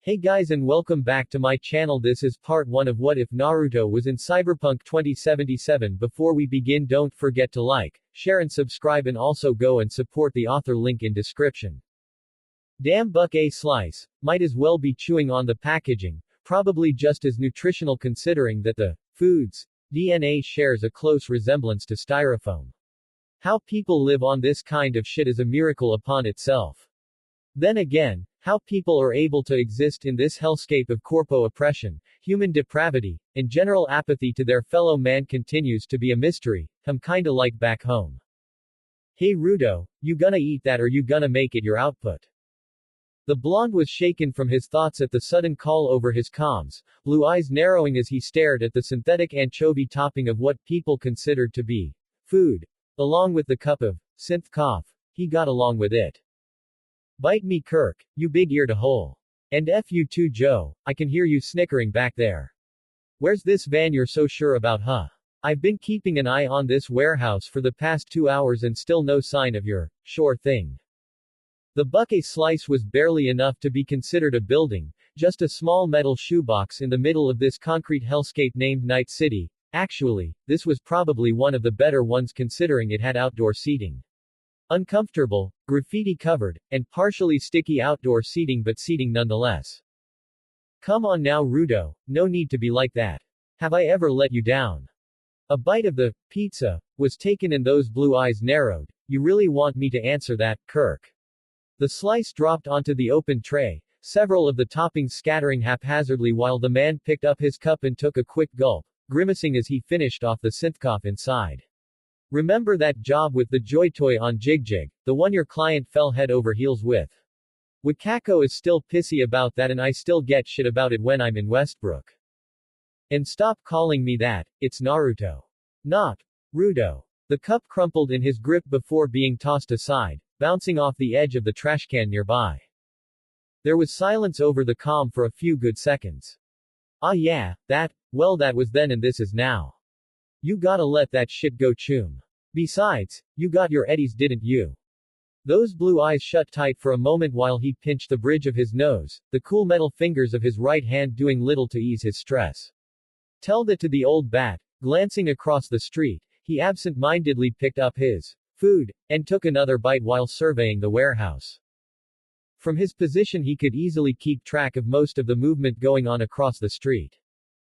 Hey guys and welcome back to my channel. This is part 1 of What If Naruto was in Cyberpunk 2077. Before we begin, don't forget to like, share and subscribe, and also go and support the author, link in description. Damn, Buck A slice. Might as well be chewing on the packaging. Probably just as nutritional considering that the food's DNA shares a close resemblance to styrofoam. How people live on this kind of shit is a miracle upon itself. Then again, how people are able to exist in this hellscape of corpo oppression, human depravity, and general apathy to their fellow man continues to be a mystery. Kinda like back home. Hey Rudo, you gonna eat that or you gonna make it your output? The blonde was shaken from his thoughts at the sudden call over his comms, blue eyes narrowing as he stared at the synthetic anchovy topping of what people considered to be food. Along with the cup of synth cough, he got along with it. Bite me Kirk, you big ear to hole. And F you too Joe, I can hear you snickering back there. Where's this van you're so sure about, huh? I've been keeping an eye on this warehouse for the past 2 hours and still no sign of your sure thing. The bucket slice was barely enough to be considered a building, just a small metal shoebox in the middle of this concrete hellscape named Night City. Actually, this was probably one of the better ones considering it had outdoor seating. Uncomfortable, graffiti-covered, and partially sticky outdoor seating, but seating nonetheless. Come on now Rudo, no need to be like that. Have I ever let you down? A bite of the pizza was taken and those blue eyes narrowed. You really want me to answer that, Kirk? The slice dropped onto the open tray, several of the toppings scattering haphazardly while the man picked up his cup and took a quick gulp, grimacing as he finished off the synthcough inside. Remember that job with the joy toy on Jigjig, the one your client fell head over heels with? Wakako is still pissy about that and I still get shit about it when I'm in Westbrook. And stop calling me that, it's Naruto. Not Rudo. The cup crumpled in his grip before being tossed aside, bouncing off the edge of the trash can nearby. There was silence over the comm for a few good seconds. Ah yeah, that was then and this is now. You gotta let that shit go choom. Besides, you got your eddies didn't you? Those blue eyes shut tight for a moment while he pinched the bridge of his nose, the cool metal fingers of his right hand doing little to ease his stress. Tell that to the old bat. Glancing across the street, he absent-mindedly picked up his food, and took another bite while surveying the warehouse. From his position he could easily keep track of most of the movement going on across the street.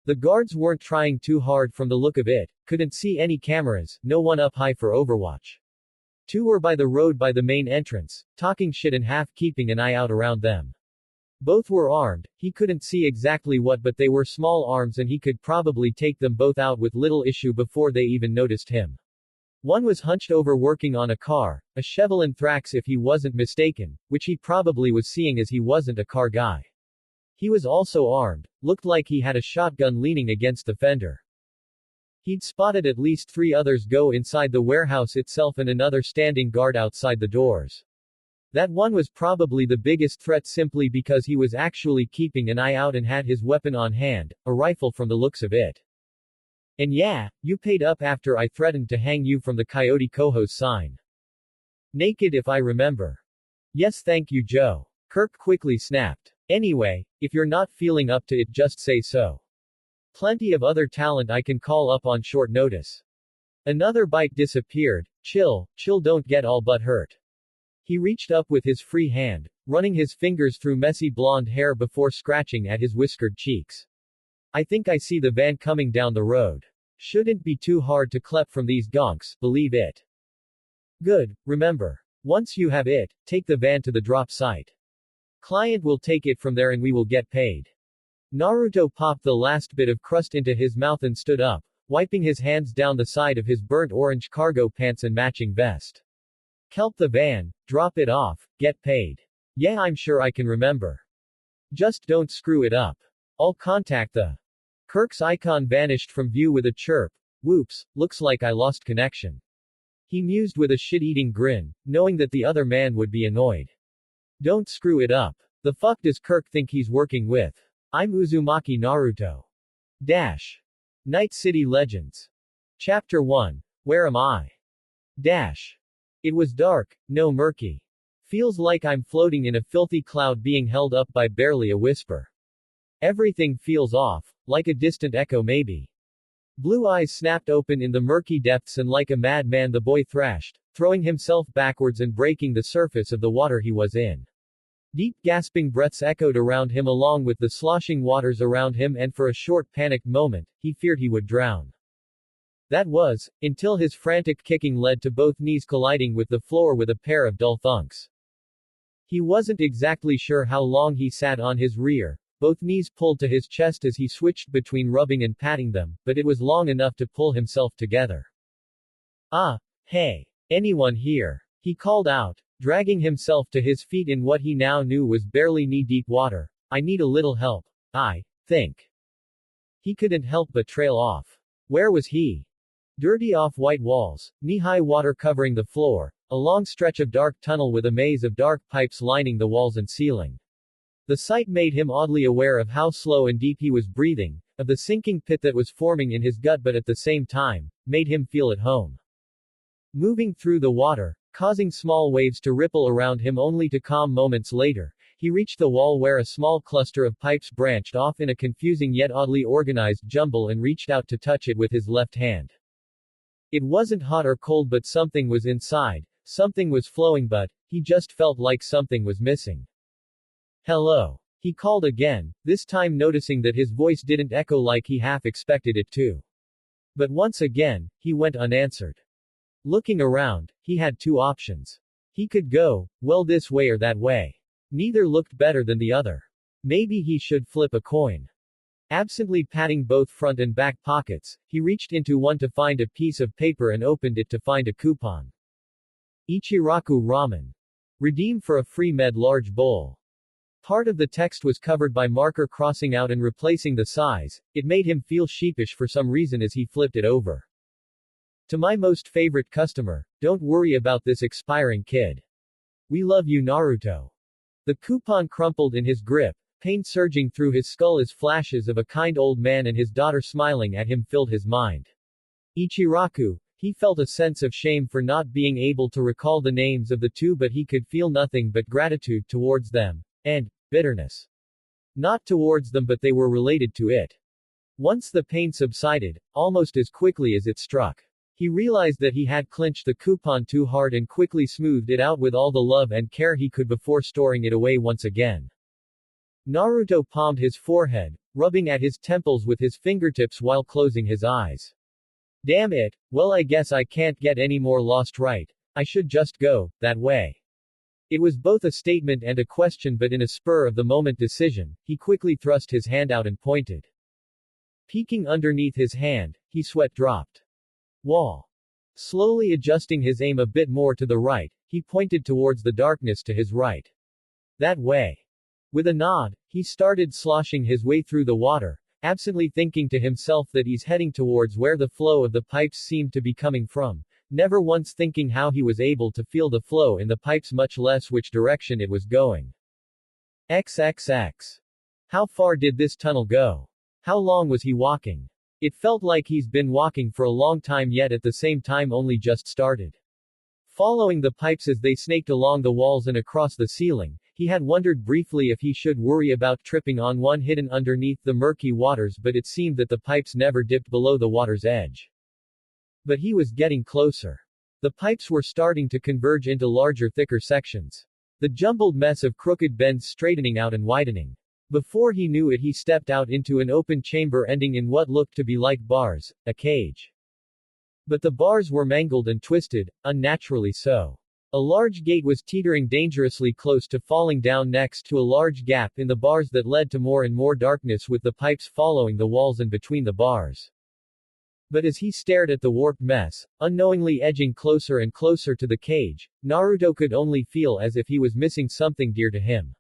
The guards weren't trying too hard from the look of it, couldn't see any cameras, no one up high for overwatch. 2 were by the road by the main entrance, talking shit and half keeping an eye out around them. Both were armed, he couldn't see exactly what but they were small arms and he could probably take them both out with little issue before they even noticed him. One was hunched over working on a car, a Chevrolet Thrax if he wasn't mistaken, which he probably was seeing as he wasn't a car guy. He was also armed, looked like he had a shotgun leaning against the fender. He'd spotted at least 3 others go inside the warehouse itself and another standing guard outside the doors. That one was probably the biggest threat simply because he was actually keeping an eye out and had his weapon on hand, a rifle from the looks of it. And yeah, you paid up after I threatened to hang you from the Coyote Coho's sign. Naked if I remember. Yes thank you Joe. Kirk quickly snapped. Anyway, if you're not feeling up to it just say so. Plenty of other talent I can call up on short notice. Another bite disappeared. Chill, don't get all but hurt. He reached up with his free hand, running his fingers through messy blonde hair before scratching at his whiskered cheeks. I think I see the van coming down the road. Shouldn't be too hard to clep from these gonks, believe it. Good, remember. Once you have it, take the van to the drop site. Client will take it from there and we will get paid. Naruto popped the last bit of crust into his mouth and stood up, wiping his hands down the side of his burnt orange cargo pants and matching vest. Kelp the van, drop it off, get paid. Yeah I'm sure I can remember. Just don't screw it up. I'll contact the. Kirk's icon vanished from view with a chirp. Whoops, looks like I lost connection. He mused with a shit-eating grin, knowing that the other man would be annoyed. Don't screw it up. The fuck does Kirk think he's working with? I'm Uzumaki Naruto. Dash. Night City Legends. Chapter 1. Where am I? Dash. It was dark, no murky. Feels like I'm floating in a filthy cloud being held up by barely a whisper. Everything feels off, like a distant echo maybe. Blue eyes snapped open in the murky depths and like a madman the boy thrashed, throwing himself backwards and breaking the surface of the water he was in. Deep gasping breaths echoed around him along with the sloshing waters around him, and for a short panicked moment, he feared he would drown. That was, until his frantic kicking led to both knees colliding with the floor with a pair of dull thunks. He wasn't exactly sure how long he sat on his rear, both knees pulled to his chest as he switched between rubbing and patting them, but it was long enough to pull himself together. Ah, hey. Anyone here? He called out, dragging himself to his feet in what he now knew was barely knee-deep water. I need a little help. I think. He couldn't help but trail off. Where was he? Dirty off-white walls, knee-high water covering the floor, a long stretch of dark tunnel with a maze of dark pipes lining the walls and ceiling. The sight made him oddly aware of how slow and deep he was breathing, of the sinking pit that was forming in his gut, but at the same time, made him feel at home. Moving through the water, causing small waves to ripple around him only to calm moments later, he reached the wall where a small cluster of pipes branched off in a confusing yet oddly organized jumble and reached out to touch it with his left hand. It wasn't hot or cold, but something was inside, something was flowing, but he just felt like something was missing. Hello. He called again, this time noticing that his voice didn't echo like he half expected it to. But once again, he went unanswered. Looking around, he had two options. He could go, well, this way or that way. Neither looked better than the other. Maybe he should flip a coin. Absently patting both front and back pockets, he reached into one to find a piece of paper and opened it to find a coupon. Ichiraku ramen. Redeem for a free med large bowl. Part of the text was covered by marker crossing out and replacing the size. It made him feel sheepish for some reason as he flipped it over. To my most favorite customer, don't worry about this expiring kid. We love you, Naruto. The coupon crumpled in his grip, pain surging through his skull as flashes of a kind old man and his daughter smiling at him filled his mind. Ichiraku. He felt a sense of shame for not being able to recall the names of the two, but he could feel nothing but gratitude towards them. And bitterness. Not towards them, but they were related to it. Once the pain subsided, almost as quickly as it struck, he realized that he had clinched the coupon too hard and quickly smoothed it out with all the love and care he could before storing it away once again. Naruto palmed his forehead, rubbing at his temples with his fingertips while closing his eyes. Damn it, well, I guess I can't get any more lost, right? I should just go that way. It was both a statement and a question, but in a spur-of-the-moment decision, he quickly thrust his hand out and pointed. Peeking underneath his hand, he sweat dropped. Wall. Slowly adjusting his aim a bit more to the right, he pointed towards the darkness to his right. That way. With a nod, he started sloshing his way through the water, absently thinking to himself that he's heading towards where the flow of the pipes seemed to be coming from. Never once thinking how he was able to feel the flow in the pipes, much less which direction it was going. XXX. How far did this tunnel go? How long was he walking? It felt like he's been walking for a long time, yet at the same time only just started. Following the pipes as they snaked along the walls and across the ceiling, he had wondered briefly if he should worry about tripping on one hidden underneath the murky waters, but it seemed that the pipes never dipped below the water's edge. But he was getting closer. The pipes were starting to converge into larger, thicker sections. The jumbled mess of crooked bends straightening out and widening. Before he knew it, he stepped out into an open chamber ending in what looked to be like bars, a cage. But the bars were mangled and twisted, unnaturally so. A large gate was teetering dangerously close to falling down next to a large gap in the bars that led to more and more darkness, with the pipes following the walls and between the bars. But as he stared at the warped mess, unknowingly edging closer and closer to the cage, Naruto could only feel as if he was missing something dear to him.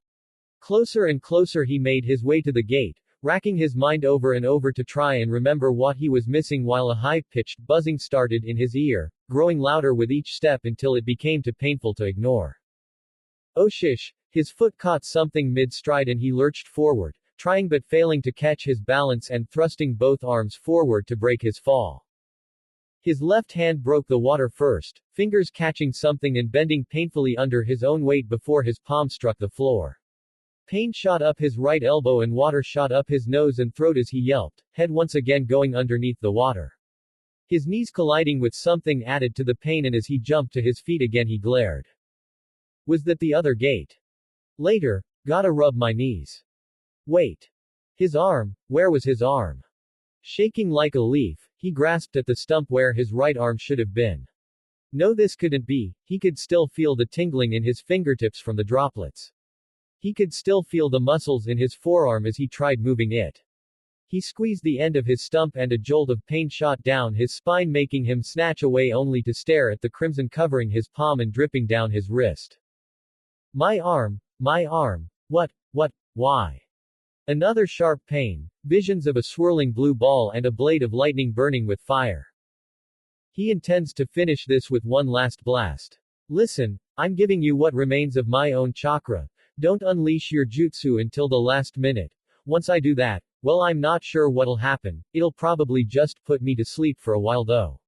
Closer and closer he made his way to the gate, racking his mind over and over to try and remember what he was missing, while a high-pitched buzzing started in his ear, growing louder with each step until it became too painful to ignore. Oh shish! His foot caught something mid-stride and he lurched forward, trying but failing to catch his balance and thrusting both arms forward to break his fall. His left hand broke the water first, fingers catching something and bending painfully under his own weight before his palm struck the floor. Pain shot up his right elbow and water shot up his nose and throat as he yelped, head once again going underneath the water. His knees colliding with something added to the pain, and as he jumped to his feet again he glared. Was that the other gate? Later, gotta rub my knees. Wait. His arm, where was his arm? Shaking like a leaf, he grasped at the stump where his right arm should have been. No, this couldn't be, he could still feel the tingling in his fingertips from the droplets. He could still feel the muscles in his forearm as he tried moving it. He squeezed the end of his stump and a jolt of pain shot down his spine, making him snatch away only to stare at the crimson covering his palm and dripping down his wrist. My arm, what, why? Another sharp pain, visions of a swirling blue ball and a blade of lightning burning with fire. He intends to finish this with one last blast. Listen, I'm giving you what remains of my own chakra. Don't unleash your jutsu until the last minute. Once I do that, well, I'm not sure what'll happen. It'll probably just put me to sleep for a while though.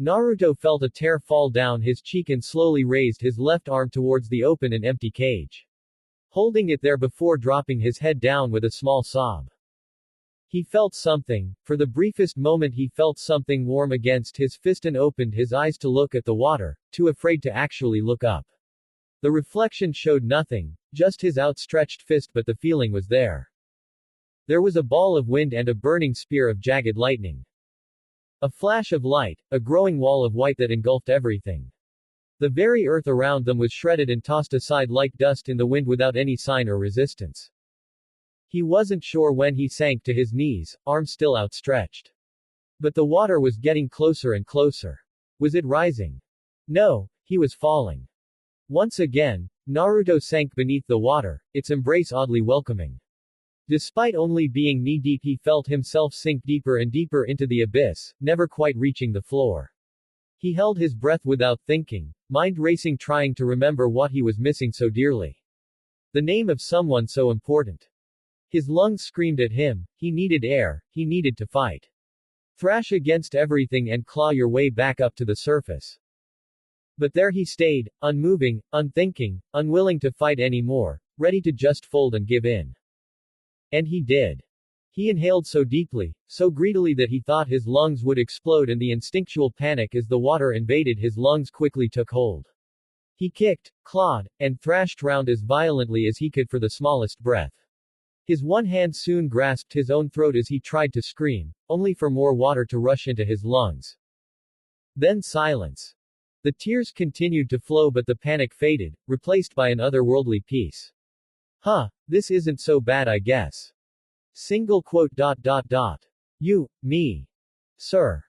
Naruto felt a tear fall down his cheek and slowly raised his left arm towards the open and empty cage. Holding it there before dropping his head down with a small sob. He felt something, for the briefest moment he felt something warm against his fist and opened his eyes to look at the water, too afraid to actually look up. The reflection showed nothing, just his outstretched fist, but the feeling was there. There was a ball of wind and a burning spear of jagged lightning. A flash of light, a growing wall of white that engulfed everything. The very earth around them was shredded and tossed aside like dust in the wind without any sign or resistance. He wasn't sure when he sank to his knees, arms still outstretched. But the water was getting closer and closer. Was it rising? No, he was falling. Once again, Naruto sank beneath the water, its embrace oddly welcoming. Despite only being knee-deep, he felt himself sink deeper and deeper into the abyss, never quite reaching the floor. He held his breath without thinking, mind racing, trying to remember what he was missing so dearly. The name of someone so important. His lungs screamed at him, he needed air, he needed to fight. Thrash against everything and claw your way back up to the surface. But there he stayed, unmoving, unthinking, unwilling to fight anymore, ready to just fold and give in. And he did. He inhaled so deeply, so greedily that he thought his lungs would explode, and the instinctual panic as the water invaded his lungs quickly took hold. He kicked, clawed, and thrashed round as violently as he could for the smallest breath. His one hand soon grasped his own throat as he tried to scream, only for more water to rush into his lungs. Then silence. The tears continued to flow, but the panic faded, replaced by an otherworldly peace. This isn't so bad, I guess. Single quote. You, me. Sir.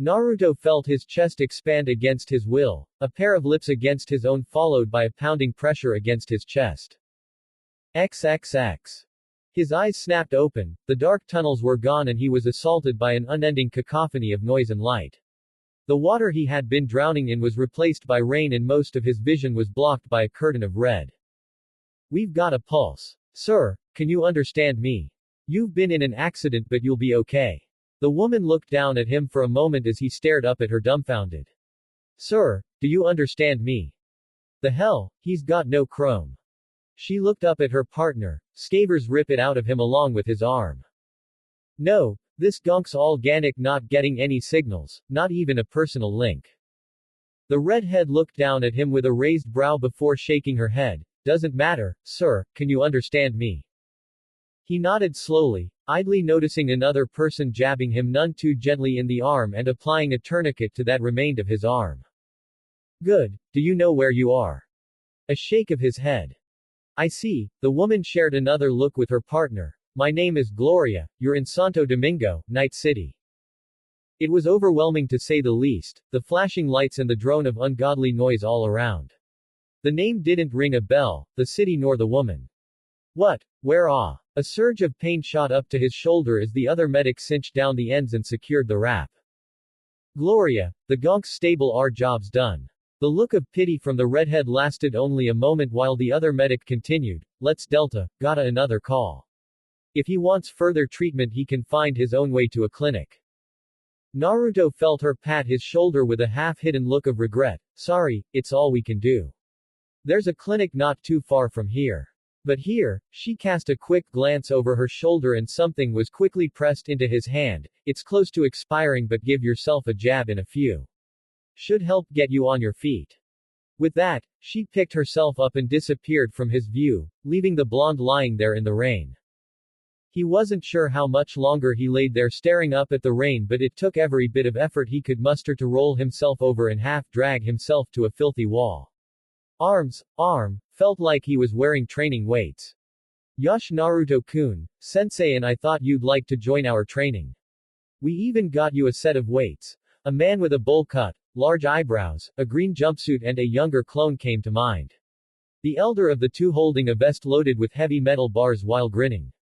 Naruto felt his chest expand against his will, a pair of lips against his own followed by a pounding pressure against his chest. XXX. His eyes snapped open, the dark tunnels were gone and he was assaulted by an unending cacophony of noise and light. The water he had been drowning in was replaced by rain and most of his vision was blocked by a curtain of red. We've got a pulse. Sir, can you understand me? You've been in an accident but you'll be okay. The woman looked down at him for a moment as he stared up at her dumbfounded. Sir, do you understand me? The hell, he's got no chrome. She looked up at her partner, Scavers rip it out of him along with his arm. No, this gonk's all organic, not getting any signals, not even a personal link. The redhead looked down at him with a raised brow before shaking her head. Doesn't matter, sir, can you understand me? He nodded slowly, idly noticing another person jabbing him none too gently in the arm and applying a tourniquet to that remained of his arm. Good, do you know where you are? A shake of his head. I see, the woman shared another look with her partner. My name is Gloria, you're in Santo Domingo, Night City. It was overwhelming to say the least, the flashing lights and the drone of ungodly noise all around. The name didn't ring a bell, the city nor the woman. What? Where? Ah? A surge of pain shot up to his shoulder as the other medic cinched down the ends and secured the wrap. Gloria, the gonk's stable, our job's done. The look of pity from the redhead lasted only a moment while the other medic continued, let's Delta, gotta another call. If he wants further treatment he can find his own way to a clinic. Naruto felt her pat his shoulder with a half-hidden look of regret. Sorry, it's all we can do. There's a clinic not too far from here. But here, she cast a quick glance over her shoulder and something was quickly pressed into his hand. It's close to expiring, but give yourself a jab in a few. Should help get you on your feet. With that, she picked herself up and disappeared from his view, leaving the blonde lying there in the rain. He wasn't sure how much longer he laid there staring up at the rain, but it took every bit of effort he could muster to roll himself over and half-drag himself to a filthy wall. Arm, felt like he was wearing training weights. Yush, Naruto-kun, sensei and I thought you'd like to join our training. We even got you a set of weights. A man with a bowl cut, large eyebrows, a green jumpsuit and a younger clone came to mind. The elder of the two holding a vest loaded with heavy metal bars while grinning.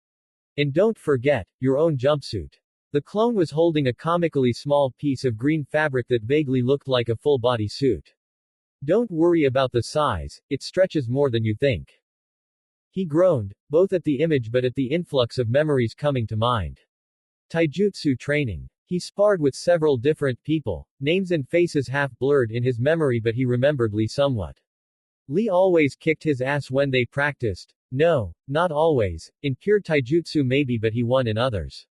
And don't forget, your own jumpsuit. The clone was holding a comically small piece of green fabric that vaguely looked like a full-body suit. Don't worry about the size, it stretches more than you think. He groaned, both at the image but at the influx of memories coming to mind. Taijutsu training. He sparred with several different people, names and faces half blurred in his memory, but he remembered Lee somewhat. Lee always kicked his ass when they practiced. No, not always. In pure taijutsu maybe, but he won in others.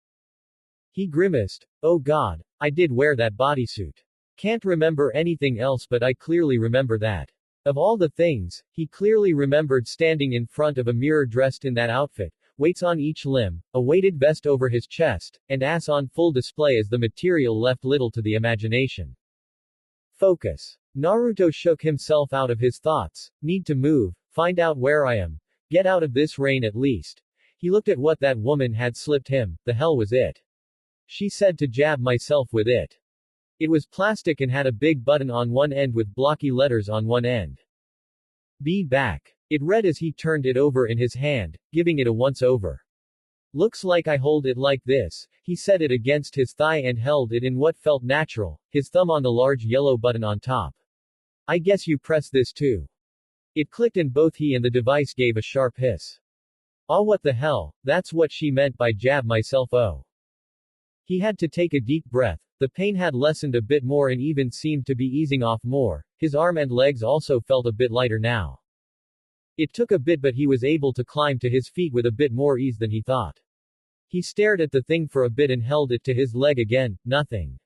He grimaced. Oh god, I did wear that bodysuit. Can't remember anything else, but I clearly remember that. Of all the things, he clearly remembered standing in front of a mirror dressed in that outfit, weights on each limb, a weighted vest over his chest, and ass on full display as the material left little to the imagination. Focus. Naruto shook himself out of his thoughts. Need to move, find out where I am. Get out of this rain at least. He looked at what that woman had slipped him. The hell was it? She said to jab myself with it. It was plastic and had a big button on one end with blocky letters on one end. Be back. It read as he turned it over in his hand, giving it a once-over. Looks like I hold it like this. He set it against his thigh and held it in what felt natural, his thumb on the large yellow button on top. I guess you press this too. It clicked and both he and the device gave a sharp hiss. Oh, what the hell, that's what she meant by jab myself. Oh. He had to take a deep breath. The pain had lessened a bit more and even seemed to be easing off more. His arm and legs also felt a bit lighter now. It took a bit, but he was able to climb to his feet with a bit more ease than he thought. He stared at the thing for a bit and held it to his leg again. Nothing.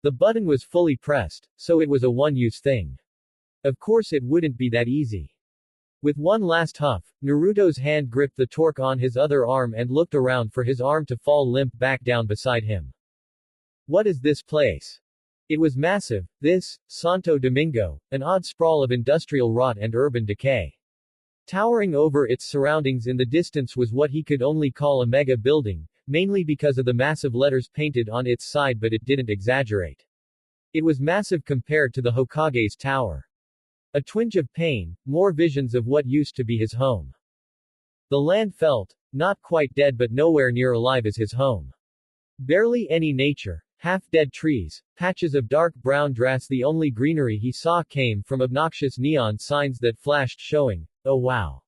The button was fully pressed, so it was a one-use thing. Of course it wouldn't be that easy. With one last huff, Naruto's hand gripped the torque on his other arm and looked around for his arm to fall limp back down beside him. What is this place? It was massive, this, Santo Domingo, an odd sprawl of industrial rot and urban decay. Towering over its surroundings in the distance was what he could only call a mega building, mainly because of the massive letters painted on its side, but it didn't exaggerate. It was massive compared to the Hokage's tower. A twinge of pain, more visions of what used to be his home. The land felt, not quite dead but nowhere near alive as his home. Barely any nature, half-dead trees, patches of dark brown grass. The only greenery he saw came from obnoxious neon signs that flashed showing, oh wow.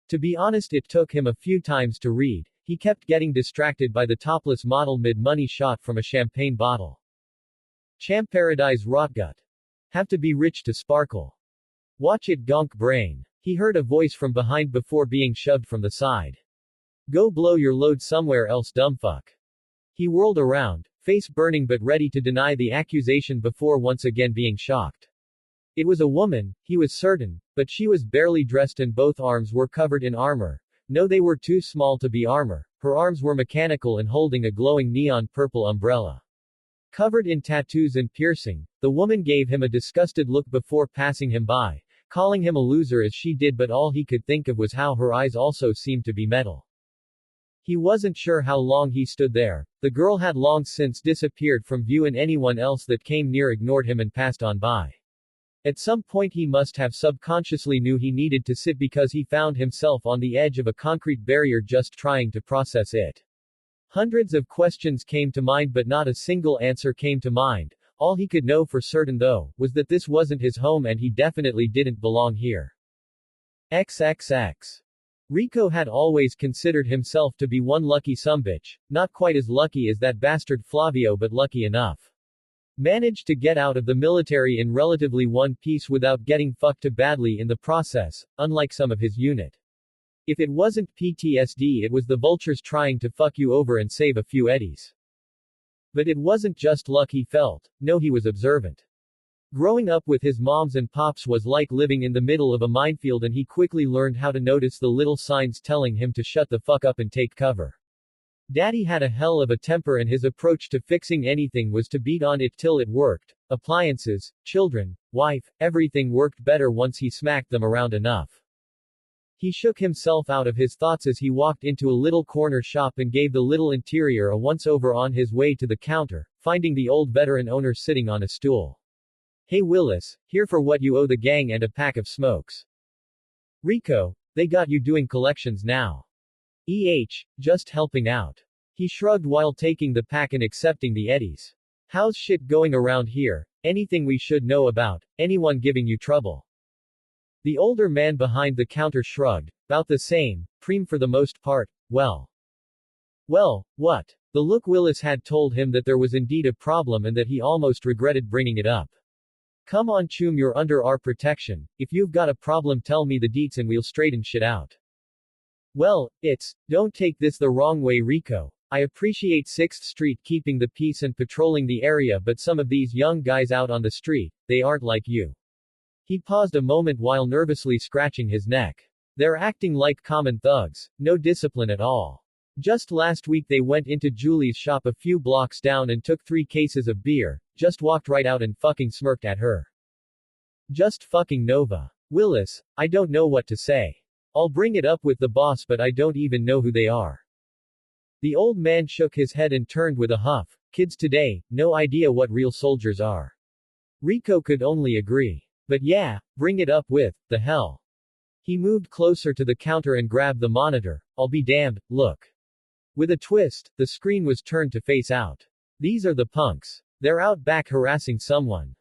To be honest, it took him a few times to read. He kept getting distracted by the topless model mid-money shot from a champagne bottle. Champaradise rotgut. Have to be rich to sparkle. Watch it gonk brain. He heard a voice from behind before being shoved from the side. Go blow your load somewhere else, dumbfuck. He whirled around, face burning but ready to deny the accusation before once again being shocked. It was a woman, he was certain, but she was barely dressed and both arms were covered in armor. No, they were too small to be armor. Her arms were mechanical and holding a glowing neon purple umbrella. Covered in tattoos and piercing, the woman gave him a disgusted look before passing him by, calling him a loser as she did, but all he could think of was how her eyes also seemed to be metal. He wasn't sure how long he stood there. The girl had long since disappeared from view and anyone else that came near ignored him and passed on by. At some point he must have subconsciously knew he needed to sit because he found himself on the edge of a concrete barrier just trying to process it. Hundreds of questions came to mind but not a single answer came to mind. All he could know for certain though, was that this wasn't his home and he definitely didn't belong here. XXX. Rico had always considered himself to be one lucky sumbitch, not quite as lucky as that bastard Flavio but lucky enough. Managed to get out of the military in relatively one piece without getting fucked too badly in the process, unlike some of his unit. If it wasn't PTSD, it was the vultures trying to fuck you over and save a few eddies. But it wasn't just luck he felt, no, he was observant. Growing up with his moms and pops was like living in the middle of a minefield, and he quickly learned how to notice the little signs telling him to shut the fuck up and take cover. Daddy had a hell of a temper, and his approach to fixing anything was to beat on it till it worked. Appliances, children, wife, everything worked better once he smacked them around enough. He shook himself out of his thoughts as he walked into a little corner shop and gave the little interior a once-over on his way to the counter, finding the old veteran owner sitting on a stool. "Hey Willis, here for what you owe the gang and a pack of smokes." "Rico, they got you doing collections now." Just helping out." He shrugged while taking the pack and accepting the eddies. "How's shit going around here? Anything we should know about? Anyone giving you trouble?" The older man behind the counter shrugged. "About the same, preem for the most part. Well, what?" The look Willis had told him that there was indeed a problem and that he almost regretted bringing it up. "Come on chum, you're under our protection. If you've got a problem tell me the deets and we'll straighten shit out." "Well, don't take this the wrong way Rico. I appreciate 6th Street keeping the peace and patrolling the area, but some of these young guys out on the street, they aren't like you." He paused a moment while nervously scratching his neck. "They're acting like common thugs. No discipline at all. Just last week they went into Julie's shop a few blocks down and took 3 cases of beer, just walked right out and fucking smirked at her. Just fucking Nova. Willis, I don't know what to say. I'll bring it up with the boss, but I don't even know who they are." The old man shook his head and turned with a huff. "Kids today, no idea what real soldiers are." Rico could only agree. "But yeah, bring it up with, the hell." He moved closer to the counter and grabbed the monitor. "I'll be damned, look." With a twist, the screen was turned to face out. "These are the punks. They're out back harassing someone.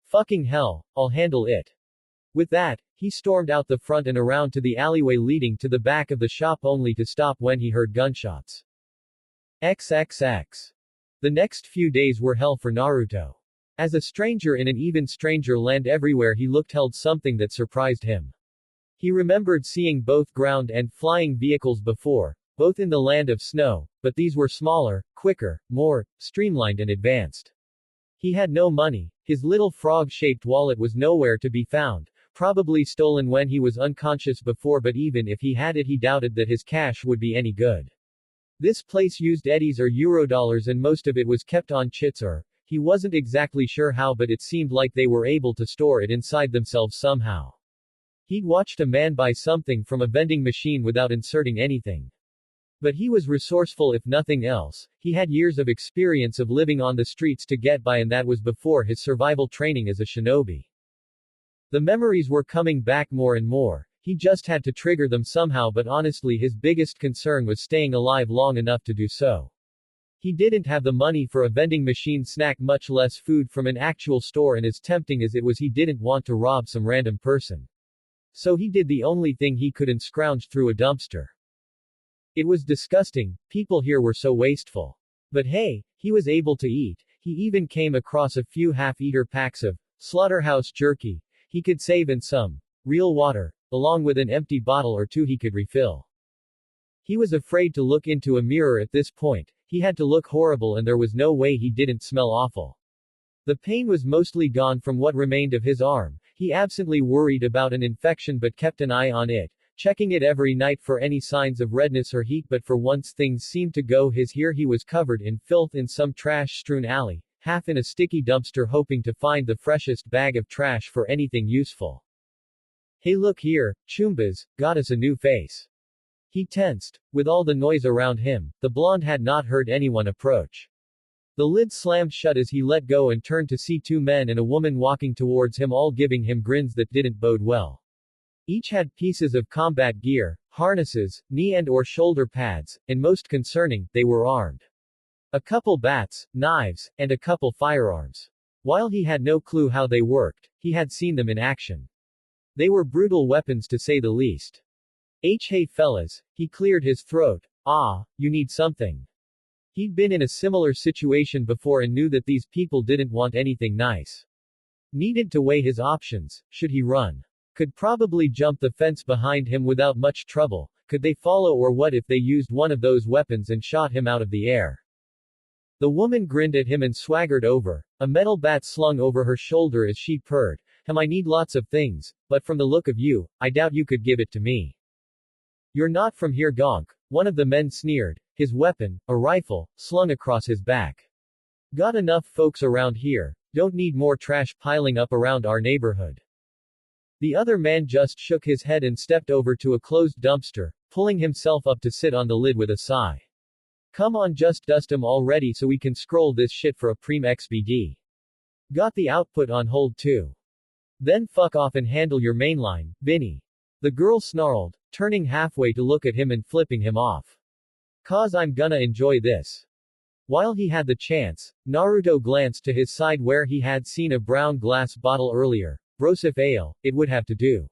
Fucking hell, I'll handle it." With that, he stormed out the front and around to the alleyway leading to the back of the shop, only to stop when he heard gunshots. XXX. The next few days were hell for Naruto. As a stranger in an even stranger land, everywhere he looked held something that surprised him. He remembered seeing both ground and flying vehicles before, both in the land of snow, but these were smaller, quicker, more streamlined and advanced. He had no money. His little frog-shaped wallet was nowhere to be found, probably stolen when he was unconscious before, but even if he had it, he doubted that his cash would be any good. This place used eddies or Eurodollars, and most of it was kept on chits, or he wasn't exactly sure how, but it seemed like they were able to store it inside themselves somehow. He'd watched a man buy something from a vending machine without inserting anything. But he was resourceful if nothing else. He had years of experience of living on the streets to get by, and that was before his survival training as a shinobi. The memories were coming back more and more. He just had to trigger them somehow, but honestly his biggest concern was staying alive long enough to do so. He didn't have the money for a vending machine snack, much less food from an actual store, and as tempting as it was, he didn't want to rob some random person. So he did the only thing he could and scrounged through a dumpster. It was disgusting, people here were so wasteful. But hey, he was able to eat. He even came across a few half-eater packs of slaughterhouse jerky he could save, and some real water, along with an empty bottle or two he could refill. He was afraid to look into a mirror at this point. He had to look horrible, and there was no way he didn't smell awful. The pain was mostly gone from what remained of his arm. He absently worried about an infection but kept an eye on it, checking it every night for any signs of redness or heat, but for once things seemed to go his ear. He was covered in filth in some trash-strewn alley, half in a sticky dumpster, hoping to find the freshest bag of trash for anything useful. "Hey look here, Chumbas, got us a new face." He tensed. With all the noise around him, the blonde had not heard anyone approach. The lid slammed shut as he let go and turned to see 2 men and a woman walking towards him, all giving him grins that didn't bode well. Each had pieces of combat gear, harnesses, knee and or shoulder pads, and most concerning, they were armed. A couple bats, knives, and a couple firearms. While he had no clue how they worked, he had seen them in action. They were brutal weapons to say the least. Hey fellas, he cleared his throat. "Ah, you need something?" He'd been in a similar situation before and knew that these people didn't want anything nice. Needed to weigh his options. Should he run? Could probably jump the fence behind him without much trouble. Could they follow, or what if they used one of those weapons and shot him out of the air? The woman grinned at him and swaggered over, a metal bat slung over her shoulder as she purred, I need lots of things, but from the look of you, I doubt you could give it to me. You're not from here, Gonk, one of the men sneered, his weapon, a rifle, slung across his back. Got enough folks around here, don't need more trash piling up around our neighborhood. The other man just shook his head and stepped over to a closed dumpster, pulling himself up to sit on the lid with a sigh. Come on, just dust 'em already so we can scroll this shit for a Preem XBD. Got the output on hold too. Then fuck off and handle your mainline, Vinny. The girl snarled, turning halfway to look at him and flipping him off. 'Cause I'm gonna enjoy this. While he had the chance, Naruto glanced to his side where he had seen a brown glass bottle earlier. Brosif ale, it would have to do.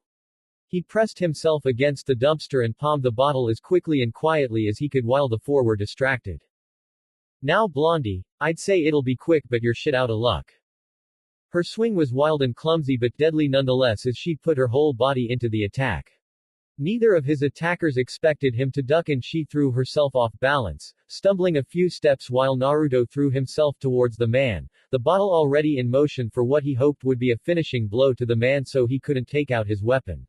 He pressed himself against the dumpster and palmed the bottle as quickly and quietly as he could while the four were distracted. Now Blondie, I'd say it'll be quick but you're shit out of luck. Her swing was wild and clumsy but deadly nonetheless as she put her whole body into the attack. Neither of his attackers expected him to duck and she threw herself off balance, stumbling a few steps while Naruto threw himself towards the man, the bottle already in motion for what he hoped would be a finishing blow to the man so he couldn't take out his weapon.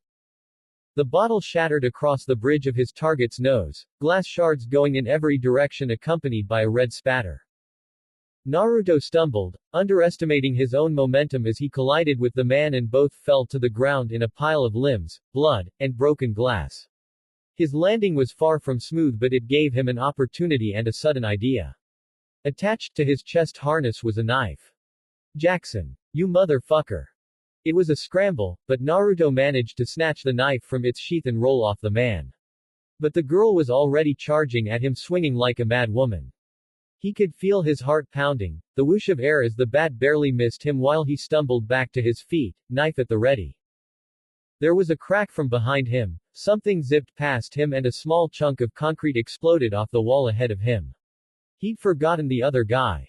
The bottle shattered across the bridge of his target's nose, glass shards going in every direction accompanied by a red spatter. Naruto stumbled, underestimating his own momentum as he collided with the man and both fell to the ground in a pile of limbs, blood, and broken glass. His landing was far from smooth but it gave him an opportunity and a sudden idea. Attached to his chest harness was a knife. Jackson. You motherfucker. It was a scramble, but Naruto managed to snatch the knife from its sheath and roll off the man. But the girl was already charging at him swinging like a mad woman. He could feel his heart pounding, the whoosh of air as the bat barely missed him while he stumbled back to his feet, knife at the ready. There was a crack from behind him, something zipped past him and a small chunk of concrete exploded off the wall ahead of him. He'd forgotten the other guy.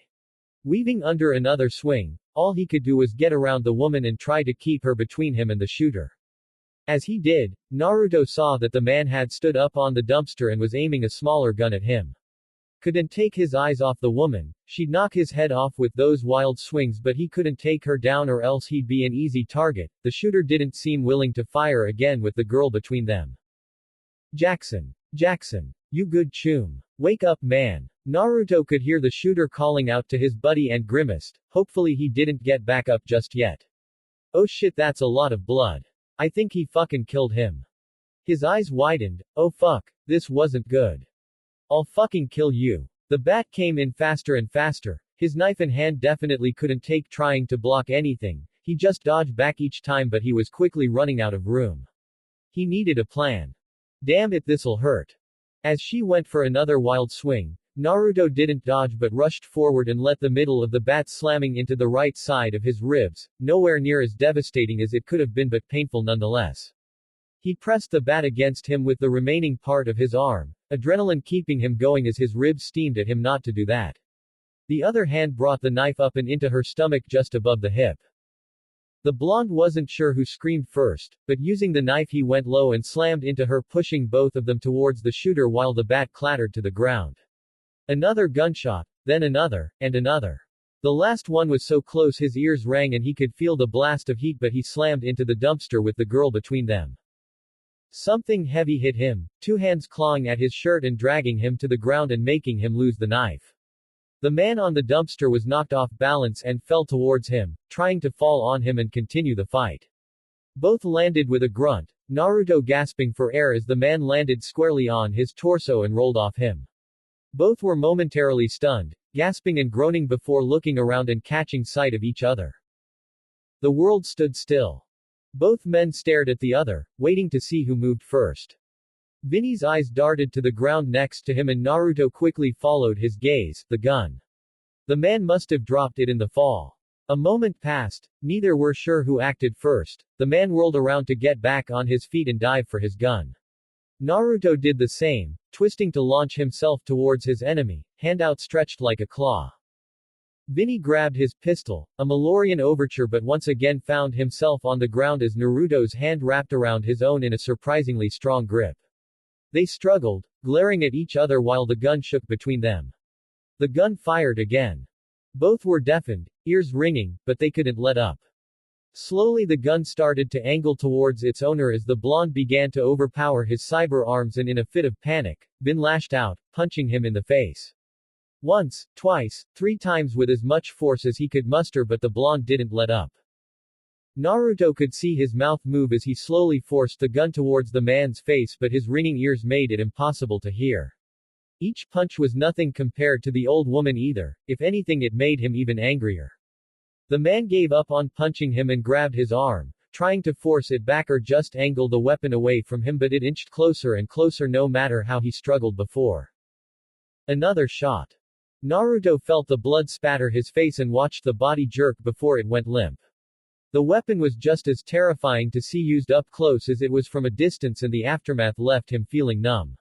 Weaving under another swing, all he could do was get around the woman and try to keep her between him and the shooter. As he did, Naruto saw that the man had stood up on the dumpster and was aiming a smaller gun at him. Couldn't take his eyes off the woman, she'd knock his head off with those wild swings but he couldn't take her down or else he'd be an easy target. The shooter didn't seem willing to fire again with the girl between them. Jackson. Jackson. You good choom. Wake up man. Naruto could hear the shooter calling out to his buddy and grimaced, hopefully he didn't get back up just yet. Oh shit, that's a lot of blood. I think he fucking killed him. His eyes widened, oh fuck, this wasn't good. I'll fucking kill you. The bat came in faster and faster, his knife in hand definitely couldn't take trying to block anything, he just dodged back each time but he was quickly running out of room. He needed a plan. Damn it, this'll hurt. As she went for another wild swing, Naruto didn't dodge but rushed forward and let the middle of the bat slamming into the right side of his ribs, nowhere near as devastating as it could have been but painful nonetheless. He pressed the bat against him with the remaining part of his arm, adrenaline keeping him going as his ribs steamed at him not to do that. The other hand brought the knife up and into her stomach just above the hip. The blonde wasn't sure who screamed first, but using the knife he went low and slammed into her, pushing both of them towards the shooter while the bat clattered to the ground. Another gunshot, then another, and another. The last one was so close his ears rang and he could feel the blast of heat but he slammed into the dumpster with the girl between them. Something heavy hit him, two hands clawing at his shirt and dragging him to the ground and making him lose the knife. The man on the dumpster was knocked off balance and fell towards him, trying to fall on him and continue the fight. Both landed with a grunt, Naruto gasping for air as the man landed squarely on his torso and rolled off him. Both were momentarily stunned, gasping and groaning before looking around and catching sight of each other. The world stood still. Both men stared at the other, waiting to see who moved first. Vinny's eyes darted to the ground next to him and Naruto quickly followed his gaze, the gun. The man must have dropped it in the fall. A moment passed, neither were sure who acted first. The man whirled around to get back on his feet and dive for his gun. Naruto did the same, twisting to launch himself towards his enemy, hand outstretched like a claw. Vinny grabbed his pistol, a Malorian overture, but once again found himself on the ground as Naruto's hand wrapped around his own in a surprisingly strong grip. They struggled, glaring at each other while the gun shook between them. The gun fired again. Both were deafened, ears ringing, but they couldn't let up. Slowly the gun started to angle towards its owner as the blonde began to overpower his cyber arms, and in a fit of panic, Vin lashed out, punching him in the face. Once, twice, 3 times with as much force as he could muster, but the blonde didn't let up. Naruto could see his mouth move as he slowly forced the gun towards the man's face, but his ringing ears made it impossible to hear. Each punch was nothing compared to the old woman either, if anything it made him even angrier. The man gave up on punching him and grabbed his arm, trying to force it back or just angle the weapon away from him, but it inched closer and closer no matter how he struggled before. Another shot. Naruto felt the blood spatter his face and watched the body jerk before it went limp. The weapon was just as terrifying to see used up close as it was from a distance, and the aftermath left him feeling numb.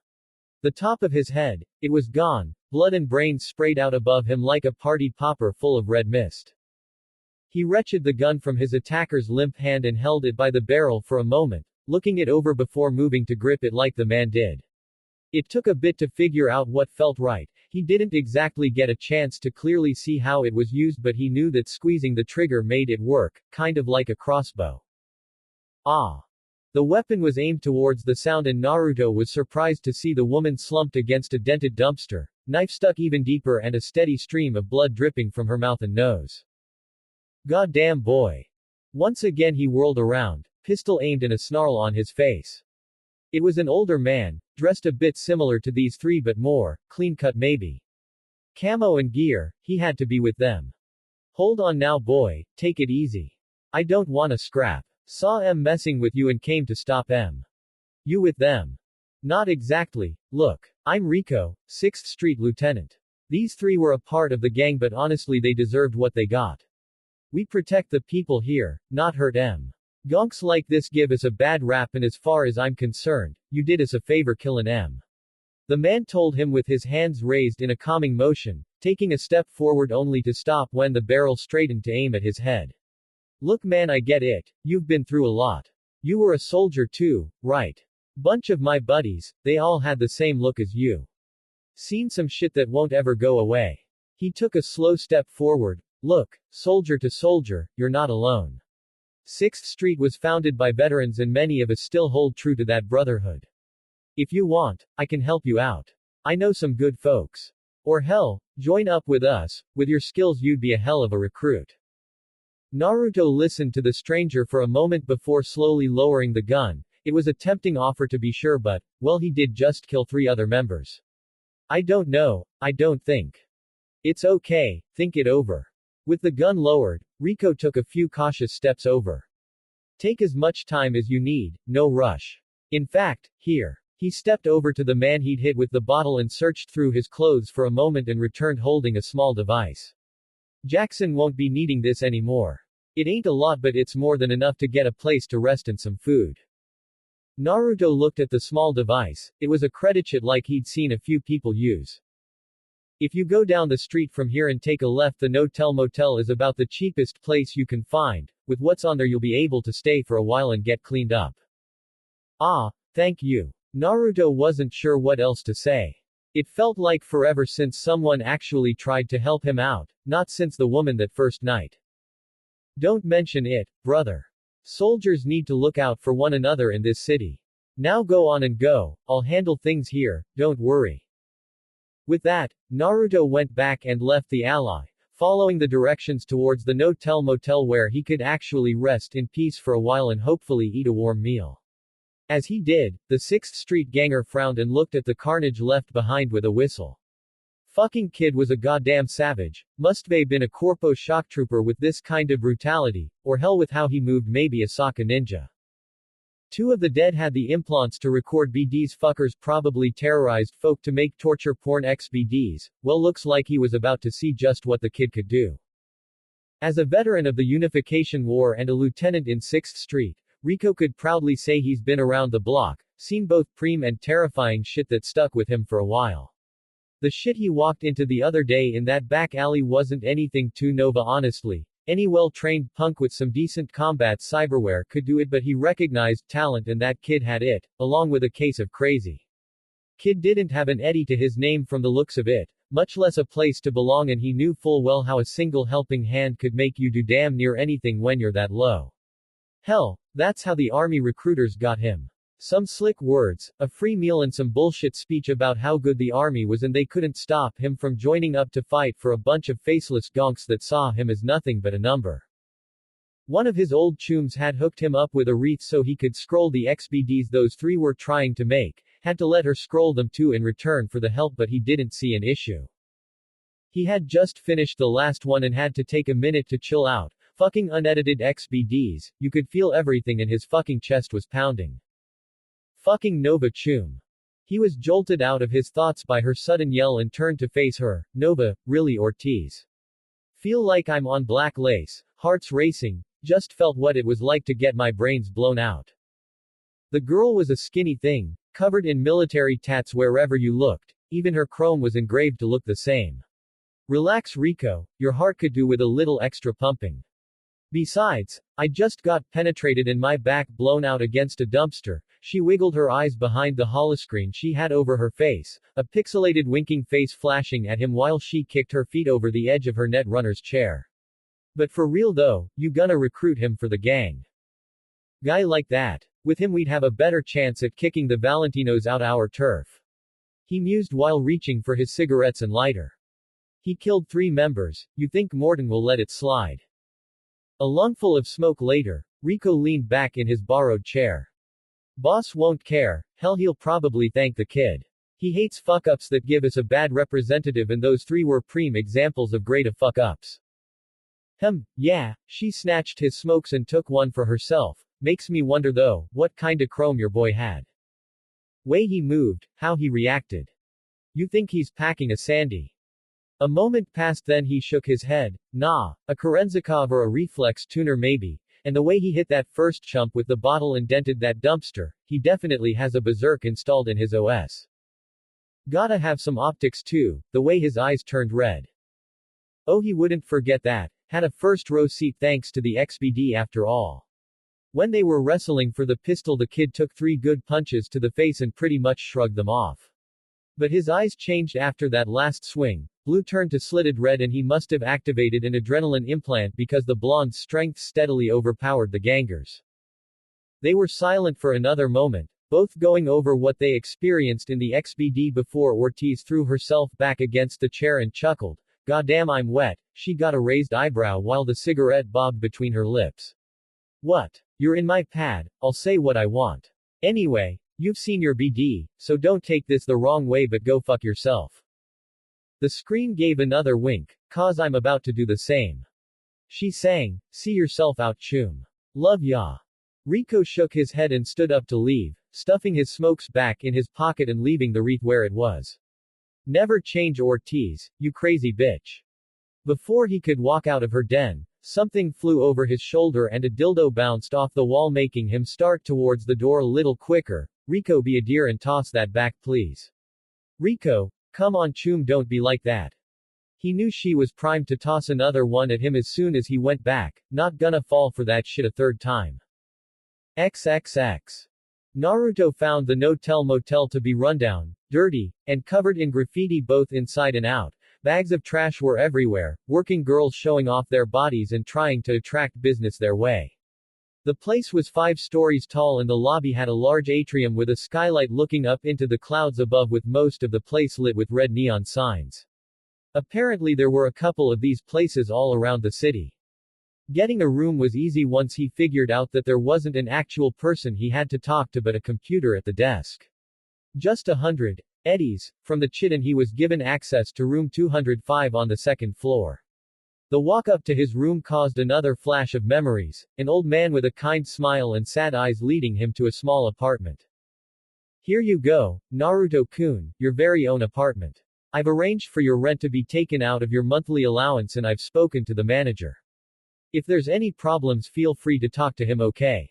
The top of his head, it was gone, blood and brains sprayed out above him like a party popper full of red mist. He wrenched the gun from his attacker's limp hand and held it by the barrel for a moment, looking it over before moving to grip it like the man did. It took a bit to figure out what felt right. He didn't exactly get a chance to clearly see how it was used, but he knew that squeezing the trigger made it work, kind of like a crossbow. Ah! The weapon was aimed towards the sound, and Naruto was surprised to see the woman slumped against a dented dumpster, knife stuck even deeper and a steady stream of blood dripping from her mouth and nose. Goddamn boy! Once again he whirled around, pistol aimed and a snarl on his face. It was an older man, dressed a bit similar to these 3 but more clean-cut maybe. Camo and gear, he had to be with them. Hold on now boy, take it easy. I don't wanna scrap. Saw M messing with you and came to stop M. You with them? Not exactly. Look, I'm Rico, 6th Street Lieutenant. These 3 were a part of the gang, but honestly they deserved what they got. We protect the people here, not hurt M. Gonks like this give us a bad rap, and as far as I'm concerned, you did us a favor killin' M. The man told him with his hands raised in a calming motion, taking a step forward only to stop when the barrel straightened to aim at his head. Look man, I get it, you've been through a lot. You were a soldier too, right? Bunch of my buddies, they all had the same look as you. Seen some shit that won't ever go away. He took a slow step forward. Look, soldier to soldier, you're not alone. 6th Street was founded by veterans, and many of us still hold true to that brotherhood. If you want, I can help you out. I know some good folks. Or hell, join up with us, with your skills you'd be a hell of a recruit. Naruto listened to the stranger for a moment before slowly lowering the gun. It was a tempting offer to be sure, but, well, he did just kill 3 other members. I don't know, I don't think. It's okay, think it over. With the gun lowered, Rico took a few cautious steps over. Take as much time as you need, no rush. In fact, here. He stepped over to the man he'd hit with the bottle and searched through his clothes for a moment and returned holding a small device. Jackson won't be needing this anymore. It ain't a lot, but it's more than enough to get a place to rest and some food. Naruto looked at the small device. It was a credit kit like he'd seen a few people use. If you go down the street from here and take a left, the No-Tell Motel is about the cheapest place you can find. With what's on there you'll be able to stay for a while and get cleaned up. Ah, thank you. Naruto wasn't sure what else to say. It felt like forever since someone actually tried to help him out, not since the woman that first night. Don't mention it, brother. Soldiers need to look out for one another in this city. Now go on and go, I'll handle things here, don't worry. With that, Naruto went back and left the ally, following the directions towards the No-Tell Motel where he could actually rest in peace for a while and hopefully eat a warm meal. As he did, the 6th Street ganger frowned and looked at the carnage left behind with a whistle. Fucking kid was a goddamn savage, must've been a corpo shock trooper with this kind of brutality, or hell with how he moved maybe a Sokka ninja. 2 of the dead had the implants to record BDs. Fuckers probably terrorized folk to make torture porn XBDs. Well, looks like he was about to see just what the kid could do. As a veteran of the Unification War and a lieutenant in 6th Street, Rico could proudly say he's been around the block, seen both preem and terrifying shit that stuck with him for a while. The shit he walked into the other day in that back alley wasn't anything too Nova honestly. Any well-trained punk with some decent combat cyberware could do it, but he recognized talent and that kid had it, along with a case of crazy. Kid didn't have an Eddie to his name from the looks of it, much less a place to belong, and he knew full well how a single helping hand could make you do damn near anything when you're that low. Hell, that's how the army recruiters got him. Some slick words, a free meal and some bullshit speech about how good the army was, and they couldn't stop him from joining up to fight for a bunch of faceless gonks that saw him as nothing but a number. One of his old chooms had hooked him up with a wreath so he could scroll the XBDs those three were trying to make, had to let her scroll them too in return for the help, but he didn't see an issue. He had just finished the last one and had to take a minute to chill out. Fucking unedited XBDs, you could feel everything in his fucking chest was pounding. Fucking Nova Choom. He was jolted out of his thoughts by her sudden yell and turned to face her. Nova, really Ortiz? Feel like I'm on black lace, hearts racing, just felt what it was like to get my brains blown out. The girl was a skinny thing, covered in military tats wherever you looked, even her chrome was engraved to look the same. Relax Rico, your heart could do with a little extra pumping. Besides, I just got penetrated and my back blown out against a dumpster. She wiggled her eyes behind the holoscreen she had over her face, a pixelated winking face flashing at him while she kicked her feet over the edge of her netrunner's chair. But for real though, you gonna recruit him for the gang? Guy like that. With him we'd have a better chance at kicking the Valentinos out our turf. He mused while reaching for his cigarettes and lighter. He killed 3 members, you think Morton will let it slide? A lungful of smoke later, Rico leaned back in his borrowed chair. Boss won't care, hell he'll probably thank the kid. He hates fuck-ups that give us a bad representative, and those 3 were prime examples of great fuck-ups. Yeah, she snatched his smokes and took one for herself. Makes me wonder though, what kinda chrome your boy had. Way he moved, how he reacted. You think he's packing a Sandy? A moment passed, then he shook his head. Nah, a Kerenzikov or a reflex tuner maybe. And the way he hit that first chump with the bottle and dented that dumpster, he definitely has a berserk installed in his OS. Gotta have some optics too, the way his eyes turned red. Oh, he wouldn't forget that. Had a first row seat thanks to the XBD after all. When they were wrestling for the pistol, the kid took 3 good punches to the face and pretty much shrugged them off. But his eyes changed after that last swing. Blue turned to slitted red, and he must have activated an adrenaline implant because the blonde's strength steadily overpowered the gangers. They were silent for another moment, both going over what they experienced in the XBD before Ortiz threw herself back against the chair and chuckled. Goddamn, I'm wet. She got a raised eyebrow while the cigarette bobbed between her lips. What? You're in my pad, I'll say what I want. Anyway, you've seen your BD, so don't take this the wrong way, but go fuck yourself. The screen gave another wink, cause I'm about to do the same. She sang, see yourself out Choom. Love ya. Rico shook his head and stood up to leave, stuffing his smokes back in his pocket and leaving the wreath where it was. Never change Ortiz, you crazy bitch. Before he could walk out of her den, something flew over his shoulder and a dildo bounced off the wall, making him start towards the door a little quicker. Rico, be a dear and toss that back please. Rico, come on Choom, don't be like that. He knew she was primed to toss another one at him as soon as he went back, not gonna fall for that shit a third time. XXX. Naruto found the no-tell motel to be rundown, dirty, and covered in graffiti both inside and out. Bags of trash were everywhere, working girls showing off their bodies and trying to attract business their way. The place was 5 stories tall and the lobby had a large atrium with a skylight looking up into the clouds above, with most of the place lit with red neon signs. Apparently there were a couple of these places all around the city. Getting a room was easy once he figured out that there wasn't an actual person he had to talk to but a computer at the desk. Just 100 eddies from the Chitin, he was given access to room 205 on the 2nd floor. The walk up to his room caused another flash of memories, an old man with a kind smile and sad eyes leading him to a small apartment. Here you go, Naruto-kun, your very own apartment. I've arranged for your rent to be taken out of your monthly allowance and I've spoken to the manager. If there's any problems, feel free to talk to him, okay?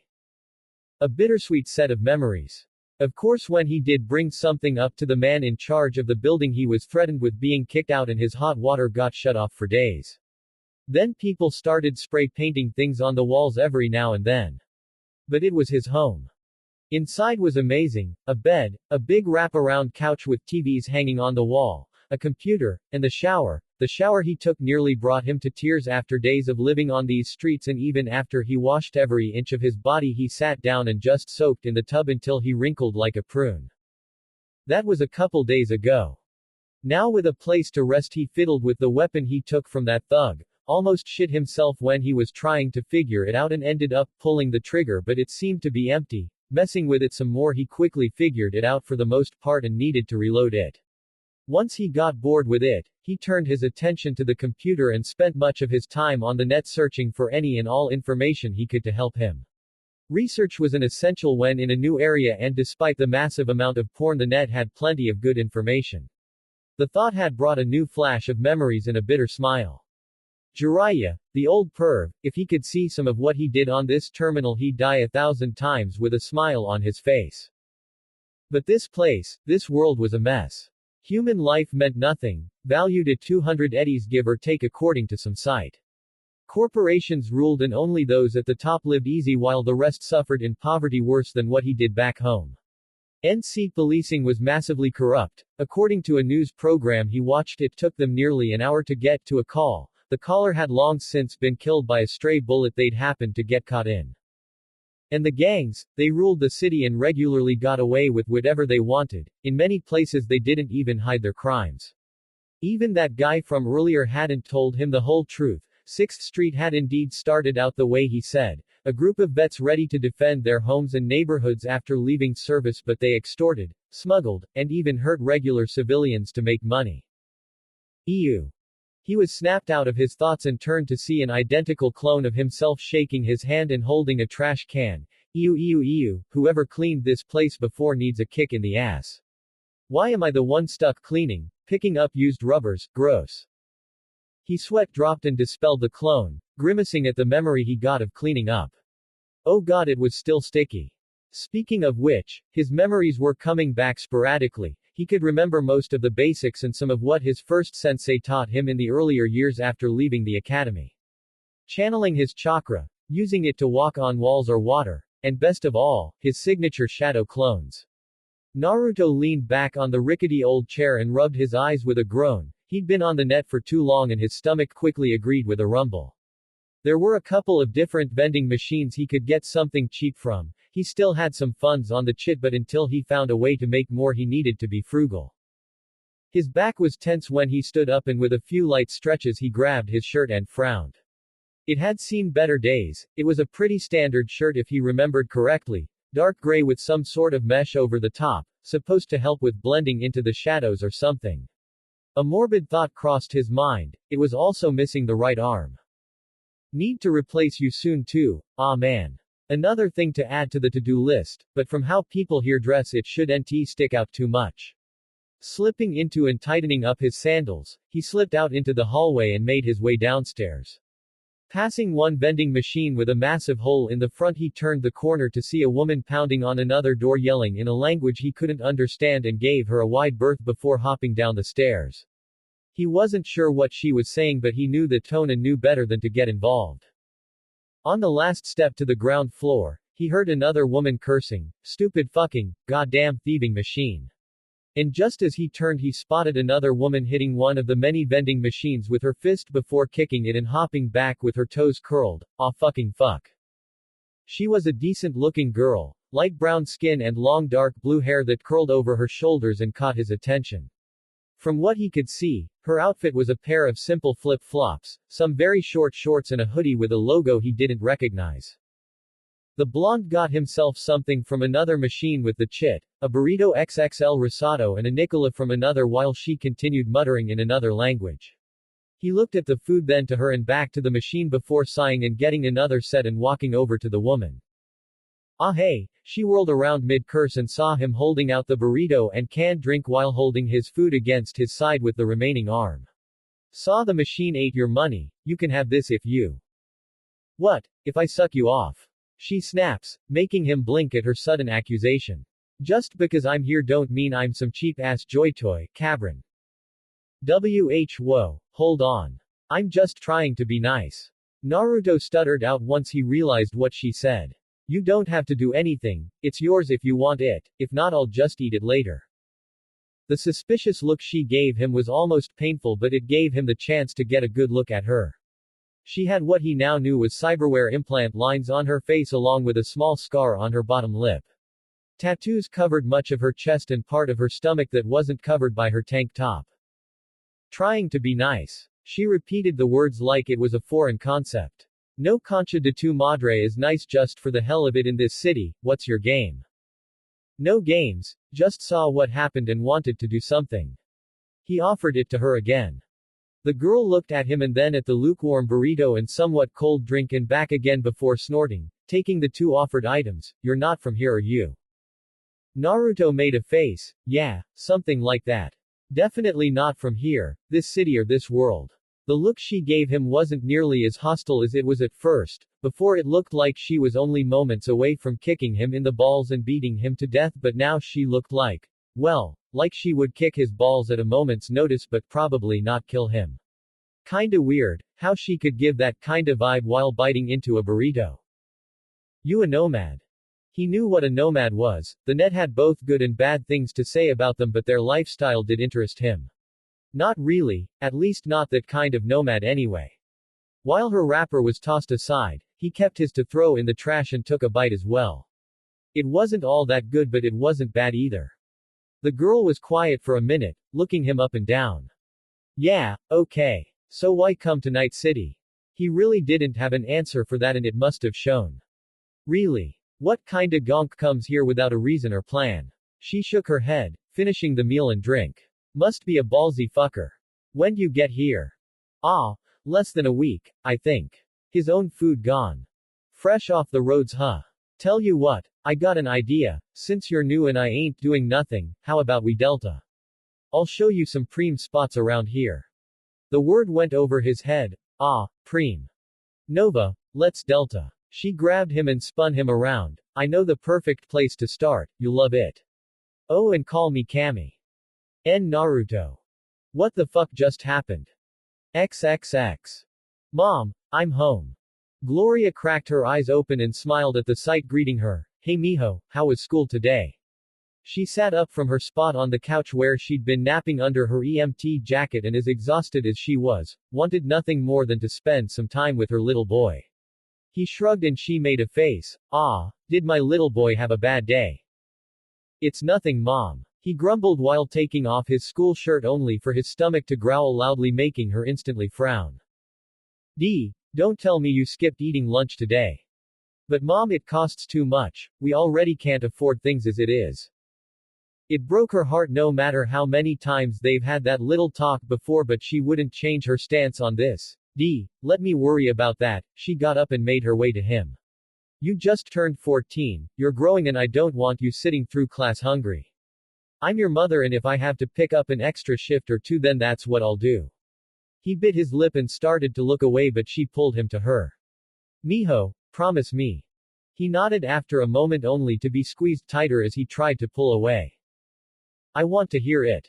A bittersweet set of memories. Of course, when he did bring something up to the man in charge of the building, he was threatened with being kicked out and his hot water got shut off for days. Then people started spray painting things on the walls every now and then. But it was his home. Inside was amazing: a bed, a big wrap-around couch with TVs hanging on the wall, a computer, and the shower. The shower he took nearly brought him to tears. After days of living on these streets, and even after he washed every inch of his body, he sat down and just soaked in the tub until he wrinkled like a prune. That was a couple days ago. Now, with a place to rest, he fiddled with the weapon he took from that thug, almost shit himself when he was trying to figure it out and ended up pulling the trigger, but it seemed to be empty. Messing with it some more, he quickly figured it out for the most part and needed to reload it. Once he got bored with it, he turned his attention to the computer and spent much of his time on the net searching for any and all information he could to help him. Research was an essential when in a new area, and despite the massive amount of porn, the net had plenty of good information. The thought had brought a new flash of memories and a bitter smile. Jiraiya, the old perv, if he could see some of what he did on this terminal, he'd die 1,000 times with a smile on his face. But this place, this world was a mess. Human life meant nothing, valued at 200 eddies give or take according to some site. Corporations ruled and only those at the top lived easy while the rest suffered in poverty worse than what he did back home. NC policing was massively corrupt. According to a news program he watched, it took them nearly an hour to get to a call. The caller had long since been killed by a stray bullet they'd happened to get caught in. And the gangs, they ruled the city and regularly got away with whatever they wanted. In many places they didn't even hide their crimes. Even that guy from earlier hadn't told him the whole truth. 6th Street had indeed started out the way he said. A group of vets ready to defend their homes and neighborhoods after leaving service, but they extorted, smuggled, and even hurt regular civilians to make money. Ew. He was snapped out of his thoughts and turned to see an identical clone of himself shaking his hand and holding a trash can. Ew, ew, ew, whoever cleaned this place before needs a kick in the ass. Why am I the one stuck cleaning, picking up used rubbers? Gross. He sweat dropped and dispelled the clone, grimacing at the memory he got of cleaning up. Oh god, it was still sticky. Speaking of which, his memories were coming back sporadically. He could remember most of the basics and some of what his first sensei taught him in the earlier years after leaving the academy. Channeling his chakra, using it to walk on walls or water, and best of all, his signature shadow clones. Naruto leaned back on the rickety old chair and rubbed his eyes with a groan. He'd been on the net for too long and his stomach quickly agreed with a rumble. There were a couple of different vending machines he could get something cheap from. He still had some funds on the chit, but until he found a way to make more he needed to be frugal. His back was tense when he stood up and with a few light stretches he grabbed his shirt and frowned. It had seen better days. It was a pretty standard shirt if he remembered correctly, dark gray with some sort of mesh over the top, supposed to help with blending into the shadows or something. A morbid thought crossed his mind, it was also missing the right arm. Need to replace you soon too, ah man. Another thing to add to the to-do list, but from how people here dress it shouldn't stick out too much. Slipping into and tightening up his sandals, he slipped out into the hallway and made his way downstairs. Passing one vending machine with a massive hole in the front, he turned the corner to see a woman pounding on another door yelling in a language he couldn't understand and gave her a wide berth before hopping down the stairs. He wasn't sure what she was saying, but he knew the tone and knew better than to get involved. On the last step to the ground floor, he heard another woman cursing, "Stupid fucking, goddamn thieving machine." And just as he turned he spotted another woman hitting one of the many vending machines with her fist before kicking it and hopping back with her toes curled. Aw fucking fuck. She was a decent looking girl, light brown skin and long dark blue hair that curled over her shoulders and caught his attention. From what he could see, her outfit was a pair of simple flip-flops, some very short shorts and a hoodie with a logo he didn't recognize. The blonde got himself something from another machine with the chit, a burrito XXL risotto and a Nicola from another while she continued muttering in another language. He looked at the food, then to her and back to the machine before sighing and getting another set and walking over to the woman. Ah hey, she whirled around mid-curse and saw him holding out the burrito and canned drink while holding his food against his side with the remaining arm. Saw the machine ate your money, you can have this if you. What, if I suck you off? She snaps, making him blink at her sudden accusation. Just because I'm here don't mean I'm some cheap-ass joy toy, cabron. Whoa, hold on. I'm just trying to be nice. Naruto stuttered out once he realized what she said. You don't have to do anything, it's yours if you want it, if not I'll just eat it later. The suspicious look she gave him was almost painful, but it gave him the chance to get a good look at her. She had what he now knew was cyberware implant lines on her face along with a small scar on her bottom lip. Tattoos covered much of her chest and part of her stomach that wasn't covered by her tank top. Trying to be nice. She repeated the words like it was a foreign concept. No concha de tu madre is nice just for the hell of it in this city, what's your game? No games, just saw what happened and wanted to do something. He offered it to her again. The girl looked at him and then at the lukewarm burrito and somewhat cold drink and back again before snorting, taking the two offered items. You're not from here, are you? Naruto made a face. Yeah, something like that. Definitely not from here, this city or this world. The look she gave him wasn't nearly as hostile as it was at first. Before it looked like she was only moments away from kicking him in the balls and beating him to death, but now she looked like, well, like she would kick his balls at a moment's notice but probably not kill him. Kinda weird, how she could give that kinda vibe while biting into a burrito. You a nomad? He knew what a nomad was. The net had both good and bad things to say about them, but their lifestyle did interest him. Not really, at least not that kind of nomad anyway. While her wrapper was tossed aside, he kept his to throw in the trash and took a bite as well. It wasn't all that good, but it wasn't bad either. The girl was quiet for a minute, looking him up and down. Yeah, okay. So why come to Night City? He really didn't have an answer for that and it must have shown. Really? What kinda gonk comes here without a reason or plan? She shook her head, finishing the meal and drink. Must be a ballsy fucker. When'd you get here? Ah, less than a week, I think. His own food gone. Fresh off the roads, huh? Tell you what, I got an idea. Since you're new and I ain't doing nothing, how about we Delta? I'll show you some preem spots around here. The word went over his head. Ah, preem. Nova, let's Delta. She grabbed him and spun him around. I know the perfect place to start, you'll love it. Oh, and call me Kami. Naruto. What the fuck just happened? XXX. Mom, I'm home. Gloria cracked her eyes open and smiled at the sight greeting her. Hey mijo, how was school today? She sat up from her spot on the couch where she'd been napping under her EMT jacket and as exhausted as she was, wanted nothing more than to spend some time with her little boy. He shrugged and she made a face. Ah, did my little boy have a bad day? It's nothing, Mom. He grumbled while taking off his school shirt only for his stomach to growl loudly, making her instantly frown. Don't tell me you skipped eating lunch today. But Mom, it costs too much. We already can't afford things as it is. It broke her heart no matter how many times they've had that little talk before, but she wouldn't change her stance on this. Let me worry about that. She got up and made her way to him. You just turned 14, you're growing and I don't want you sitting through class hungry. I'm your mother and if I have to pick up an extra shift or two then that's what I'll do. He bit his lip and started to look away but she pulled him to her. Mijo, promise me. He nodded after a moment only to be squeezed tighter as he tried to pull away. I want to hear it.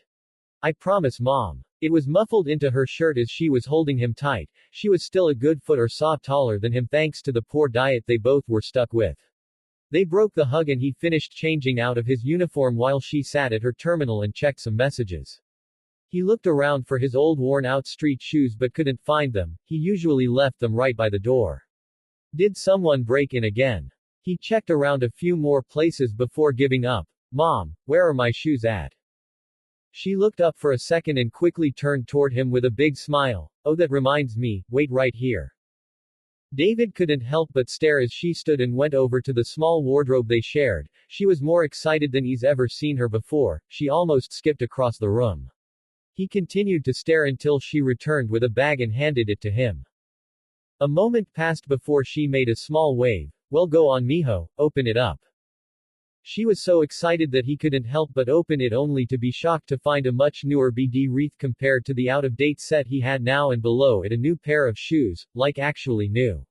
I promise, Mom. It was muffled into her shirt as she was holding him tight. She was still a good foot or so taller than him thanks to the poor diet they both were stuck with. They broke the hug and he finished changing out of his uniform while she sat at her terminal and checked some messages. He looked around for his old worn-out street shoes but couldn't find them. He usually left them right by the door. Did someone break in again? He checked around a few more places before giving up. Mom, where are my shoes at? She looked up for a second and quickly turned toward him with a big smile. Oh, that reminds me, wait right here. David couldn't help but stare as she stood and went over to the small wardrobe they shared. She was more excited than he's ever seen her before. She almost skipped across the room. He continued to stare until she returned with a bag and handed it to him. A moment passed before she made a small wave. Well, go on, mijo, open it up. She was so excited that he couldn't help but open it only to be shocked to find a much newer BD wreath compared to the out-of-date set he had now and below it a new pair of shoes, like actually new.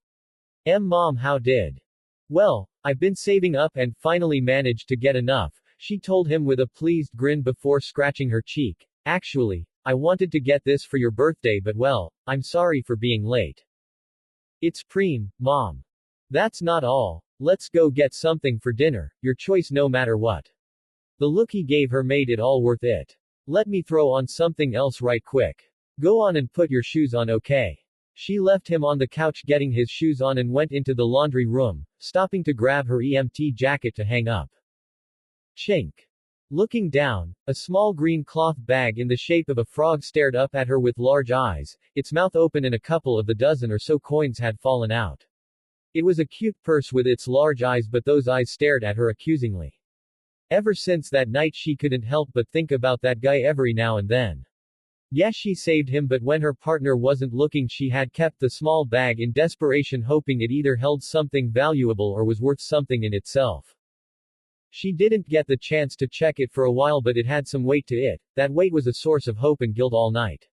Mom, how did? Well, I've been saving up and finally managed to get enough. She told him with a pleased grin before scratching her cheek. Actually, I wanted to get this for your birthday but well, I'm sorry for being late. It's preem, Mom. That's not all. Let's go get something for dinner, your choice no matter what. The look he gave her made it all worth it. Let me throw on something else right quick. Go on and put your shoes on, okay? She left him on the couch getting his shoes on and went into the laundry room, stopping to grab her EMT jacket to hang up. Chink. Looking down, a small green cloth bag in the shape of a frog stared up at her with large eyes, its mouth open and a couple of the dozen or so coins had fallen out. It was a cute purse with its large eyes, but those eyes stared at her accusingly. Ever since that night she couldn't help but think about that guy every now and then. Yes, she saved him, but when her partner wasn't looking she had kept the small bag in desperation, hoping it either held something valuable or was worth something in itself. She didn't get the chance to check it for a while, but it had some weight to it. That weight was a source of hope and guilt all night.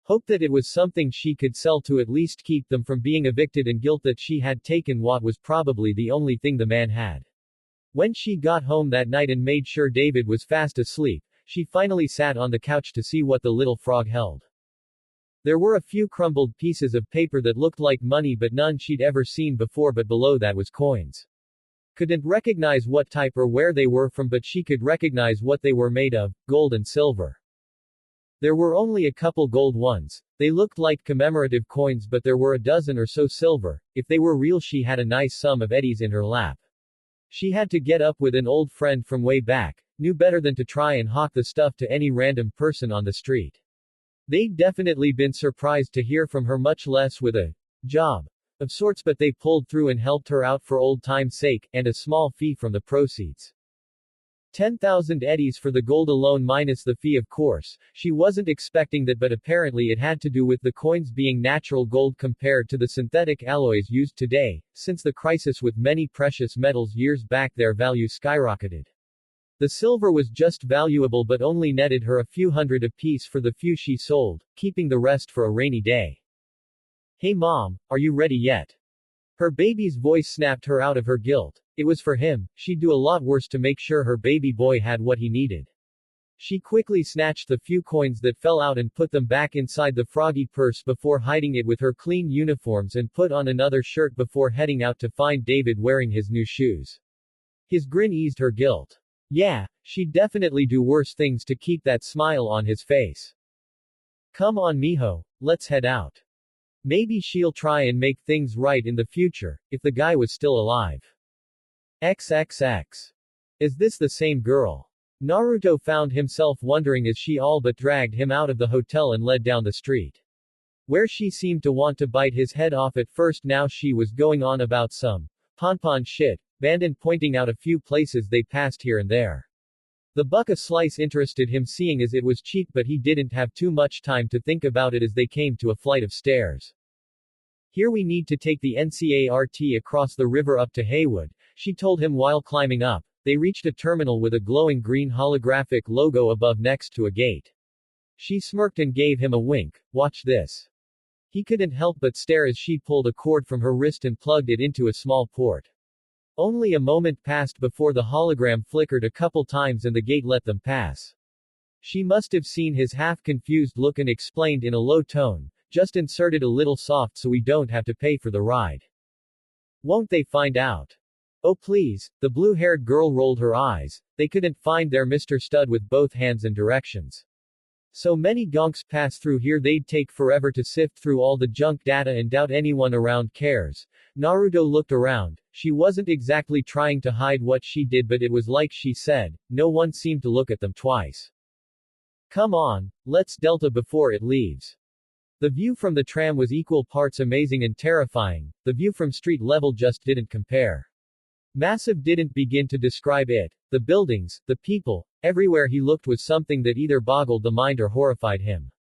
Hope that it was something she could sell to at least keep them from being evicted, and guilt that she had taken what was probably the only thing the man had. When she got home that night and made sure David was fast asleep, she finally sat on the couch to see what the little frog held. There were a few crumbled pieces of paper that looked like money, but none she'd ever seen before, but below that was coins. Couldn't recognize what type or where they were from, but she could recognize what they were made of, gold and silver. There were only a couple gold ones. They looked like commemorative coins, but there were a dozen or so silver. If they were real, she had a nice sum of eddies in her lap. She had to get up with an old friend from way back, knew better than to try and hawk the stuff to any random person on the street. They'd definitely been surprised to hear from her, much less with a job of sorts, but they pulled through and helped her out for old time's sake, and a small fee from the proceeds. 10,000 eddies for the gold alone, minus the fee of course. She wasn't expecting that, but apparently it had to do with the coins being natural gold compared to the synthetic alloys used today. Since the crisis with many precious metals years back, their value skyrocketed. The silver was just valuable but only netted her a few hundred apiece for the few she sold, keeping the rest for a rainy day. Hey Mom, are you ready yet? Her baby's voice snapped her out of her guilt. It was for him. She'd do a lot worse to make sure her baby boy had what he needed. She quickly snatched the few coins that fell out and put them back inside the froggy purse before hiding it with her clean uniforms, and put on another shirt before heading out to find David wearing his new shoes. His grin eased her guilt. Yeah, she'd definitely do worse things to keep that smile on his face. Come on mijo, let's head out. Maybe she'll try and make things right in the future, if the guy was still alive. XXX. Is this the same girl? Naruto found himself wondering as she all but dragged him out of the hotel and led down the street. Where she seemed to want to bite his head off at first, now she was going on about some pon shit, Bandon pointing out a few places they passed here and there. The buck a slice interested him, seeing as it was cheap, but he didn't have too much time to think about it as they came to a flight of stairs. Here we need to take the NCART across the river up to Haywood, she told him while climbing up. They reached a terminal with a glowing green holographic logo above next to a gate. She smirked and gave him a wink. Watch this. He couldn't help but stare as she pulled a cord from her wrist and plugged it into a small port. Only a moment passed before the hologram flickered a couple times and the gate let them pass. She must have seen his half-confused look and explained in a low tone, just insert it a little soft so we don't have to pay for the ride. Won't they find out? Oh please, the blue-haired girl rolled her eyes. They couldn't find their Mr. Stud with both hands and directions. So many gonks pass through here, they'd take forever to sift through all the junk data and doubt anyone around cares. Naruto looked around. She wasn't exactly trying to hide what she did, but it was like she said, no one seemed to look at them twice. Come on, let's Delta before it leaves. The view from the tram was equal parts amazing and terrifying. The view from street level just didn't compare. Massive didn't begin to describe it. The buildings, the people, everywhere he looked was something that either boggled the mind or horrified him.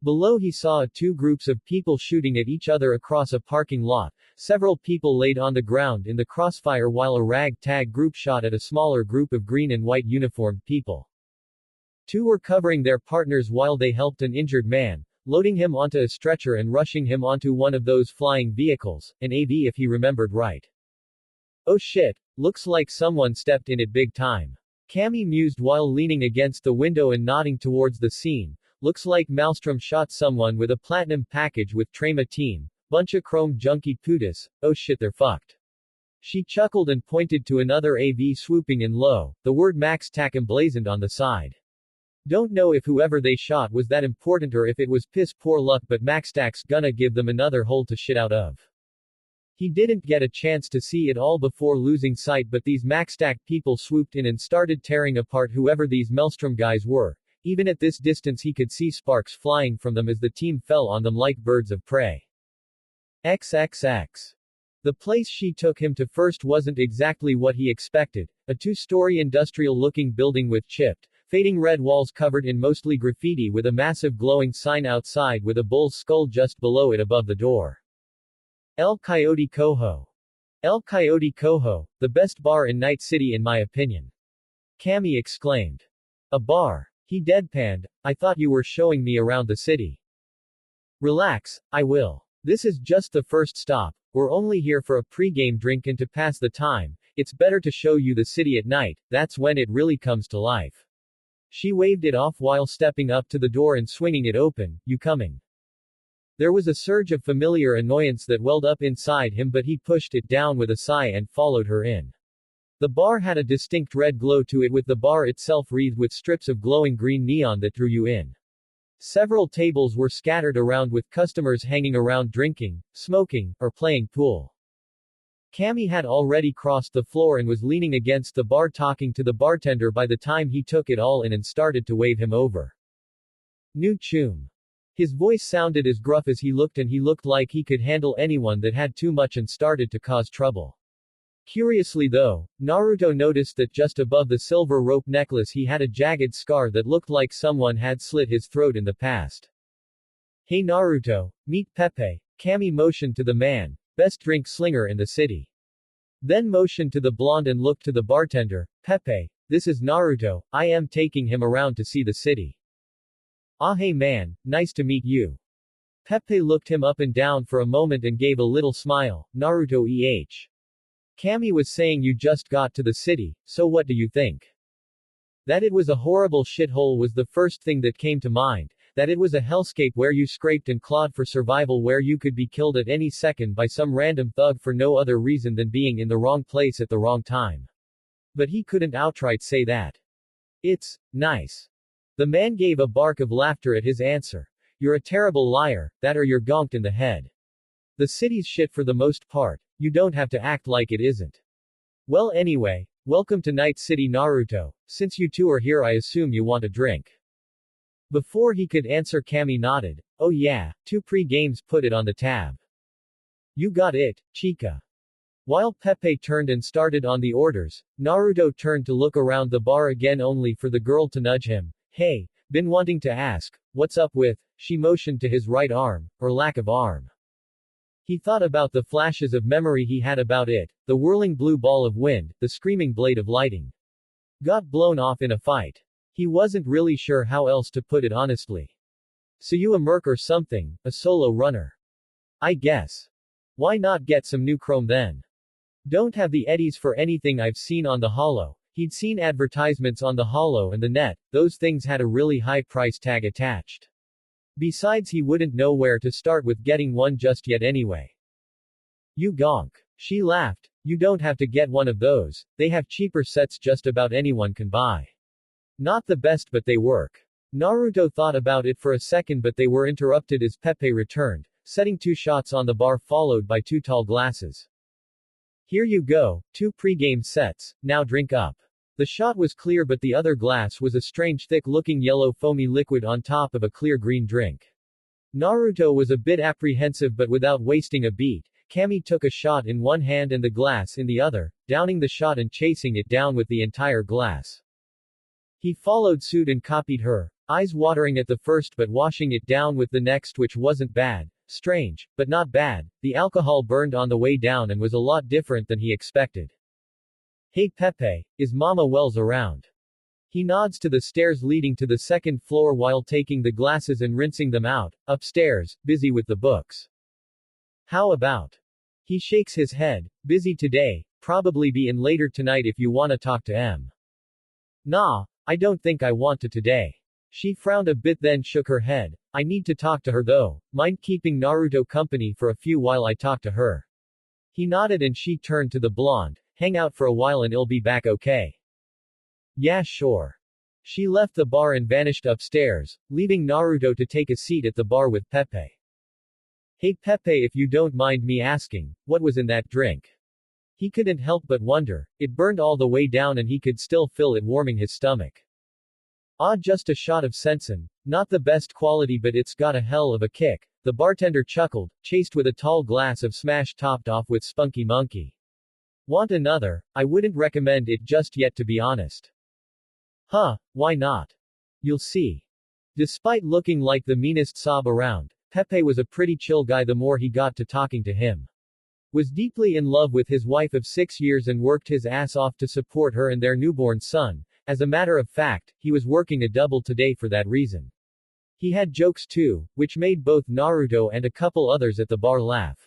Below he saw two groups of people shooting at each other across a parking lot. Several people laid on the ground in the crossfire while a rag-tag group shot at a smaller group of green and white uniformed people. Two were covering their partners while they helped an injured man, loading him onto a stretcher and rushing him onto one of those flying vehicles, an AV if he remembered right. Oh shit, looks like someone stepped in it big time. Cammy mused while leaning against the window and nodding towards the scene. Looks like Maelstrom shot someone with a platinum package with Trema team. Buncha chrome junkie putas, oh shit they're fucked. She chuckled and pointed to another AV swooping in low, the word Max Tack emblazoned on the side. Don't know if whoever they shot was that important or if it was piss poor luck, but Max Tack's gonna give them another hole to shit out of. He didn't get a chance to see it all before losing sight, but these Maxtac people swooped in and started tearing apart whoever these Maelstrom guys were. Even at this distance he could see sparks flying from them as the team fell on them like birds of prey. XXX. The place she took him to first wasn't exactly what he expected, a two-story industrial-looking building with chipped, fading red walls covered in mostly graffiti with a massive glowing sign outside with a bull's skull just below it above the door. El Coyote Cojo. El Coyote Cojo, the best bar in Night City in my opinion. Cammy exclaimed. A bar? He deadpanned, I thought you were showing me around the city. Relax, I will. This is just the first stop, we're only here for a pre-game drink and to pass the time, it's better to show you the city at night, that's when it really comes to life. She waved it off while stepping up to the door and swinging it open, you coming? There was a surge of familiar annoyance that welled up inside him, but he pushed it down with a sigh and followed her in. The bar had a distinct red glow to it, with the bar itself wreathed with strips of glowing green neon that drew you in. Several tables were scattered around with customers hanging around drinking, smoking, or playing pool. Cammy had already crossed the floor and was leaning against the bar talking to the bartender by the time he took it all in and started to wave him over. New Chum. His voice sounded as gruff as he looked, and he looked like he could handle anyone that had too much and started to cause trouble. Curiously though, Naruto noticed that just above the silver rope necklace he had a jagged scar that looked like someone had slit his throat in the past. Hey Naruto, meet Pepe, Cammy motioned to the man, best drink slinger in the city. Then motioned to the blonde and looked to the bartender, Pepe, this is Naruto, I am taking him around to see the city. Ah hey man, nice to meet you. Pepe looked him up and down for a moment and gave a little smile, Naruto Cammy was saying you just got to the city, so what do you think? That it was a horrible shithole was the first thing that came to mind, that it was a hellscape where you scraped and clawed for survival, where you could be killed at any second by some random thug for no other reason than being in the wrong place at the wrong time. But he couldn't outright say that. It's nice. The man gave a bark of laughter at his answer. You're a terrible liar, that or you're gonked in the head. The city's shit for the most part, you don't have to act like it isn't. Well anyway, welcome to Night City Naruto, since you two are here I assume you want a drink. Before he could answer Cammy nodded, oh yeah, 2 pre-games put it on the tab. You got it, chica. While Pepe turned and started on the orders, Naruto turned to look around the bar again only for the girl to nudge him. Hey, been wanting to ask, what's up with, she motioned to his right arm, or lack of arm. He thought about the flashes of memory he had about it, the whirling blue ball of wind, the screaming blade of lightning. Got blown off in a fight. He wasn't really sure how else to put it honestly. So you a merc or something, a solo runner? I guess. Why not get some new chrome then? Don't have the eddies for anything I've seen on the holo. He'd seen advertisements on the holo and the net, those things had a really high price tag attached. Besides he wouldn't know where to start with getting one just yet anyway. You gonk. She laughed, you don't have to get one of those, they have cheaper sets just about anyone can buy. Not the best but they work. Naruto thought about it for a second but they were interrupted as Pepe returned, setting 2 shots on the bar followed by 2 tall glasses. Here you go, 2 pre-game sets, now drink up. The shot was clear but the other glass was a strange thick-looking yellow foamy liquid on top of a clear green drink. Naruto was a bit apprehensive but without wasting a beat, Cammy took a shot in one hand and the glass in the other, downing the shot and chasing it down with the entire glass. He followed suit and copied her, eyes watering at the first but washing it down with the next, which wasn't bad. Strange, but not bad. The alcohol burned on the way down and was a lot different than he expected. Hey Pepe, is Mama Wells around? He nods to the stairs leading to the 2nd floor while taking the glasses and rinsing them out, upstairs, busy with the books. How about? He shakes his head, busy today, probably be in later tonight if you wanna talk to M. Nah, I don't think I want to today. She frowned a bit then shook her head. I need to talk to her though. Mind keeping Naruto company for a few while I talk to her? He nodded and she turned to the blonde. Hang out for a while and I'll be back, okay? Yeah, sure. She left the bar and vanished upstairs, leaving Naruto to take a seat at the bar with Pepe. Hey Pepe, if you don't mind me asking, what was in that drink? He couldn't help but wonder. It burned all the way down and he could still feel it warming his stomach. Ah, just a shot of sensen. Not the best quality but it's got a hell of a kick. The bartender chuckled, chased with a tall glass of smash topped off with spunky monkey. Want another? I wouldn't recommend it just yet to be honest. Huh, why not? You'll see. Despite looking like the meanest sob around, Pepe was a pretty chill guy the more he got to talking to him. Was deeply in love with his wife of 6 years and worked his ass off to support her and their newborn son. As a matter of fact, he was working a double today for that reason. He had jokes too, which made both Naruto and a couple others at the bar laugh.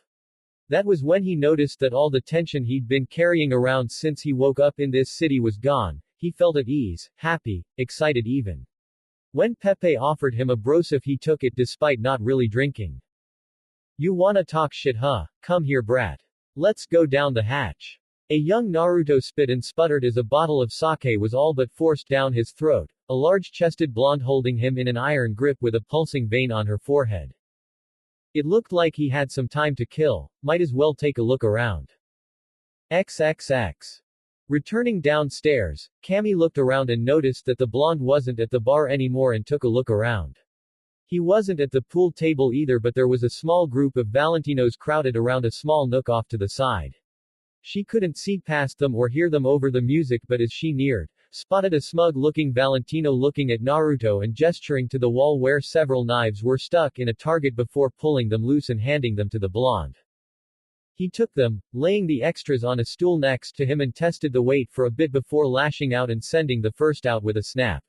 That was when he noticed that all the tension he'd been carrying around since he woke up in this city was gone. He felt at ease, happy, excited even. When Pepe offered him a brosif he took it despite not really drinking. You wanna talk shit huh? Come here brat. Let's go down the hatch. A young Naruto spit and sputtered as a bottle of sake was all but forced down his throat, a large-chested blonde holding him in an iron grip with a pulsing vein on her forehead. It looked like he had some time to kill, might as well take a look around. XXX. Returning downstairs, Cammy looked around and noticed that the blonde wasn't at the bar anymore and took a look around. He wasn't at the pool table either but there was a small group of Valentinos crowded around a small nook off to the side. She couldn't see past them or hear them over the music but as she neared, spotted a smug-looking Valentino looking at Naruto and gesturing to the wall where several knives were stuck in a target before pulling them loose and handing them to the blonde. He took them, laying the extras on a stool next to him and tested the weight for a bit before lashing out and sending the first out with a snap.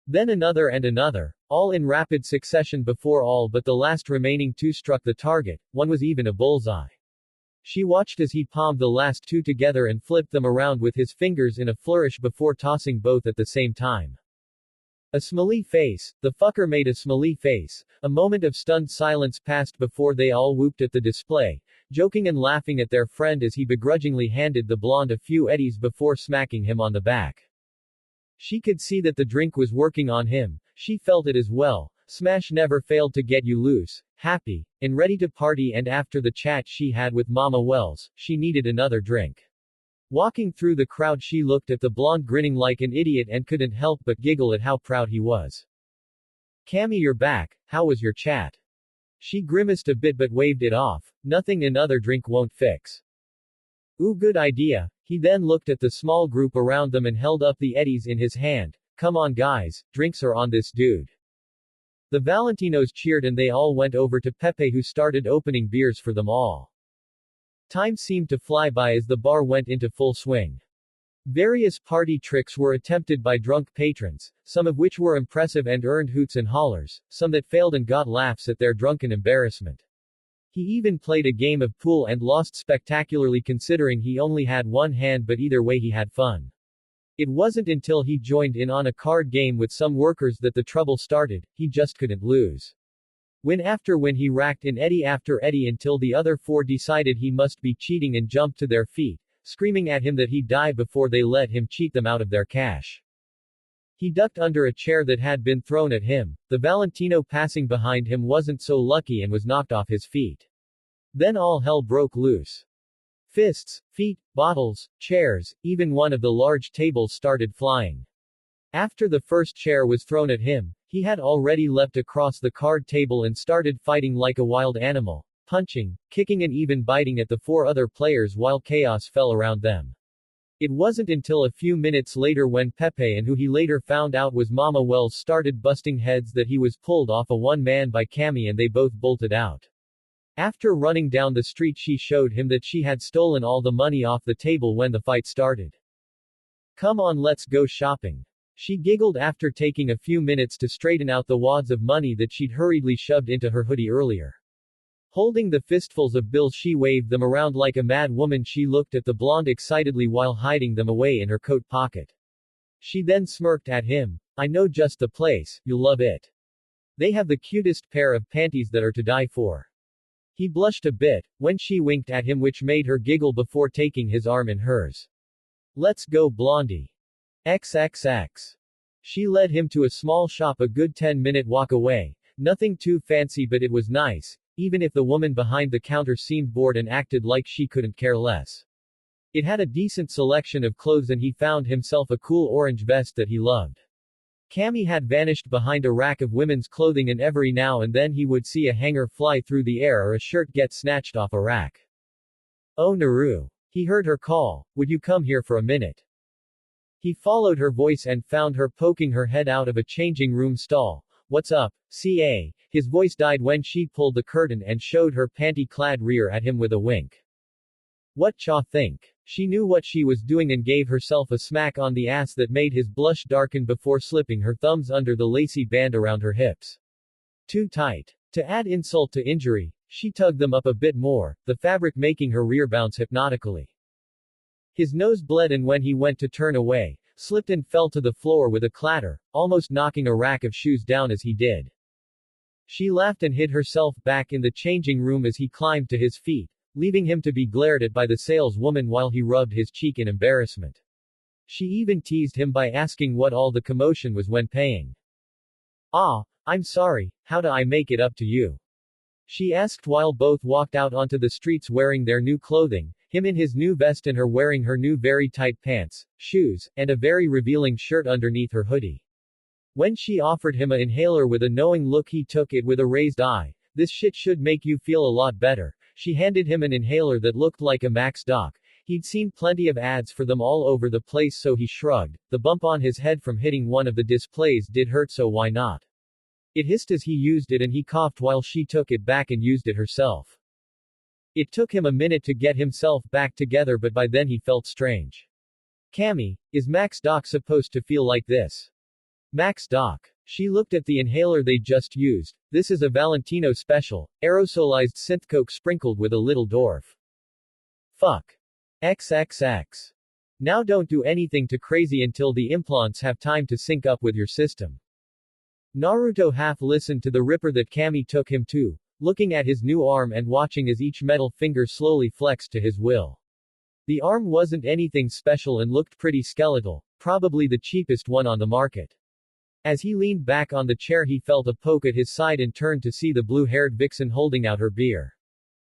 Then another and another, all in rapid succession before all but the last remaining two struck the target, one was even a bullseye. She watched as he palmed the last two together and flipped them around with his fingers in a flourish before tossing both at the same time. A smiley face, the fucker made a smiley face. A moment of stunned silence passed before they all whooped at the display, joking and laughing at their friend as he begrudgingly handed the blonde a few eddies before smacking him on the back. She could see that the drink was working on him, she felt it as well. Smash never failed to get you loose, happy, and ready to party and after the chat she had with Mama Wells, she needed another drink. Walking through the crowd she looked at the blonde grinning like an idiot and couldn't help but giggle at how proud he was. Cammy you're back, how was your chat? She grimaced a bit but waved it off, nothing another drink won't fix. Ooh good idea, he then looked at the small group around them and held up the eddies in his hand, come on guys, drinks are on this dude. The Valentinos cheered and they all went over to Pepe who started opening beers for them all. Time seemed to fly by as the bar went into full swing. Various party tricks were attempted by drunk patrons, some of which were impressive and earned hoots and hollers, some that failed and got laughs at their drunken embarrassment. He even played a game of pool and lost spectacularly considering he only had one hand but either way he had fun. It wasn't until he joined in on a card game with some workers that the trouble started, he just couldn't lose. Win after win he racked in eddy after eddy until the other four decided he must be cheating and jumped to their feet, screaming at him that he'd die before they let him cheat them out of their cash. He ducked under a chair that had been thrown at him, the Valentino passing behind him wasn't so lucky and was knocked off his feet. Then all hell broke loose. Fists, feet, bottles, chairs, even one of the large tables started flying. After the first chair was thrown at him, he had already leapt across the card table and started fighting like a wild animal, punching, kicking and even biting at the four other players while chaos fell around them. It wasn't until a few minutes later when Pepe and who he later found out was Mama Wells started busting heads that he was pulled off a one-man by Cammy and they both bolted out. After running down the street she showed him that she had stolen all the money off the table when the fight started. Come on let's go shopping. She giggled after taking a few minutes to straighten out the wads of money that she'd hurriedly shoved into her hoodie earlier. Holding the fistfuls of bills she waved them around like a mad woman she looked at the blonde excitedly while hiding them away in her coat pocket. She then smirked at him. I know just the place, you'll love it. They have the cutest pair of panties that are to die for. He blushed a bit, when she winked at him which made her giggle before taking his arm in hers. Let's go Blondie. XXX. She led him to a small shop a good 10-minute walk away. Nothing too fancy but it was nice, even if the woman behind the counter seemed bored and acted like she couldn't care less. It had a decent selection of clothes and he found himself a cool orange vest that he loved. Cammy had vanished behind a rack of women's clothing and every now and then he would see a hanger fly through the air or a shirt get snatched off a rack. Oh Naru. He heard her call, would you come here for a minute? He followed her voice and found her poking her head out of a changing room stall. What's up, CA? His voice died when she pulled the curtain and showed her panty-clad rear at him with a wink. What cha think? She knew what she was doing and gave herself a smack on the ass that made his blush darken before slipping her thumbs under the lacy band around her hips. Too tight. To add insult to injury, she tugged them up a bit more, the fabric making her rear bounce hypnotically. His nose bled and when he went to turn away, slipped and fell to the floor with a clatter, almost knocking a rack of shoes down as he did. She laughed and hid herself back in the changing room as he climbed to his feet, leaving him to be glared at by the saleswoman while he rubbed his cheek in embarrassment. She even teased him by asking what all the commotion was when paying. Ah, I'm sorry, how do I make it up to you? She asked while both walked out onto the streets wearing their new clothing, him in his new vest and her wearing her new very tight pants, shoes, and a very revealing shirt underneath her hoodie. When she offered him an inhaler with a knowing look he took it with a raised eye. This shit should make you feel a lot better. She handed him an inhaler that looked like a Max Doc. He'd seen plenty of ads for them all over the place so he shrugged. The bump on his head from hitting one of the displays did hurt so why not? It hissed as he used it and he coughed while she took it back and used it herself. It took him a minute to get himself back together but by then he felt strange. Cammy, is Max Doc supposed to feel like this? Max Doc. She looked at the inhaler they just used. This is a Valentino special, aerosolized synth coke sprinkled with a little dwarf. Fuck. XXX. Now don't do anything too crazy until the implants have time to sync up with your system. Naruto half listened to the ripper that Cammy took him to, looking at his new arm and watching as each metal finger slowly flexed to his will. The arm wasn't anything special and looked pretty skeletal, probably the cheapest one on the market. As he leaned back on the chair he felt a poke at his side and turned to see the blue-haired vixen holding out her beer.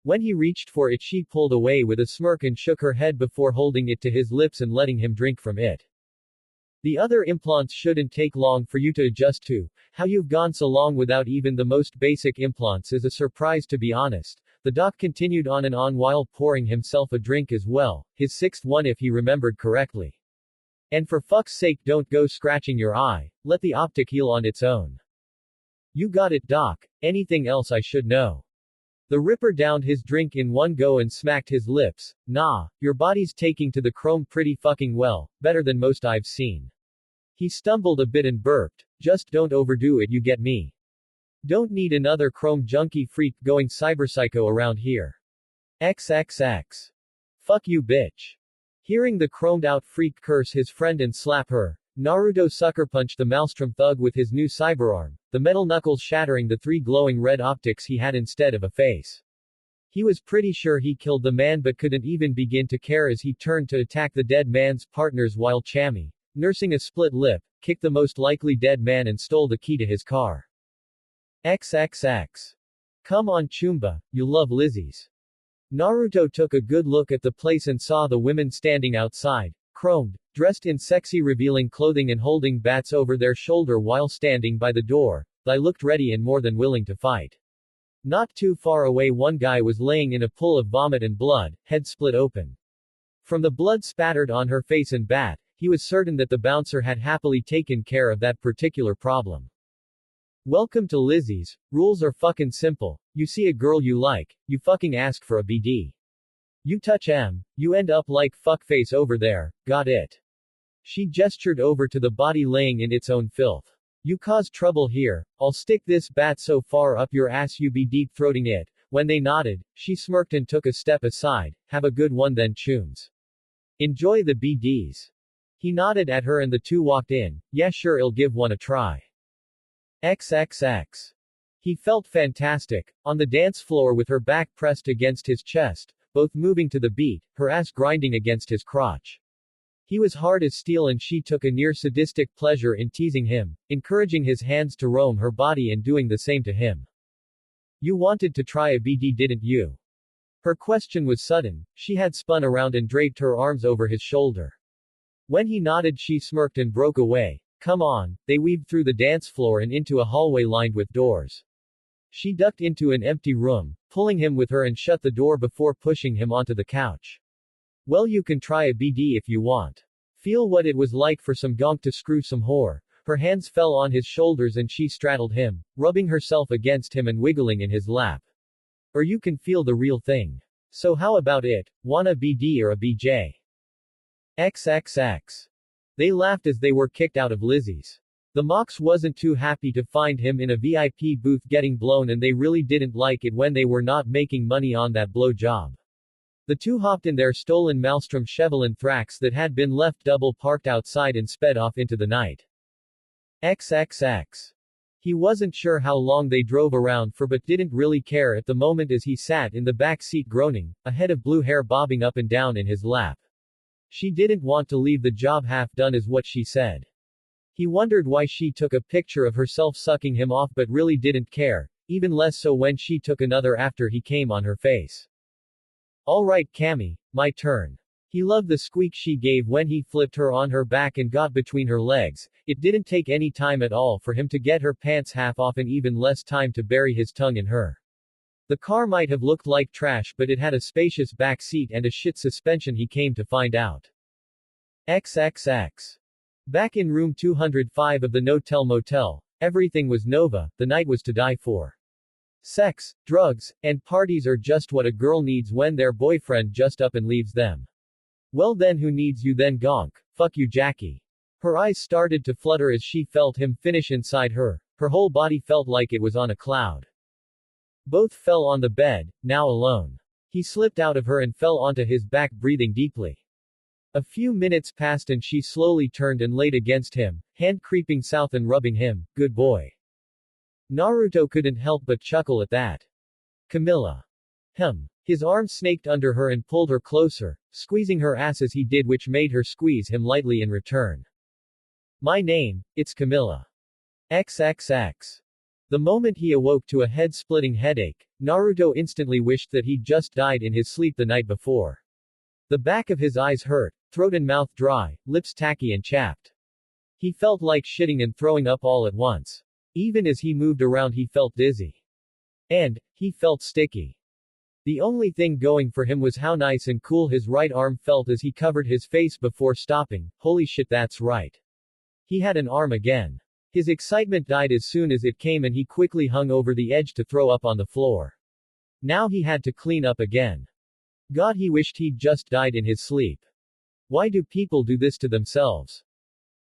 When he reached for it she pulled away with a smirk and shook her head before holding it to his lips and letting him drink from it. The other implants shouldn't take long for you to adjust to. How you've gone so long without even the most basic implants is a surprise to be honest. The doc continued on and on while pouring himself a drink as well, his sixth one if he remembered correctly. And for fuck's sake don't go scratching your eye, let the optic heal on its own. You got it doc, anything else I should know? The ripper downed his drink in one go and smacked his lips. Nah, your body's taking to the chrome pretty fucking well, better than most I've seen. He stumbled a bit and burped. Just don't overdo it you get me. Don't need another chrome junkie freak going cyberpsycho around here. XXX. Fuck you bitch. Hearing the chromed-out freak curse his friend and slap her, Naruto sucker-punched the Maelstrom thug with his new cyberarm, the metal knuckles shattering the three glowing red optics he had instead of a face. He was pretty sure he killed the man but couldn't even begin to care as he turned to attack the dead man's partners while Chammy, nursing a split lip, kicked the most likely dead man and stole the key to his car. XXX. Come on Chumba, you love Lizzie's. Naruto took a good look at the place and saw the women standing outside, chromed, dressed in sexy revealing clothing and holding bats over their shoulder while standing by the door. They looked ready and more than willing to fight. Not too far away one guy was laying in a pool of vomit and blood, head split open. From the blood spattered on her face and bat, he was certain that the bouncer had happily taken care of that particular problem. Welcome to Lizzie's. Rules are fucking simple. You see a girl you like, you fucking ask for a BD. You touch M, you end up like fuckface over there, got it? She gestured over to the body laying in its own filth. You cause trouble here, I'll stick this bat so far up your ass you be deep-throating it. When they nodded, she smirked and took a step aside. Have a good one then chooms. Enjoy the BDs. He nodded at her and the two walked in. Yeah, sure, I'll give one a try. XXX. He felt fantastic, on the dance floor with her back pressed against his chest, both moving to the beat, her ass grinding against his crotch. He was hard as steel and she took a near sadistic pleasure in teasing him, encouraging his hands to roam her body and doing the same to him. You wanted to try a BD, didn't you? Her question was sudden. She had spun around and draped her arms over his shoulder. When he nodded, she smirked and broke away. Come on. They weaved through the dance floor and into a hallway lined with doors. She ducked into an empty room, pulling him with her and shut the door before pushing him onto the couch. Well, you can try a BD if you want. Feel what it was like for some gonk to screw some whore. Her hands fell on his shoulders and she straddled him, rubbing herself against him and wiggling in his lap. Or you can feel the real thing. So how about it? Wanna BD or a BJ? XXX. They laughed as they were kicked out of Lizzie's. The Mox wasn't too happy to find him in a VIP booth getting blown, and they really didn't like it when they were not making money on that blow job. The two hopped in their stolen Maelstrom Chevrolet Thrax that had been left double parked outside and sped off into the night. XXX. He wasn't sure how long they drove around for, but didn't really care at the moment as he sat in the back seat groaning, a head of blue hair bobbing up and down in his lap. She didn't want to leave the job half done, is what she said. He wondered why she took a picture of herself sucking him off but really didn't care, even less so when she took another after he came on her face. Alright Cammy, my turn. He loved the squeak she gave when he flipped her on her back and got between her legs. It didn't take any time at all for him to get her pants half off and even less time to bury his tongue in her. The car might have looked like trash, but it had a spacious back seat and a shit suspension, he came to find out. XXX. Back in room 205 of the No-Tell Motel, everything was Nova, the night was to die for. Sex, drugs, and parties are just what a girl needs when their boyfriend just up and leaves them. Well then, who needs you then, gonk? Fuck you, Jackie. Her eyes started to flutter as she felt him finish inside her. Her whole body felt like it was on a cloud. Both fell on the bed, now alone. He slipped out of her and fell onto his back, breathing deeply. A few minutes passed and she slowly turned and laid against him, hand creeping south and rubbing him. Good boy. Naruto couldn't help but chuckle at that. Camilla. His arm snaked under her and pulled her closer, squeezing her ass as he did, which made her squeeze him lightly in return. My name, it's Camilla. XXX. The moment he awoke to a head-splitting headache, Naruto instantly wished that he'd just died in his sleep the night before. The back of his eyes hurt, throat and mouth dry, lips tacky and chapped. He felt like shitting and throwing up all at once. Even as he moved around he felt dizzy. And, he felt sticky. The only thing going for him was how nice and cool his right arm felt as he covered his face before stopping. Holy shit, that's right. He had an arm again. His excitement died as soon as it came and he quickly hung over the edge to throw up on the floor. Now he had to clean up again. God, he wished he'd just died in his sleep. Why do people do this to themselves?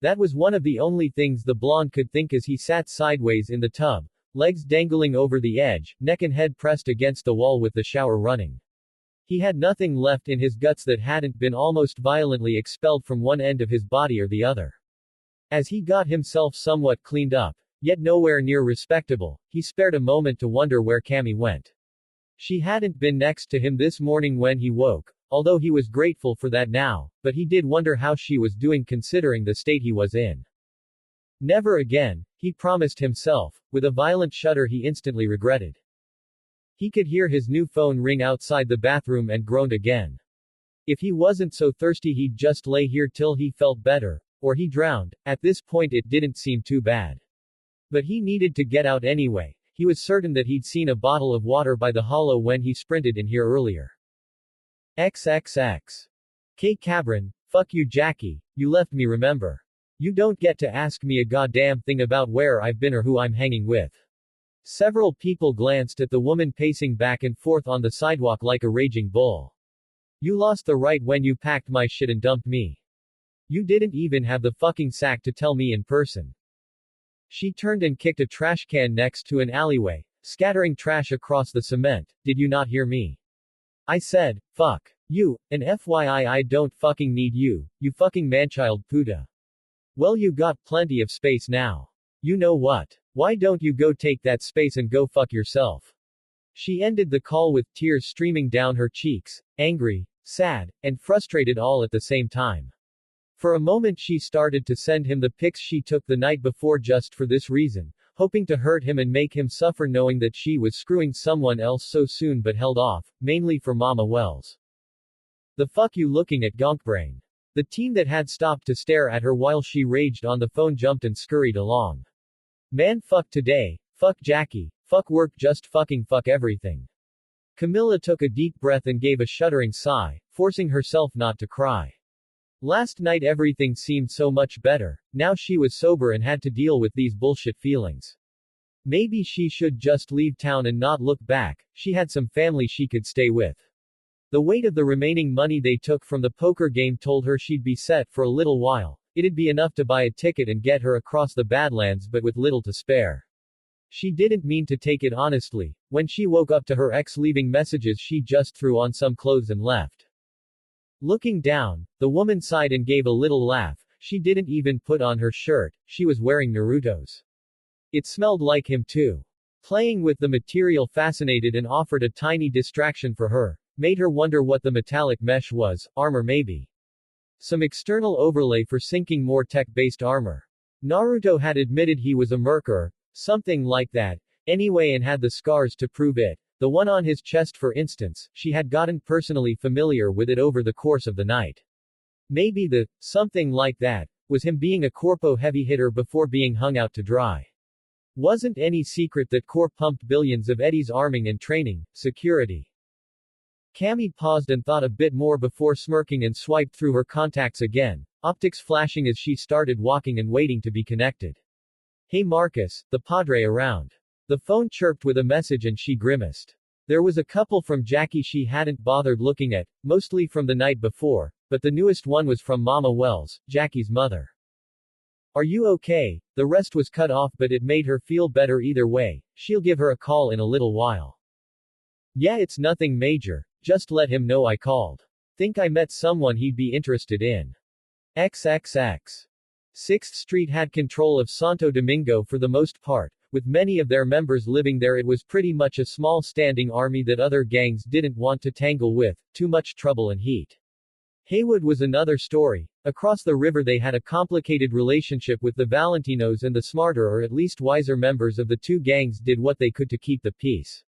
That was one of the only things the blonde could think as he sat sideways in the tub, legs dangling over the edge, neck and head pressed against the wall with the shower running. He had nothing left in his guts that hadn't been almost violently expelled from one end of his body or the other. As he got himself somewhat cleaned up, yet nowhere near respectable, he spared a moment to wonder where Cammy went. She hadn't been next to him this morning when he woke, although he was grateful for that now, but he did wonder how she was doing considering the state he was in. Never again, he promised himself, with a violent shudder he instantly regretted. He could hear his new phone ring outside the bathroom and groaned again. If he wasn't so thirsty he'd just lay here till he felt better, or he drowned. At this point it didn't seem too bad. But he needed to get out anyway. He was certain that he'd seen a bottle of water by the hollow when he sprinted in here earlier. XXX. K. Cabron, fuck you Jackie, you left me, remember? You don't get to ask me a goddamn thing about where I've been or who I'm hanging with. Several people glanced at the woman pacing back and forth on the sidewalk like a raging bull. You lost the right when you packed my shit and dumped me. You didn't even have the fucking sack to tell me in person. She turned and kicked a trash can next to an alleyway, scattering trash across the cement. Did you not hear me? I said, fuck. And FYI I don't fucking need you, you fucking manchild puta. Well you got plenty of space now. You know what? Why don't you go take that space and go fuck yourself? She ended the call with tears streaming down her cheeks, angry, sad, and frustrated all at the same time. For a moment she started to send him the pics she took the night before just for this reason, hoping to hurt him and make him suffer knowing that she was screwing someone else so soon but held off, mainly for Mama Wells. The fuck you looking at Gonkbrain? The teen that had stopped to stare at her while she raged on the phone jumped and scurried along. Man fuck today, fuck Jackie, fuck work just fucking fuck everything. Camilla took a deep breath and gave a shuddering sigh, forcing herself not to cry. Last night everything seemed so much better, now she was sober and had to deal with these bullshit feelings. Maybe she should just leave town and not look back, she had some family she could stay with. The weight of the remaining money they took from the poker game told her she'd be set for a little while, it'd be enough to buy a ticket and get her across the Badlands but with little to spare. She didn't mean to take it honestly, when she woke up to her ex leaving messages she just threw on some clothes and left. Looking down, the woman sighed and gave a little laugh, she didn't even put on her shirt, she was wearing Naruto's. It smelled like him too. Playing with the material fascinated and offered a tiny distraction for her, made her wonder what the metallic mesh was, armor maybe. Some external overlay for sinking more tech-based armor. Naruto had admitted he was a mercer, something like that, anyway and had the scars to prove it. The one on his chest for instance, she had gotten personally familiar with it over the course of the night. Maybe the, something like that, was him being a corpo heavy hitter before being hung out to dry. Wasn't any secret that Corp pumped billions of Eddie's arming and training, security. Cammy paused and thought a bit more before smirking and swiped through her contacts again, optics flashing as she started walking and waiting to be connected. Hey Marcus, the padre around. The phone chirped with a message and she grimaced. There was a couple from Jackie she hadn't bothered looking at, mostly from the night before, but the newest one was from Mama Wells, Jackie's mother. Are you okay? The rest was cut off but it made her feel better either way, she'll give her a call in a little while. Yeah it's nothing major, just let him know I called. Think I met someone he'd be interested in. XXX. 6th Street had control of Santo Domingo for the most part. With many of their members living there it was pretty much a small standing army that other gangs didn't want to tangle with, too much trouble and heat. Haywood was another story. Across the river they had a complicated relationship with the Valentinos and the smarter or at least wiser members of the two gangs did what they could to keep the peace.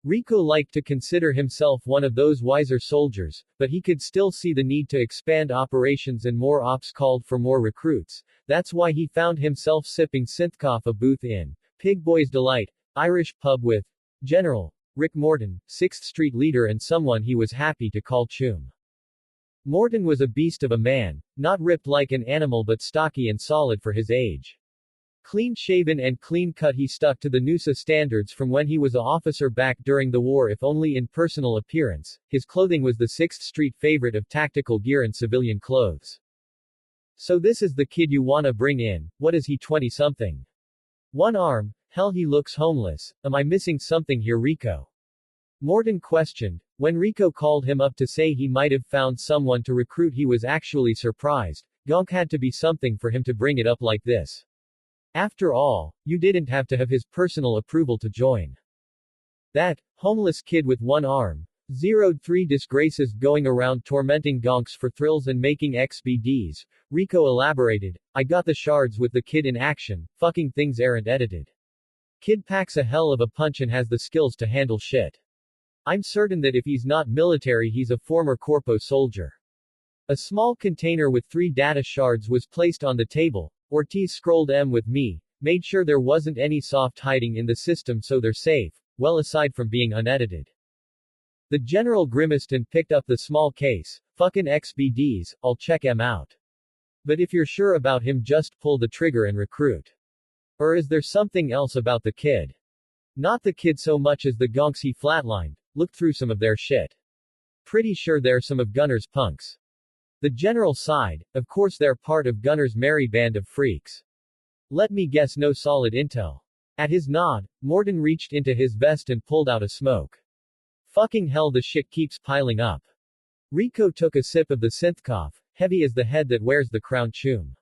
Rico liked to consider himself one of those wiser soldiers, but he could still see the need to expand operations and more ops called for more recruits. That's why he found himself sipping Synthcoff booth in Pig Boy's Delight, Irish pub with General Rick Morton, 6th Street leader and someone he was happy to call Chum. Morton was a beast of a man, not ripped like an animal but stocky and solid for his age. Clean-shaven and clean-cut he stuck to the Noosa standards from when he was an officer back during the war if only in personal appearance, his clothing was the 6th Street favorite of tactical gear and civilian clothes. So this is the kid you wanna bring in, what is he 20-something? One arm, hell he looks homeless, am I missing something here Rico? Morton questioned. When Rico called him up to say he might have found someone to recruit he was actually surprised, Gonk had to be something for him to bring it up like this. After all, you didn't have to have his personal approval to join. That homeless kid with one arm, zeroed 3 disgraces going around tormenting Gonks for thrills and making XBDs, Rico elaborated, I got the shards with the kid in action, fucking things aren't edited. Kid packs a hell of a punch and has the skills to handle shit. I'm certain that if he's not military he's a former corpo soldier. A small container with 3 data shards was placed on the table. Ortiz scrolled M with me, made sure there wasn't any soft hiding in the system so they're safe, well aside from being unedited. The general grimaced and picked up the small case, fucking XBDs, I'll check M out. But if you're sure about him just pull the trigger and recruit. Or is there something else about the kid? Not the kid so much as the gonks he flatlined, looked through some of their shit. Pretty sure they're some of Gunner's punks. The general sighed, of course they're part of Gunner's merry band of freaks. Let me guess no solid intel. At his nod, Morton reached into his vest and pulled out a smoke. Fucking hell the shit keeps piling up. Rico took a sip of the synth cough, heavy as the head that wears the crown. Chum.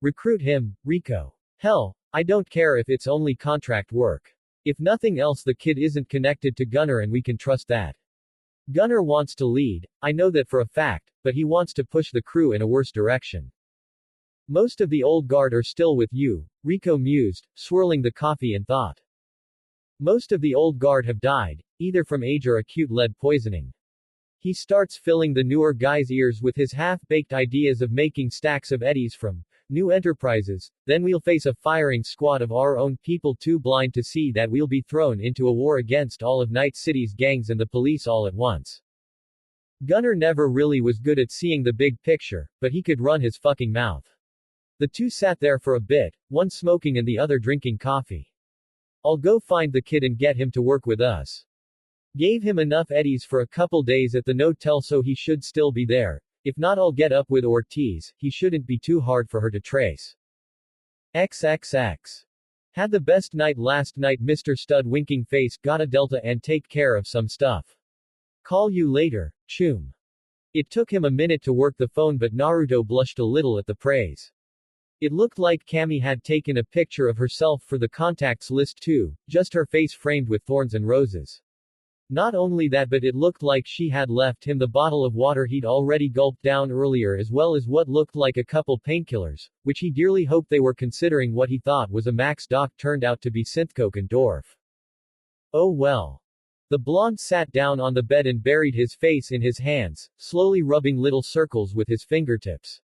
Recruit him, Rico. Hell, I don't care if it's only contract work. If nothing else, the kid isn't connected to Gunner and we can trust that. Gunner wants to lead, I know that for a fact, but he wants to push the crew in a worse direction. Most of the old guard are still with you, Rico mused, swirling the coffee in thought. Most of the old guard have died, either from age or acute lead poisoning. He starts filling the newer guys' ears with his half-baked ideas of making stacks of eddies from new enterprises, then we'll face a firing squad of our own people too blind to see that we'll be thrown into a war against all of Night City's gangs and the police all at once. Gunner never really was good at seeing the big picture, but he could run his fucking mouth. The two sat there for a bit, one smoking and the other drinking coffee. I'll go find the kid and get him to work with us. Gave him enough eddies for a couple days at the hotel so he should still be there. If not, I'll get up with Ortiz, he shouldn't be too hard for her to trace. XXX. Had the best night last night, Mr. Stud, winking face, got a Delta and take care of some stuff. Call you later, Chum. It took him a minute to work the phone, but Naruto blushed a little at the praise. It looked like Cammy had taken a picture of herself for the contacts list too, just her face framed with thorns and roses. Not only that, but it looked like she had left him the bottle of water he'd already gulped down earlier, as well as what looked like a couple painkillers, which he dearly hoped they were, considering what he thought was a Max Doc turned out to be Synthcoke and Dorf. Oh well. The blonde sat down on the bed and buried his face in his hands, slowly rubbing little circles with his fingertips.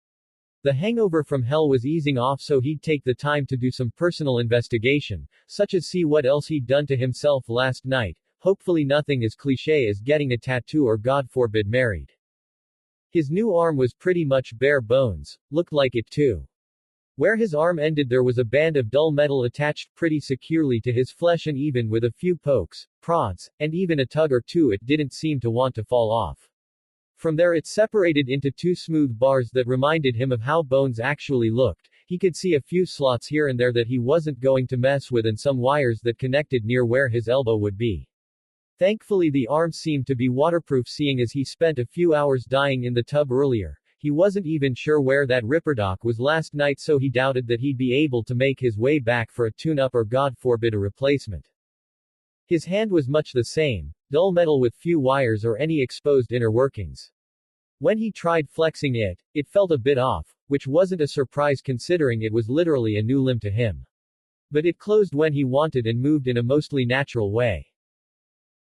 The hangover from hell was easing off, so he'd take the time to do some personal investigation, such as see what else he'd done to himself last night. Hopefully nothing as cliché as getting a tattoo or, God forbid, married. His new arm was pretty much bare bones, looked like it too. Where his arm ended there was a band of dull metal attached pretty securely to his flesh, and even with a few pokes, prods, and even a tug or two, it didn't seem to want to fall off. From there it separated into two smooth bars that reminded him of how bones actually looked. He could see a few slots here and there that he wasn't going to mess with, and some wires that connected near where his elbow would be. Thankfully the arm seemed to be waterproof, seeing as he spent a few hours dying in the tub earlier. He wasn't even sure where that Ripperdoc was last night, so he doubted that he'd be able to make his way back for a tune-up or, God forbid, a replacement. His hand was much the same, dull metal with few wires or any exposed inner workings. When he tried flexing it, it felt a bit off, which wasn't a surprise considering it was literally a new limb to him. But it closed when he wanted and moved in a mostly natural way.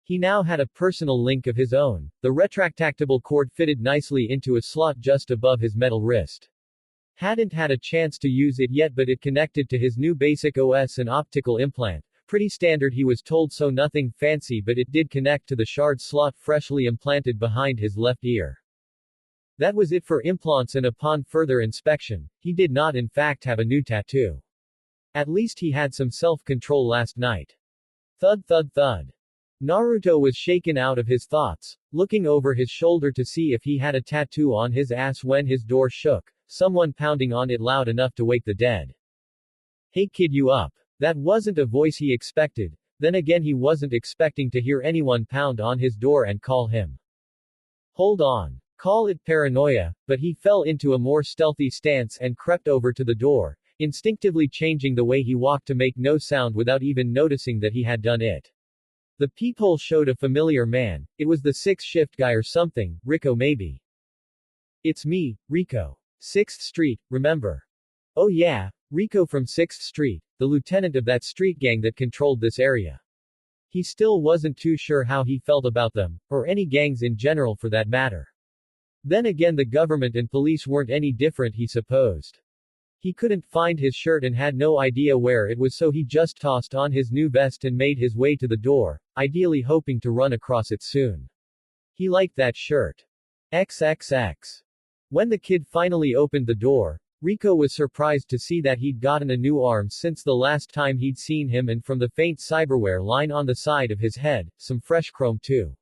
He now had a personal link of his own. The retractable cord fitted nicely into a slot just above his metal wrist. Hadn't had a chance to use it yet, but it connected to his new basic OS and optical implant. Pretty standard, he was told, so nothing fancy, but it did connect to the shard slot freshly implanted behind his left ear. That was it for implants, and upon further inspection, he did not in fact have a new tattoo. At least he had some self-control last night. Thud thud thud. Naruto was shaken out of his thoughts, looking over his shoulder to see if he had a tattoo on his ass when his door shook, someone pounding on it loud enough to wake the dead. Hey kid, you up? That wasn't a voice he expected. Then again, he wasn't expecting to hear anyone pound on his door and call him. Hold on. Call it paranoia, but he fell into a more stealthy stance and crept over to the door, instinctively changing the way he walked to make no sound without even noticing that he had done it. The peephole showed a familiar man. It was the 6th shift guy or something, Rico maybe. It's me, Rico. 6th Street, remember? Oh yeah, Rico from 6th Street, the lieutenant of that street gang that controlled this area. He still wasn't too sure how he felt about them, or any gangs in general for that matter. Then again, the government and police weren't any different, he supposed. He couldn't find his shirt and had no idea where it was, so he just tossed on his new vest and made his way to the door, ideally hoping to run across it soon. He liked that shirt. XXX. When the kid finally opened the door, Rico was surprised to see that he'd gotten a new arm since the last time he'd seen him, and from the faint cyberware line on the side of his head, some fresh chrome too.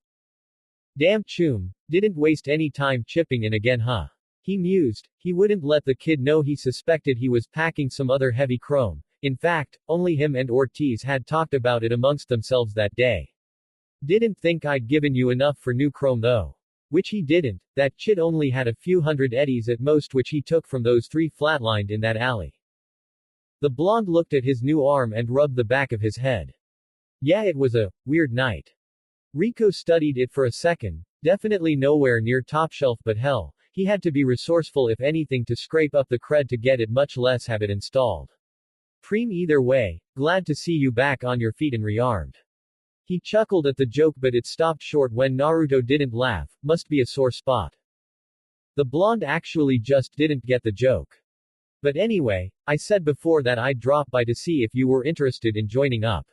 Damn, Chum, didn't waste any time chipping in again, huh? He mused. He wouldn't let the kid know he suspected he was packing some other heavy chrome. In fact, only him and Ortiz had talked about it amongst themselves that day. Didn't think I'd given you enough for new chrome though. Which he didn't, that chit only had a few hundred eddies at most which he took from those three flatlined in that alley. The blonde looked at his new arm and rubbed the back of his head. Yeah, it was a weird night. Rico studied it for a second, definitely nowhere near top shelf but hell, he had to be resourceful if anything to scrape up the cred to get it much less have it installed. Preem either way, glad to see you back on your feet and rearmed. He chuckled at the joke but it stopped short when Naruto didn't laugh, must be a sore spot. The blonde actually just didn't get the joke. But anyway, I said before that I'd drop by to see if you were interested in joining up.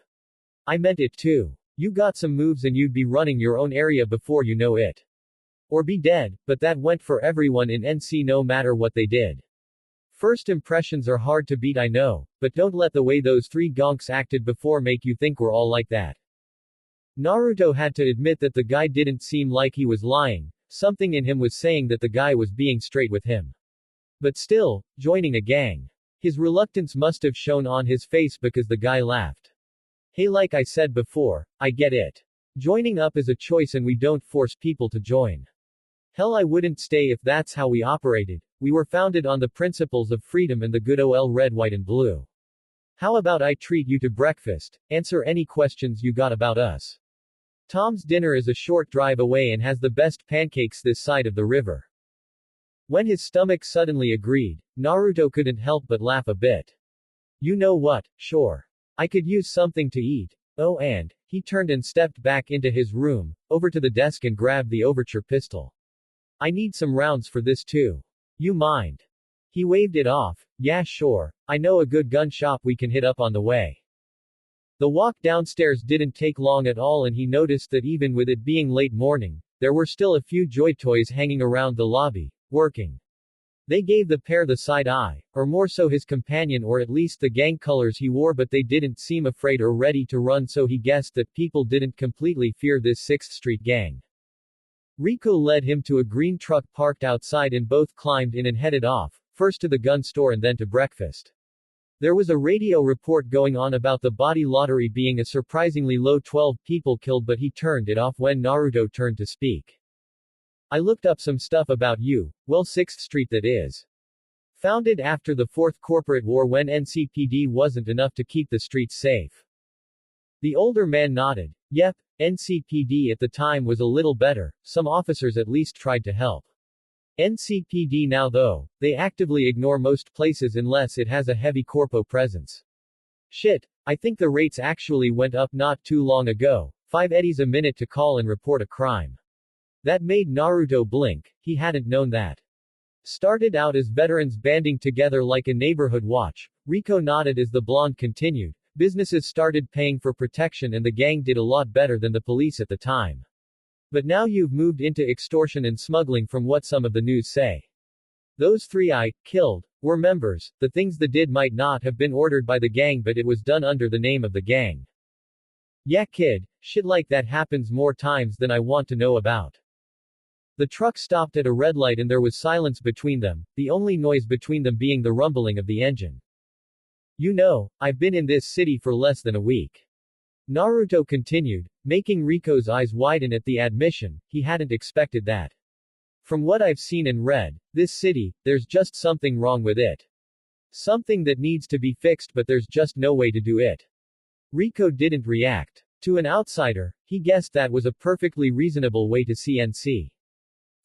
I meant it too. You got some moves and you'd be running your own area before you know it. Or be dead, but that went for everyone in NC no matter what they did. First impressions are hard to beat I know, but don't let the way those three gonks acted before make you think we're all like that. Naruto had to admit that the guy didn't seem like he was lying, something in him was saying that the guy was being straight with him. But still, joining a gang. His reluctance must have shown on his face because the guy laughed. Hey, like I said before, I get it. Joining up is a choice and we don't force people to join. Hell, I wouldn't stay if that's how we operated. We were founded on the principles of freedom and the good ol' red, white and blue. How about I treat you to breakfast, answer any questions you got about us. Tom's dinner is a short drive away and has the best pancakes this side of the river. When his stomach suddenly agreed, Naruto couldn't help but laugh a bit. You know what, sure. I could use something to eat. Oh, and, he turned and stepped back into his room, over to the desk and grabbed the overture pistol. I need some rounds for this too. You mind? He waved it off. Yeah, sure. I know a good gun shop we can hit up on the way. The walk downstairs didn't take long at all and he noticed that even with it being late morning, there were still a few Joy Toys hanging around the lobby, working. They gave the pair the side eye, or more so his companion or at least the gang colors he wore, but they didn't seem afraid or ready to run, so he guessed that people didn't completely fear this 6th Street gang. Rico led him to a green truck parked outside and both climbed in and headed off, first to the gun store and then to breakfast. There was a radio report going on about the body lottery being a surprisingly low 12 people killed, but he turned it off when Naruto turned to speak. I looked up some stuff about you, well 6th Street that is. Founded after the 4th Corporate War when NCPD wasn't enough to keep the streets safe. The older man nodded. Yep, NCPD at the time was a little better, some officers at least tried to help. NCPD now though, they actively ignore most places unless it has a heavy corpo presence. Shit, I think the rates actually went up not too long ago, 5 eddies a minute to call and report a crime. That made Naruto blink, he hadn't known that. Started out as veterans banding together like a neighborhood watch, Rico nodded as the blonde continued, businesses started paying for protection and the gang did a lot better than the police at the time. But now you've moved into extortion and smuggling from what some of the news say. Those 3 I killed were members, the things they did might not have been ordered by the gang but it was done under the name of the gang. Yeah kid, shit like that happens more times than I want to know about. The truck stopped at a red light and there was silence between them, the only noise between them being the rumbling of the engine. You know, I've been in this city for less than a week. Naruto continued, making Rico's eyes widen at the admission, he hadn't expected that. From what I've seen and read, this city, there's just something wrong with it. Something that needs to be fixed but there's just no way to do it. Rico didn't react. To an outsider, he guessed that was a perfectly reasonable way to see NC.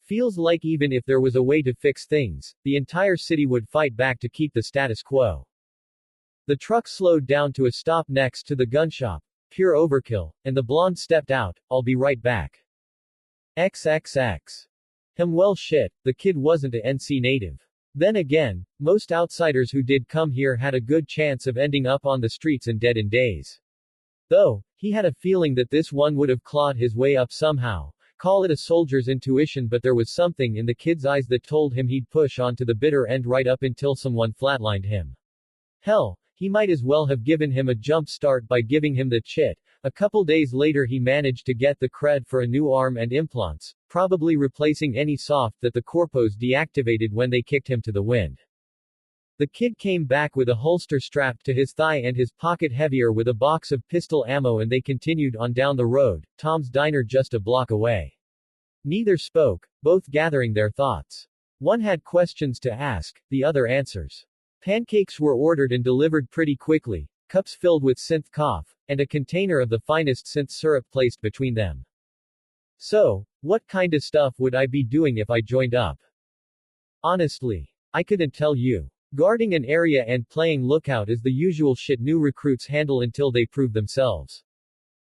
Feels like even if there was a way to fix things, the entire city would fight back to keep the status quo. The truck slowed down to a stop next to the gun shop. Pure overkill, and the blonde stepped out, I'll be right back. XXX. Well shit, the kid wasn't a NC native. Then again, most outsiders who did come here had a good chance of ending up on the streets and dead in days. Though, he had a feeling that this one would have clawed his way up somehow. Call it a soldier's intuition, but there was something in the kid's eyes that told him he'd push on to the bitter end right up until someone flatlined him. Hell, he might as well have given him a jump start by giving him the chit. A couple days later he managed to get the cred for a new arm and implants, probably replacing any soft that the corpos deactivated when they kicked him to the wind. The kid came back with a holster strapped to his thigh and his pocket heavier with a box of pistol ammo and they continued on down the road, Tom's diner just a block away. Neither spoke, both gathering their thoughts. One had questions to ask, the other answers. Pancakes were ordered and delivered pretty quickly, cups filled with synth cough, and a container of the finest synth syrup placed between them. So, what kinda stuff would I be doing if I joined up? Honestly, I couldn't tell you. Guarding an area and playing lookout is the usual shit new recruits handle until they prove themselves.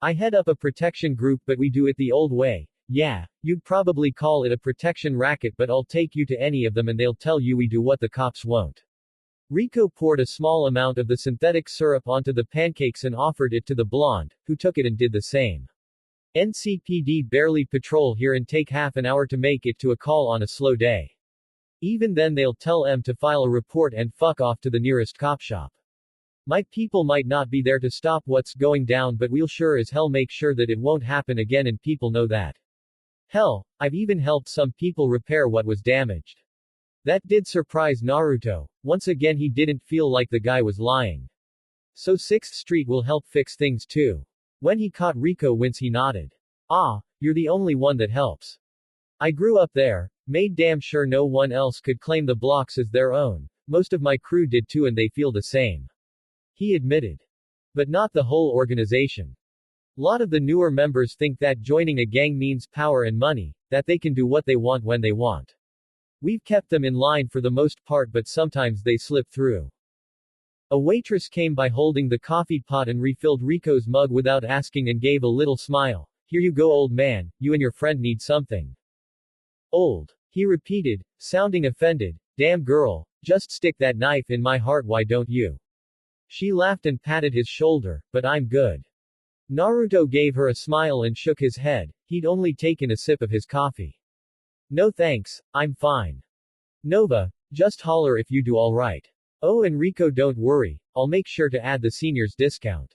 I head up a protection group, but we do it the old way. Yeah, you'd probably call it a protection racket, but I'll take you to any of them and they'll tell you we do what the cops won't. Rico poured a small amount of the synthetic syrup onto the pancakes and offered it to the blonde, who took it and did the same. NCPD barely patrol here and take half an hour to make it to a call on a slow day. Even then they'll tell M to file a report and fuck off to the nearest cop shop. My people might not be there to stop what's going down, but we'll sure as hell make sure that it won't happen again, and people know that. Hell, I've even helped some people repair what was damaged. That did surprise Naruto. Once again he didn't feel like the guy was lying. So 6th Street will help fix things too. When he caught Rico wince he nodded. Ah, you're the only one that helps. I grew up there, made damn sure no one else could claim the blocks as their own. Most of my crew did too and they feel the same. He admitted. But not the whole organization. Lot of the newer members think that joining a gang means power and money, that they can do what they want when they want. We've kept them in line for the most part, but sometimes they slip through. A waitress came by holding the coffee pot and refilled Rico's mug without asking and gave a little smile. Here you go, old man, you and your friend need something. Old. He repeated, sounding offended. Damn girl, just stick that knife in my heart, why don't you? She laughed and patted his shoulder, but I'm good. Naruto gave her a smile and shook his head. He'd only taken a sip of his coffee. No thanks, I'm fine. Nova, just holler if you do alright. Oh, and Rico, don't worry, I'll make sure to add the seniors discount.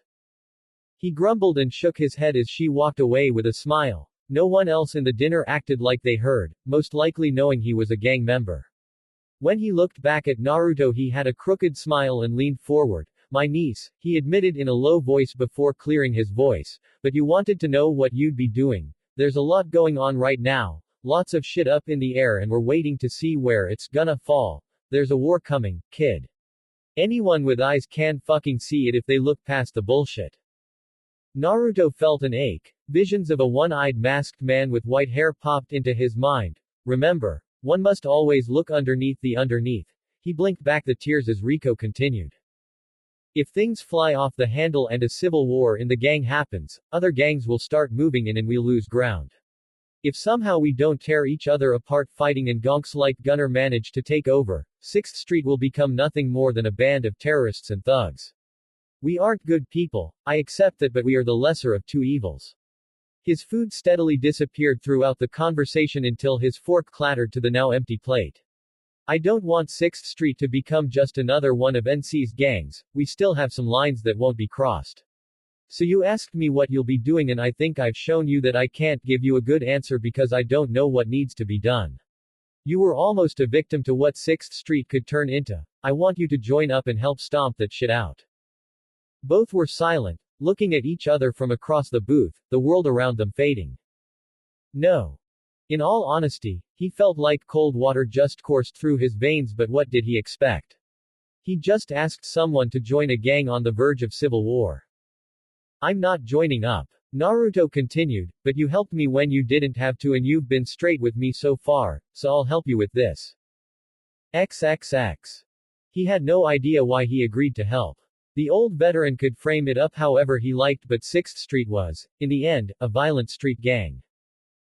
He grumbled and shook his head as she walked away with a smile. No one else in the dinner acted like they heard, most likely knowing he was a gang member. When he looked back at Naruto he had a crooked smile and leaned forward. My niece, he admitted in a low voice before clearing his voice, but you wanted to know what you'd be doing. There's a lot going on right now. Lots of shit up in the air and we're waiting to see where it's gonna fall. There's a war coming, kid. Anyone with eyes can fucking see it if they look past the bullshit. Naruto felt an ache. Visions of a one-eyed masked man with white hair popped into his mind. Remember, one must always look underneath the underneath. He blinked back the tears as Rico continued. If things fly off the handle and a civil war in the gang happens, other gangs will start moving in and we'll lose ground. If somehow we don't tear each other apart fighting and gonks like Gunner manage to take over, 6th Street will become nothing more than a band of terrorists and thugs. We aren't good people, I accept that, but we are the lesser of two evils. His food steadily disappeared throughout the conversation until his fork clattered to the now empty plate. I don't want 6th Street to become just another one of NC's gangs, we still have some lines that won't be crossed. So you asked me what you'll be doing and I think I've shown you that I can't give you a good answer because I don't know what needs to be done. You were almost a victim to what 6th Street could turn into. I want you to join up and help stomp that shit out. Both were silent, looking at each other from across the booth, the world around them fading. No. In all honesty, he felt like cold water just coursed through his veins, but what did he expect? He just asked someone to join a gang on the verge of civil war. I'm not joining up. Naruto continued, but you helped me when you didn't have to and you've been straight with me so far, so I'll help you with this. XXX. He had no idea why he agreed to help. The old veteran could frame it up however he liked, but 6th Street was, in the end, a violent street gang.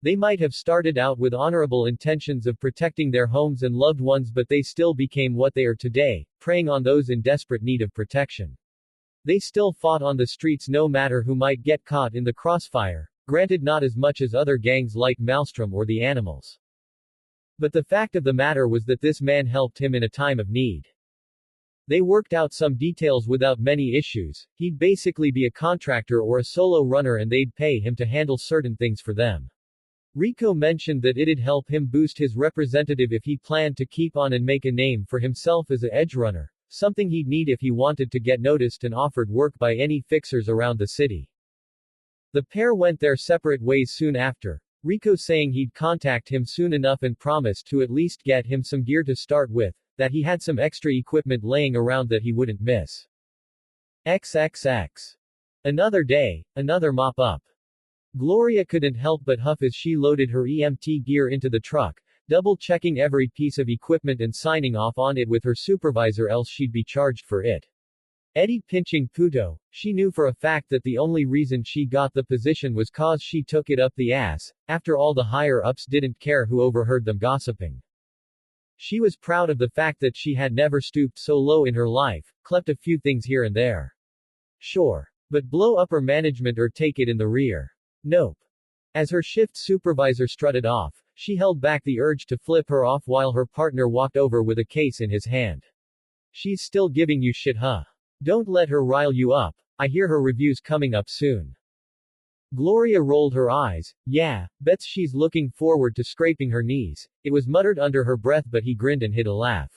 They might have started out with honorable intentions of protecting their homes and loved ones, but they still became what they are today, preying on those in desperate need of protection. They still fought on the streets no matter who might get caught in the crossfire, granted not as much as other gangs like Maelstrom or the Animals. But the fact of the matter was that this man helped him in a time of need. They worked out some details without many issues. He'd basically be a contractor or a solo runner and they'd pay him to handle certain things for them. Rico mentioned that it'd help him boost his representative if he planned to keep on and make a name for himself as a edge runner, something he'd need if he wanted to get noticed and offered work by any fixers around the city. The pair went their separate ways soon after. Rico saying he'd contact him soon enough and promised to at least get him some gear to start with, that he had some extra equipment laying around that he wouldn't miss. XXX. Another day, another mop-up. Gloria couldn't help but huff as she loaded her EMT gear into the truck, double-checking every piece of equipment and signing off on it with her supervisor, else she'd be charged for it. Eddie pinching puto, she knew for a fact that the only reason she got the position was cause she took it up the ass, after all the higher-ups didn't care who overheard them gossiping. She was proud of the fact that she had never stooped so low in her life, clept a few things here and there. Sure. But blow upper management or take it in the rear. Nope. As her shift supervisor strutted off, she held back the urge to flip her off while her partner walked over with a case in his hand. She's still giving you shit, huh? Don't let her rile you up. I hear her review's coming up soon. Gloria rolled her eyes. Yeah, bets she's looking forward to scraping her knees. It was muttered under her breath, but he grinned and hid a laugh.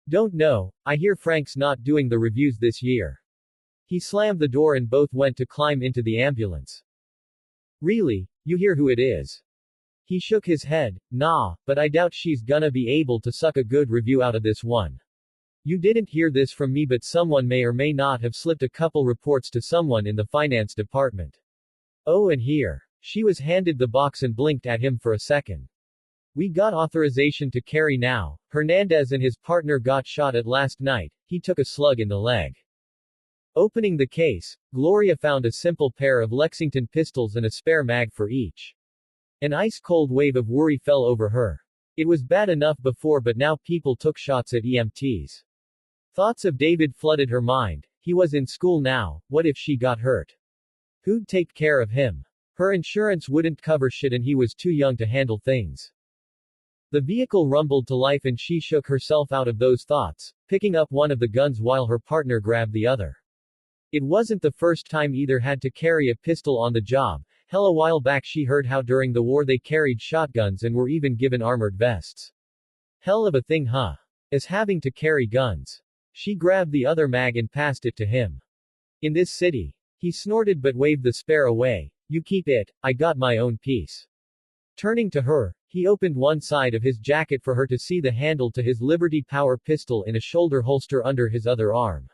Don't know, I hear Frank's not doing the reviews this year. He slammed the door and both went to climb into the ambulance. Really? You hear who it is? He shook his head. Nah, but I doubt she's gonna be able to suck a good review out of this one. You didn't hear this from me, but someone may or may not have slipped a couple reports to someone in the finance department. Oh, and here. She was handed the box and blinked at him for a second. We got authorization to carry now. Hernandez and his partner got shot at last night. He took a slug in the leg. Opening the case, Gloria found a simple pair of Lexington pistols and a spare mag for each. An ice-cold wave of worry fell over her. It was bad enough before, but now people took shots at EMTs. Thoughts of David flooded her mind. He was in school now. What if she got hurt? Who'd take care of him? Her insurance wouldn't cover shit and he was too young to handle things. The vehicle rumbled to life and she shook herself out of those thoughts, picking up one of the guns while her partner grabbed the other. It wasn't the first time either had to carry a pistol on the job. Hell, a while back she heard how during the war they carried shotguns and were even given armored vests. Hell of a thing, huh? As having to carry guns. She grabbed the other mag and passed it to him. In this city. He snorted but waved the spare away. You keep it, I got my own piece. Turning to her, he opened one side of his jacket for her to see the handle to his Liberty Power pistol in a shoulder holster under his other arm.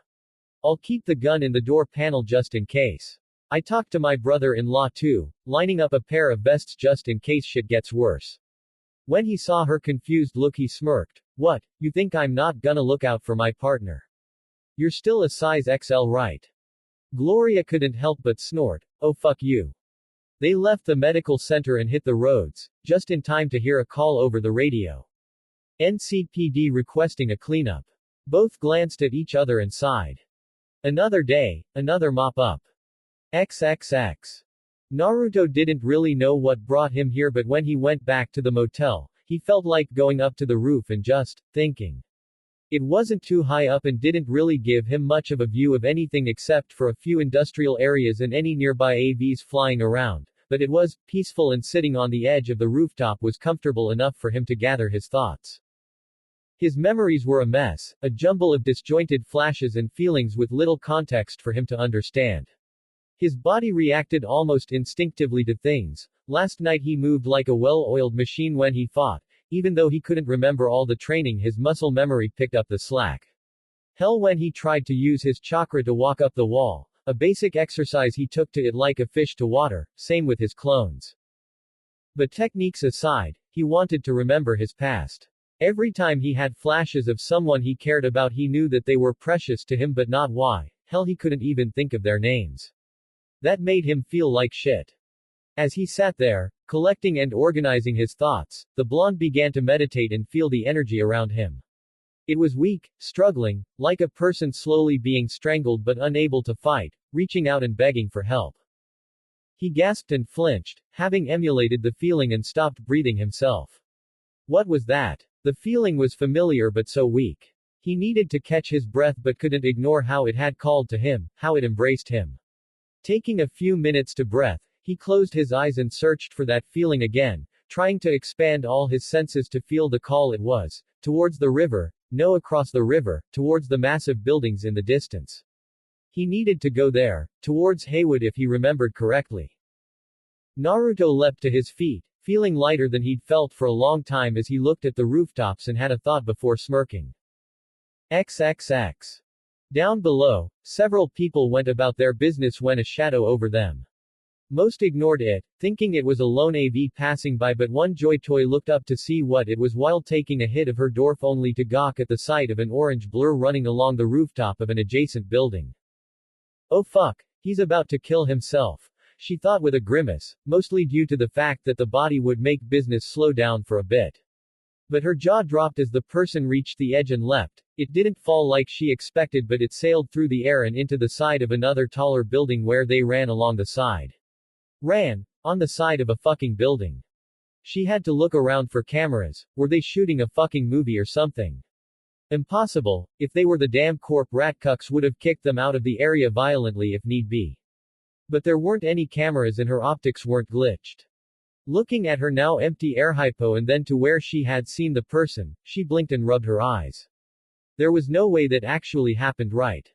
I'll keep the gun in the door panel just in case. I talked to my brother-in-law too, lining up a pair of vests just in case shit gets worse. When he saw her confused look, he smirked. What, you think I'm not gonna look out for my partner? You're still a size XL, right? Gloria couldn't help but snort. Oh fuck you. They left the medical center and hit the roads, just in time to hear a call over the radio. NCPD requesting a cleanup. Both glanced at each other and sighed. Another day, another mop-up. XXX. Naruto didn't really know what brought him here, but when he went back to the motel, he felt like going up to the roof and just thinking. It wasn't too high up and didn't really give him much of a view of anything except for a few industrial areas and any nearby AVs flying around, but it was peaceful and sitting on the edge of the rooftop was comfortable enough for him to gather his thoughts. His memories were a mess, a jumble of disjointed flashes and feelings with little context for him to understand. His body reacted almost instinctively to things. Last night he moved like a well-oiled machine when he fought. Even though he couldn't remember all the training, his muscle memory picked up the slack. Hell, when he tried to use his chakra to walk up the wall, a basic exercise, he took to it like a fish to water, same with his clones. But techniques aside, he wanted to remember his past. Every time he had flashes of someone he cared about, he knew that they were precious to him, but not why. Hell, he couldn't even think of their names. That made him feel like shit. As he sat there, collecting and organizing his thoughts, the blonde began to meditate and feel the energy around him. It was weak, struggling, like a person slowly being strangled but unable to fight, reaching out and begging for help. He gasped and flinched, having emulated the feeling, and stopped breathing himself. What was that? The feeling was familiar but so weak. He needed to catch his breath but couldn't ignore how it had called to him, how it embraced him. Taking a few minutes to breath, he closed his eyes and searched for that feeling again, trying to expand all his senses to feel the call it was. Towards the river, no, across the river, towards the massive buildings in the distance. He needed to go there, towards Haywood if he remembered correctly. Naruto leapt to his feet, feeling lighter than he'd felt for a long time as he looked at the rooftops and had a thought before smirking. XXX. Down below, several people went about their business when a shadow over them. Most ignored it, thinking it was a lone AV passing by, but one Joy Toy looked up to see what it was while taking a hit of her dwarf, only to gawk at the sight of an orange blur running along the rooftop of an adjacent building. Oh fuck, he's about to kill himself, she thought with a grimace, mostly due to the fact that the body would make business slow down for a bit. But her jaw dropped as the person reached the edge and leapt. It didn't fall like she expected, but it sailed through the air and into the side of another taller building where they ran along the side. Ran? On the side of a fucking building. She had to look around for cameras. Were they shooting a fucking movie or something? Impossible. If they were, the damn corp rat cucks would have kicked them out of the area violently if need be. But there weren't any cameras and her optics weren't glitched. Looking at her now empty air hypo and then to where she had seen the person, she blinked and rubbed her eyes. There was no way that actually happened, right?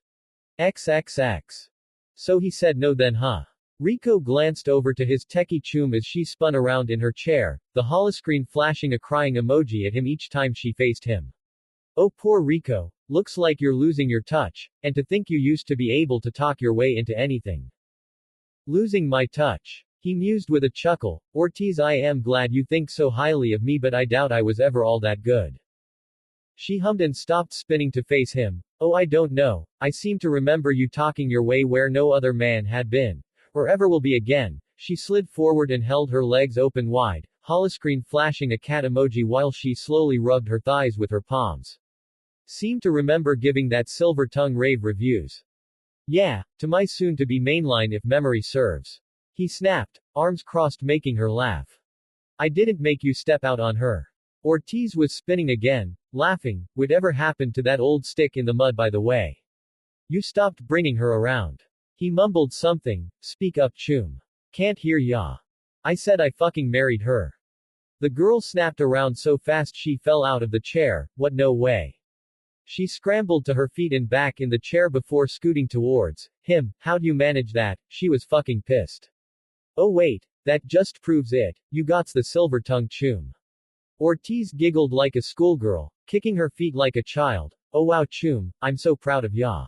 XXX. So he said no then, huh? Rico glanced over to his techie chum as she spun around in her chair, the holoscreen flashing a crying emoji at him each time she faced him. Oh poor Rico, looks like you're losing your touch, and to think you used to be able to talk your way into anything. Losing my touch. He mused with a chuckle. Ortiz, I am glad you think so highly of me, but I doubt I was ever all that good. She hummed and stopped spinning to face him. Oh, I don't know. I seem to remember you talking your way where no other man had been. Or ever will be again. She slid forward and held her legs open wide, holoscreen flashing a cat emoji while she slowly rubbed her thighs with her palms. Seemed to remember giving that silver tongue rave reviews. Yeah, to my soon-to-be mainline if memory serves. He snapped, arms crossed, making her laugh. I didn't make you step out on her. Ortiz was spinning again, laughing. Whatever happened to that old stick in the mud, by the way? You stopped bringing her around. He mumbled something. Speak up, chum. Can't hear ya. I said I fucking married her. The girl snapped around so fast she fell out of the chair. What, no way. She scrambled to her feet and back in the chair before scooting towards him. How'd you manage that? She was fucking pissed. Oh wait, that just proves it. You gots the silver tongue, chum. Ortiz giggled like a schoolgirl, kicking her feet like a child. Oh wow, chum, I'm so proud of ya.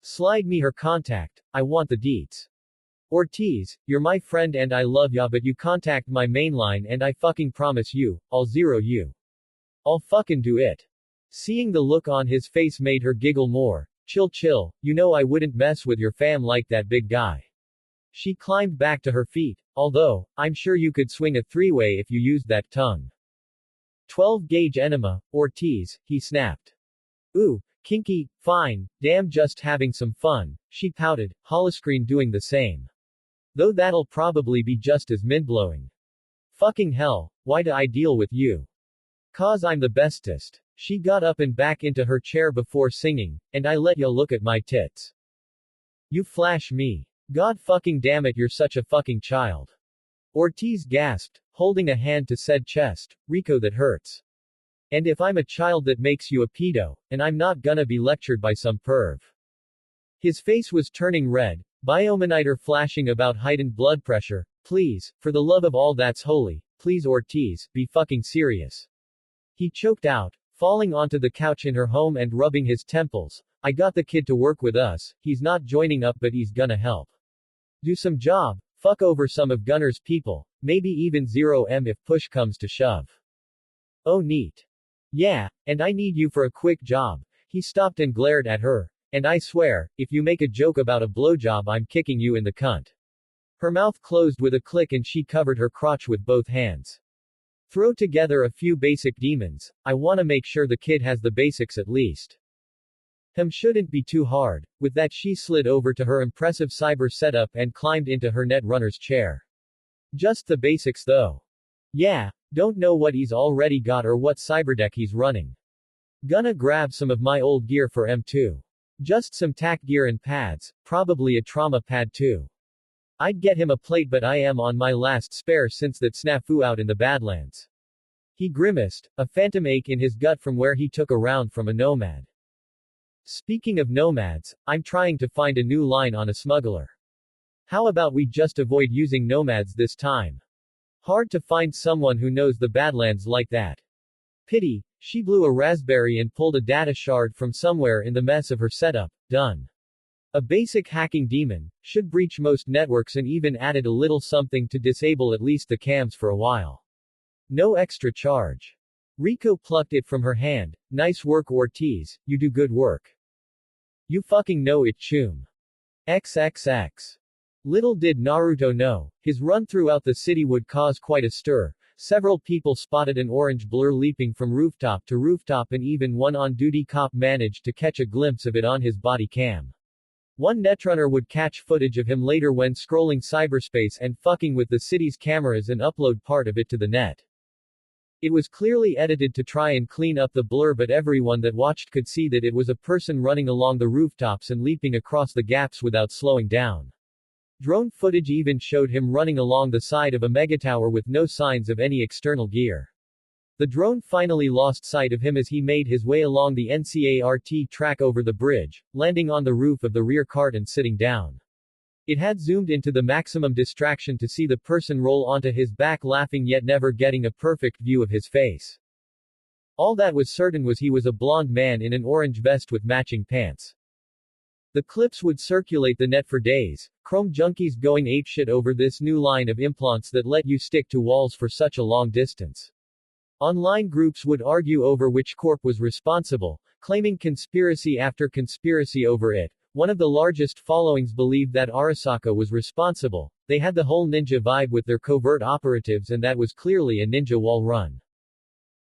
Slide me her contact, I want the deets. Ortiz, you're my friend and I love ya, but you contact my mainline and I fucking promise you, I'll zero you. I'll fucking do it. Seeing the look on his face made her giggle more. Chill, you know I wouldn't mess with your fam like that, big guy. She climbed back to her feet. Although, I'm sure you could swing a three-way if you used that tongue. 12-gauge enema, Ortiz, he snapped. Ooh, kinky, fine, damn, just having some fun, she pouted, holoscreen doing the same. Though that'll probably be just as mind-blowing. Fucking hell, why do I deal with you? 'Cause I'm the bestest. She got up and back into her chair before singing, and I let ya look at my tits. You flash me. God fucking damn it, you're such a fucking child. Ortiz gasped, holding a hand to said chest. Rico, that hurts. And if I'm a child, that makes you a pedo, and I'm not gonna be lectured by some perv. His face was turning red, biomonitor flashing about heightened blood pressure. Please, for the love of all that's holy, please Ortiz, be fucking serious. He choked out, falling onto the couch in her home and rubbing his temples. I got the kid to work with us, he's not joining up but he's gonna help. Do some job, fuck over some of Gunner's people, maybe even 0M if push comes to shove. Oh neat. Yeah, and I need you for a quick job. He stopped and glared at her. And I swear, if you make a joke about a blowjob, I'm kicking you in the cunt. Her mouth closed with a click and she covered her crotch with both hands. Throw together a few basic demons, I wanna make sure the kid has the basics at least. Shouldn't be too hard. With that she slid over to her impressive cyber setup and climbed into her netrunner's chair. Just the basics though. Yeah, don't know what he's already got or what cyberdeck he's running. Gonna grab some of my old gear for M2. Just some tack gear and pads, probably a trauma pad too. I'd get him a plate but I am on my last spare since that snafu out in the Badlands. He grimaced, a phantom ache in his gut from where he took a round from a nomad. Speaking of nomads, I'm trying to find a new line on a smuggler. How about we just avoid using nomads this time? Hard to find someone who knows the Badlands like that. Pity, she blew a raspberry and pulled a data shard from somewhere in the mess of her setup. Done. A basic hacking demon, should breach most networks and even added a little something to disable at least the cams for a while. No extra charge. Rico plucked it from her hand. Nice work Ortiz, you do good work. You fucking know it Chum. XXX. Little did Naruto know, his run throughout the city would cause quite a stir. Several people spotted an orange blur leaping from rooftop to rooftop and even one on-duty cop managed to catch a glimpse of it on his body cam. One netrunner would catch footage of him later when scrolling cyberspace and fucking with the city's cameras and upload part of it to the net. It was clearly edited to try and clean up the blur, but everyone that watched could see that it was a person running along the rooftops and leaping across the gaps without slowing down. Drone footage even showed him running along the side of a megatower with no signs of any external gear. The drone finally lost sight of him as he made his way along the NCART track over the bridge, landing on the roof of the rear cart and sitting down. It had zoomed into the maximum distraction to see the person roll onto his back laughing yet never getting a perfect view of his face. All that was certain was he was a blonde man in an orange vest with matching pants. The clips would circulate the net for days, Chrome junkies going apeshit over this new line of implants that let you stick to walls for such a long distance. Online groups would argue over which corp was responsible, claiming conspiracy after conspiracy over it. One of the largest followings believed that Arasaka was responsible. They had the whole ninja vibe with their covert operatives and that was clearly a ninja wall run.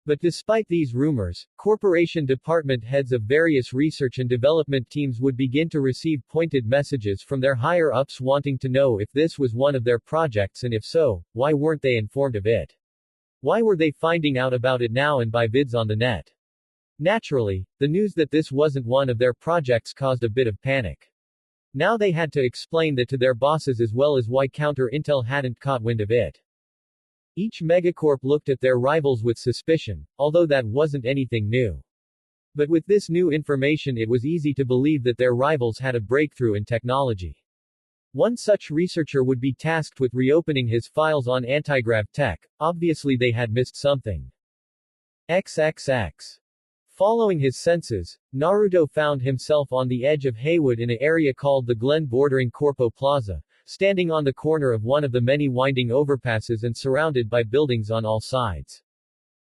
But despite these rumors, corporation department heads of various research and development teams would begin to receive pointed messages from their higher-ups wanting to know if this was one of their projects and if so, why weren't they informed of it? Why were they finding out about it now and by vids on the net? Naturally, the news that this wasn't one of their projects caused a bit of panic. Now they had to explain that to their bosses as well as why counter-intel hadn't caught wind of it. Each megacorp looked at their rivals with suspicion, although that wasn't anything new. But with this new information it was easy to believe that their rivals had a breakthrough in technology. One such researcher would be tasked with reopening his files on antigrav tech. Obviously they had missed something. XXX. Following his senses, Naruto found himself on the edge of Haywood in an area called the Glen bordering Corpo Plaza, standing on the corner of one of the many winding overpasses and surrounded by buildings on all sides.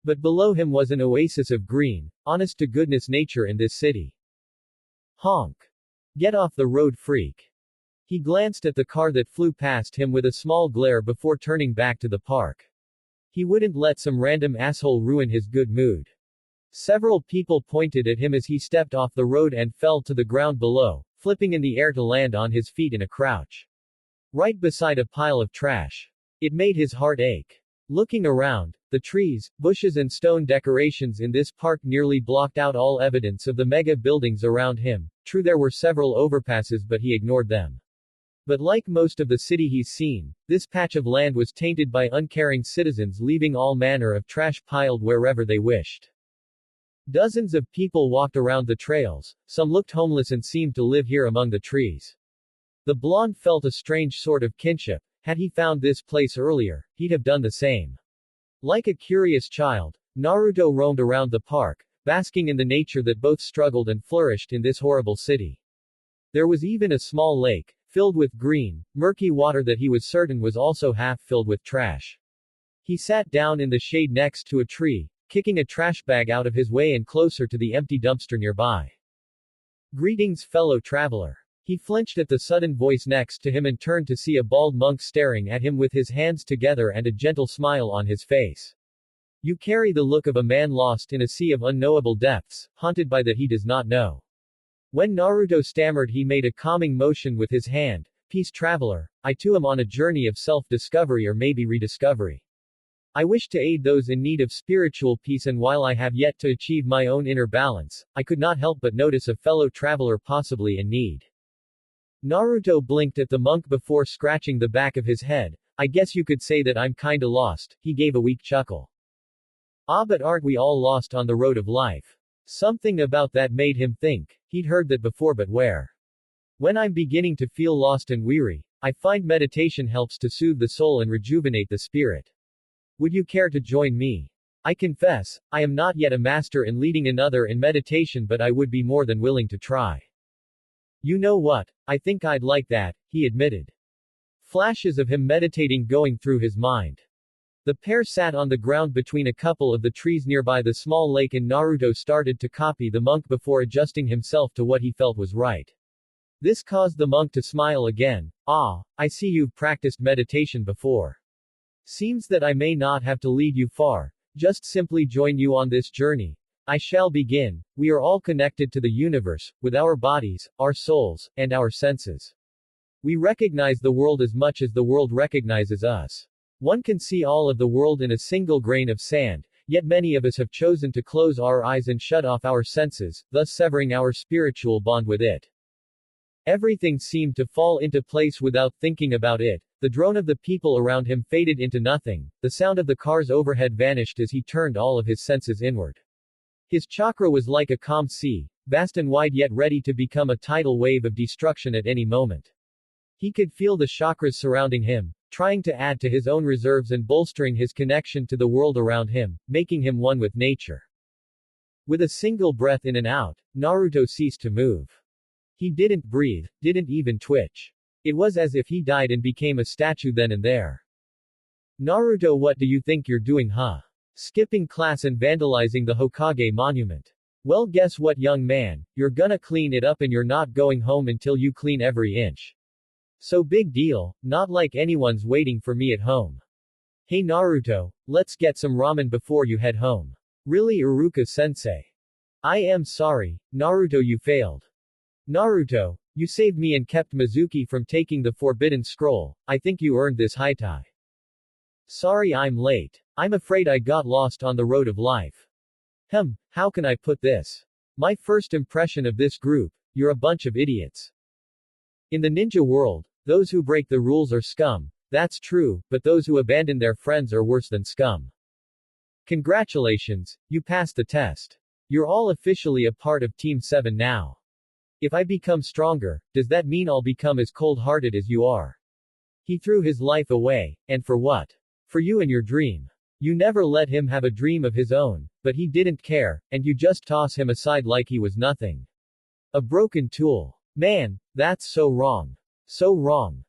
But below him was an oasis of green, honest-to-goodness nature in this city. Honk. Get off the road, freak. He glanced at the car that flew past him with a small glare before turning back to the park. He wouldn't let some random asshole ruin his good mood. Several people pointed at him as he stepped off the road and fell to the ground below, flipping in the air to land on his feet in a crouch. Right beside a pile of trash. It made his heart ache. Looking around, the trees, bushes and stone decorations in this park nearly blocked out all evidence of the mega buildings around him. True, there were several overpasses but he ignored them. But like most of the city he's seen, this patch of land was tainted by uncaring citizens leaving all manner of trash piled wherever they wished. Dozens of people walked around the trails, some looked homeless and seemed to live here among the trees. The blonde felt a strange sort of kinship. Had he found this place earlier, he'd have done the same. Like a curious child, Naruto roamed around the park, basking in the nature that both struggled and flourished in this horrible city. There was even a small lake, filled with green, murky water that he was certain was also half filled with trash. He sat down in the shade next to a tree, kicking a trash bag out of his way and closer to the empty dumpster nearby. Greetings, fellow traveler. He flinched at the sudden voice next to him and turned to see a bald monk staring at him with his hands together and a gentle smile on his face. You carry the look of a man lost in a sea of unknowable depths, haunted by that he does not know. When Naruto stammered, he made a calming motion with his hand. Peace, traveler. I too am on a journey of self-discovery or maybe rediscovery. I wish to aid those in need of spiritual peace, and while I have yet to achieve my own inner balance, I could not help but notice a fellow traveler possibly in need. Naruto blinked at the monk before scratching the back of his head. I guess you could say that I'm kinda lost, he gave a weak chuckle. Ah, but aren't we all lost on the road of life? Something about that made him think. He'd heard that before, but where? When I'm beginning to feel lost and weary, I find meditation helps to soothe the soul and rejuvenate the spirit. Would you care to join me? I confess, I am not yet a master in leading another in meditation, but I would be more than willing to try. You know what? I think I'd like that, he admitted. Flashes of him meditating going through his mind. The pair sat on the ground between a couple of the trees nearby the small lake, and Naruto started to copy the monk before adjusting himself to what he felt was right. This caused the monk to smile again. Ah, I see you've practiced meditation before. Seems that I may not have to lead you far, just simply join you on this journey. I shall begin. We are all connected to the universe, with our bodies, our souls, and our senses. We recognize the world as much as the world recognizes us. One can see all of the world in a single grain of sand, yet many of us have chosen to close our eyes and shut off our senses, thus severing our spiritual bond with it. Everything seemed to fall into place without thinking about it. The drone of the people around him faded into nothing. The sound of the cars overhead vanished as he turned all of his senses inward. His chakra was like a calm sea, vast and wide yet ready to become a tidal wave of destruction at any moment. He could feel the chakras surrounding him, trying to add to his own reserves and bolstering his connection to the world around him, making him one with nature. With a single breath in and out, Naruto ceased to move. He didn't breathe, didn't even twitch. It was as if he died and became a statue then and there. Naruto, what do you think you're doing, huh? Skipping class and vandalizing the Hokage monument. Well, guess what, young man, you're gonna clean it up and you're not going home until you clean every inch. So big deal, not like anyone's waiting for me at home. Hey Naruto, let's get some ramen before you head home. Really, Iruka-sensei? I am sorry, Naruto, you failed. Naruto, you saved me and kept Mizuki from taking the forbidden scroll. I think you earned this haitai. Sorry I'm late. I'm afraid I got lost on the road of life. How can I put this? My first impression of this group, you're a bunch of idiots. In the ninja world, those who break the rules are scum. That's true, but those who abandon their friends are worse than scum. Congratulations, you passed the test. You're all officially a part of Team 7 now. If I become stronger, does that mean I'll become as cold-hearted as you are? He threw his life away, and for what? For you and your dream. You never let him have a dream of his own, but he didn't care, and you just toss him aside like he was nothing. A broken tool. Man, that's so wrong. So wrong.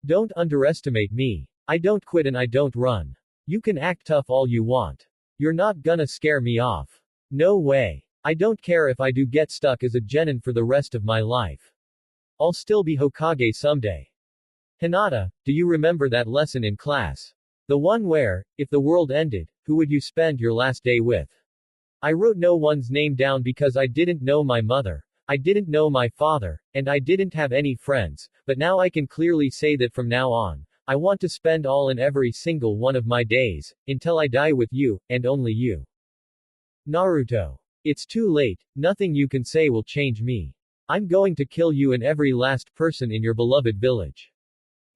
Don't underestimate me. I don't quit and I don't run. You can act tough all you want. You're not gonna scare me off. No way. I don't care if I do get stuck as a genin for the rest of my life. I'll still be Hokage someday. Hinata, do you remember that lesson in class? The one where, if the world ended, who would you spend your last day with? I wrote no one's name down because I didn't know my mother, I didn't know my father, and I didn't have any friends, but now I can clearly say that from now on, I want to spend all and every single one of my days, until I die with you, and only you. Naruto. It's too late, nothing you can say will change me. I'm going to kill you and every last person in your beloved village.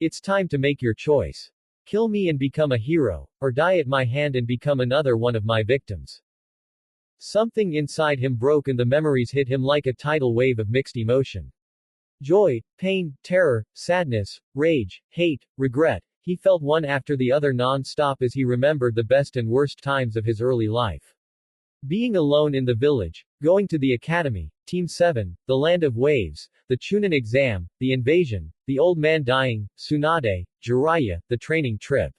It's time to make your choice. Kill me and become a hero, or die at my hand and become another one of my victims. Something inside him broke and the memories hit him like a tidal wave of mixed emotion. Joy, pain, terror, sadness, rage, hate, regret, he felt one after the other non-stop as he remembered the best and worst times of his early life. Being alone in the village, going to the academy, Team 7, the land of waves, the Chunin exam, the invasion, the old man dying, Tsunade, Jiraiya, the training trip.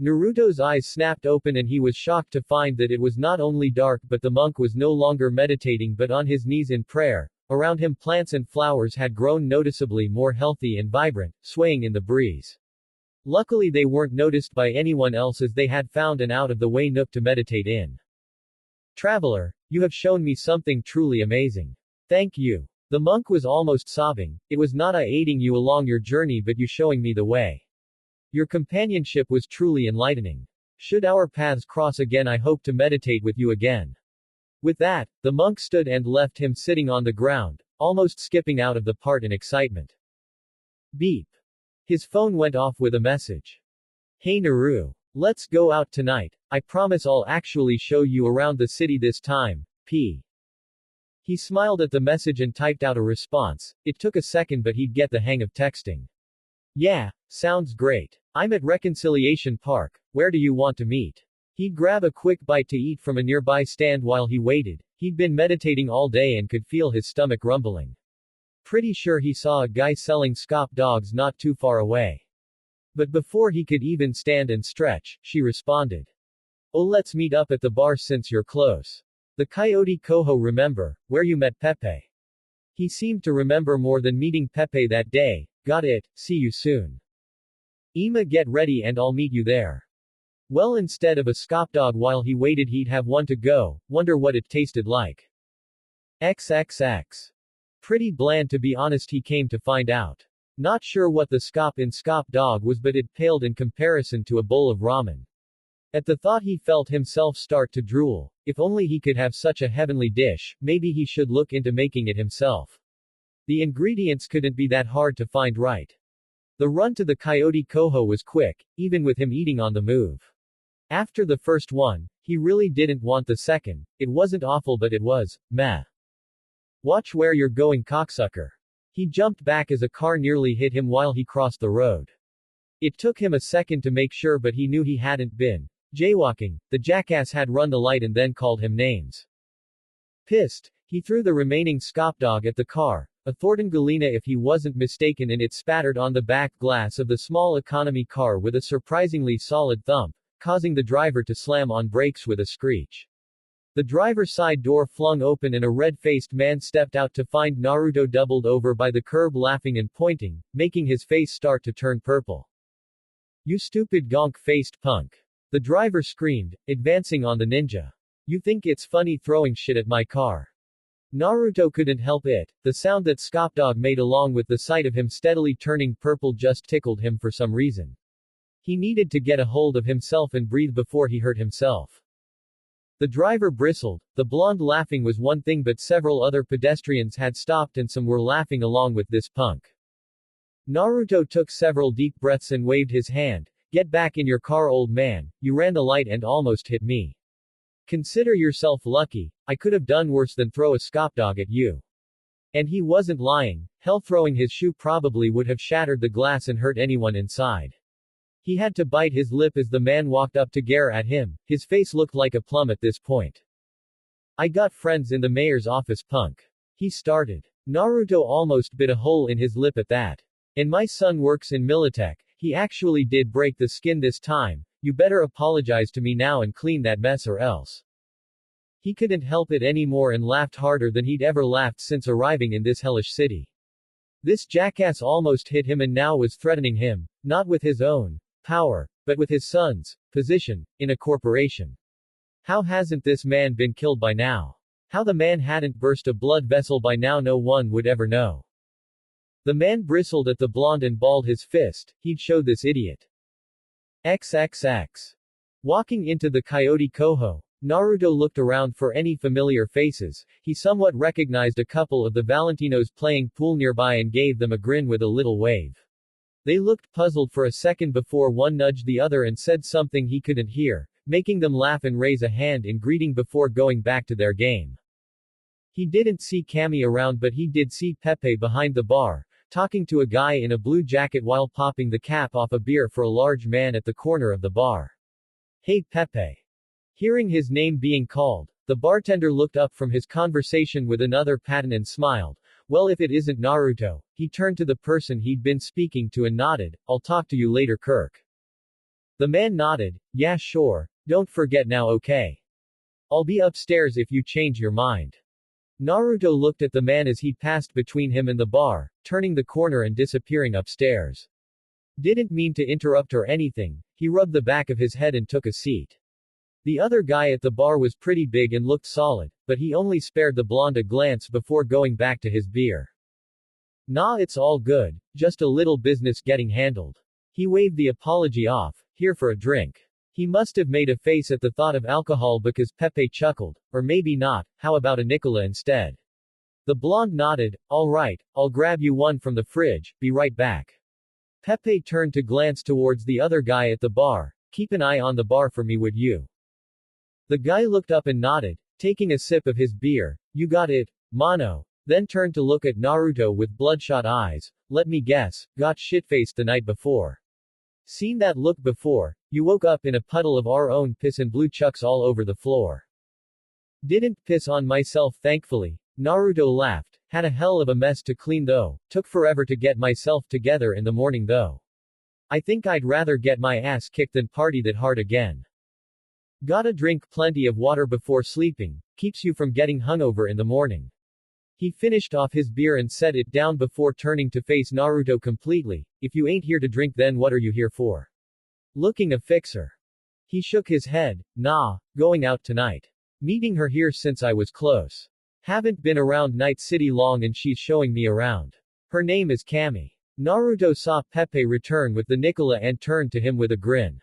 Naruto's eyes snapped open and he was shocked to find that it was not only dark but the monk was no longer meditating but on his knees in prayer. Around him plants and flowers had grown noticeably more healthy and vibrant, swaying in the breeze. Luckily they weren't noticed by anyone else as they had found an out-of-the-way nook to meditate in. Traveler, you have shown me something truly amazing. Thank you. The monk was almost sobbing. It was not I aiding you along your journey but you showing me the way. Your companionship was truly enlightening. Should our paths cross again, I hope to meditate with you again. With that, the monk stood and left him sitting on the ground, almost skipping out of the part in excitement. Beep. His phone went off with a message. Hey Naru. Let's go out tonight. I promise I'll actually show you around the city this time, P. He smiled at the message and typed out a response. It took a second but he'd get the hang of texting. Yeah, sounds great. I'm at Reconciliation Park. Where do you want to meet? He'd grab a quick bite to eat from a nearby stand while he waited. He'd been meditating all day and could feel his stomach rumbling. Pretty sure he saw a guy selling scop dogs not too far away. But before he could even stand and stretch, she responded. Oh, let's meet up at the bar since you're close. The Coyote Cojo, remember, where you met Pepe? He seemed to remember more than meeting Pepe that day. Got it, see you soon. Ima, get ready and I'll meet you there. Well, instead of a scop dog while he waited, he'd have one to go. Wonder what it tasted like. XXX. Pretty bland, to be honest, he came to find out. Not sure what the scop in scop dog was, but it paled in comparison to a bowl of ramen. At the thought he felt himself start to drool. If only he could have such a heavenly dish, maybe he should look into making it himself. The ingredients couldn't be that hard to find, right? The run to the Coyote Cojo was quick, even with him eating on the move. After the first one, he really didn't want the second. It wasn't awful, but it was, meh. Watch where you're going, cocksucker. He jumped back as a car nearly hit him while he crossed the road. It took him a second to make sure, but he knew he hadn't been jaywalking. The jackass had run the light and then called him names. Pissed, he threw the remaining scop dog at the car, a Thornton Galena if he wasn't mistaken, and it spattered on the back glass of the small economy car with a surprisingly solid thump, causing the driver to slam on brakes with a screech. The driver's side door flung open and a red-faced man stepped out to find Naruto doubled over by the curb, laughing and pointing, making his face start to turn purple. You stupid gonk-faced punk. The driver screamed, advancing on the ninja. You think it's funny throwing shit at my car? Naruto couldn't help it. The sound that Scopdog made along with the sight of him steadily turning purple just tickled him for some reason. He needed to get a hold of himself and breathe before he hurt himself. The driver bristled. The blonde laughing was one thing, but several other pedestrians had stopped and some were laughing along with this punk. Naruto took several deep breaths and waved his hand. Get back in your car, old man. You ran the light and almost hit me. Consider yourself lucky. I could have done worse than throw a scopdog at you. And he wasn't lying. Hell, throwing his shoe probably would have shattered the glass and hurt anyone inside. He had to bite his lip as the man walked up to glare at him. His face looked like a plum at this point. I got friends in the mayor's office, punk. He started. Naruto almost bit a hole in his lip at that. And my son works in Militech. He actually did break the skin this time. You better apologize to me now and clean that mess or else. He couldn't help it anymore and laughed harder than he'd ever laughed since arriving in this hellish city. This jackass almost hit him and now was threatening him, not with his own power, but with his son's position in a corporation. How hasn't this man been killed by now? How the man hadn't burst a blood vessel by now, no one would ever know. The man bristled at the blonde and balled his fist. He'd show this idiot. XXX. Walking into the Coyote Cojo, Naruto looked around for any familiar faces. He somewhat recognized a couple of the Valentinos playing pool nearby and gave them a grin with a little wave. They looked puzzled for a second before one nudged the other and said something he couldn't hear, making them laugh and raise a hand in greeting before going back to their game. He didn't see Cammy around, but he did see Pepe behind the bar, talking to a guy in a blue jacket while popping the cap off a beer for a large man at the corner of the bar. Hey Pepe. Hearing his name being called, the bartender looked up from his conversation with another pattern and smiled. Well, if it isn't Naruto. He turned to the person he'd been speaking to and nodded. I'll talk to you later, Kirk. The man nodded. Yeah, sure. Don't forget now, okay? I'll be upstairs if you change your mind. Naruto looked at the man as he passed between him and the bar, turning the corner and disappearing upstairs. Didn't mean to interrupt or anything. He rubbed the back of his head and took a seat. The other guy at the bar was pretty big and looked solid, but he only spared the blonde a glance before going back to his beer. Nah, it's all good, just a little business getting handled. He waved the apology off. Here for a drink. He must have made a face at the thought of alcohol because Pepe chuckled, or maybe not. How about a Nicola instead? The blonde nodded. All right, I'll grab you one from the fridge, be right back. Pepe turned to glance towards the other guy at the bar. Keep an eye on the bar for me, would you? The guy looked up and nodded, taking a sip of his beer. You got it, mano. Then turned to look at Naruto with bloodshot eyes. Let me guess, got shit-faced the night before. Seen that look before? You woke up in a puddle of our own piss and blue chucks all over the floor. Didn't piss on myself thankfully. Naruto laughed. Had a hell of a mess to clean though. Took forever to get myself together in the morning though. I think I'd rather get my ass kicked than party that hard again. Gotta drink plenty of water before sleeping. Keeps you from getting hungover in the morning. He finished off his beer and set it down before turning to face Naruto completely. If you ain't here to drink then what are you here for? Looking a fixer. He shook his head. Nah, going out tonight. Meeting her here since I was close. Haven't been around Night City long and she's showing me around. Her name is Kami. Naruto saw Pepe return with the Nicola and turned to him with a grin.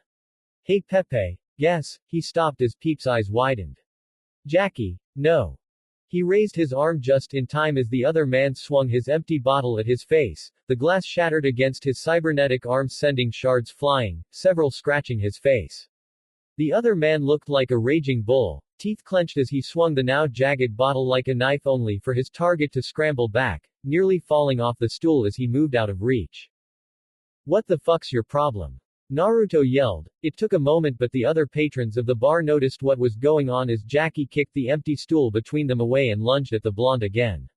Hey Pepe. Guess. He stopped as Peep's eyes widened. Jackie. No. He raised his arm just in time as the other man swung his empty bottle at his face. The glass shattered against his cybernetic arm sending shards flying, several scratching his face. The other man looked like a raging bull, teeth clenched as he swung the now jagged bottle like a knife only for his target to scramble back, nearly falling off the stool as he moved out of reach. What the fuck's your problem? Naruto yelled. It took a moment but the other patrons of the bar noticed what was going on as Jackie kicked the empty stool between them away and lunged at the blonde again.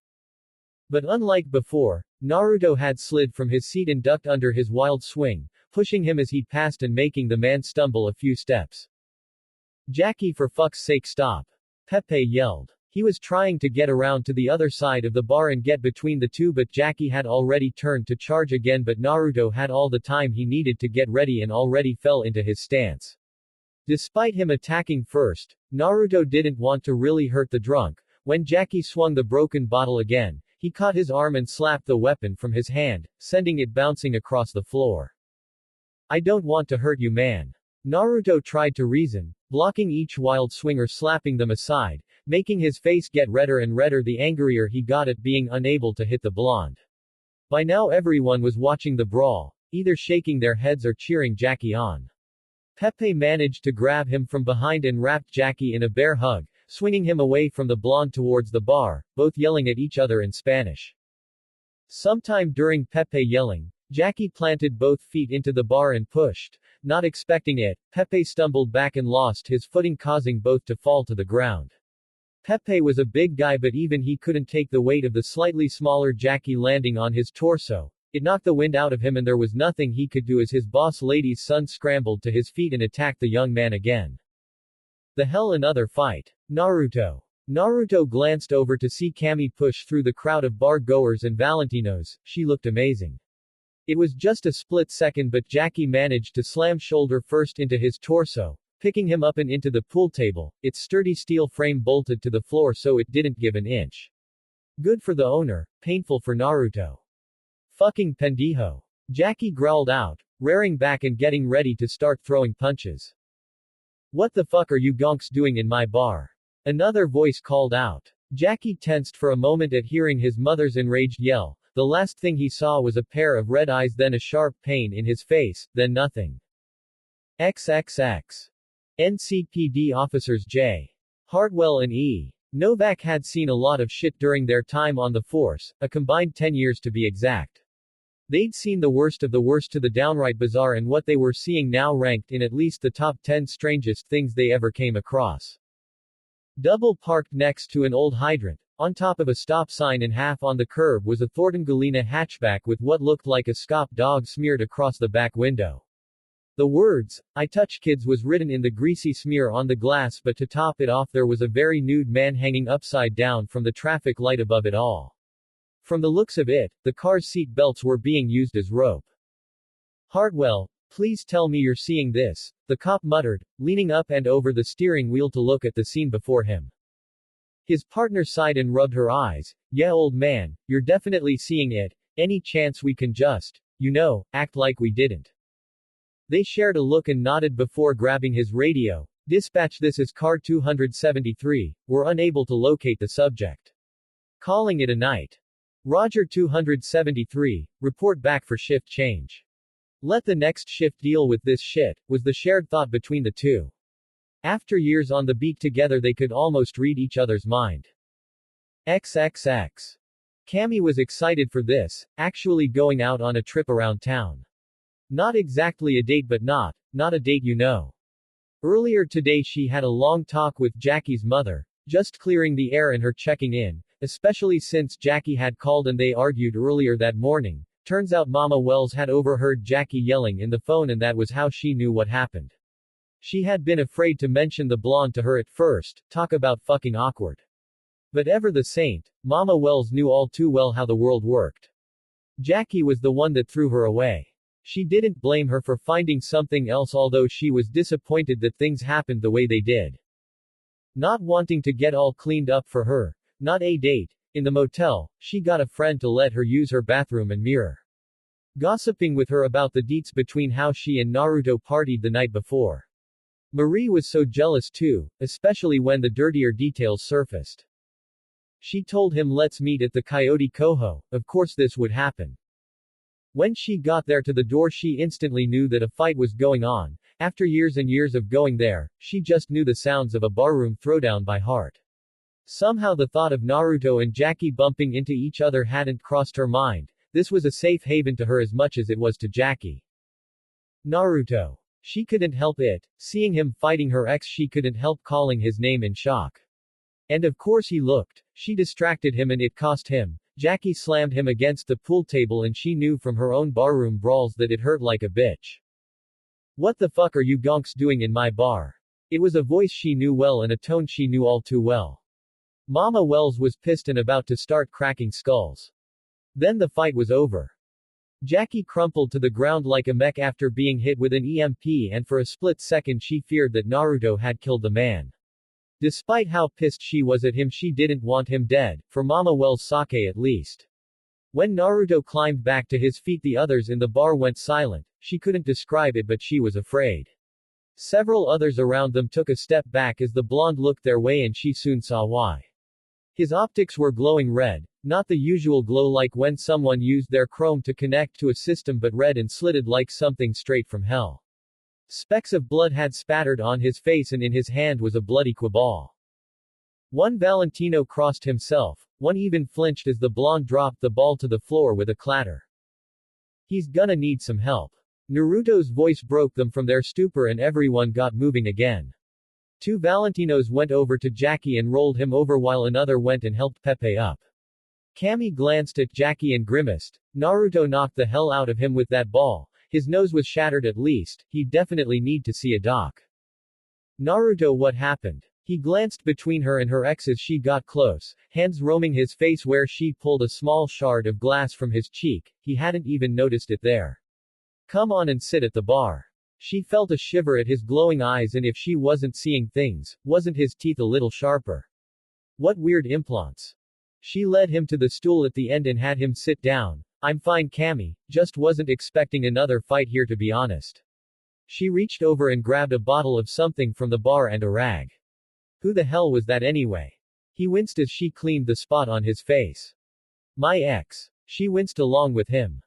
But unlike before, Naruto had slid from his seat and ducked under his wild swing, pushing him as he passed and making the man stumble a few steps. Jackie, for fuck's sake stop! Pepe yelled. He was trying to get around to the other side of the bar and get between the two but Jackie had already turned to charge again but Naruto had all the time he needed to get ready and already fell into his stance. Despite him attacking first, Naruto didn't want to really hurt the drunk. When Jackie swung the broken bottle again, he caught his arm and slapped the weapon from his hand, sending it bouncing across the floor. I don't want to hurt you man. Naruto tried to reason, blocking each wild swing or slapping them aside, making his face get redder and redder the angrier he got at being unable to hit the blonde. By now everyone was watching the brawl, either shaking their heads or cheering Jackie on. Pepe managed to grab him from behind and wrapped Jackie in a bear hug, swinging him away from the blonde towards the bar, both yelling at each other in Spanish. Sometime during Pepe yelling, Jackie planted both feet into the bar and pushed. Not expecting it, Pepe stumbled back and lost his footing causing both to fall to the ground. Pepe was a big guy but even he couldn't take the weight of the slightly smaller Jackie landing on his torso. It knocked the wind out of him and there was nothing he could do as his boss lady's son scrambled to his feet and attacked the young man again. The hell another fight. Naruto. Naruto glanced over to see Kami push through the crowd of bar goers and Valentinos. She looked amazing. It was just a split second but Jackie managed to slam shoulder first into his torso, picking him up and into the pool table, its sturdy steel frame bolted to the floor so it didn't give an inch. Good for the owner, painful for Naruto. Fucking pendejo. Jackie growled out, rearing back and getting ready to start throwing punches. What the fuck are you gonks doing in my bar? Another voice called out. Jackie tensed for a moment at hearing his mother's enraged yell. The last thing he saw was a pair of red eyes then a sharp pain in his face, then nothing. XXX. NCPD officers J. Hartwell and E. Novak had seen a lot of shit during their time on the force, a combined 10 years to be exact. They'd seen the worst of the worst to the downright bizarre and what they were seeing now ranked in at least the top 10 strangest things they ever came across. Double parked next to an old hydrant, on top of a stop sign and half on the curb was a Thornton Galena hatchback with what looked like a scop dog smeared across the back window. The words, "I touch kids" was written in the greasy smear on the glass but to top it off there was a very nude man hanging upside down from the traffic light above it all. From the looks of it, the car's seat belts were being used as rope. Hartwell, please tell me you're seeing this, the cop muttered, leaning up and over the steering wheel to look at the scene before him. His partner sighed and rubbed her eyes. Yeah old man, you're definitely seeing it, any chance we can just, act like we didn't. They shared a look and nodded before grabbing his radio. Dispatch, this is car 273, we're unable to locate the subject. Calling it a night. Roger 273, report back for shift change. Let the next shift deal with this shit, was the shared thought between the two. After years on the beat together they could almost read each other's mind. XXX. Cammy was excited for this, actually going out on a trip around town. Not exactly a date but not a date you know. Earlier today she had a long talk with Jackie's mother, just clearing the air and her checking in, especially since Jackie had called and they argued earlier that morning. Turns out Mama Wells had overheard Jackie yelling in the phone and that was how she knew what happened. She had been afraid to mention the blonde to her at first, talk about fucking awkward. But ever the saint, Mama Wells knew all too well how the world worked. Jackie was the one that threw her away. She didn't blame her for finding something else although she was disappointed that things happened the way they did. Not wanting to get all cleaned up for her, not a date, in the motel, she got a friend to let her use her bathroom and mirror. Gossiping with her about the deets between how she and Naruto partied the night before. Marie was so jealous too, especially when the dirtier details surfaced. She told him let's meet at the Coyote Coho, of course this would happen. When she got there to the door she instantly knew that a fight was going on. After years and years of going there, she just knew the sounds of a barroom throwdown by heart. Somehow the thought of Naruto and Jackie bumping into each other hadn't crossed her mind. This was a safe haven to her as much as it was to Jackie. Naruto. She couldn't help it. Seeing him fighting her ex she couldn't help calling his name in shock. And of course he looked. She distracted him and it cost him. Jackie slammed him against the pool table and she knew from her own barroom brawls that it hurt like a bitch. What the fuck are you gonks doing in my bar? It was a voice she knew well and a tone she knew all too well. Mama Wells was pissed and about to start cracking skulls. Then the fight was over. Jackie crumpled to the ground like a mech after being hit with an EMP and for a split second she feared that Naruto had killed the man. Despite how pissed she was at him she didn't want him dead, for Mama Wells' sake at least. When Naruto climbed back to his feet the others in the bar went silent. She couldn't describe it but she was afraid. Several others around them took a step back as the blonde looked their way and she soon saw why. His optics were glowing red, not the usual glow like when someone used their chrome to connect to a system but red and slitted like something straight from hell. Specks of blood had spattered on his face and in his hand was a bloody quiball. One Valentino crossed himself, one even flinched as the blonde dropped the ball to the floor with a clatter. He's gonna need some help. Naruto's voice broke them from their stupor and everyone got moving again. Two Valentinos went over to Jackie and rolled him over while another went and helped Pepe up. Cammy glanced at Jackie and grimaced. Naruto knocked the hell out of him with that ball. His nose was shattered at least. He'd definitely need to see a doc. Naruto, what happened? He glanced between her and her ex as she got close, hands roaming his face where she pulled a small shard of glass from his cheek. He hadn't even noticed it there. Come on and sit at the bar. She felt a shiver at his glowing eyes and if she wasn't seeing things, wasn't his teeth a little sharper? What weird implants. She led him to the stool at the end and had him sit down. I'm fine Cammy, just wasn't expecting another fight here to be honest. She reached over and grabbed a bottle of something from the bar and a rag. Who the hell was that anyway? He winced as she cleaned the spot on his face. My ex. She winced along with him.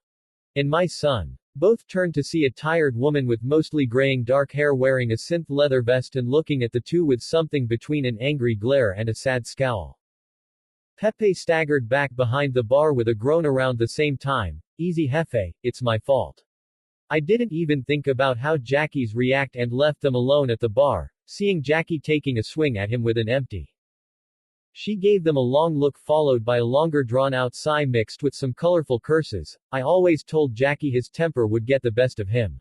And my son. Both turned to see a tired woman with mostly graying dark hair wearing a synth leather vest and looking at the two with something between an angry glare and a sad scowl. Pepe staggered back behind the bar with a groan around the same time. Easy Jefe, it's my fault. I didn't even think about how Jackie's react and left them alone at the bar, seeing Jackie taking a swing at him with an empty. She gave them a long look followed by a longer drawn-out sigh mixed with some colorful curses. I always told Jackie his temper would get the best of him.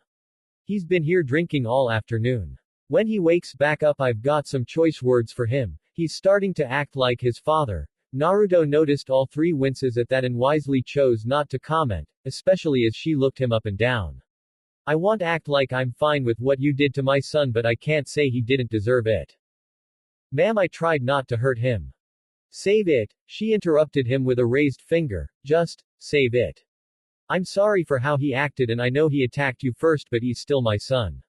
He's been here drinking all afternoon. When he wakes back up I've got some choice words for him. He's starting to act like his father. Naruto noticed all three winces at that and wisely chose not to comment, especially as she looked him up and down. I want act like I'm fine with what you did to my son but I can't say he didn't deserve it. Ma'am, I tried not to hurt him. Save it, she interrupted him with a raised finger. Just, save it. I'm sorry for how he acted and I know he attacked you first but he's still my son.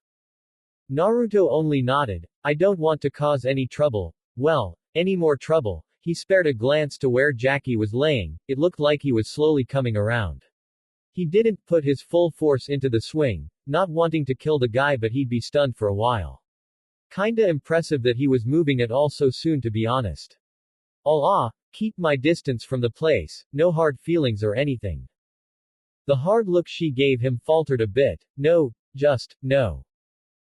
Naruto only nodded. I don't want to cause any trouble. Well, any more trouble. He spared a glance to where Jackie was laying. It looked like he was slowly coming around. He didn't put his full force into the swing, not wanting to kill the guy but he'd be stunned for a while. Kinda impressive that he was moving at all so soon to be honest. Allah, Keep my distance from the place, no hard feelings or anything. The hard look she gave him faltered a bit. No, just, no.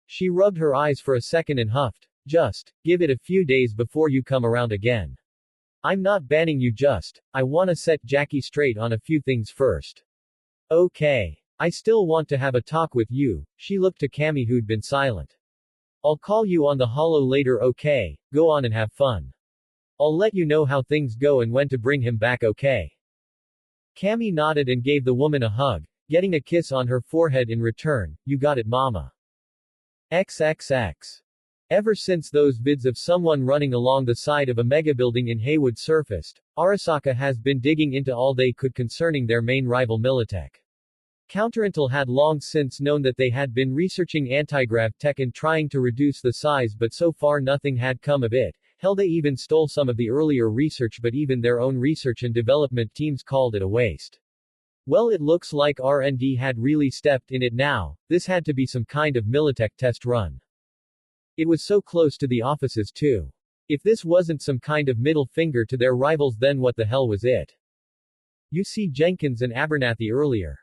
She rubbed her eyes for a second and huffed. Just, give it a few days before you come around again. I'm not banning you, just, I wanna set Jackie straight on a few things first. Okay. I still want to have a talk with you. She looked to Cammy, who'd been silent. I'll call you on the holo later, okay? Go on and have fun. I'll let you know how things go and when to bring him back, okay? Cammy nodded and gave the woman a hug, getting a kiss on her forehead in return. You got it, mama. XXX. Ever since those vids of someone running along the side of a megabuilding in Haywood surfaced, Arasaka has been digging into all they could concerning their main rival Militech. Counterintel had long since known that they had been researching antigrav tech and trying to reduce the size, but so far nothing had come of it. Hell, they even stole some of the earlier research, but even their own research and development teams called it a waste. Well, it looks like R&D had really stepped in it now. This had to be some kind of Militech test run. It was so close to the offices too. If this wasn't some kind of middle finger to their rivals, then what the hell was it? You see Jenkins and Abernathy earlier.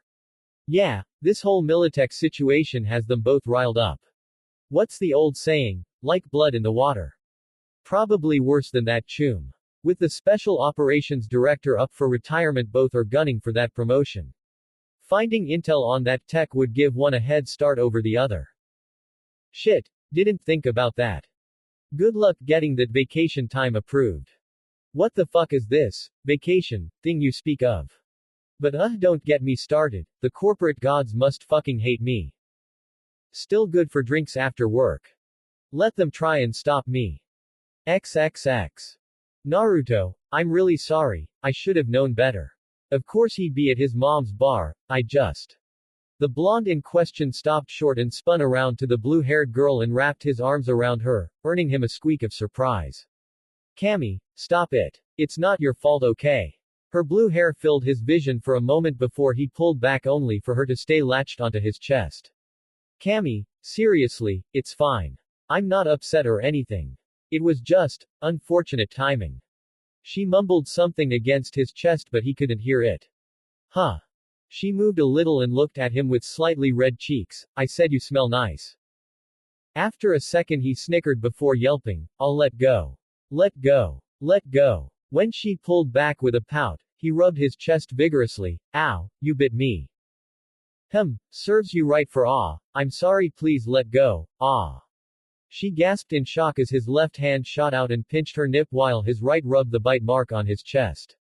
Yeah, this whole Militech situation has them both riled up. What's the old saying? Like blood in the water. Probably worse than that, Choom. With the Special Operations Director up for retirement, both are gunning for that promotion. Finding intel on that tech would give one a head start over the other. Shit, didn't think about that. Good luck getting that vacation time approved. What the fuck is this vacation thing you speak of? But don't get me started, the corporate gods must fucking hate me. Still good for drinks after work. Let them try and stop me. XXX. Naruto, I'm really sorry, I should have known better. Of course he'd be at his mom's bar, I just. The blonde in question stopped short and spun around to the blue-haired girl and wrapped his arms around her, earning him a squeak of surprise. Cammy, stop it. It's not your fault, okay? Her blue hair filled his vision for a moment before he pulled back only for her to stay latched onto his chest. Cammy, seriously, it's fine. I'm not upset or anything. It was just, unfortunate timing. She mumbled something against his chest but he couldn't hear it. Huh. She moved a little and looked at him with slightly red cheeks. I said you smell nice. After a second he snickered before yelping, I'll let go. Let go. Let go. When she pulled back with a pout, he rubbed his chest vigorously. Ow, you bit me. Serves you right for I'm sorry, please let go, She gasped in shock as his left hand shot out and pinched her nip while his right rubbed the bite mark on his chest.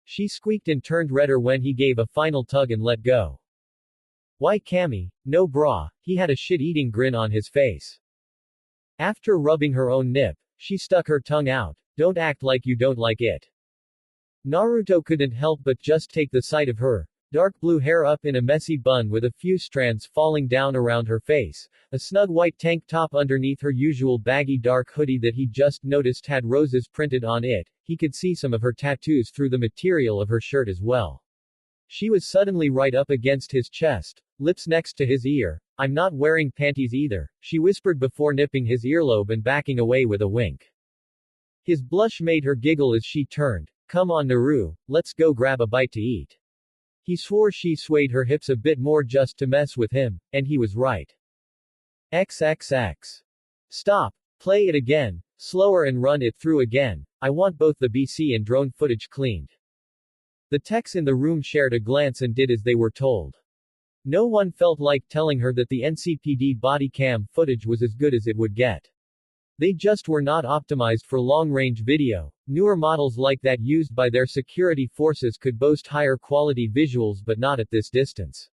She squeaked and turned redder when he gave a final tug and let go. Why, Cammy, no bra, he had a shit-eating grin on his face. After rubbing her own nip, she stuck her tongue out. Don't act like you don't like it. Naruto couldn't help but just take the sight of her, dark blue hair up in a messy bun with a few strands falling down around her face, a snug white tank top underneath her usual baggy dark hoodie that he just noticed had roses printed on it. He could see some of her tattoos through the material of her shirt as well. She was suddenly right up against his chest, lips next to his ear. I'm not wearing panties either, she whispered before nipping his earlobe and backing away with a wink. His blush made her giggle as she turned. Come on Naru, let's go grab a bite to eat. He swore she swayed her hips a bit more just to mess with him, and he was right. XXX. Stop. Play it again, slower and run it through again. I want both the BC and drone footage cleaned. The techs in the room shared a glance and did as they were told. No one felt like telling her that the NCPD body cam footage was as good as it would get. They just were not optimized for long-range video. Newer models like that used by their security forces could boast higher quality visuals but not at this distance.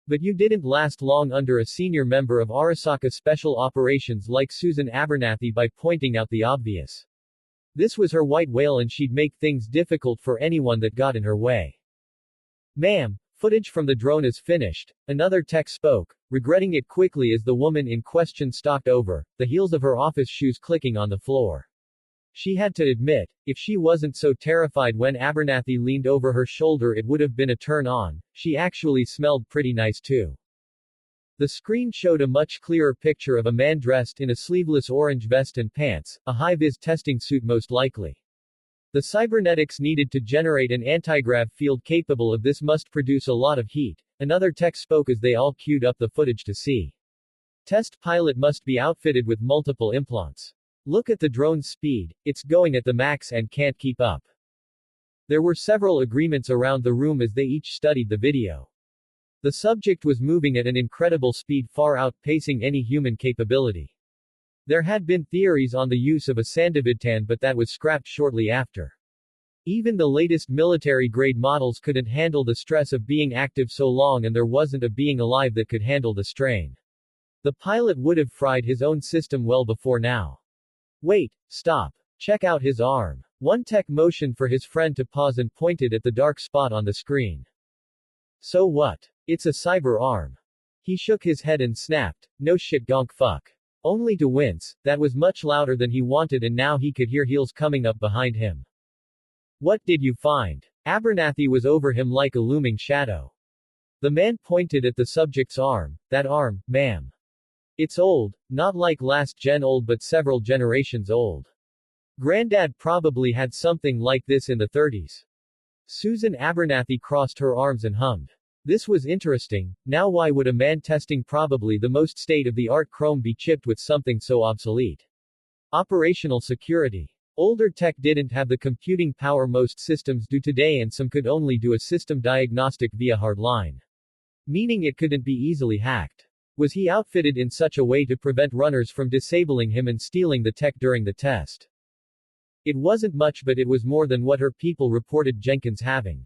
But you didn't last long under a senior member of Arasaka Special Operations like Susan Abernathy by pointing out the obvious. This was her white whale and she'd make things difficult for anyone that got in her way. Ma'am, footage from the drone is finished, another tech spoke, regretting it quickly as the woman in question stalked over, the heels of her office shoes clicking on the floor. She had to admit, if she wasn't so terrified when Abernathy leaned over her shoulder it would have been a turn on. She actually smelled pretty nice too. The screen showed a much clearer picture of a man dressed in a sleeveless orange vest and pants, a high-vis testing suit most likely. The cybernetics needed to generate an antigrav field capable of this must produce a lot of heat. Another tech spoke as they all queued up the footage to see. Test pilot must be outfitted with multiple implants. Look at the drone's speed, it's going at the max and can't keep up. There were several agreements around the room as they each studied the video. The subject was moving at an incredible speed far outpacing any human capability. There had been theories on the use of a Sandividtan but that was scrapped shortly after. Even the latest military-grade models couldn't handle the stress of being active so long and there wasn't a being alive that could handle the strain. The pilot would have fried his own system well before now. Wait, stop. Check out his arm. One tech motioned for his friend to pause and pointed at the dark spot on the screen. So what? It's a cyber arm. He shook his head and snapped, no shit gonk fuck. Only to wince, that was much louder than he wanted and now he could hear heels coming up behind him. What did you find? Abernathy was over him like a looming shadow. The man pointed at the subject's arm. That arm, ma'am. It's old, not like last gen old but several generations old. Granddad probably had something like this in the 30s. Susan Abernathy crossed her arms and hummed. This was interesting. Now why would a man testing probably the most state-of-the-art chrome be chipped with something so obsolete? Operational security. Older tech didn't have the computing power most systems do today and some could only do a system diagnostic via hardline. Meaning it couldn't be easily hacked. Was he outfitted in such a way to prevent runners from disabling him and stealing the tech during the test? It wasn't much but it was more than what her people reported Jenkins having.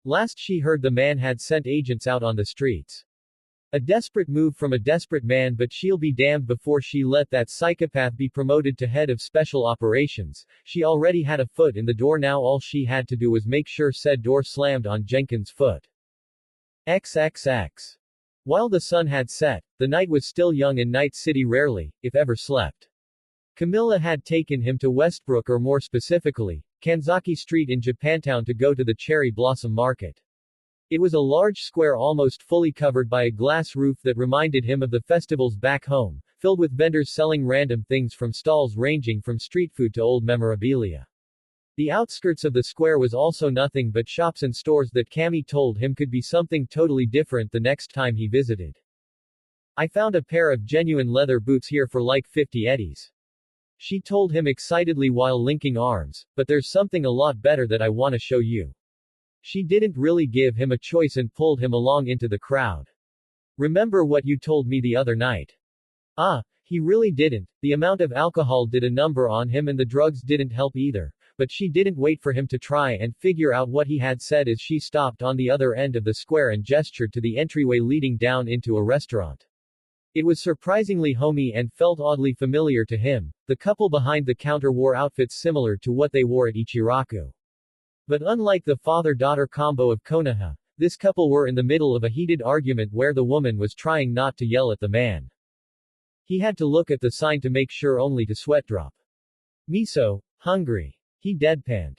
Last she heard the man had sent agents out on the streets. A desperate move from a desperate man but she'll be damned before she let that psychopath be promoted to head of special operations. She already had a foot in the door now all she had to do was make sure said door slammed on Jenkins' foot. XXX. While the sun had set, the night was still young and Night City rarely, if ever slept. Camilla had taken him to Westbrook or more specifically, Kanzaki Street in Japantown to go to the Cherry Blossom Market. It was a large square almost fully covered by a glass roof that reminded him of the festivals back home, filled with vendors selling random things from stalls ranging from street food to old memorabilia. The outskirts of the square was also nothing but shops and stores that Cammy told him could be something totally different the next time he visited. I found a pair of genuine leather boots here for like 50 eddies. She told him excitedly while linking arms, but there's something a lot better that I want to show you. She didn't really give him a choice and pulled him along into the crowd. Remember what you told me the other night? He really didn't. The amount of alcohol did a number on him and the drugs didn't help either. But she didn't wait for him to try and figure out what he had said as she stopped on the other end of the square and gestured to the entryway leading down into a restaurant. It was surprisingly homey and felt oddly familiar to him. The couple behind the counter wore outfits similar to what they wore at Ichiraku. But unlike the father-daughter combo of Konoha, this couple were in the middle of a heated argument where the woman was trying not to yell at the man. He had to look at the sign to make sure only to sweat drop. Miso, hungry. He deadpanned.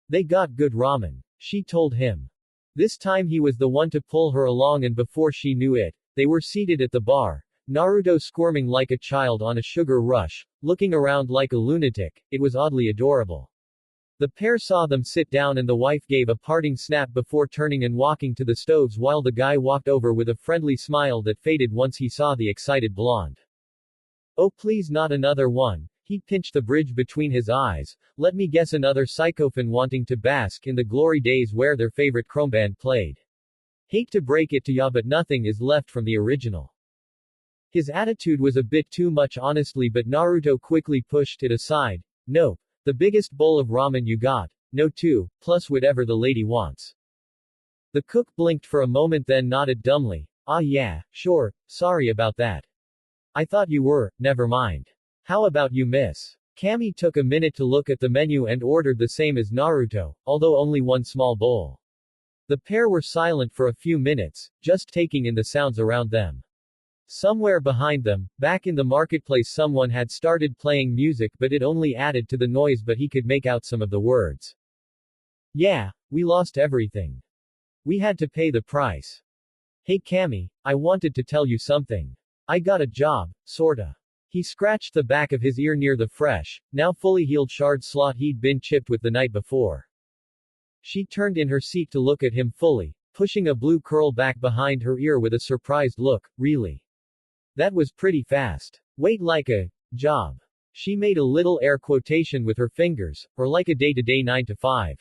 They got good ramen. She told him. This time he was the one to pull her along and before she knew it, they were seated at the bar. Naruto squirming like a child on a sugar rush, looking around like a lunatic. It was oddly adorable. The pair saw them sit down and the wife gave a parting snap before turning and walking to the stoves while the guy walked over with a friendly smile that faded once he saw the excited blonde. Oh please not another one. He pinched the bridge between his eyes. Let me guess another psychophant wanting to bask in the glory days where their favorite chrome band played. Hate to break it to ya but nothing is left from the original. His attitude was a bit too much honestly but Naruto quickly pushed it aside. Nope. The biggest bowl of ramen you got. No two, plus whatever the lady wants. The cook blinked for a moment then nodded dumbly. Ah yeah, sure, sorry about that. I thought you were, never mind. How about you miss? Cammy took a minute to look at the menu and ordered the same as Naruto, although only one small bowl. The pair were silent for a few minutes, just taking in the sounds around them. Somewhere behind them, back in the marketplace someone had started playing music but it only added to the noise but he could make out some of the words. Yeah, we lost everything. We had to pay the price. Hey Cammy, I wanted to tell you something. I got a job, sorta. He scratched the back of his ear near the fresh, now fully healed shard slot he'd been chipped with the night before. She turned in her seat to look at him fully, pushing a blue curl back behind her ear with a surprised look. Really? That was pretty fast. Wait, like a job? She made a little air quotation with her fingers, or like a day-to-day 9 to 5.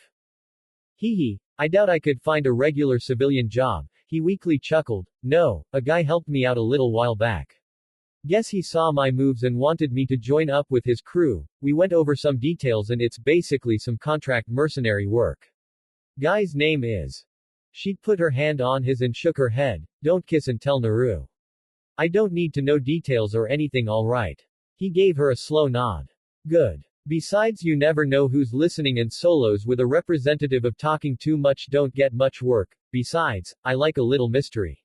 Hee, I doubt I could find a regular civilian job, he weakly chuckled. No, a guy helped me out a little while back. Guess he saw my moves and wanted me to join up with his crew. We went over some details and it's basically some contract mercenary work. Guy's name is. She put her hand on his and shook her head. Don't kiss and tell Naru. I don't need to know details or anything, alright. He gave her a slow nod. Good. Besides, you never know who's listening, and solos with a representative of talking too much don't get much work. Besides, I like a little mystery.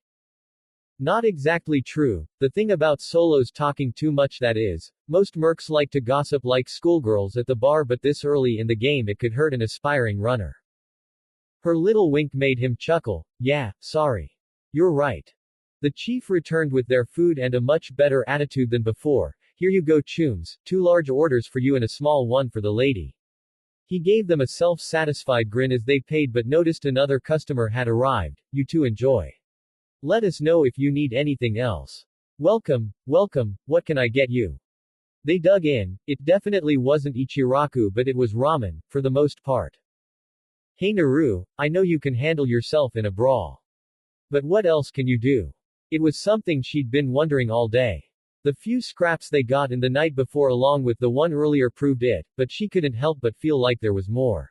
Not exactly true. The thing about solos talking too much, that is, most mercs like to gossip like schoolgirls at the bar, but this early in the game it could hurt an aspiring runner. Her little wink made him chuckle. Yeah, sorry. You're right. The chief returned with their food and a much better attitude than before. Here you go, chums, 2 large orders for you and a small one for the lady. He gave them a self-satisfied grin as they paid, but noticed another customer had arrived. You two enjoy. Let us know if you need anything else. Welcome, welcome, what can I get you? They dug in. It definitely wasn't Ichiraku, but it was ramen, for the most part. Hey Naru, I know you can handle yourself in a brawl. But what else can you do? It was something she'd been wondering all day. The few scraps they got in the night before along with the one earlier proved it, but she couldn't help but feel like there was more.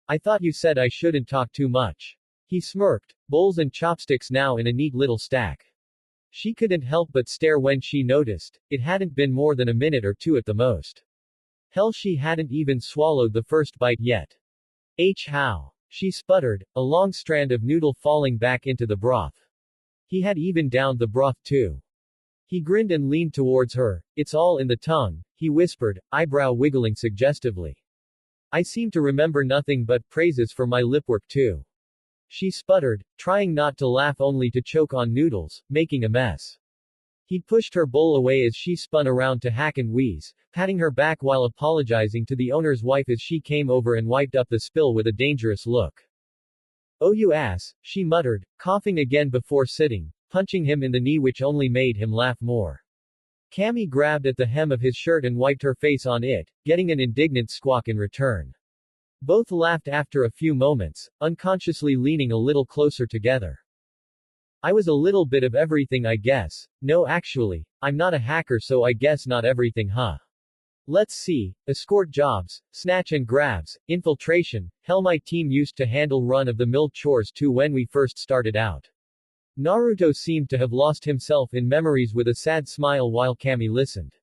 I thought you said I shouldn't talk too much. He smirked, bowls and chopsticks now in a neat little stack. She couldn't help but stare when she noticed. It hadn't been more than a minute or two at the most. Hell, she hadn't even swallowed the first bite yet. How? She sputtered, a long strand of noodle falling back into the broth. He had even downed the broth too. He grinned and leaned towards her. It's all in the tongue, he whispered, eyebrow wiggling suggestively. I seem to remember nothing but praises for my lipwork too. She sputtered, trying not to laugh only to choke on noodles, making a mess. He pushed her bowl away as she spun around to hack and wheeze, patting her back while apologizing to the owner's wife as she came over and wiped up the spill with a dangerous look. Oh you ass, she muttered, coughing again before sitting, punching him in the knee, which only made him laugh more. Cammy grabbed at the hem of his shirt and wiped her face on it, getting an indignant squawk in return. Both laughed after a few moments, unconsciously leaning a little closer together. I was a little bit of everything, I guess. No, actually, I'm not a hacker, so I guess not everything, huh? Let's see. Escort jobs, snatch and grabs, infiltration. Hell, my team used to handle run-of-the-mill chores too when we first started out. Naruto seemed to have lost himself in memories with a sad smile while Cammy listened.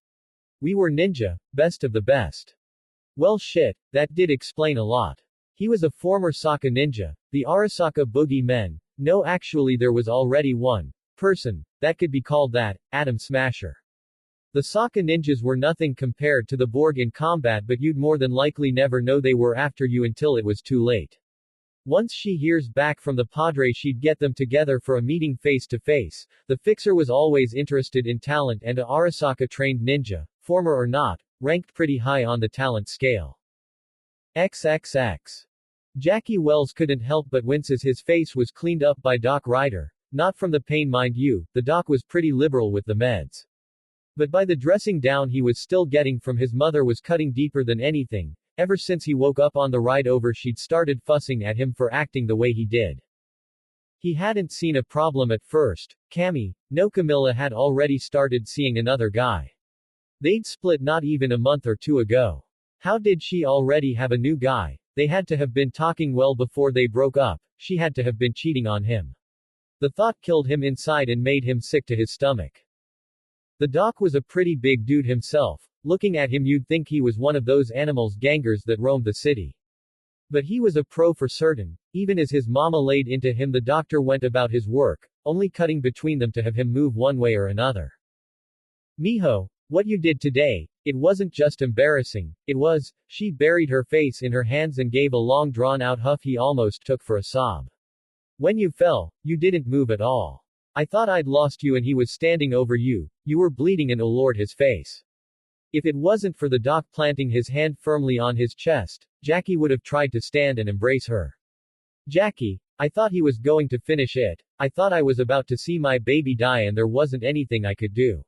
We were ninja, best of the best. Well shit, that did explain a lot. He was a former Sokka ninja, the Arasaka Boogie Men. No, actually there was already one person that could be called that, Atom Smasher. The Sokka ninjas were nothing compared to the Borg in combat, but you'd more than likely never know they were after you until it was too late. Once she hears back from the Padre, she'd get them together for a meeting face to face. The fixer was always interested in talent, and a Arasaka trained ninja, former or not, ranked pretty high on the talent scale. XXX. Jackie Wells couldn't help but wince as his face was cleaned up by Doc Ryder. Not from the pain, mind you, the doc was pretty liberal with the meds. But by the dressing down he was still getting from his mother was cutting deeper than anything. Ever since he woke up on the ride over, she'd started fussing at him for acting the way he did. He hadn't seen a problem at first. Cammy, no, Camilla had already started seeing another guy. They'd split not even a month or two ago. How did she already have a new guy? They had to have been talking well before they broke up. She had to have been cheating on him. The thought killed him inside and made him sick to his stomach. The doc was a pretty big dude himself. Looking at him you'd think he was one of those animals gangers that roamed the city. But he was a pro for certain. Even as his mama laid into him, the doctor went about his work, only cutting between them to have him move one way or another. Miho, what you did today, it wasn't just embarrassing, it was. She buried her face in her hands and gave a long drawn out huff he almost took for a sob. When you fell, you didn't move at all. I thought I'd lost you and he was standing over you. You were bleeding and Lord his face. If it wasn't for the doc planting his hand firmly on his chest, Jackie would have tried to stand and embrace her. Jackie, I thought he was going to finish it. I thought I was about to see my baby die and there wasn't anything I could do.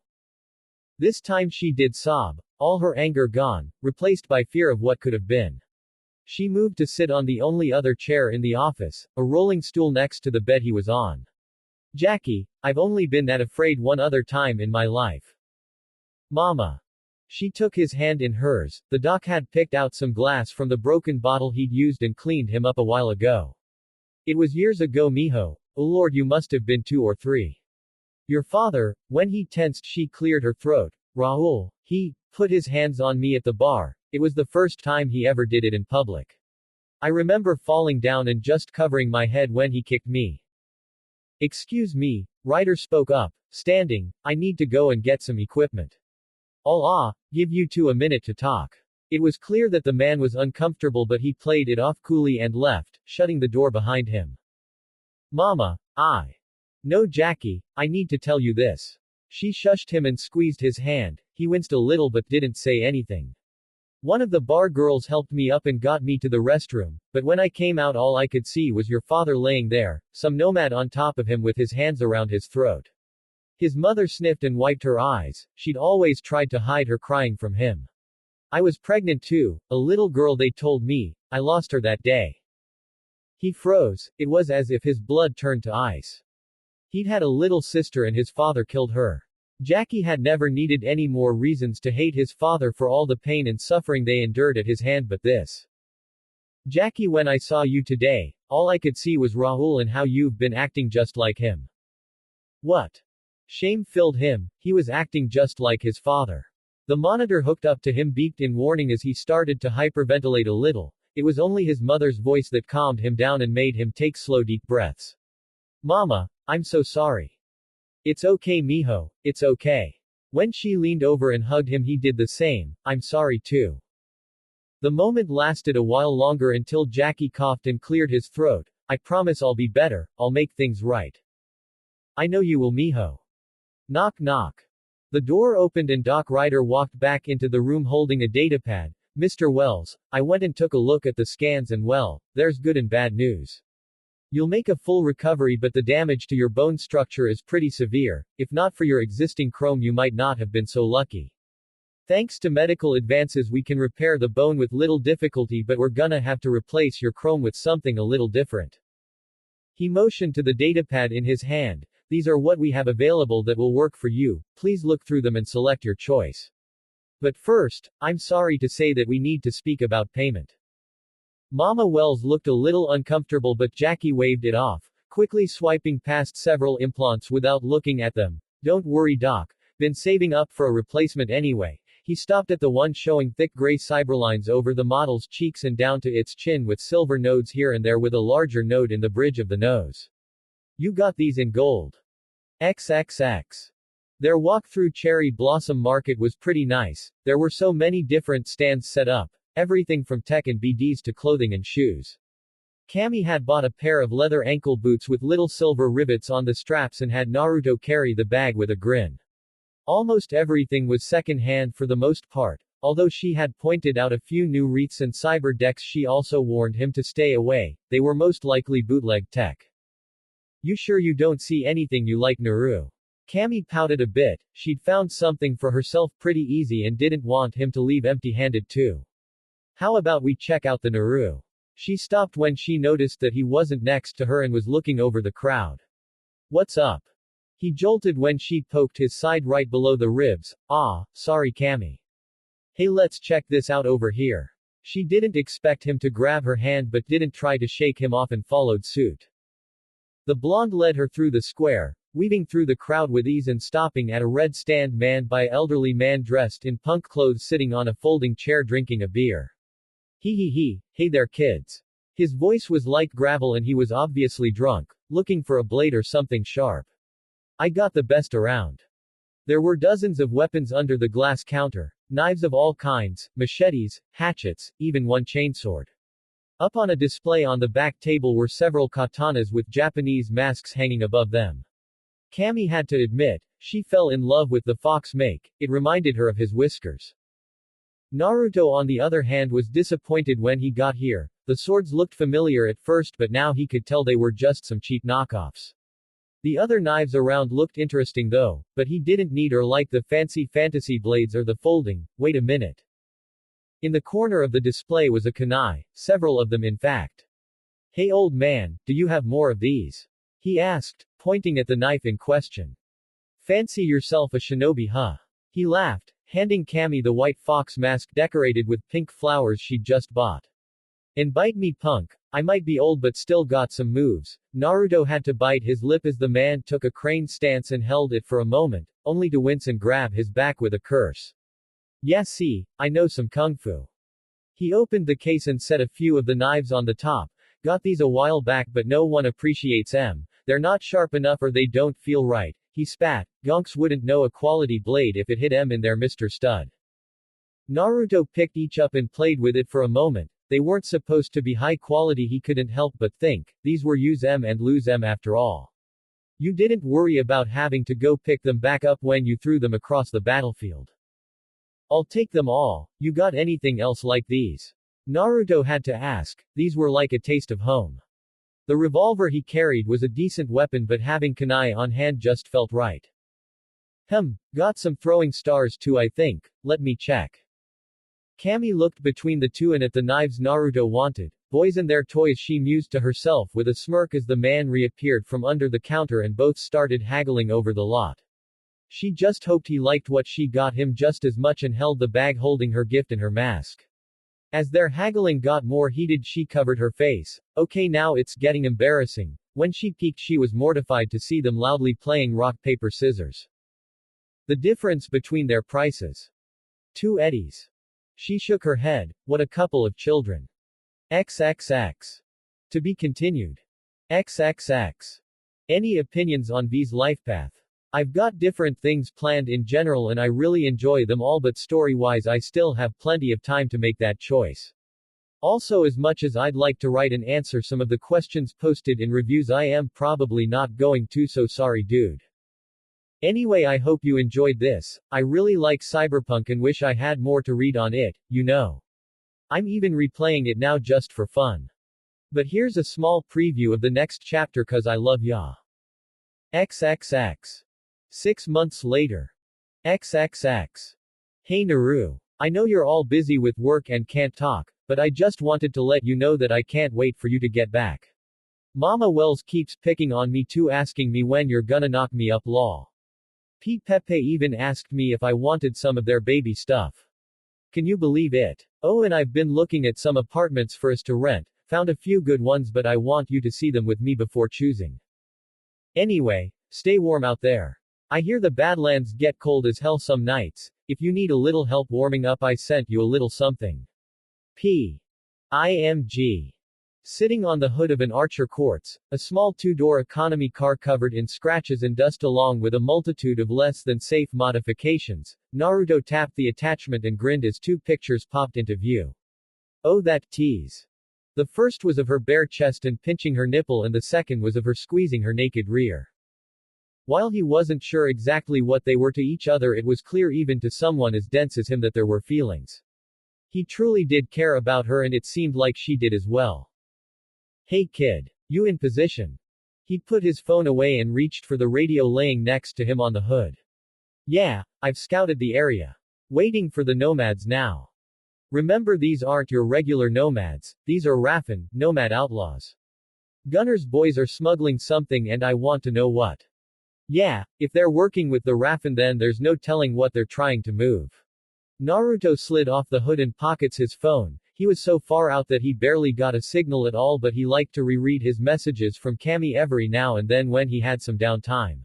This time she did sob, all her anger gone, replaced by fear of what could have been. She moved to sit on the only other chair in the office, a rolling stool next to the bed he was on. Jackie, I've only been that afraid one other time in my life. Mama. She took his hand in hers. The doc had picked out some glass from the broken bottle he'd used and cleaned him up a while ago. It was years ago, mijo. Oh Lord, you must have been 2 or 3. Your father, when he tensed, she cleared her throat. Raul, he put his hands on me at the bar. It was the first time he ever did it in public. I remember falling down and just covering my head when he kicked me. Excuse me, Ryder spoke up, standing, I need to go and get some equipment. I'll give you 2 a minute to talk. It was clear that the man was uncomfortable, but he played it off coolly and left, shutting the door behind him. Mama, No, Jackie, I need to tell you this. She shushed him and squeezed his hand. He winced a little but didn't say anything. One of the bar girls helped me up and got me to the restroom, but when I came out all I could see was your father laying there, some nomad on top of him with his hands around his throat. His mother sniffed and wiped her eyes. She'd always tried to hide her crying from him. I was pregnant too, a little girl they told me. I lost her that day. He froze. It was as if his blood turned to ice. He'd had a little sister and his father killed her. Jackie had never needed any more reasons to hate his father for all the pain and suffering they endured at his hand but this. Jackie, when I saw you today, all I could see was Raul and how you've been acting just like him. What? Shame filled him. He was acting just like his father. The monitor hooked up to him beeped in warning as he started to hyperventilate a little. It was only his mother's voice that calmed him down and made him take slow deep breaths. Mama, I'm so sorry. It's okay, mijo, it's okay. When she leaned over and hugged him, he did the same. I'm sorry too. The moment lasted a while longer until Jackie coughed and cleared his throat. I promise I'll be better, I'll make things right. I know you will, mijo. Knock knock. The door opened and Doc Ryder walked back into the room holding a datapad. Mr. Wells, I went and took a look at the scans and well, there's good and bad news. You'll make a full recovery but the damage to your bone structure is pretty severe. If not for your existing chrome you might not have been so lucky. Thanks to medical advances we can repair the bone with little difficulty but we're gonna have to replace your chrome with something a little different. He motioned to the datapad in his hand. These are what we have available that will work for you. Please look through them and select your choice. But first, I'm sorry to say that we need to speak about payment. Mama Wells looked a little uncomfortable but Jackie waved it off, quickly swiping past several implants without looking at them. Don't worry doc, been saving up for a replacement anyway. He stopped at the one showing thick gray cyberlines over the model's cheeks and down to its chin with silver nodes here and there with a larger node in the bridge of the nose. You got these in gold. XXX. Their walk through Cherry Blossom Market was pretty nice. There were so many different stands set up. Everything from tech and BDs to clothing and shoes. Cammy had bought a pair of leather ankle boots with little silver rivets on the straps and had Naruto carry the bag with a grin. Almost everything was second-hand for the most part. Although she had pointed out a few new wreaths and cyber decks, she also warned him to stay away. They were most likely bootleg tech. You sure you don't see anything you like, Naru? Cammy pouted a bit. She'd found something for herself pretty easy and didn't want him to leave empty-handed too. How about we check out the Naru? She stopped when she noticed that he wasn't next to her and was looking over the crowd. What's up? He jolted when she poked his side right below the ribs. Sorry Cammy. Hey, let's check this out over here. She didn't expect him to grab her hand but didn't try to shake him off and followed suit. The blonde led her through the square, weaving through the crowd with ease and stopping at a red stand manned by an elderly man dressed in punk clothes sitting on a folding chair drinking a beer. Hey there kids. His voice was like gravel and he was obviously drunk, looking for a blade or something sharp. I got the best around. There were dozens of weapons under the glass counter, knives of all kinds, machetes, hatchets, even one chainsword. Up on a display on the back table were several katanas with Japanese masks hanging above them. Cammy had to admit, she fell in love with the fox make, it reminded her of his whiskers. Naruto on the other hand was disappointed when he got here. The swords looked familiar at first but now he could tell they were just some cheap knockoffs. The other knives around looked interesting though, but he didn't need or like the fancy fantasy blades or the folding. Wait a minute. In the corner of the display was a kunai, several of them in fact. Hey old man, do you have more of these? He asked, pointing at the knife in question. Fancy yourself a shinobi huh? He laughed, handing Cammy the white fox mask decorated with pink flowers she'd just bought. And bite me punk, I might be old but still got some moves. Naruto had to bite his lip as the man took a crane stance and held it for a moment, only to wince and grab his back with a curse. Yeah see, I know some kung fu. He opened the case and set a few of the knives on the top. Got these a while back but no one appreciates them. They're not sharp enough or they don't feel right. He spat. Gonks wouldn't know a quality blade if it hit M in there Mr. Stud. Naruto picked each up and played with it for a moment. They weren't supposed to be high quality he couldn't help but think, these were use M and lose M after all. You didn't worry about having to go pick them back up when you threw them across the battlefield. I'll take them all, you got anything else like these? Naruto had to ask, these were like a taste of home. The revolver he carried was a decent weapon but having kunai on hand just felt right. Got some throwing stars too I think, let me check. Cammy looked between the two and at the knives Naruto wanted. Boys and their toys she mused to herself with a smirk as the man reappeared from under the counter and both started haggling over the lot. She just hoped he liked what she got him just as much and held the bag holding her gift and her mask. As their haggling got more heated she covered her face. Okay now it's getting embarrassing. When she peeked she was mortified to see them loudly playing rock paper scissors. The difference between their prices. 2 eddies. She shook her head. What a couple of children. XXX. To be continued. XXX. Any opinions on V's life path? I've got different things planned in general and I really enjoy them all but story-wise I still have plenty of time to make that choice. Also as much as I'd like to write and answer some of the questions posted in reviews I am probably not going to so sorry dude. Anyway I hope you enjoyed this. I really like Cyberpunk and wish I had more to read on it, you know. I'm even replaying it now just for fun. But here's a small preview of the next chapter cause I love ya. XXX. 6 months later. XXX. Hey Naru. I know you're all busy with work and can't talk, but I just wanted to let you know that I can't wait for you to get back. Mama Wells keeps picking on me too asking me when you're gonna knock me up lol. P. Pepe even asked me if I wanted some of their baby stuff. Can you believe it? Oh and I've been looking at some apartments for us to rent, found a few good ones but I want you to see them with me before choosing. Anyway, stay warm out there. I hear the Badlands get cold as hell some nights. If you need a little help warming up I sent you a little something. P. IMG. Sitting on the hood of an Archer Quartz, a small 2-door economy car covered in scratches and dust along with a multitude of less than safe modifications, Naruto tapped the attachment and grinned as 2 pictures popped into view. Oh that tease. The first was of her bare chest and pinching her nipple and the second was of her squeezing her naked rear. While he wasn't sure exactly what they were to each other it was clear even to someone as dense as him that there were feelings. He truly did care about her and it seemed like she did as well. Hey kid. You in position? He put his phone away and reached for the radio laying next to him on the hood. Yeah, I've scouted the area. Waiting for the nomads now. Remember these aren't your regular nomads, these are Raffin, nomad outlaws. Gunner's boys are smuggling something and I want to know what. Yeah, if they're working with the Raffin then there's no telling what they're trying to move. Naruto slid off the hood and pockets his phone. He was so far out that he barely got a signal at all but he liked to reread his messages from Cammy every now and then when he had some downtime.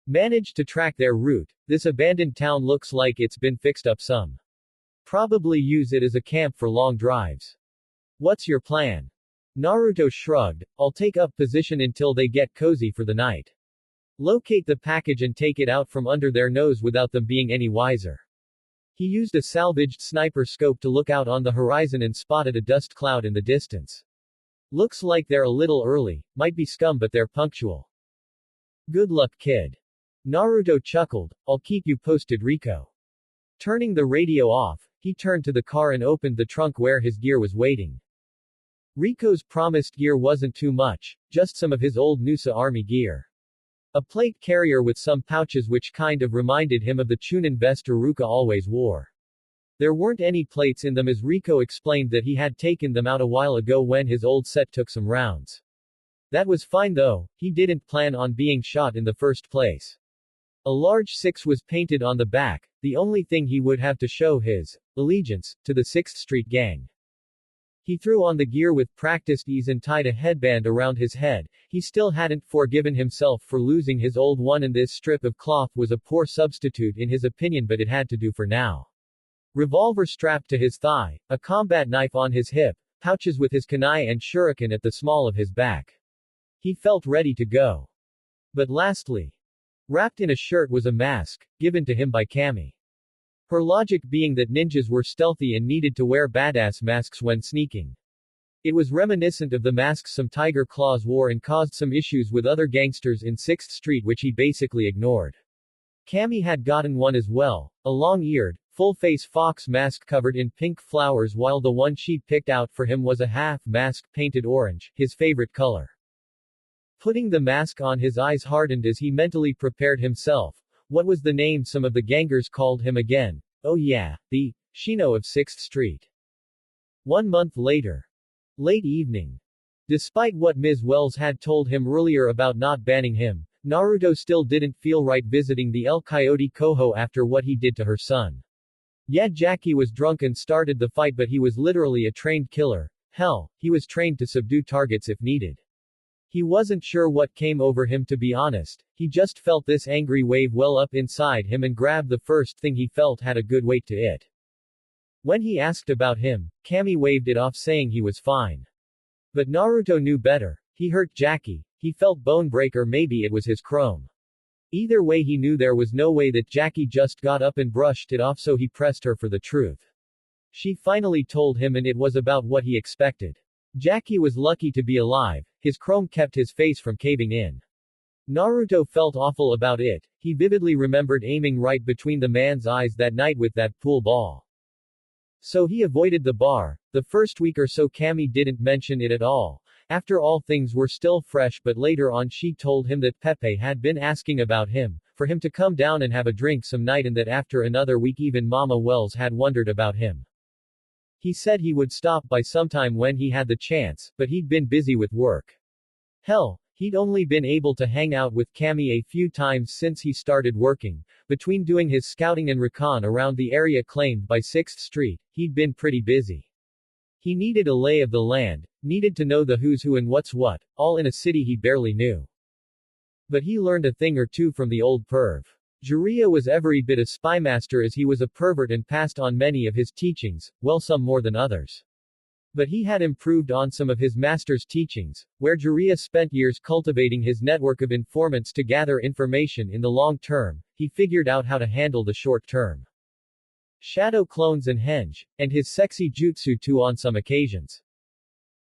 Managed to track their route. This abandoned town looks like it's been fixed up some. Probably use it as a camp for long drives. What's your plan? Naruto shrugged. I'll take up position until they get cozy for the night. Locate the package and take it out from under their nose without them being any wiser. He used a salvaged sniper scope to look out on the horizon and spotted a dust cloud in the distance. Looks like they're a little early, might be scum but they're punctual. Good luck, kid. Naruto chuckled. I'll keep you posted, Rico. Turning the radio off, he turned to the car and opened the trunk where his gear was waiting. Rico's promised gear wasn't too much, just some of his old Nusa army gear. A plate carrier with some pouches which kind of reminded him of the Chunin vest Ruka always wore. There weren't any plates in them as Rico explained that he had taken them out a while ago when his old set took some rounds. That was fine though, he didn't plan on being shot in the first place. A large 6 was painted on the back, the only thing he would have to show his allegiance to the 6th Street Gang. He threw on the gear with practiced ease and tied a headband around his head. He still hadn't forgiven himself for losing his old one and this strip of cloth was a poor substitute in his opinion but it had to do for now. Revolver strapped to his thigh, a combat knife on his hip, pouches with his kunai and shuriken at the small of his back. He felt ready to go. But lastly, wrapped in a shirt was a mask, given to him by Cammy. Her logic being that ninjas were stealthy and needed to wear badass masks when sneaking. It was reminiscent of the masks some Tiger Claws wore and caused some issues with other gangsters in 6th Street which he basically ignored. Cammy had gotten one as well, a long-eared, full-face fox mask covered in pink flowers while the one she picked out for him was a half-mask painted orange, his favorite color. Putting the mask on his eyes hardened as he mentally prepared himself. What was the name some of the gangers called him again? Oh yeah, the Shino of 6th Street. 1 month later. Late evening. Despite what Ms. Wells had told him earlier about not banning him, Naruto still didn't feel right visiting the El Coyote Coho after what he did to her son. Yeah, Jackie was drunk and started the fight but he was literally a trained killer. Hell, he was trained to subdue targets if needed. He wasn't sure what came over him to be honest, he just felt this angry wave well up inside him and grabbed the first thing he felt had a good weight to it. When he asked about him, Cammy waved it off saying he was fine. But Naruto knew better, he hurt Jackie, he felt bone break or maybe it was his chrome. Either way he knew there was no way that Jackie just got up and brushed it off so he pressed her for the truth. She finally told him and it was about what he expected. Jackie was lucky to be alive, his chrome kept his face from caving in. Naruto felt awful about it, he vividly remembered aiming right between the man's eyes that night with that pool ball. So he avoided the bar. The first week or so Cammy didn't mention it at all. After all things were still fresh but later on she told him that Pepe had been asking about him, for him to come down and have a drink some night and that after another week even Mama Wells had wondered about him. He said he would stop by sometime when he had the chance, but he'd been busy with work. Hell, he'd only been able to hang out with Cammy a few times since he started working. Between doing his scouting and recon around the area claimed by 6th Street, he'd been pretty busy. He needed a lay of the land, needed to know the who's who and what's what, all in a city he barely knew. But he learned a thing or two from the old perv. Jiraiya was every bit a spymaster as he was a pervert and passed on many of his teachings, well some more than others. But he had improved on some of his master's teachings, where Jiraiya spent years cultivating his network of informants to gather information in the long term, he figured out how to handle the short term. Shadow clones and henge, and his sexy jutsu too on some occasions.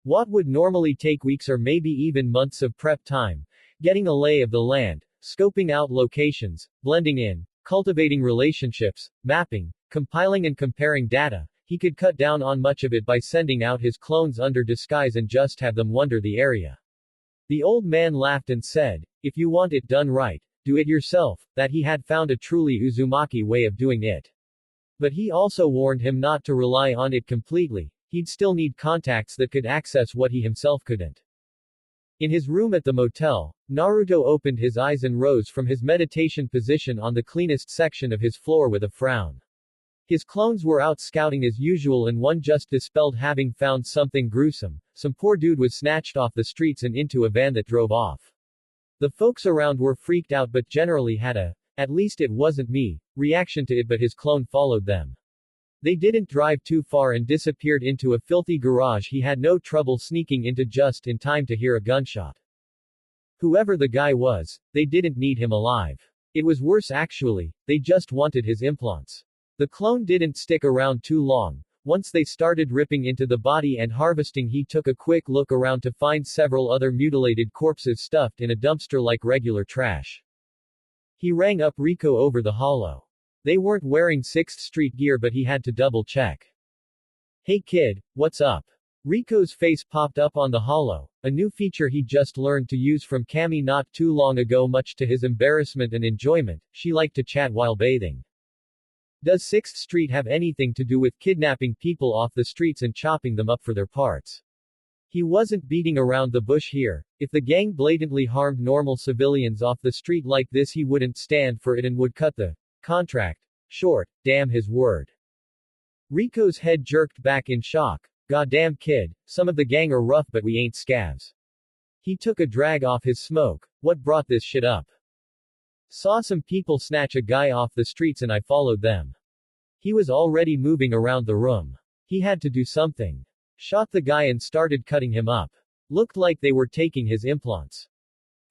What would normally take weeks or maybe even months of prep time, getting a lay of the land, scoping out locations, blending in, cultivating relationships, mapping, compiling and comparing data, he could cut down on much of it by sending out his clones under disguise and just have them wander the area. The old man laughed and said, if you want it done right, do it yourself, that he had found a truly Uzumaki way of doing it. But he also warned him not to rely on it completely, he'd still need contacts that could access what he himself couldn't. In his room at the motel, Naruto opened his eyes and rose from his meditation position on the cleanest section of his floor with a frown. His clones were out scouting as usual and one just dispelled having found something gruesome. Some poor dude was snatched off the streets and into a van that drove off. The folks around were freaked out but generally had a, at least it wasn't me, reaction to it but his clone followed them. They didn't drive too far and disappeared into a filthy garage he had no trouble sneaking into just in time to hear a gunshot. Whoever the guy was, they didn't need him alive. It was worse actually, they just wanted his implants. The clone didn't stick around too long. Once they started ripping into the body and harvesting, he took a quick look around to find several other mutilated corpses stuffed in a dumpster like regular trash. He rang up Rico over the holo. They weren't wearing 6th Street gear, but he had to double check. "Hey kid, what's up?" Rico's face popped up on the holo, a new feature he just learned to use from Cammy not too long ago. Much to his embarrassment and enjoyment, she liked to chat while bathing. "Does 6th Street have anything to do with kidnapping people off the streets and chopping them up for their parts?" He wasn't beating around the bush here. If the gang blatantly harmed normal civilians off the street like this, he wouldn't stand for it and would cut the contract short. Damn his word. Rico's head jerked back in shock. "Goddamn kid, some of the gang are rough, but we ain't scavs." He took a drag off his smoke. "What brought this shit up?" "Saw some people snatch a guy off the streets and I followed them." He was already moving around the room. He had to do something. "Shot the guy and started cutting him up. Looked like they were taking his implants."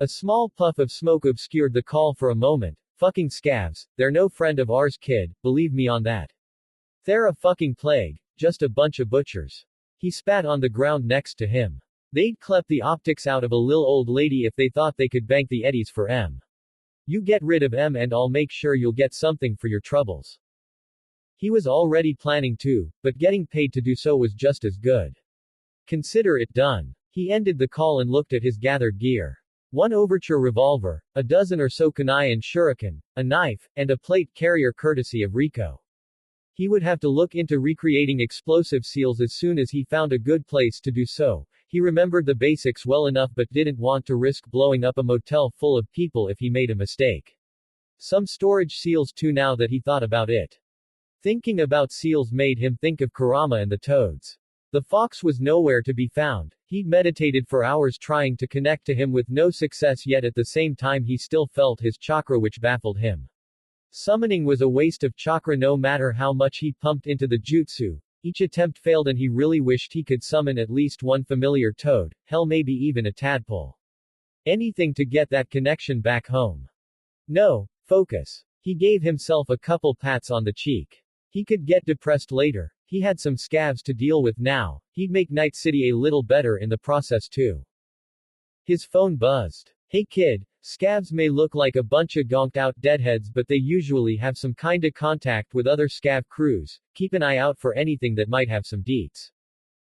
A small puff of smoke obscured the call for a moment. "Fucking scavs, they're no friend of ours kid, believe me on that. They're a fucking plague, just a bunch of butchers." He spat on the ground next to him. "They'd clep the optics out of a lil old lady if they thought they could bank the eddies for M. You get rid of M and I'll make sure you'll get something for your troubles." He was already planning to, but getting paid to do so was just as good. Consider it done. He ended the call and looked at his gathered gear. One overture revolver, a dozen or so kunai and shuriken, a knife, and a plate carrier courtesy of Rico. He would have to look into recreating explosive seals as soon as he found a good place to do so. He remembered the basics well enough but didn't want to risk blowing up a motel full of people if he made a mistake. Some storage seals too now that he thought about it. Thinking about seals made him think of Kurama and the toads. The fox was nowhere to be found. He'd meditated for hours trying to connect to him with no success, yet at the same time he still felt his chakra, which baffled him. Summoning was a waste of chakra no matter how much he pumped into the jutsu. Each attempt failed and he really wished he could summon at least one familiar toad, hell maybe even a tadpole. Anything to get that connection back home. No, focus. He gave himself a couple pats on the cheek. He could get depressed later. He had some scavs to deal with now. He'd make Night City a little better in the process too. His phone buzzed. "Hey kid, scavs may look like a bunch of gonked out deadheads, but they usually have some kinda contact with other scav crews. Keep an eye out for anything that might have some deets.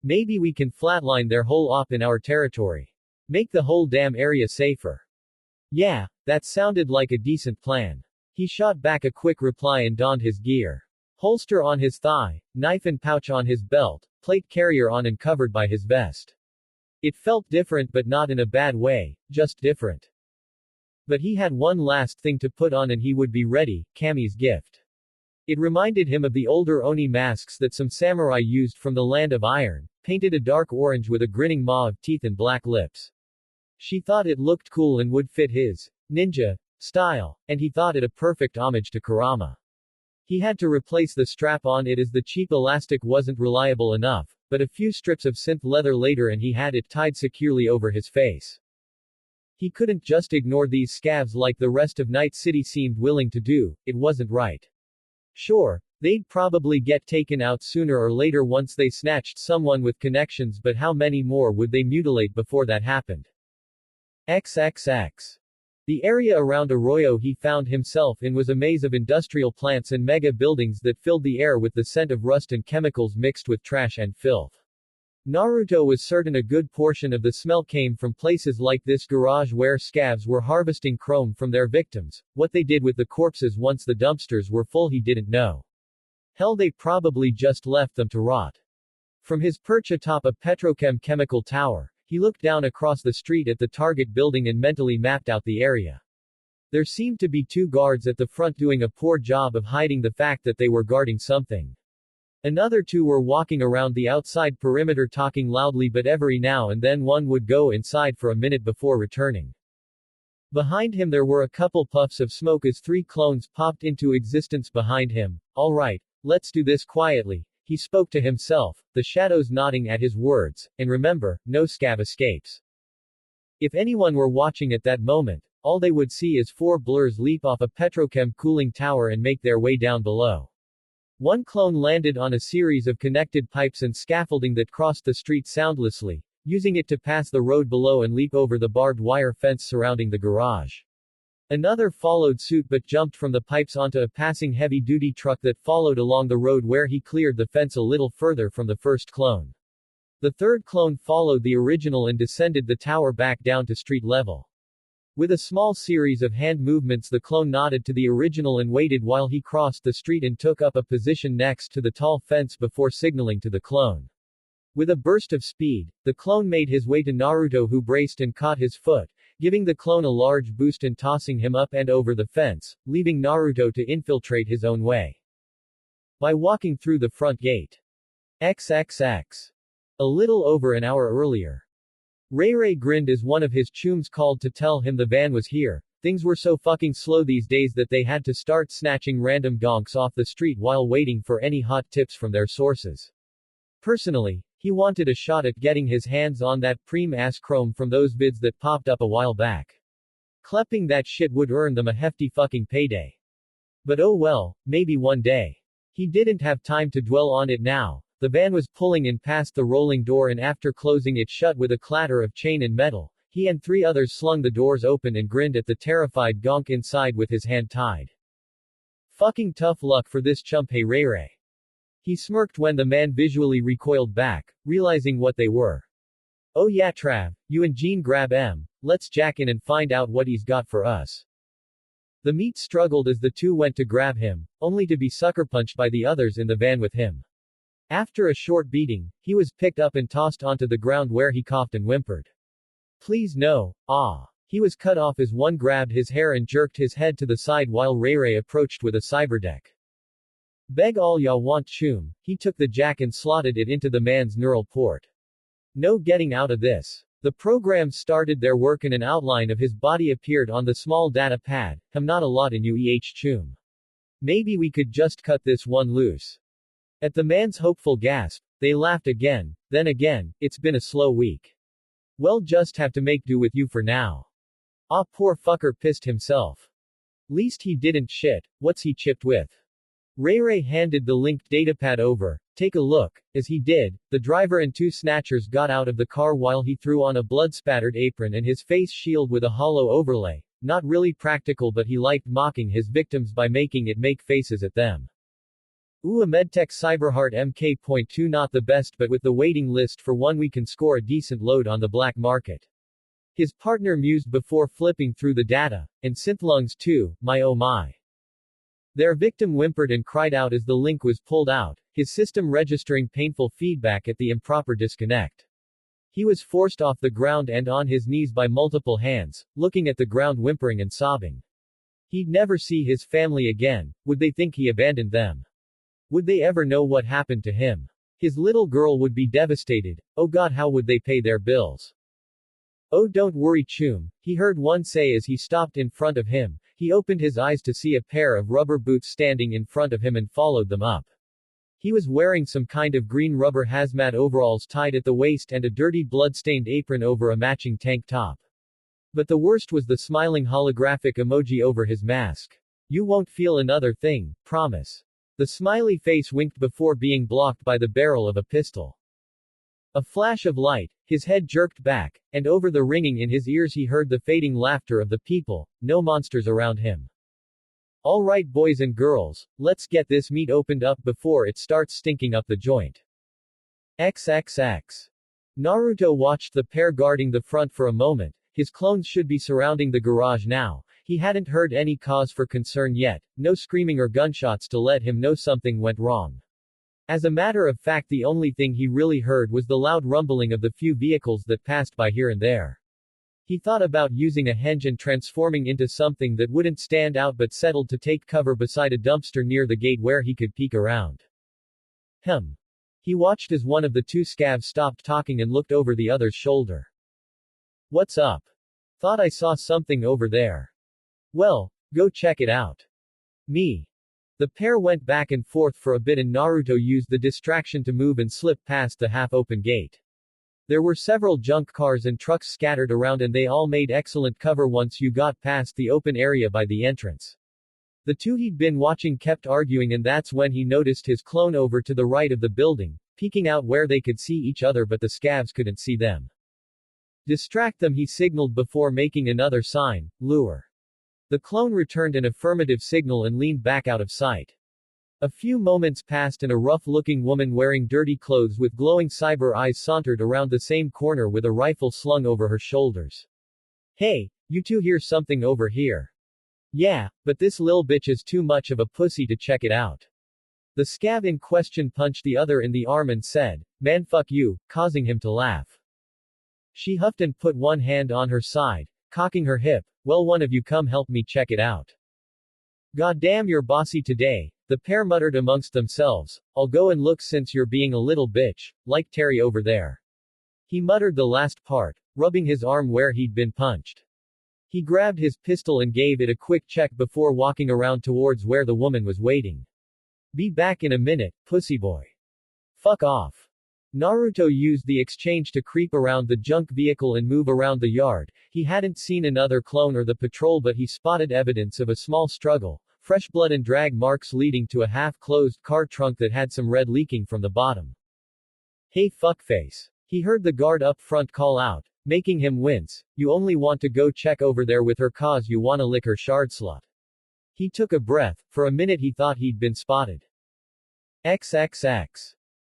Maybe we can flatline their whole op in our territory. Make the whole damn area safer." "Yeah, that sounded like a decent plan." He shot back a quick reply and donned his gear. Holster on his thigh, knife and pouch on his belt, plate carrier on and covered by his vest. It felt different, but not in a bad way, just different. But he had one last thing to put on and he would be ready, Kami's gift. It reminded him of the older Oni masks that some samurai used from the Land of Iron, painted a dark orange with a grinning maw of teeth and black lips. She thought it looked cool and would fit his ninja style, and he thought it a perfect homage to Kurama. He had to replace the strap on it as the cheap elastic wasn't reliable enough, but a few strips of synth leather later and he had it tied securely over his face. He couldn't just ignore these scavs like the rest of Night City seemed willing to do. It wasn't right. Sure, they'd probably get taken out sooner or later once they snatched someone with connections, but how many more would they mutilate before that happened? XXX. The area around Arroyo he found himself in was a maze of industrial plants and mega buildings that filled the air with the scent of rust and chemicals mixed with trash and filth. Naruto was certain a good portion of the smell came from places like this garage where scavs were harvesting chrome from their victims. What they did with the corpses once the dumpsters were full he didn't know. Hell, they probably just left them to rot. From his perch atop a petrochem chemical tower, he looked down across the street at the target building and mentally mapped out the area. There seemed to be two guards at the front doing a poor job of hiding the fact that they were guarding something. Another two were walking around the outside perimeter talking loudly, but every now and then one would go inside for a minute before returning. Behind him there were a couple puffs of smoke as three clones popped into existence behind him. All right, let's do this quietly, he spoke to himself, the shadows nodding at his words, and remember, no scav escapes. If anyone were watching at that moment, all they would see is four blurs leap off a petrochem cooling tower and make their way down below. One clone landed on a series of connected pipes and scaffolding that crossed the street soundlessly, using it to pass the road below and leap over the barbed wire fence surrounding the garage. Another followed suit but jumped from the pipes onto a passing heavy-duty truck that followed along the road where he cleared the fence a little further from the first clone. The third clone followed the original and descended the tower back down to street level. With a small series of hand movements, the clone nodded to the original and waited while he crossed the street and took up a position next to the tall fence before signaling to the clone. With a burst of speed, the clone made his way to Naruto, who braced and caught his foot, giving the clone a large boost and tossing him up and over the fence, leaving Naruto to infiltrate his own way by walking through the front gate. XXX. A little over an hour earlier. Ray grinned as one of his chums called to tell him the van was here. Things were so fucking slow these days that they had to start snatching random gonks off the street while waiting for any hot tips from their sources. Personally, he wanted a shot at getting his hands on that preem-ass chrome from those vids that popped up a while back. Klepping that shit would earn them a hefty fucking payday. But oh well, maybe one day. He didn't have time to dwell on it now. The van was pulling in past the rolling door, and after closing it shut with a clatter of chain and metal, he and three others slung the doors open and grinned at the terrified gonk inside with his hand tied. Fucking tough luck for this chump, hey Ray. He smirked when the man visually recoiled back, realizing what they were. Oh yeah Trav, you and Gene grab M, let's jack in and find out what he's got for us. The meat struggled as the two went to grab him, only to be sucker-punched by the others in the van with him. After a short beating, he was picked up and tossed onto the ground where he coughed and whimpered. Please no, ah. He was cut off as one grabbed his hair and jerked his head to the side while Ray approached with a cyberdeck. Beg all ya want chum, he took the jack and slotted it into the man's neural port. No getting out of this. The programs started their work and an outline of his body appeared on the small data pad. Not a lot in chum. Maybe we could just cut this one loose. At the man's hopeful gasp, they laughed again, then again. It's been a slow week. Well, just have to make do with you for now. Ah, poor fucker pissed himself. Least he didn't shit, what's he chipped with? Ray handed the linked datapad over. Take a look. As he did, the driver and two snatchers got out of the car while he threw on a blood-spattered apron and his face shield with a hollow overlay. Not really practical, but he liked mocking his victims by making it make faces at them. Ooh, a Medtech Cyberheart MK.2, not the best, but with the waiting list for one we can score a decent load on the black market. His partner mused before flipping through the data. And synth-lungs too, my oh my. Their victim whimpered and cried out as the link was pulled out, his system registering painful feedback at the improper disconnect. He was forced off the ground and on his knees by multiple hands, looking at the ground whimpering and sobbing. He'd never see his family again. Would they think he abandoned them? Would they ever know what happened to him? His little girl would be devastated. Oh God, how would they pay their bills? Oh, don't worry chum, he heard one say as he stopped in front of him. He opened his eyes to see a pair of rubber boots standing in front of him and followed them up. He was wearing some kind of green rubber hazmat overalls tied at the waist and a dirty blood-stained apron over a matching tank top. But the worst was the smiling holographic emoji over his mask. You won't feel another thing, promise. The smiley face winked before being blocked by the barrel of a pistol. A flash of light, his head jerked back, and over the ringing in his ears he heard the fading laughter of the people, no monsters around him. All right boys and girls, let's get this meat opened up before it starts stinking up the joint. XXX. Naruto watched the pair guarding the front for a moment. His clones should be surrounding the garage now. He hadn't heard any cause for concern yet, no screaming or gunshots to let him know something went wrong. As a matter of fact, the only thing he really heard was the loud rumbling of the few vehicles that passed by here and there. He thought about using a henge and transforming into something that wouldn't stand out but settled to take cover beside a dumpster near the gate where he could peek around. He watched as one of the two scavs stopped talking and looked over the other's shoulder. What's up? Thought I saw something over there. Well, go check it out. Me. The pair went back and forth for a bit and Naruto used the distraction to move and slip past the half-open gate. There were several junk cars and trucks scattered around and they all made excellent cover once you got past the open area by the entrance. The two he'd been watching kept arguing, and that's when he noticed his clone over to the right of the building, peeking out where they could see each other but the scavs couldn't see them. Distract them, he signaled before making another sign, lure. The clone returned an affirmative signal and leaned back out of sight. A few moments passed and a rough-looking woman wearing dirty clothes with glowing cyber eyes sauntered around the same corner with a rifle slung over her shoulders. Hey, you two, hear something over here? Yeah, but this lil bitch is too much of a pussy to check it out. The scav in question punched the other in the arm and said, man fuck you, causing him to laugh. She huffed and put one hand on her side, cocking her hip. Well, one of you come help me check it out. Goddamn, you're bossy today, the pair muttered amongst themselves. I'll go and look since you're being a little bitch, like Terry over there. He muttered the last part, rubbing his arm where he'd been punched. He grabbed his pistol and gave it a quick check before walking around towards where the woman was waiting. Be back in a minute, pussyboy. Fuck off. Naruto used the exchange to creep around the junk vehicle and move around the yard. He hadn't seen another clone or the patrol, but he spotted evidence of a small struggle, fresh blood and drag marks leading to a half-closed car trunk that had some red leaking from the bottom. Hey fuckface. He heard the guard up front call out, making him wince. You only want to go check over there with her cause you wanna lick her shard slut. He took a breath. For a minute he thought he'd been spotted. XXX.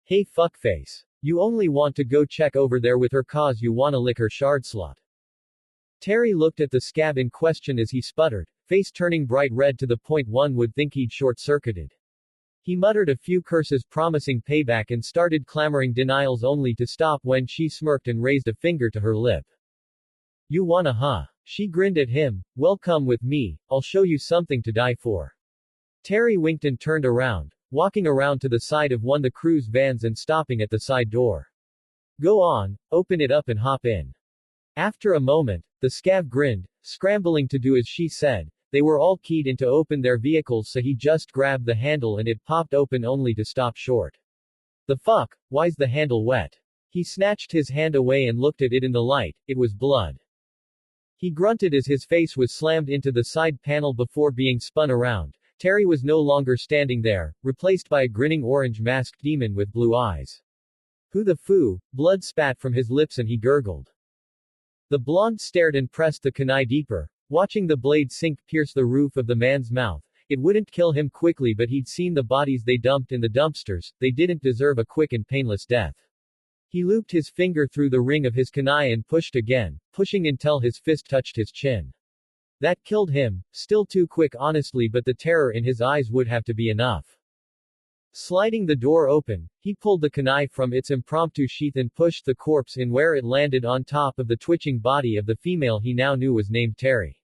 Hey fuckface. You only want to go check over there with her cause you wanna lick her shard slut. Terry looked at the scab in question as he sputtered, face turning bright red to the point one would think he'd short-circuited. He muttered a few curses promising payback and started clamoring denials only to stop when she smirked and raised a finger to her lip. You wanna huh? She grinned at him. Well, come with me, I'll show you something to die for. Terry winked and turned around, walking around to the side of one of the crew's vans and stopping at the side door. Go on, open it up and hop in. After a moment, the scav grinned, scrambling to do as she said. They were all keyed in to open their vehicles, so he just grabbed the handle and it popped open only to stop short. The fuck, why's the handle wet? He snatched his hand away and looked at it in the light. It was blood. He grunted as his face was slammed into the side panel before being spun around. Terry was no longer standing there, replaced by a grinning orange-masked demon with blue eyes. Who the foo? Blood spat from his lips and he gurgled. The blonde stared and pressed the kunai deeper, watching the blade sink pierce the roof of the man's mouth. It wouldn't kill him quickly, but he'd seen the bodies they dumped in the dumpsters. They didn't deserve a quick and painless death. He looped his finger through the ring of his kunai and pushed again, pushing until his fist touched his chin. That killed him, still too quick honestly, but the terror in his eyes would have to be enough. Sliding the door open, he pulled the kunai from its impromptu sheath and pushed the corpse in where it landed on top of the twitching body of the female he now knew was named Terry.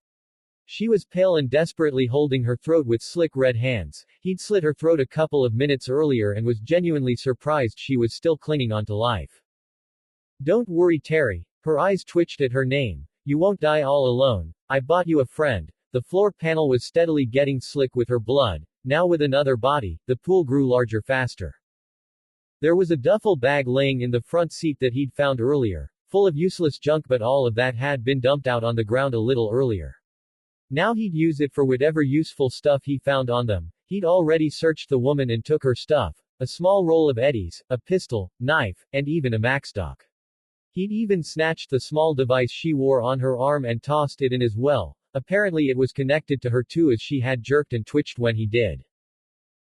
She was pale and desperately holding her throat with slick red hands. He'd slit her throat a couple of minutes earlier and was genuinely surprised she was still clinging on to life. Don't worry, Terry. Her eyes twitched at her name. You won't die all alone. I bought you a friend. The floor panel was steadily getting slick with her blood. Now with another body, the pool grew larger faster. There was a duffel bag laying in the front seat that he'd found earlier, full of useless junk, but all of that had been dumped out on the ground a little earlier. Now he'd use it for whatever useful stuff he found on them. He'd already searched the woman and took her stuff, a small roll of eddies, a pistol, knife, and even a maxstock. He'd even snatched the small device she wore on her arm and tossed it in as well. Apparently it was connected to her too, as she had jerked and twitched when he did.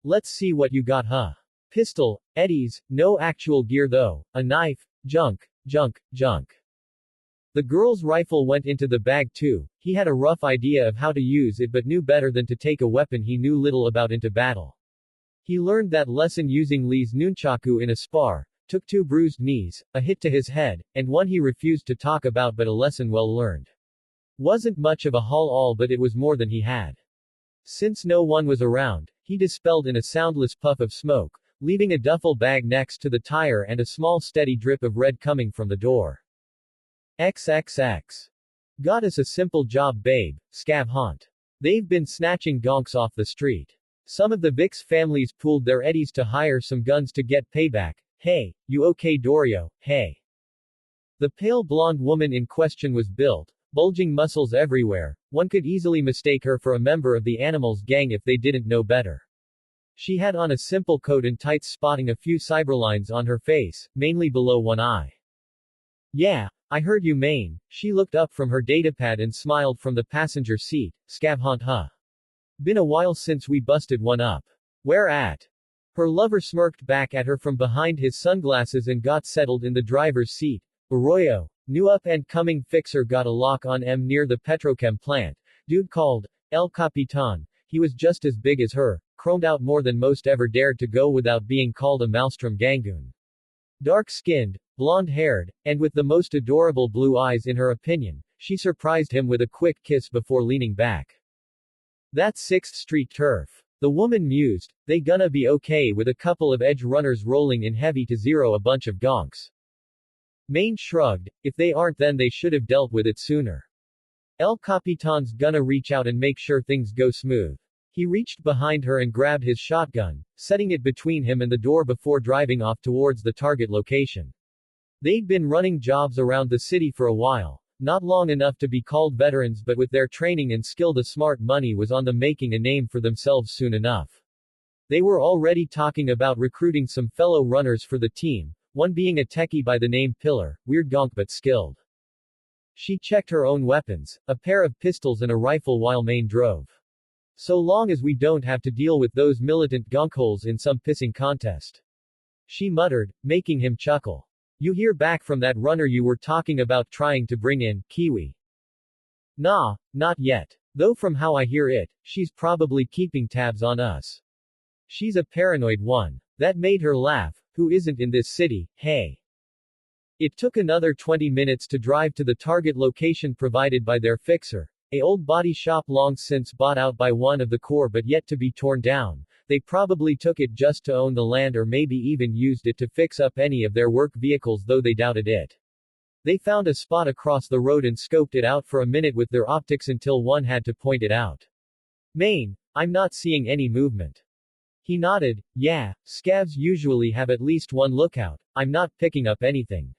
Let's see what you got, huh? Pistol, eddies, no actual gear though, a knife, junk. The girl's rifle went into the bag too. He had a rough idea of how to use it but knew better than to take a weapon he knew little about into battle. He learned that lesson using Lee's nunchaku in a spar, took 2 bruised knees, a hit to his head, and one he refused to talk about, but a lesson well learned. Wasn't much of a haul, but it was more than he had. Since no one was around, he dispelled in a soundless puff of smoke, leaving a duffel bag next to the tire and a small steady drip of red coming from the door. XXX. Got us a simple job, babe, scav haunt. They've been snatching gonks off the street. Some of the Vix families pooled their eddies to hire some guns to get payback. Hey, you okay, Dorio? Hey. The pale blonde woman in question was built, bulging muscles everywhere, One could easily mistake her for a member of the animals gang if they didn't know better. She had on a simple coat and tights, spotting a few cyberlines on her face, mainly below one eye. Yeah, I heard you, Maine. She looked up from her datapad and smiled from the passenger seat. Scav hunt, huh? Been a while since we busted one up. Where at? Her lover smirked back at her from behind his sunglasses and got settled in the driver's seat. Arroyo. New up-and-coming fixer got a lock on M near the petrochem plant. Dude called El Capitan. He was just as big as her, chromed out more than most ever dared to go without being called a maelstrom gangoon. Dark-skinned, blonde-haired, and with the most adorable blue eyes in her opinion, she surprised him with a quick kiss before leaning back. That's 6th Street turf. The woman mused, they gonna be okay with a couple of edge runners rolling in heavy to zero a bunch of gonks. Maine shrugged, if they aren't then they should have dealt with it sooner. El Capitan's gonna reach out and make sure things go smooth. He reached behind her and grabbed his shotgun, setting it between him and the door before driving off towards the target location. They'd been running jobs around the city for a while, not long enough to be called veterans, but with their training and skill the smart money was on them making a name for themselves soon enough. They were already talking about recruiting some fellow runners for the team, one being a techie by the name Pillar, weird gonk but skilled. She checked her own weapons, a pair of pistols and a rifle while Maine drove. So long as we don't have to deal with those militant gonkholes in some pissing contest. She muttered, making him chuckle. You hear back from that runner you were talking about trying to bring in, Kiwi? Nah, not yet. Though from how I hear it, she's probably keeping tabs on us. She's a paranoid one. That made her laugh. Who isn't in this city, hey? It took another 20 minutes to drive to the target location provided by their fixer, a old body shop long since bought out by one of the Corps but yet to be torn down. They probably took it just to own the land or maybe even used it to fix up any of their work vehicles, though they doubted it. They found a spot across the road and scoped it out for a minute with their optics until one had to point it out. Maine, I'm not seeing any movement. He nodded, yeah, scavs usually have at least one lookout, I'm not picking up anything.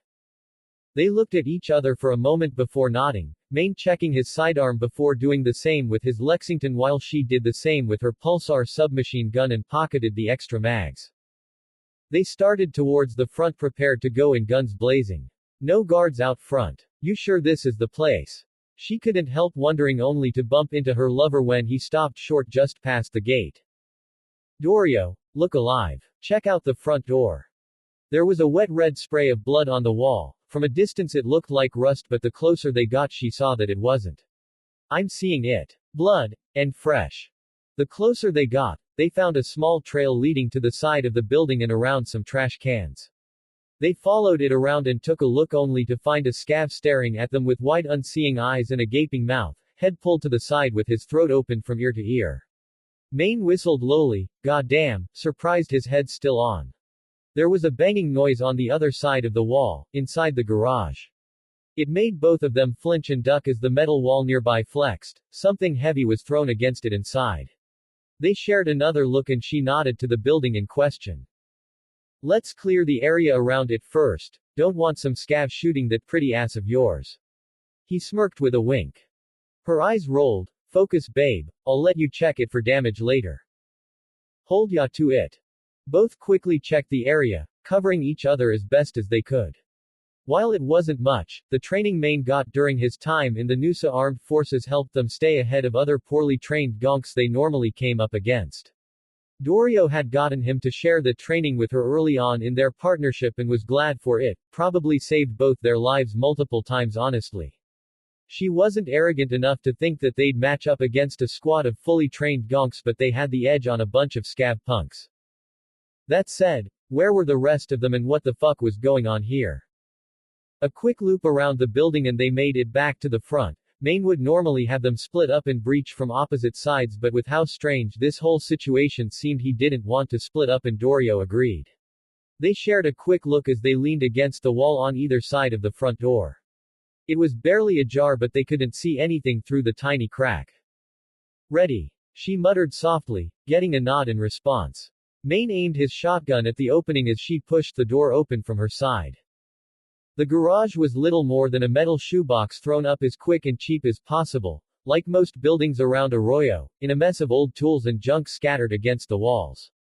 They looked at each other for a moment before nodding, Maine checking his sidearm before doing the same with his Lexington while she did the same with her pulsar submachine gun and pocketed the extra mags. They started towards the front prepared to go in, guns blazing. No guards out front. You sure this is the place? She couldn't help wondering, only to bump into her lover when he stopped short just past the gate. Dorio, look alive. Check out the front door. There was a wet red spray of blood on the wall. From a distance it looked like rust, but the closer they got she saw that it wasn't. I'm seeing it. Blood, and fresh. The closer they got, they found a small trail leading to the side of the building and around some trash cans. They followed it around and took a look only to find a scav staring at them with wide unseeing eyes and a gaping mouth, head pulled to the side with his throat open from ear to ear. Maine whistled lowly, goddamn, surprised his head still on. There was a banging noise on the other side of the wall, inside the garage. It made both of them flinch and duck as the metal wall nearby flexed. Something heavy was thrown against it inside. They shared another look and she nodded to the building in question. Let's clear the area around it first. Don't want some scav shooting that pretty ass of yours. He smirked with a wink. Her eyes rolled. Focus, babe. I'll let you check it for damage later. Hold ya to it. Both quickly checked the area, covering each other as best as they could. While it wasn't much, the training Maine got during his time in the Noosa Armed Forces helped them stay ahead of other poorly trained gonks they normally came up against. Dorio had gotten him to share the training with her early on in their partnership and was glad for it, probably saved both their lives multiple times honestly. She wasn't arrogant enough to think that they'd match up against a squad of fully trained gonks, but they had the edge on a bunch of scav punks. That said, where were the rest of them and what the fuck was going on here? A quick loop around the building and they made it back to the front. Maine would normally have them split up and breach from opposite sides, but with how strange this whole situation seemed he didn't want to split up and Dorio agreed. They shared a quick look as they leaned against the wall on either side of the front door. It was barely ajar but they couldn't see anything through the tiny crack. Ready. She muttered softly, getting a nod in response. Maine aimed his shotgun at the opening as she pushed the door open from her side. The garage was little more than a metal shoebox thrown up as quick and cheap as possible, like most buildings around Arroyo, in a mess of old tools and junk scattered against the walls.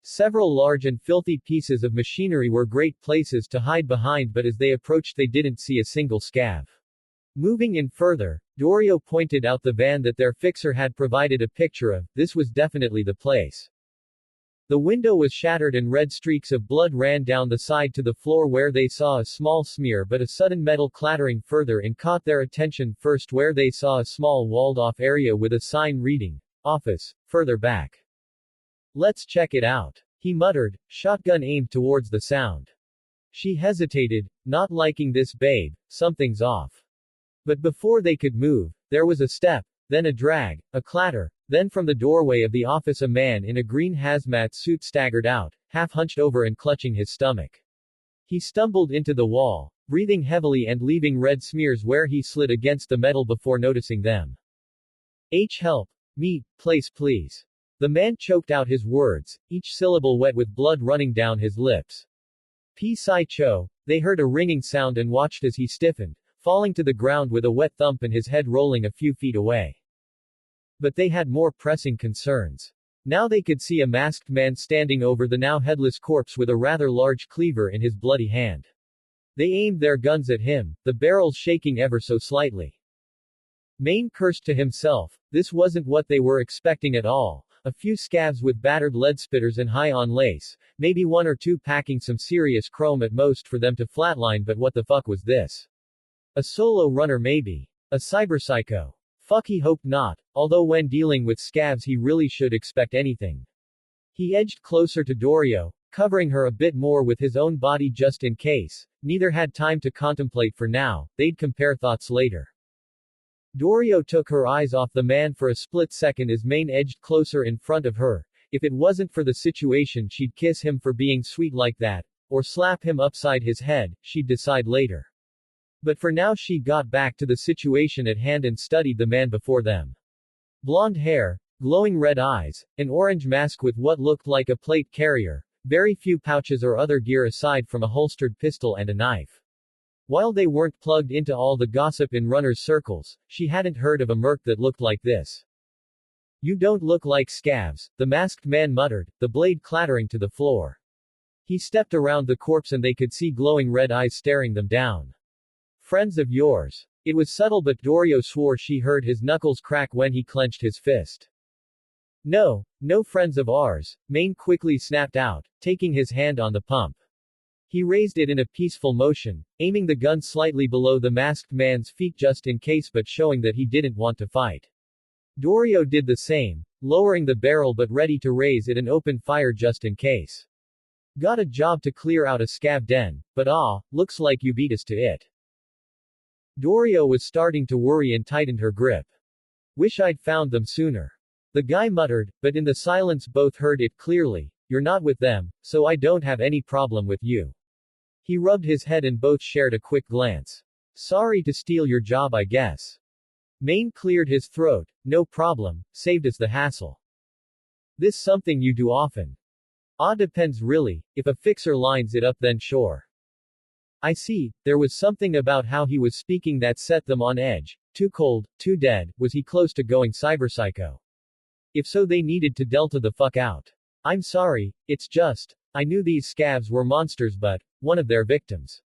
Several large and filthy pieces of machinery were great places to hide behind, but as they approached they didn't see a single scav. Moving in further, Dorio pointed out the van that their fixer had provided a picture of. This was definitely the place. The window was shattered and red streaks of blood ran down the side to the floor where they saw a small smear, but a sudden metal clattering further in caught their attention first, where they saw a small walled-off area with a sign reading, "Office," further back. "Let's check it out," he muttered, shotgun aimed towards the sound. She hesitated, not liking this, "Babe, something's off." But before they could move, there was a step, then a drag, a clatter, then from the doorway of the office a man in a green hazmat suit staggered out, half hunched over and clutching his stomach. He stumbled into the wall, breathing heavily and leaving red smears where he slid against the metal before noticing them. Help me, place please." The man choked out his words, each syllable wet with blood running down his lips. Sai Cho. They heard a ringing sound and watched as he stiffened, falling to the ground with a wet thump and his head rolling a few feet away. But they had more pressing concerns. Now they could see a masked man standing over the now headless corpse with a rather large cleaver in his bloody hand. They aimed their guns at him, the barrels shaking ever so slightly. Maine cursed to himself. This wasn't what they were expecting at all. A few scavs with battered lead spitters and high on lace, maybe one or two packing some serious chrome at most for them to flatline, but what the fuck was this? A solo runner maybe. A cyberpsycho. Fuck, he hoped not, although when dealing with scavs he really should expect anything. He edged closer to Dorio, covering her a bit more with his own body just in case. Neither had time to contemplate for now, they'd compare thoughts later. Dorio took her eyes off the man for a split second as Maine edged closer in front of her. If it wasn't for the situation she'd kiss him for being sweet like that, or slap him upside his head, she'd decide later. But for now she got back to the situation at hand and studied the man before them. Blonde hair, glowing red eyes, an orange mask with what looked like a plate carrier, very few pouches or other gear aside from a holstered pistol and a knife. While they weren't plugged into all the gossip in runners' circles, she hadn't heard of a merc that looked like this. "You don't look like scavs," the masked man muttered, the blade clattering to the floor. He stepped around the corpse and they could see glowing red eyes staring them down. "Friends of yours." It was subtle, but Dorio swore she heard his knuckles crack when he clenched his fist. No friends of ours," Maine quickly snapped out, taking his hand on the pump. He raised it in a peaceful motion, aiming the gun slightly below the masked man's feet just in case, but showing that he didn't want to fight. Dorio did the same, lowering the barrel but ready to raise it and open fire just in case. "Got a job to clear out a scav den, but looks like you beat us to it." Dorio was starting to worry and tightened her grip. "Wish I'd found them sooner," the guy muttered, but in the silence both heard it clearly. "You're not with them, so I don't have any problem with you." He rubbed his head and both shared a quick glance. "Sorry to steal your job, I guess." Maine cleared his throat. "No problem, saved us the hassle." "This something you do often?" Depends really. If a fixer lines it up then sure." "I see." There was something about how he was speaking that set them on edge. Too cold, too dead. Was he close to going cyberpsycho? If so, they needed to delta the fuck out. "I'm sorry, it's just, I knew these scavs were monsters, but one of their victims.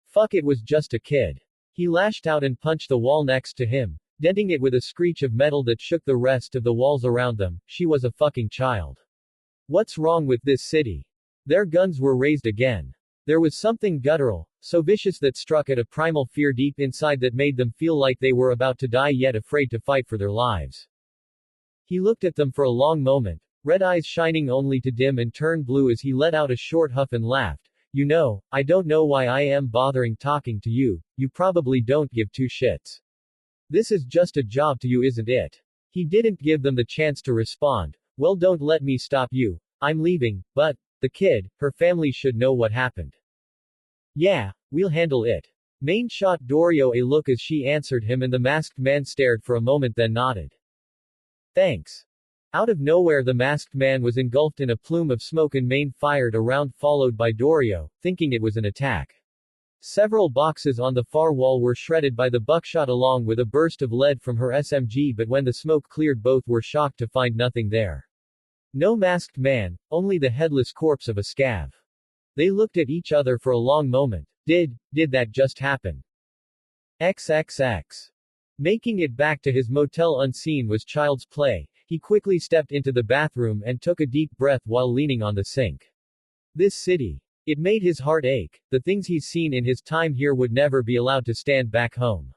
Fuck, it was just a kid." He lashed out and punched the wall next to him, denting it with a screech of metal that shook the rest of the walls around them. She was a fucking child. What's wrong with this city? Their guns were raised again. There was something guttural, so vicious that struck at a primal fear deep inside that made them feel like they were about to die yet afraid to fight for their lives. He looked at them for a long moment, red eyes shining only to dim and turn blue as he let out a short huff and laughed. "You know, I don't know why I am bothering talking to you, you probably don't give two shits. This is just a job to you, isn't it?" He didn't give them the chance to respond. "Well, don't let me stop you. I'm leaving, but the kid, her family should know what happened." "Yeah, we'll handle it." Maine shot Dorio a look as she answered him and the masked man stared for a moment then nodded. "Thanks." Out of nowhere the masked man was engulfed in a plume of smoke and Maine fired a round followed by Dorio, thinking it was an attack. Several boxes on the far wall were shredded by the buckshot along with a burst of lead from her SMG, but when the smoke cleared both were shocked to find nothing there. No masked man, only the headless corpse of a scav. They looked at each other for a long moment. Did that just happen? XXX. Making it back to his motel unseen was child's play. He quickly stepped into the bathroom and took a deep breath while leaning on the sink. This city. It made his heart ache. The things he's seen in his time here would never be allowed to stand back home.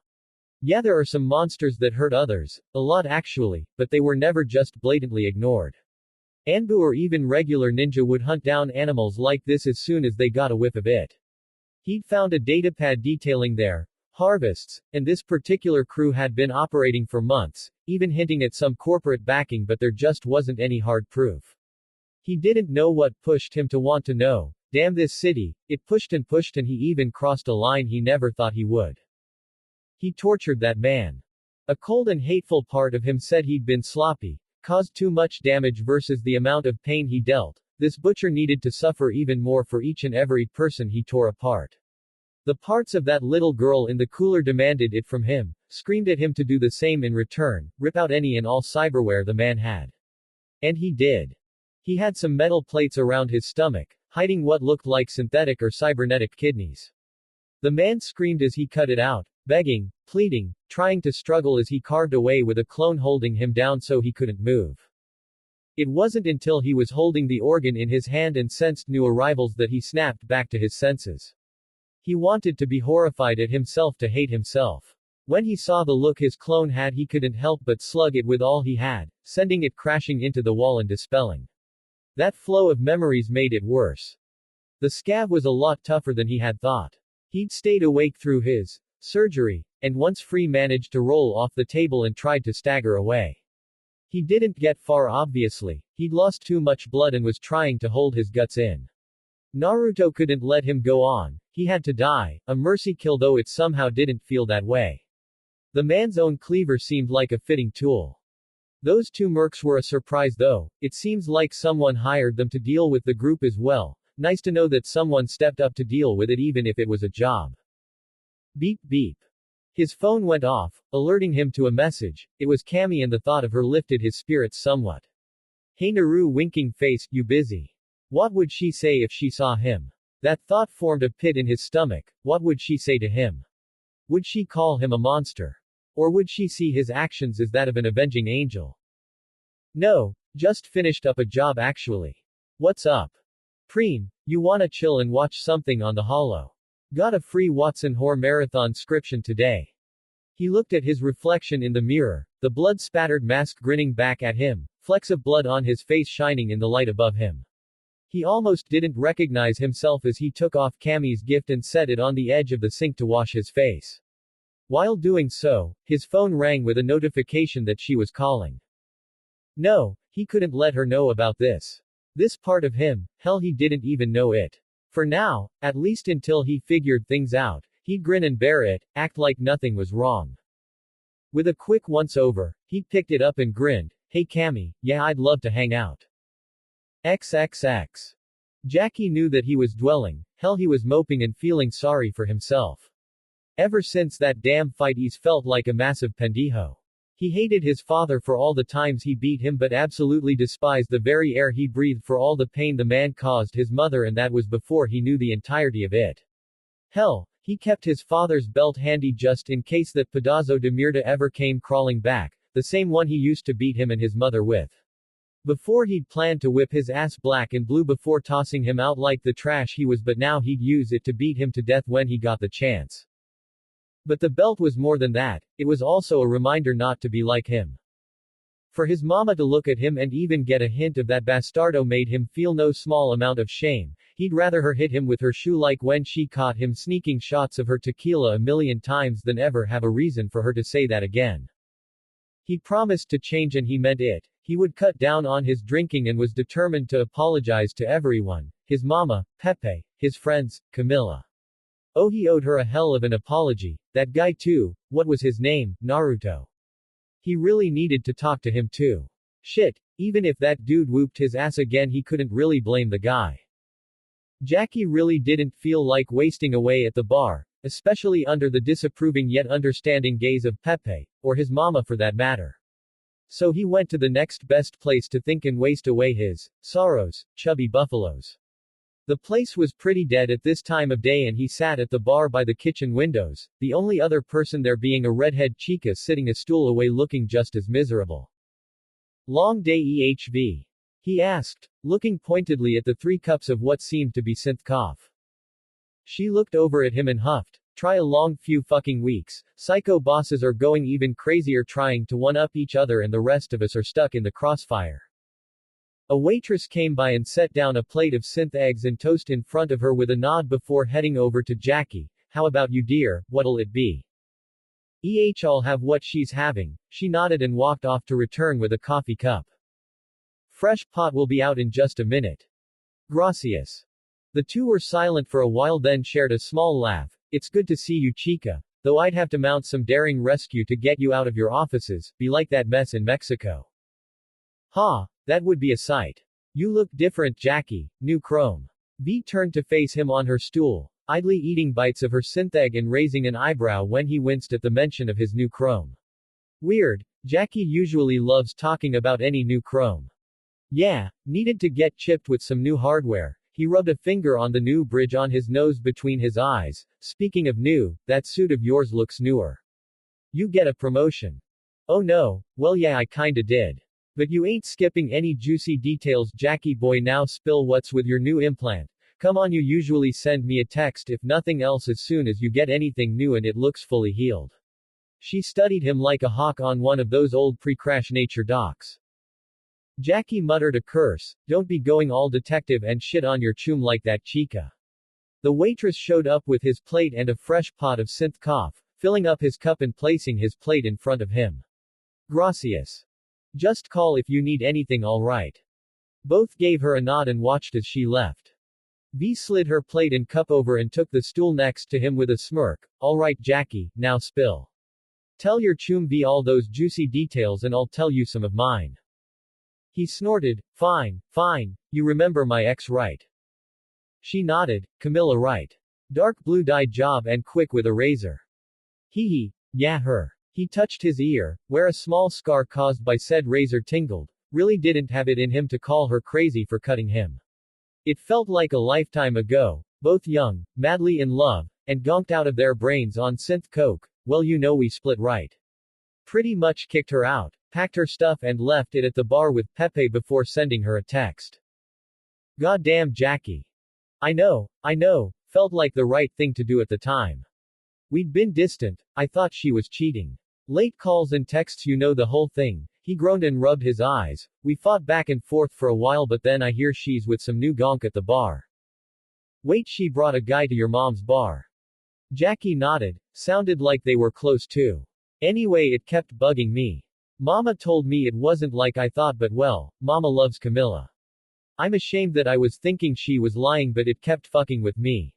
Yeah, there are some monsters that hurt others, a lot actually, but they were never just blatantly ignored. Anbu or even regular ninja would hunt down animals like this as soon as they got a whiff of it. He'd found a datapad detailing their harvests, and this particular crew had been operating for months, even hinting at some corporate backing, but there just wasn't any hard proof. He didn't know what pushed him to want to know. Damn this city, it pushed and he even crossed a line he never thought he would. He tortured that man. A cold and hateful part of him said he'd been sloppy, caused too much damage versus the amount of pain he dealt. This butcher needed to suffer even more for each and every person he tore apart. The parts of that little girl in the cooler demanded it from him, screamed at him to do the same in return, rip out any and all cyberware the man had. And he did. He had some metal plates around his stomach, hiding what looked like synthetic or cybernetic kidneys. The man screamed as he cut it out, begging, pleading, trying to struggle as he carved away with a clone holding him down so he couldn't move. It wasn't until he was holding the organ in his hand and sensed new arrivals that he snapped back to his senses. He wanted to be horrified at himself, to hate himself. When he saw the look his clone had, he couldn't help but slug it with all he had, sending it crashing into the wall and dispelling. That flow of memories made it worse. The scav was a lot tougher than he had thought. He'd stayed awake through his surgery, and once free managed to roll off the table and tried to stagger away. He didn't get far obviously, he'd lost too much blood and was trying to hold his guts in. Naruto couldn't let him go on, he had to die, a mercy kill, though it somehow didn't feel that way. The man's own cleaver seemed like a fitting tool. Those two mercs were a surprise though, it seems like someone hired them to deal with the group as well. Nice to know that someone stepped up to deal with it even if it was a job. Beep beep. His phone went off, alerting him to a message. It was Cammy, and the thought of her lifted his spirits somewhat. Hey Naru, winking face, you busy? What would she say if she saw him? That thought formed a pit in his stomach. What would she say to him? Would she call him a monster? Or would she see his actions as that of an avenging angel? No, just finished up a job actually. What's up? Preem, you wanna chill and watch something on the holo? Got a free Watson Horror Marathon subscription today. He looked at his reflection in the mirror, the blood-spattered mask grinning back at him, flecks of blood on his face shining in the light above him. He almost didn't recognize himself as he took off Cammy's gift and set it on the edge of the sink to wash his face. While doing so, his phone rang with a notification that she was calling. No, he couldn't let her know about this. This part of him, hell, he didn't even know it. For now, at least until he figured things out, he'd grin and bear it, act like nothing was wrong. With a quick once-over, he picked it up and grinned. Hey Cammy, yeah, I'd love to hang out. XXX. Jackie knew that he was dwelling, hell, he was moping and feeling sorry for himself. Ever since that damn fight, he's felt like a massive pendejo. He hated his father for all the times he beat him, but absolutely despised the very air he breathed for all the pain the man caused his mother, and that was before he knew the entirety of it. Hell, he kept his father's belt handy just in case that pedazo de mierda ever came crawling back, the same one he used to beat him and his mother with. Before, he'd planned to whip his ass black and blue before tossing him out like the trash he was, but now he'd use it to beat him to death when he got the chance. But the belt was more than that, it was also a reminder not to be like him. For his mama to look at him and even get a hint of that bastardo made him feel no small amount of shame. He'd rather her hit him with her shoe like when she caught him sneaking shots of her tequila a million times than ever have a reason for her to say that again. He promised to change, and he meant it. He would cut down on his drinking and was determined to apologize to everyone. His mama, Pepe, his friends, Camilla. Oh, he owed her a hell of an apology. That guy too, what was his name, Naruto. He really needed to talk to him too. Shit, even if that dude whooped his ass again, he couldn't really blame the guy. Jackie really didn't feel like wasting away at the bar, especially under the disapproving yet understanding gaze of Pepe, or his mama for that matter. So he went to the next best place to think and waste away his sorrows, chubby buffaloes. The place was pretty dead at this time of day and he sat at the bar by the kitchen windows, the only other person there being a redhead chica sitting a stool away looking just as miserable. Long day EHV? He asked, looking pointedly at the 3 cups of what seemed to be synth cough. She looked over at him and huffed. Try a long few fucking weeks. Psycho bosses are going even crazier trying to one-up each other and the rest of us are stuck in the crossfire. A waitress came by and set down a plate of synth eggs and toast in front of her with a nod before heading over to Jackie. How about you dear, what'll it be? I'll have what she's having. She nodded and walked off to return with a coffee cup. Fresh pot will be out in just a minute. Gracias. The two were silent for a while then shared a small laugh. It's good to see you chica. Though I'd have to mount some daring rescue to get you out of your offices, be like that mess in Mexico. Ha, that would be a sight. You look different Jackie, new chrome. V turned to face him on her stool, idly eating bites of her synth egg and raising an eyebrow when he winced at the mention of his new chrome. Weird, Jackie usually loves talking about any new chrome. Yeah, needed to get chipped with some new hardware. He rubbed a finger on the new bridge on his nose between his eyes. Speaking of new, that suit of yours looks newer. You get a promotion. Oh no, well yeah I kinda did. But you ain't skipping any juicy details Jackie boy now spill what's with your new implant. Come on you usually send me a text if nothing else as soon as you get anything new and it looks fully healed. She studied him like a hawk on one of those old pre-crash nature docs. Jackie muttered a curse, don't be going all detective and shit on your chum like that chica. The waitress showed up with his plate and a fresh pot of synth cough, filling up his cup and placing his plate in front of him. Gracias. Just call if you need anything alright. Both gave her a nod and watched as she left. V slid her plate and cup over and took the stool next to him with a smirk. Alright Jackie, now spill. Tell your chum V all those juicy details and I'll tell you some of mine. He snorted, fine, fine, you remember my ex right? She nodded, Camilla right. Dark blue dyed job and quick with a razor. Hee, yeah her. He touched his ear, where a small scar caused by said razor tingled, really didn't have it in him to call her crazy for cutting him. It felt like a lifetime ago, both young, madly in love, and gonked out of their brains on synth coke. Well you know we split right. Pretty much kicked her out, packed her stuff and left it at the bar with Pepe before sending her a text. Goddamn Jackie. I know, felt like the right thing to do at the time. We'd been distant, I thought she was cheating. Late calls and texts you know the whole thing. He groaned and rubbed his eyes. We fought back and forth for a while but then I hear she's with some new gonk at the bar. Wait she brought a guy to your mom's bar. Jackie nodded, sounded like they were close too. Anyway it kept bugging me. Mama told me it wasn't like I thought but well, Mama loves Camilla. I'm ashamed that I was thinking she was lying but it kept fucking with me.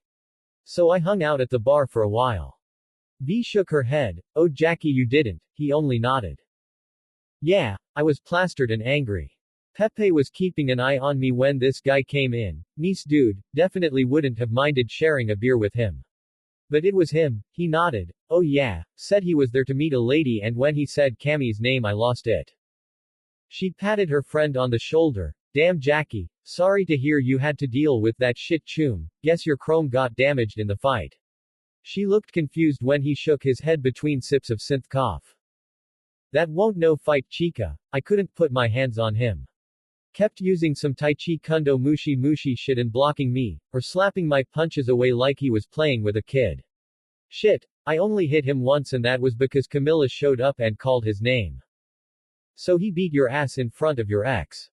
So I hung out at the bar for a while. V shook her head, oh Jackie you didn't, he only nodded. Yeah, I was plastered and angry. Pepe was keeping an eye on me when this guy came in, nice dude, definitely wouldn't have minded sharing a beer with him. But it was him, he nodded, oh yeah, said he was there to meet a lady and when he said Cammy's name I lost it. She patted her friend on the shoulder, damn Jackie, sorry to hear you had to deal with that shit chum, guess your chrome got damaged in the fight. She looked confused when he shook his head between sips of synth cough. That won't no fight chica, I couldn't put my hands on him. Kept using some Tai Chi Kundo mushi shit and blocking me, or slapping my punches away like he was playing with a kid. Shit, I only hit him once and that was because Camilla showed up and called his name. So he beat your ass in front of your ex.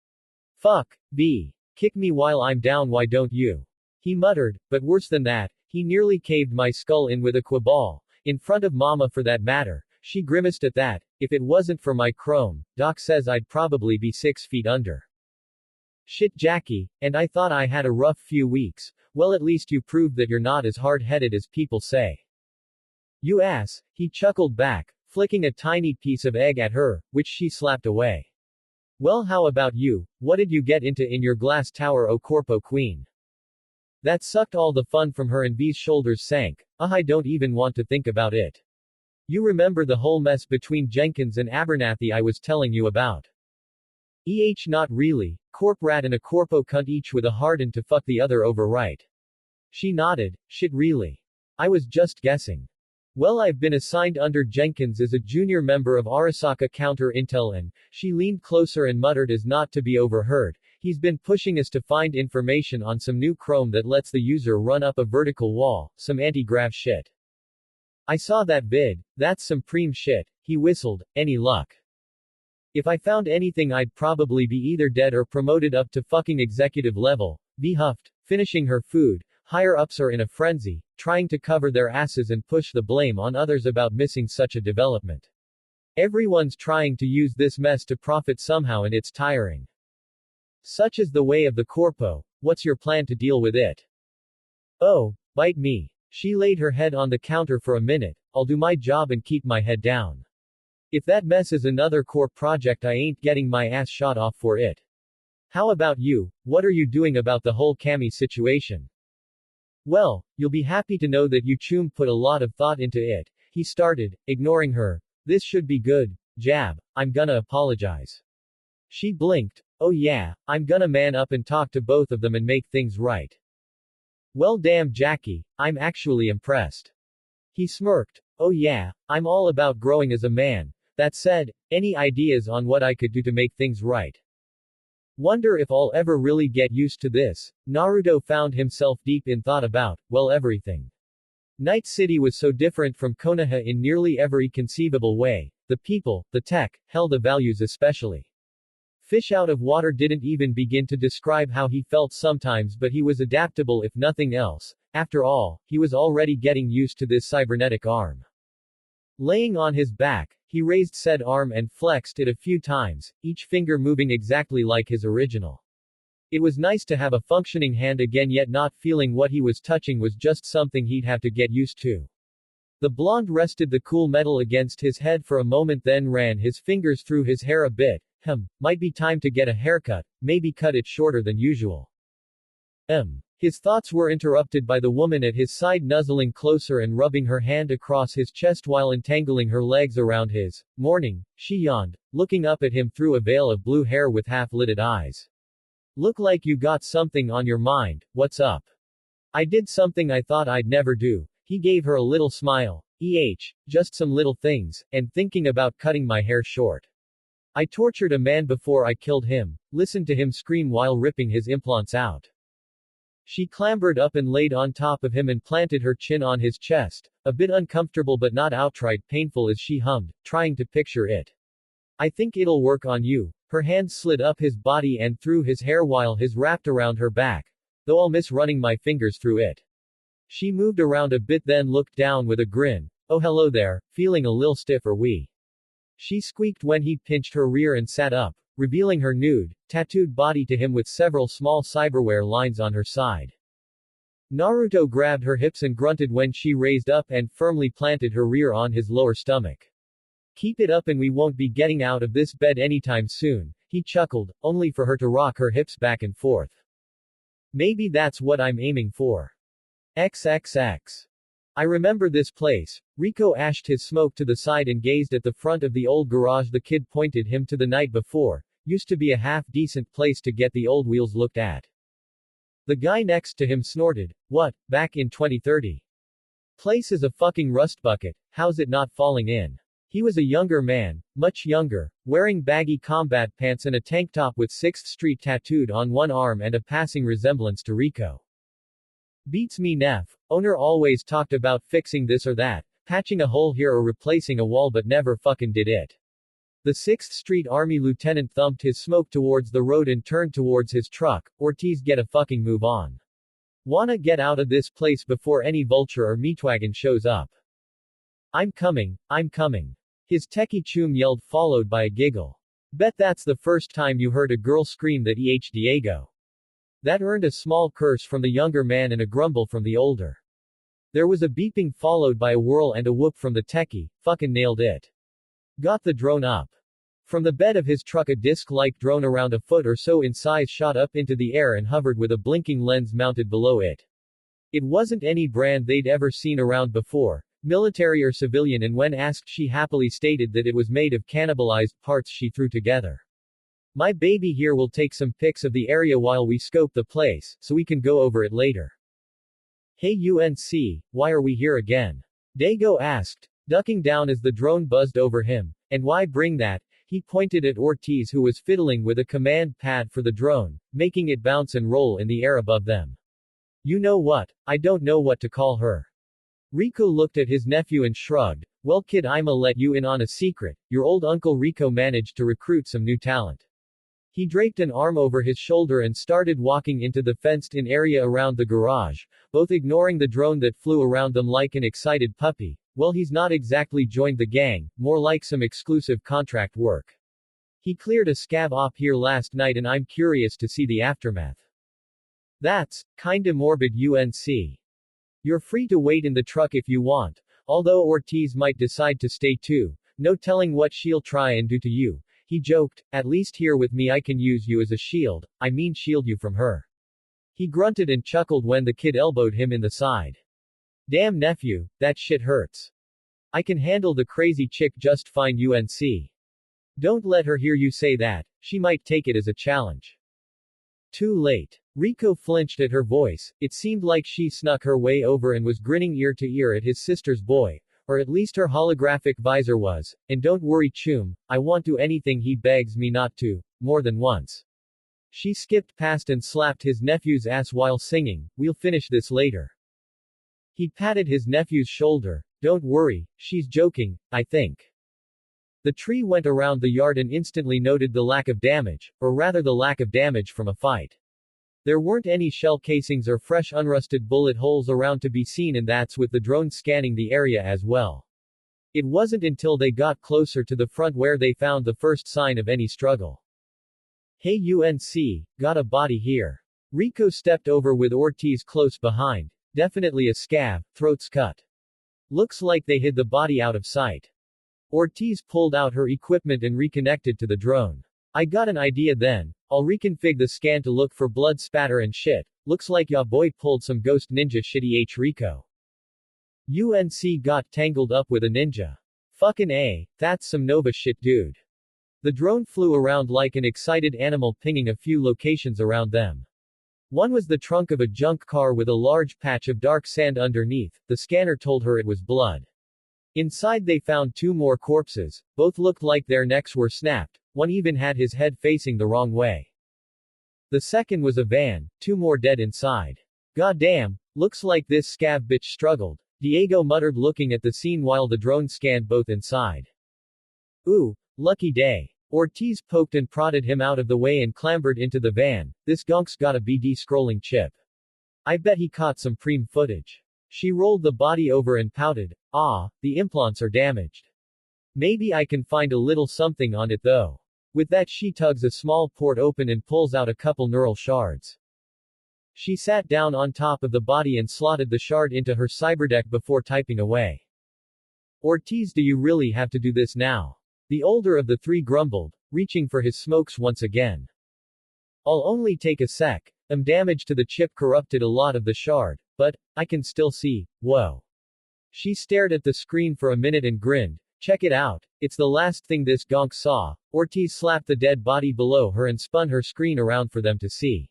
Fuck, B. Kick me while I'm down why don't you? He muttered, but worse than that, he nearly caved my skull in with a quaball, in front of Mama for that matter. She grimaced at that, if it wasn't for my chrome, Doc says I'd probably be 6 feet under. Shit Jackie, and I thought I had a rough few weeks, well at least you proved that you're not as hard-headed as people say. You ass, he chuckled back, flicking a tiny piece of egg at her, which she slapped away. Well how about you, what did you get into in your glass tower o corpo queen? That sucked all the fun from her and V's shoulders sank. I don't even want to think about it. You remember the whole mess between Jenkins and Abernathy I was telling you about? Not really. Corp rat and a corpo cunt each with a harden to fuck the other over, right? She nodded. Shit, really? I was just guessing. Well, I've been assigned under Jenkins as a junior member of Arasaka Counter Intel and, she leaned closer and muttered as not to be overheard, he's been pushing us to find information on some new chrome that lets the user run up a vertical wall, some anti-grav shit. I saw that vid, that's some preem shit, he whistled. Any luck? If I found anything I'd probably be either dead or promoted up to fucking executive level, V huffed, finishing her food. Higher ups are in a frenzy, trying to cover their asses and push the blame on others about missing such a development. Everyone's trying to use this mess to profit somehow and it's tiring. Such is the way of the corpo. What's your plan to deal with it? Oh, bite me. She laid her head on the counter for a minute. I'll do my job and keep my head down. If that mess is another core project, I ain't getting my ass shot off for it. How about you? What are you doing about the whole Cammy situation? Well, you'll be happy to know that Yuchum put a lot of thought into it. He started, ignoring her. This should be good. Jab. I'm gonna apologize. She blinked. Oh yeah, I'm gonna man up and talk to both of them and make things right. Well damn Jackie, I'm actually impressed. He smirked. Oh yeah, I'm all about growing as a man. That said, any ideas on what I could do to make things right? Wonder if I'll ever really get used to this. Naruto found himself deep in thought about, well, everything. Night City was so different from Konoha in nearly every conceivable way. The people, the tech, hell the values especially. Fish out of water didn't even begin to describe how he felt sometimes, but he was adaptable if nothing else. After all, he was already getting used to this cybernetic arm. Laying on his back, he raised said arm and flexed it a few times, each finger moving exactly like his original. It was nice to have a functioning hand again, yet not feeling what he was touching was just something he'd have to get used to. The blonde rested the cool metal against his head for a moment, then ran his fingers through his hair a bit. Might be time to get a haircut, maybe cut it shorter than usual. His thoughts were interrupted by the woman at his side nuzzling closer and rubbing her hand across his chest while entangling her legs around his. Morning, she yawned, looking up at him through a veil of blue hair with half-lidded eyes. Look like you got something on your mind, what's up? I did something I thought I'd never do. He gave her a little smile. Just some little things, and thinking about cutting my hair short. I tortured a man before I killed him, listened to him scream while ripping his implants out. She clambered up and laid on top of him and planted her chin on his chest, a bit uncomfortable but not outright painful as she hummed, trying to picture it. I think it'll work on you. Her hand slid up his body and through his hair while his wrapped around her back, though I'll miss running my fingers through it. She moved around a bit then looked down with a grin. Oh hello there, feeling a lil stiff or we? She squeaked when he pinched her rear and sat up, revealing her nude, tattooed body to him with several small cyberware lines on her side. Naruto grabbed her hips and grunted when she raised up and firmly planted her rear on his lower stomach. Keep it up and we won't be getting out of this bed anytime soon, he chuckled, only for her to rock her hips back and forth. Maybe that's what I'm aiming for. XXX. I remember this place. Rico ashed his smoke to the side and gazed at the front of the old garage the kid pointed him to the night before. Used to be a half-decent place to get the old wheels looked at. The guy next to him snorted. What, back in 2030? Place is a fucking rust bucket, how's it not falling in? He was a younger man, much younger, wearing baggy combat pants and a tank top with 6th Street tattooed on one arm and a passing resemblance to Rico. Beats me neff. Owner always talked about fixing this or that, patching a hole here or replacing a wall but never fucking did it. The 6th Street Army lieutenant thumped his smoke towards the road and turned towards his truck. Ortiz, get a fucking move on. Wanna get out of this place before any vulture or meatwagon shows up. I'm coming. His techie chum yelled, followed by a giggle. Bet that's the first time you heard a girl scream that Diego. That earned a small curse from the younger man and a grumble from the older. There was a beeping followed by a whirl and a whoop from the techie. Fucking nailed it. Got the drone up. From the bed of his truck a disc-like drone around a foot or so in size shot up into the air and hovered with a blinking lens mounted below it. It wasn't any brand they'd ever seen around before, military or civilian, and when asked she happily stated that it was made of cannibalized parts she threw together. My baby here will take some pics of the area while we scope the place, so we can go over it later. Hey UNC, why are we here again? Dago asked, ducking down as the drone buzzed over him. And why bring that? He pointed at Ortiz, who was fiddling with a command pad for the drone, making it bounce and roll in the air above them. You know what? I don't know what to call her. Rico looked at his nephew and shrugged. Well kid, I'ma let you in on a secret. Your old uncle Rico managed to recruit some new talent. He draped an arm over his shoulder and started walking into the fenced-in area around the garage, both ignoring the drone that flew around them like an excited puppy. Well, he's not exactly joined the gang, more like some exclusive contract work. He cleared a scav op here last night and I'm curious to see the aftermath. That's kinda morbid UNC. You're free to wait in the truck if you want, although Ortiz might decide to stay too. No telling what she'll try and do to you. He joked, at least here with me I can use you as a shield, I mean shield you from her. He grunted and chuckled when the kid elbowed him in the side. Damn nephew, that shit hurts. I can handle the crazy chick just fine UNC. Don't let her hear you say that, she might take it as a challenge. Too late. Rico flinched at her voice, it seemed like she snuck her way over and was grinning ear to ear at his sister's boy. Or at least her holographic visor was, and don't worry Choom, I won't do anything he begs me not to, more than once. She skipped past and slapped his nephew's ass while singing, we'll finish this later. He patted his nephew's shoulder, don't worry, she's joking, I think. The tree went around the yard and instantly noted the lack of damage, or rather the lack of damage from a fight. There weren't any shell casings or fresh unrusted bullet holes around to be seen, and that's with the drone scanning the area as well. It wasn't until they got closer to the front where they found the first sign of any struggle. Hey UNC, got a body here. Rico stepped over with Ortiz close behind. Definitely a scav, throat's cut. Looks like they hid the body out of sight. Ortiz pulled out her equipment and reconnected to the drone. I got an idea then. I'll reconfig the scan to look for blood spatter and shit. Looks like ya boy pulled some ghost ninja shitty Rico. UNC got tangled up with a ninja. Fucking A, that's some Nova shit dude. The drone flew around like an excited animal, pinging a few locations around them. One was the trunk of a junk car with a large patch of dark sand underneath. The scanner told her it was blood. Inside they found two more corpses. Both looked like their necks were snapped. One even had his head facing the wrong way. The second was a van, two more dead inside. Goddamn, looks like this scav bitch struggled, Diego muttered looking at the scene while the drone scanned both inside. Ooh, lucky day. Ortiz poked and prodded him out of the way and clambered into the van. This gonk's got a BD scrolling chip. I bet he caught some preem footage. She rolled the body over and pouted. Ah, the implants are damaged. Maybe I can find a little something on it though. With that she tugs a small port open and pulls out a couple neural shards. She sat down on top of the body and slotted the shard into her cyberdeck before typing away. Ortiz, do you really have to do this now? The older of the three grumbled, reaching for his smokes once again. I'll only take a sec. Damage to the chip corrupted a lot of the shard, but I can still see. Whoa. She stared at the screen for a minute and grinned. Check it out. It's the last thing this gonk saw. Ortiz slapped the dead body below her and spun her screen around for them to see.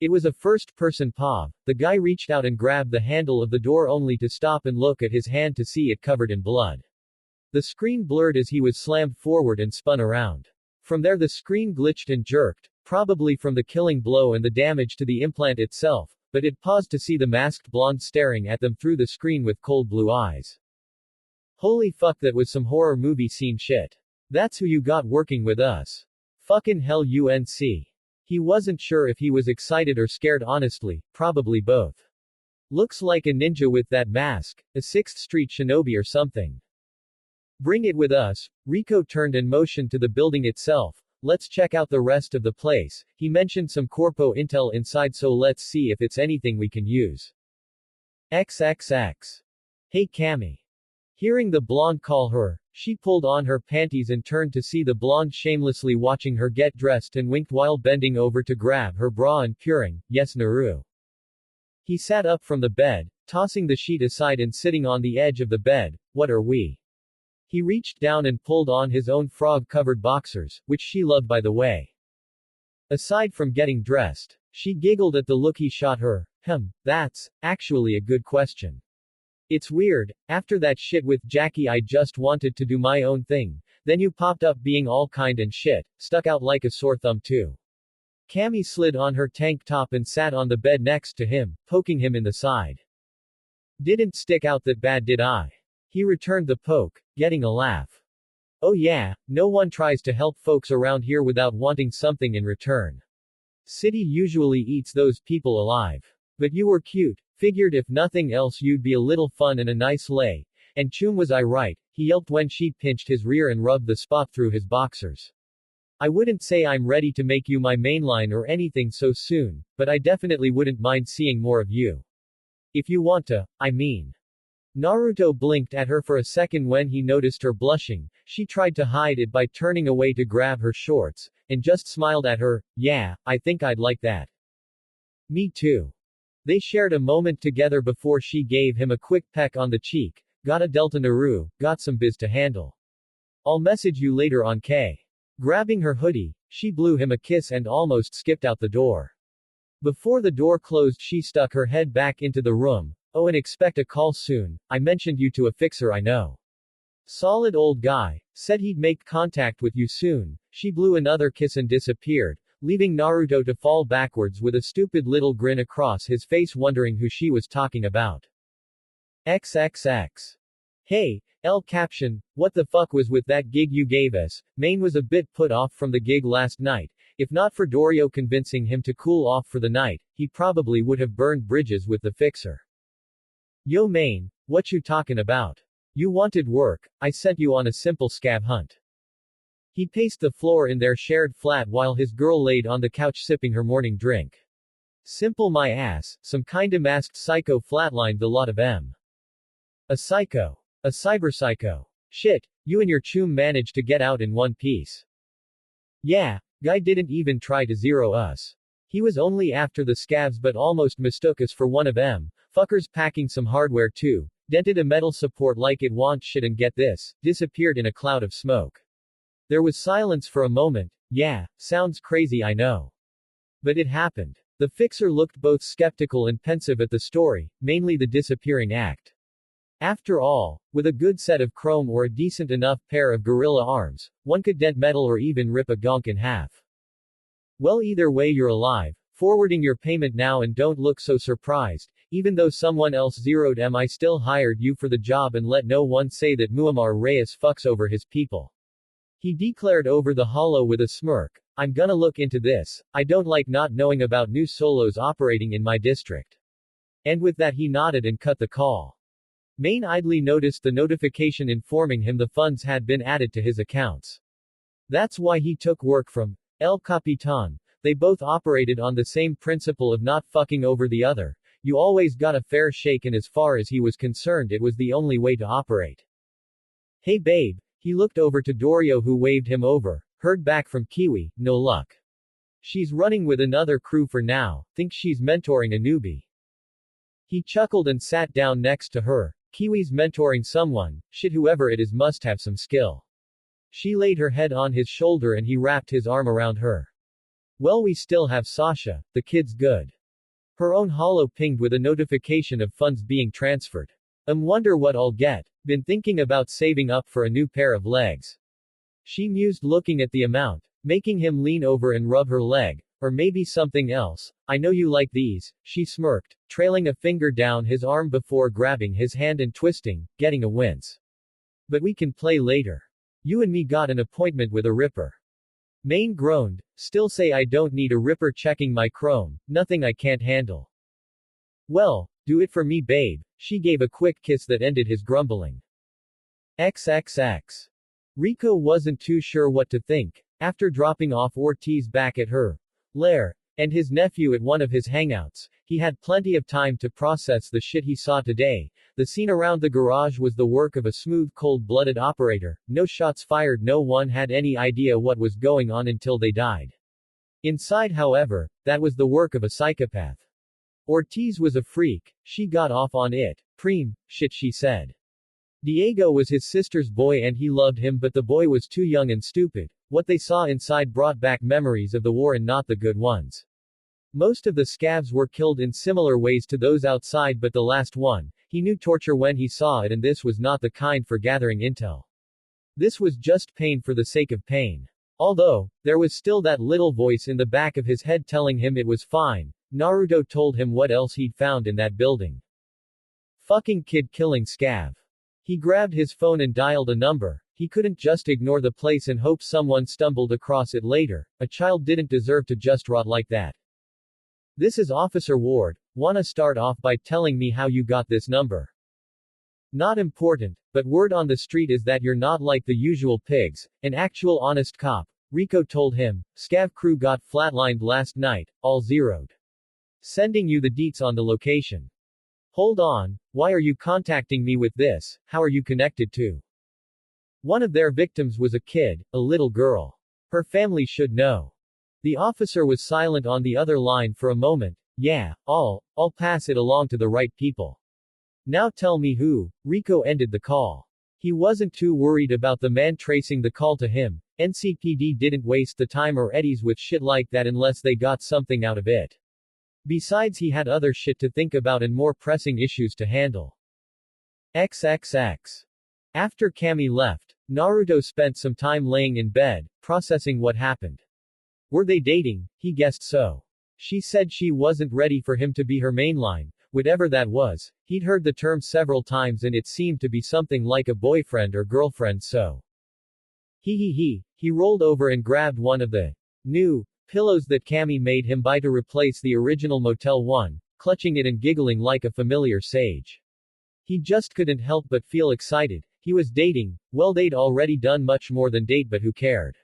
It was a first-person POV. The guy reached out and grabbed the handle of the door only to stop and look at his hand to see it covered in blood. The screen blurred as he was slammed forward and spun around. From there the screen glitched and jerked, probably from the killing blow and the damage to the implant itself, but it paused to see the masked blonde staring at them through the screen with cold blue eyes. Holy fuck, that was some horror movie scene shit. That's who you got working with us. Fucking hell UNC. He wasn't sure if he was excited or scared, honestly, probably both. Looks like a ninja with that mask, a 6th Street shinobi or something. Bring it with us. Rico turned and motioned to the building itself. Let's check out the rest of the place. He mentioned some corpo intel inside, so let's see if it's anything we can use. XXX. Hey Cammy. Hearing the blonde call her, she pulled on her panties and turned to see the blonde shamelessly watching her get dressed and winked while bending over to grab her bra and purring, yes Naru. He sat up from the bed, tossing the sheet aside and sitting on the edge of the bed. What are we? He reached down and pulled on his own frog-covered boxers, which she loved by the way. Aside from getting dressed, she giggled at the look he shot her. That's actually a good question. It's weird, after that shit with Jackie I just wanted to do my own thing, then you popped up being all kind and shit, stuck out like a sore thumb too. Cammy slid on her tank top and sat on the bed next to him, poking him in the side. Didn't stick out that bad did I? He returned the poke, getting a laugh. Oh yeah, no one tries to help folks around here without wanting something in return. City usually eats those people alive. But you were cute, figured if nothing else you'd be a little fun and a nice lay. And Chum was I right, he yelped when she pinched his rear and rubbed the spot through his boxers. I wouldn't say I'm ready to make you my mainline or anything so soon, but I definitely wouldn't mind seeing more of you. If you want to, I mean. Naruto blinked at her for a second when he noticed her blushing. She tried to hide it by turning away to grab her shorts, and just smiled at her. Yeah, I think I'd like that. Me too. They shared a moment together before she gave him a quick peck on the cheek. Gotta Delta Naru, got some biz to handle. I'll message you later on K. Grabbing her hoodie, she blew him a kiss and almost skipped out the door. Before the door closed she stuck her head back into the room. Oh, and expect a call soon, I mentioned you to a fixer I know. Solid old guy, said he'd make contact with you soon. She blew another kiss and disappeared, leaving Naruto to fall backwards with a stupid little grin across his face wondering who she was talking about. XXX. Hey, L caption, what the fuck was with that gig you gave us? Main was a bit put off from the gig last night. If not for Dorio convincing him to cool off for the night, he probably would have burned bridges with the fixer. Yo Main, what you talking about? You wanted work, I sent you on a simple scab hunt. He paced the floor in their shared flat while his girl laid on the couch sipping her morning drink. Simple my ass, some kinda masked psycho flatlined the lot of M. A psycho. A cyber psycho. Shit, you and your Chum managed to get out in one piece. Yeah, guy didn't even try to zero us. He was only after the scabs but almost mistook us for one of M. Fuckers packing some hardware too, dented a metal support like it wants shit and get this, disappeared in a cloud of smoke. There was silence for a moment. Yeah, sounds crazy I know. But it happened. The fixer looked both skeptical and pensive at the story, mainly the disappearing act. After all, with a good set of chrome or a decent enough pair of gorilla arms, one could dent metal or even rip a gonk in half. Well, either way you're alive, forwarding your payment now and don't look so surprised, even though someone else zeroed M. I still hired you for the job and let no one say that Muammar Reyes fucks over his people. He declared over the holo with a smirk, I'm gonna look into this, I don't like not knowing about new solos operating in my district. And with that he nodded and cut the call. Main idly noticed the notification informing him the funds had been added to his accounts. That's why he took work from El Capitan. They both operated on the same principle of not fucking over the other. You always got a fair shake, and as far as he was concerned it was the only way to operate. Hey babe. He looked over to Dorio who waved him over. Heard back from Kiwi, no luck. She's running with another crew for now, thinks she's mentoring a newbie. He chuckled and sat down next to her. Kiwi's mentoring someone, shit whoever it is must have some skill. She laid her head on his shoulder and he wrapped his arm around her. Well, we still have Sasha, the kid's good. Her own holo pinged with a notification of funds being transferred. Wonder what I'll get. Been thinking about saving up for a new pair of legs. She mused looking at the amount, making him lean over and rub her leg. Or maybe something else. I know you like these, she smirked, trailing a finger down his arm before grabbing his hand and twisting, getting a wince. But we can play later. You and me got an appointment with a ripper. Main groaned, still say I don't need a ripper checking my chrome, nothing I can't handle. Well, do it for me babe. She gave a quick kiss that ended his grumbling. XXX. Rico wasn't too sure what to think. After dropping off Ortiz back at her lair, and his nephew at one of his hangouts, he had plenty of time to process the shit he saw today. The scene around the garage was the work of a smooth cold-blooded operator. No shots fired, no one had any idea what was going on until they died. Inside, however, that was the work of a psychopath. Ortiz was a freak. She got off on it. Preem, shit she said. Diego was his sister's boy and he loved him but the boy was too young and stupid. What they saw inside brought back memories of the war and not the good ones. Most of the scavs were killed in similar ways to those outside but the last one, he knew torture when he saw it and this was not the kind for gathering intel. This was just pain for the sake of pain. Although, there was still that little voice in the back of his head telling him it was fine, Naruto told him what else he'd found in that building. Fucking kid killing scav. He grabbed his phone and dialed a number. He couldn't just ignore the place and hope someone stumbled across it later. A child didn't deserve to just rot like that. This is Officer Ward. Wanna start off by telling me how you got this number? Not important, but word on the street is that you're not like the usual pigs, an actual honest cop. Rico told him. Scav crew got flatlined last night, all zeroed. Sending you the deets on the location. Hold on, why are you contacting me with this? How are you connected to? One of their victims was a kid, a little girl. Her family should know. The officer was silent on the other line for a moment. Yeah, I'll pass it along to the right people. Now tell me who. Rico ended the call. He wasn't too worried about the man tracing the call to him. NCPD didn't waste the time or eddies with shit like that unless they got something out of it. Besides he had other shit to think about and more pressing issues to handle. XXX. After Cammy left, Naruto spent some time laying in bed, processing what happened. Were they dating? He guessed so. She said she wasn't ready for him to be her mainline, whatever that was. He'd heard the term several times and it seemed to be something like a boyfriend or girlfriend so. He rolled over and grabbed one of the new pillows that Cammy made him buy to replace the original Motel 1, clutching it and giggling like a familiar sage. He just couldn't help but feel excited. He was dating, well they'd already done much more than date but who cared.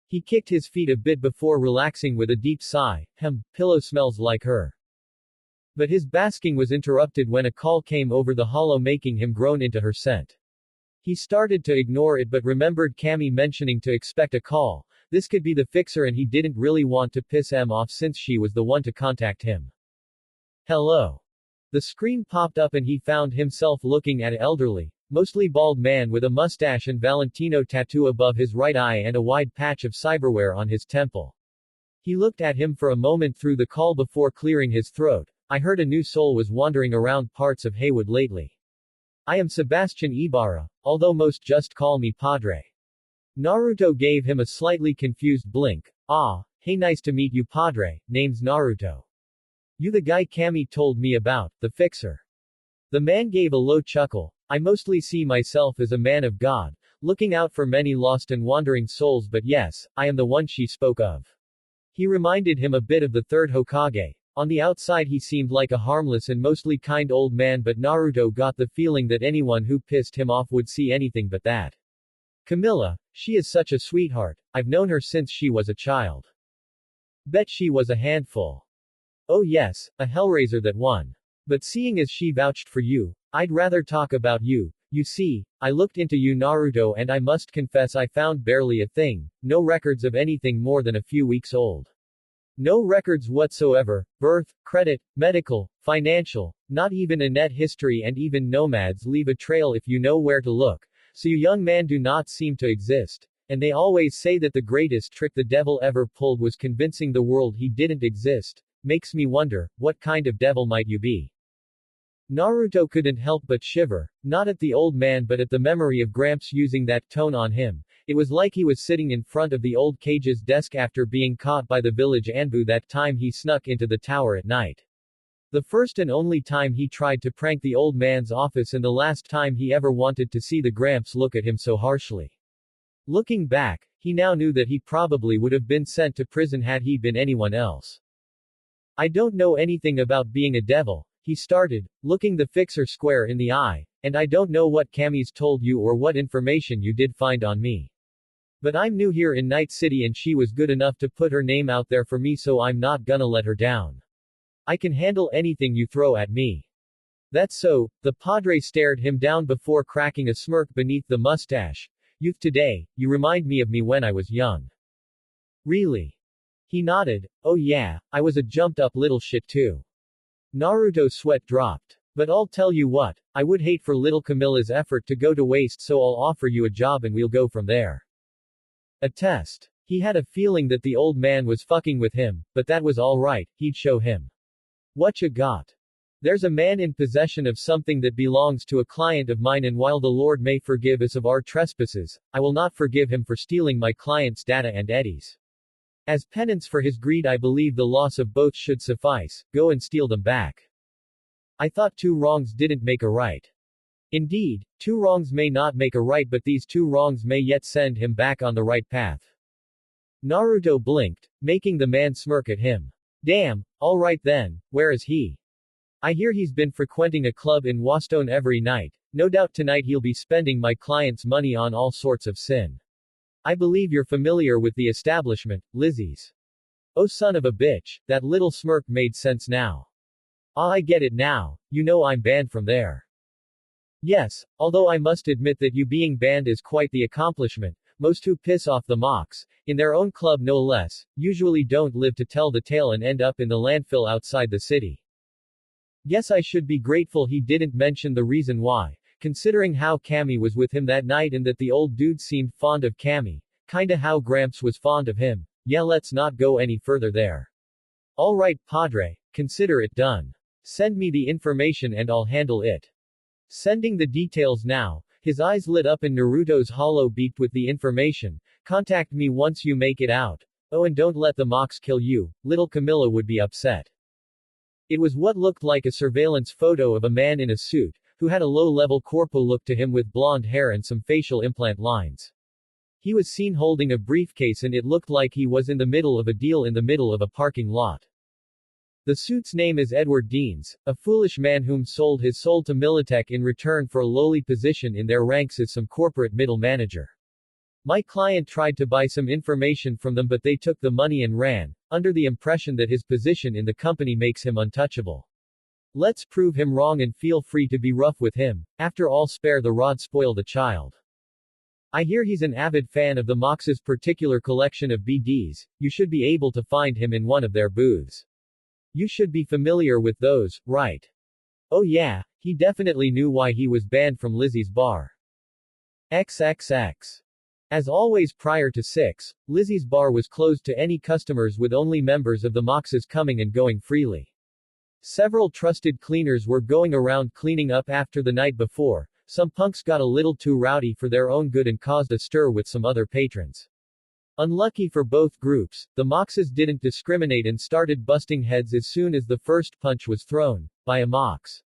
He kicked his feet a bit before relaxing with a deep sigh. Pillow smells like her. But his basking was interrupted when a call came over the holo making him groan into her scent. He started to ignore it but remembered Cammy mentioning to expect a call. This could be the fixer and he didn't really want to piss Em off since she was the one to contact him. Hello. The screen popped up and he found himself looking at an elderly, mostly bald man with a mustache and Valentino tattoo above his right eye and a wide patch of cyberware on his temple. He looked at him for a moment through the call before clearing his throat. I heard a new soul was wandering around parts of Haywood lately. I am Sebastian Ibarra, although most just call me Padre. Naruto gave him a slightly confused blink. Ah, hey nice to meet you Padre, name's Naruto. You the guy Cammy told me about, the fixer. The man gave a low chuckle. I mostly see myself as a man of God, looking out for many lost and wandering souls but yes, I am the one she spoke of. He reminded him a bit of the third Hokage. On the outside he seemed like a harmless and mostly kind old man but Naruto got the feeling that anyone who pissed him off would see anything but that. Camilla, she is such a sweetheart, I've known her since she was a child. Bet she was a handful. Oh yes, a hellraiser that won. But seeing as she vouched for you, I'd rather talk about you. You see, I looked into you Naruto and I must confess I found barely a thing, no records of anything more than a few weeks old. No records whatsoever, birth, credit, medical, financial, not even a net history and even nomads leave a trail if you know where to look, so you young man do not seem to exist. And they always say that the greatest trick the devil ever pulled was convincing the world he didn't exist. Makes me wonder, what kind of devil might you be? Naruto couldn't help but shiver, not at the old man but at the memory of Gramps using that tone on him. It was like he was sitting in front of the old Cage's desk after being caught by the village Anbu that time he snuck into the tower at night. The first and only time he tried to prank the old man's office and the last time he ever wanted to see the Gramps look at him so harshly. Looking back, he now knew that he probably would have been sent to prison had he been anyone else. I don't know anything about being a devil, he started, looking the fixer square in the eye, and I don't know what Cammy's told you or what information you did find on me. But I'm new here in Night City and she was good enough to put her name out there for me so I'm not gonna let her down. I can handle anything you throw at me. That's so, the Padre stared him down before cracking a smirk beneath the mustache. Youth today, you remind me of me when I was young. Really? He nodded. Oh yeah, I was a jumped up little shit too. Naruto's sweat dropped. But I'll tell you what, I would hate for little Camilla's effort to go to waste, so I'll offer you a job and we'll go from there. A test. He had a feeling that the old man was fucking with him, but that was alright, he'd show him. What you got? There's a man in possession of something that belongs to a client of mine, and while the Lord may forgive us of our trespasses, I will not forgive him for stealing my client's data and Eddie's. As penance for his greed, I believe the loss of both should suffice. Go and steal them back. I thought 2 wrongs didn't make a right. Indeed, 2 wrongs may not make a right, but these 2 wrongs may yet send him back on the right path. Naruto blinked, making the man smirk at him. Damn, alright then, where is he? I hear he's been frequenting a club in Wasstone every night. No doubt tonight he'll be spending my client's money on all sorts of sin. I believe you're familiar with the establishment, Lizzie's. Oh son of a bitch, that little smirk made sense now. Ah, I get it now, you know I'm banned from there. Yes, although I must admit that you being banned is quite the accomplishment. Most who piss off the mocks, in their own club no less, usually don't live to tell the tale and end up in the landfill outside the city. Guess I should be grateful he didn't mention the reason why, considering how Cammy was with him that night and that the old dude seemed fond of Cammy, kinda how Gramps was fond of him. Yeah, let's not go any further there. Alright, Padre, consider it done. Send me the information and I'll handle it. Sending the details now. His eyes lit up and Naruto's hollow beeped with the information. Contact me once you make it out. Oh, and don't let the mocks kill you, little Camilla would be upset. It was what looked like a surveillance photo of a man in a suit, who had a low-level corpo look to him with blonde hair and some facial implant lines. He was seen holding a briefcase and it looked like he was in the middle of a deal in the middle of a parking lot. The suit's name is Edward Deans, a foolish man whom sold his soul to Militech in return for a lowly position in their ranks as some corporate middle manager. My client tried to buy some information from them, but they took the money and ran, under the impression that his position in the company makes him untouchable. Let's prove him wrong and feel free to be rough with him. After all, spare the rod, spoil the child. I hear he's an avid fan of the Mox's particular collection of BDs. You should be able to find him in one of their booths. You should be familiar with those, right? Oh yeah, he definitely knew why he was banned from Lizzie's bar. XXX. As always prior to 6, Lizzie's bar was closed to any customers, with only members of the Moxes coming and going freely. Several trusted cleaners were going around cleaning up after the night before. Some punks got a little too rowdy for their own good and caused a stir with some other patrons. Unlucky for both groups, the Moxes didn't discriminate and started busting heads as soon as the first punch was thrown, by a Mox.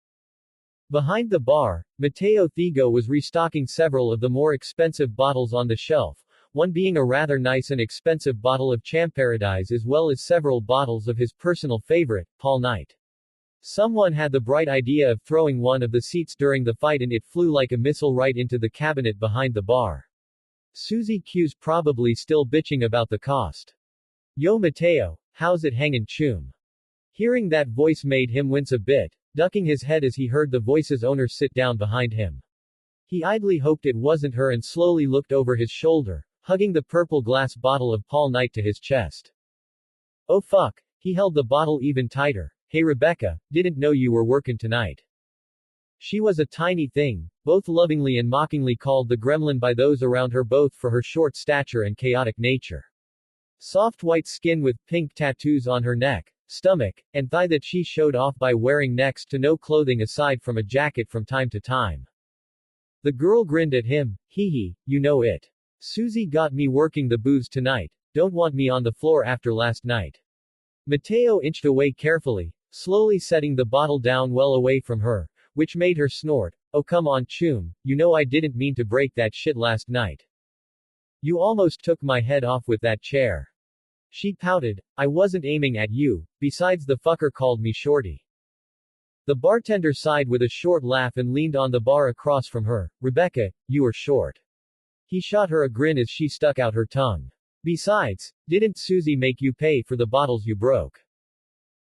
Behind the bar, Mateo Thigo was restocking several of the more expensive bottles on the shelf, one being a rather nice and expensive bottle of Champaradise as well as several bottles of his personal favorite, Paul Knight. Someone had the bright idea of throwing one of the seats during the fight and it flew like a missile right into the cabinet behind the bar. Susie Q's probably still bitching about the cost. Yo Mateo, how's it hangin' chum? Hearing that voice made him wince a bit, ducking his head as he heard the voice's owner sit down behind him. He idly hoped it wasn't her and slowly looked over his shoulder, hugging the purple glass bottle of Paul Knight to his chest. Oh fuck, he held the bottle even tighter. Hey Rebecca, didn't know you were working tonight. She was a tiny thing, both lovingly and mockingly called the gremlin by those around her, both for her short stature and chaotic nature. Soft white skin with pink tattoos on her neck, stomach, and thigh that she showed off by wearing next to no clothing aside from a jacket from time to time. The girl grinned at him. Hee hee, you know it. Susie got me working the booths tonight. Don't want me on the floor after last night. Mateo inched away carefully, slowly setting the bottle down well away from her, which made her snort. Oh come on chum, you know I didn't mean to break that shit last night. You almost took my head off with that chair. She pouted. I wasn't aiming at you, besides the fucker called me shorty. The bartender sighed with a short laugh and leaned on the bar across from her. Rebecca, you are short. He shot her a grin as she stuck out her tongue. Besides, didn't Susie make you pay for the bottles you broke?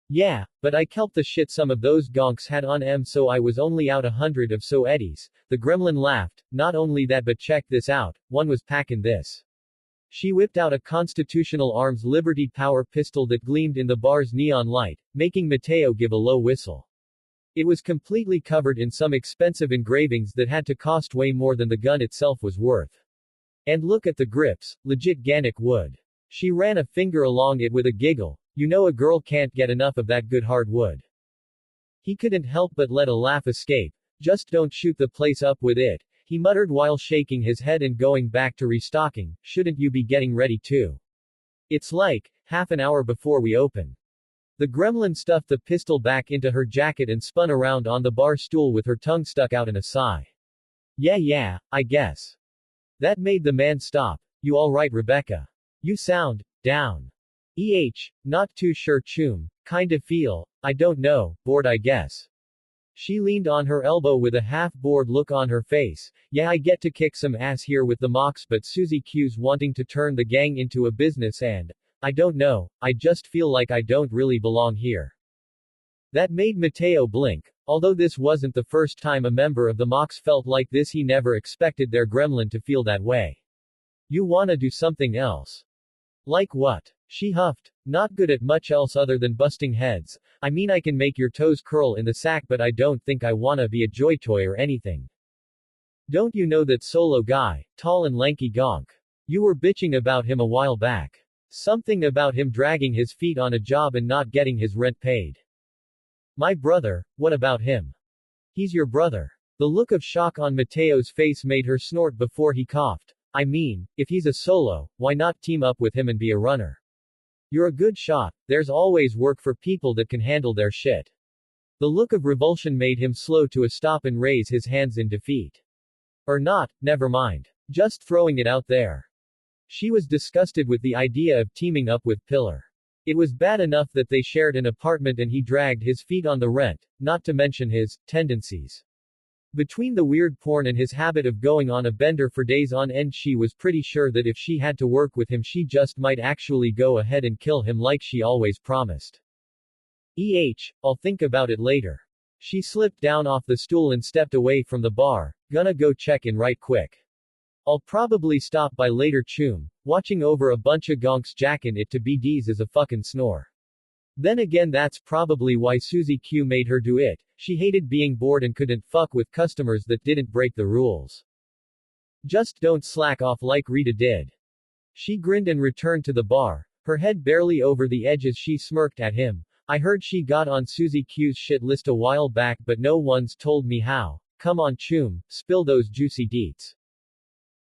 Yeah, but I kelped the shit some of those gonks had on em, so I was only out 100 of so eddies. The gremlin laughed. Not only that, but check this out, one was packin' this. She whipped out a Constitutional Arms Liberty Power pistol that gleamed in the bar's neon light, making Mateo give a low whistle. It was completely covered in some expensive engravings that had to cost way more than the gun itself was worth. And look at the grips, legit Ganik wood. She ran a finger along it with a giggle. You know a girl can't get enough of that good hard wood. He couldn't help but let a laugh escape. Just don't shoot the place up with it, he muttered while shaking his head and going back to restocking. Shouldn't you be getting ready too? It's like half an hour before we open. The gremlin stuffed the pistol back into her jacket and spun around on the bar stool with her tongue stuck out in a sigh. Yeah, I guess. That made the man stop. You alright, Rebecca? You sound down. Not too sure, Chum. Kinda feel, I don't know, bored I guess. She leaned on her elbow with a half-bored look on her face. Yeah, I get to kick some ass here with the mocks, but Susie Q's wanting to turn the gang into a business and, I don't know, I just feel like I don't really belong here. That made Mateo blink. Although this wasn't the first time a member of the mocks felt like this, he never expected their gremlin to feel that way. You wanna do something else? Like what? She huffed. Not good at much else other than busting heads. I mean, I can make your toes curl in the sack, but I don't think I wanna be a joy toy or anything. Don't you know that solo guy, tall and lanky gonk? You were bitching about him a while back. Something about him dragging his feet on a job and not getting his rent paid. My brother, what about him? He's your brother. The look of shock on Mateo's face made her snort before he coughed. I mean, if he's a solo, why not team up with him and be a runner? You're a good shot, there's always work for people that can handle their shit. The look of revulsion made him slow to a stop and raise his hands in defeat. Or not, never mind. Just throwing it out there. She was disgusted with the idea of teaming up with Pillar. It was bad enough that they shared an apartment and he dragged his feet on the rent, not to mention his tendencies. Between the weird porn and his habit of going on a bender for days on end, she was pretty sure that if she had to work with him, she just might actually go ahead and kill him like she always promised. I'll think about it later. She slipped down off the stool and stepped away from the bar. Gonna go check in right quick. I'll probably stop by later, Chum. Watching over a bunch of gonks jacking it to BDs is a fucking snore. Then again, that's probably why Susie Q made her do it. She hated being bored and couldn't fuck with customers that didn't break the rules. Just don't slack off like Rita did. She grinned and returned to the bar, her head barely over the edge as she smirked at him. I heard she got on Susie Q's shit list a while back, but no one's told me how. Come on, Chum, spill those juicy deets.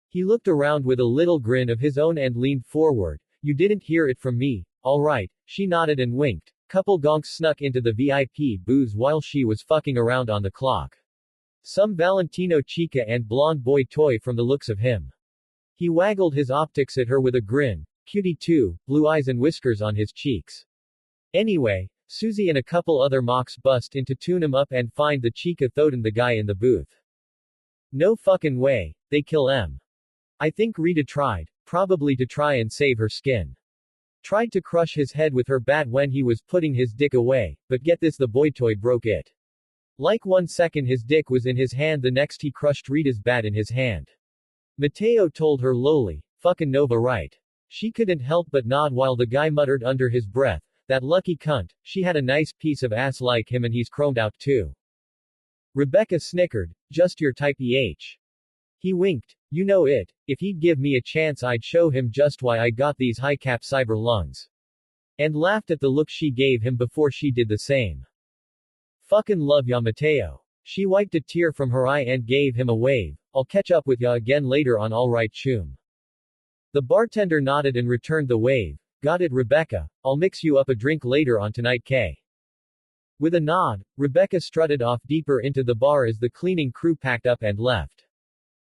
He looked around with a little grin of his own and leaned forward. You didn't hear it from me, alright. She nodded and winked. Couple gonks snuck into the VIP booth while she was fucking around on the clock. Some Valentino chica and blonde boy toy from the looks of him. He waggled his optics at her with a grin. Cutie too, blue eyes and whiskers on his cheeks. Anyway, Susie and a couple other mocks bust in to tune him up and find the chica Thoden, the guy in the booth. No fucking way, they kill M. I think Rita tried, probably to try and save her skin. Tried to crush his head with her bat when he was putting his dick away, but get this, the boy toy broke it. Like 1 second his dick was in his hand, the next he crushed Rita's bat in his hand. Mateo told her lowly, fucking Nova right. She couldn't help but nod while the guy muttered under his breath, that lucky cunt, she had a nice piece of ass like him and he's chromed out too. Rebecca snickered, just your type. He winked. You know it, if he'd give me a chance I'd show him just why I got these high-cap cyber lungs. And laughed at the look she gave him before she did the same. Fucking love ya, Mateo. She wiped a tear from her eye and gave him a wave. I'll catch up with ya again later on, alright Chum. The bartender nodded and returned the wave. Got it, Rebecca, I'll mix you up a drink later on tonight, K. With a nod, Rebecca strutted off deeper into the bar as the cleaning crew packed up and left.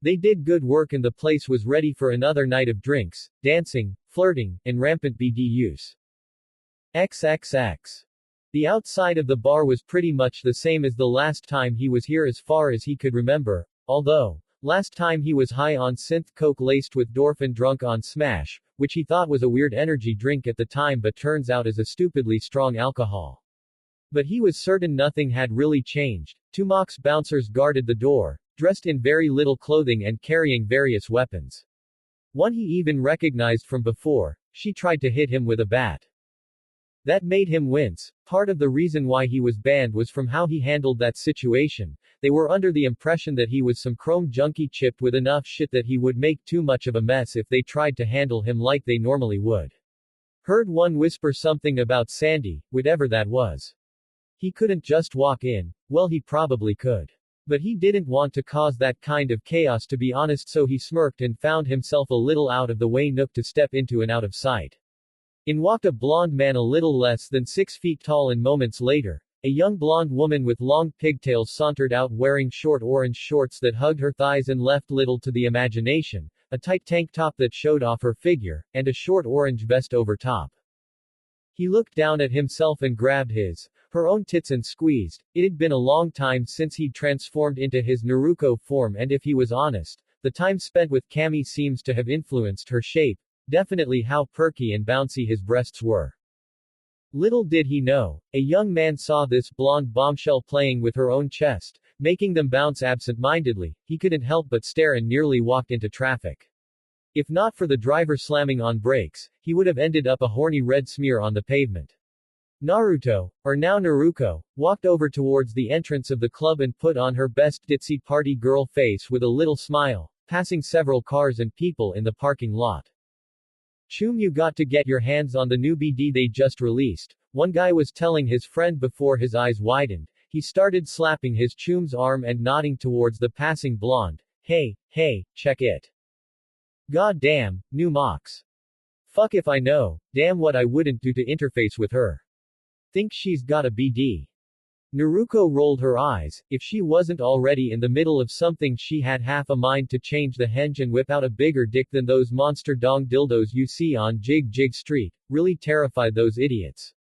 They did good work and the place was ready for another night of drinks, dancing, flirting, and rampant BD use. XXX. The outside of the bar was pretty much the same as the last time he was here as far as he could remember, although, last time he was high on synth coke laced with Dorf and drunk on Smash, which he thought was a weird energy drink at the time but turns out is a stupidly strong alcohol. But he was certain nothing had really changed. 2 Mox bouncers guarded the door, dressed in very little clothing and carrying various weapons. One he even recognized from before. She tried to hit him with a bat. That made him wince, Part of the reason why he was banned was from how he handled that situation. They were under the impression that he was some chrome junkie chipped with enough shit that he would make too much of a mess if they tried to handle him like they normally would. Heard one whisper something about Sandy, whatever that was. He couldn't just walk in, well he probably could. But he didn't want to cause that kind of chaos to be honest, so he smirked and found himself a little out of the way nook to step into and out of sight. In walked a blonde man a little less than 6 feet tall, and moments later, a young blonde woman with long pigtails sauntered out wearing short orange shorts that hugged her thighs and left little to the imagination, a tight tank top that showed off her figure, and a short orange vest over top. He looked down at himself and grabbed her own tits and squeezed. It had been a long time since he'd transformed into his Naruto form, and if he was honest, the time spent with Cammy seems to have influenced her shape, definitely how perky and bouncy his breasts were. Little did he know, a young man saw this blonde bombshell playing with her own chest, making them bounce absent-mindedly. He couldn't help but stare and nearly walked into traffic. If not for the driver slamming on brakes, he would have ended up a horny red smear on the pavement. Naruto, or now Naruko, walked over towards the entrance of the club and put on her best ditzy party girl face with a little smile, passing several cars and people in the parking lot. "Choom, you got to get your hands on the new BD they just released," one guy was telling his friend before his eyes widened. He started slapping his Choom's arm and nodding towards the passing blonde. Hey, check it. God damn, new Mox. Fuck if I know, damn what I wouldn't do to interface with her. Think she's got a BD. Naruko rolled her eyes. If she wasn't already in the middle of something, she had half a mind to change the henge and whip out a bigger dick than those monster dong dildos you see on Jig Jig Street. Really terrified those idiots.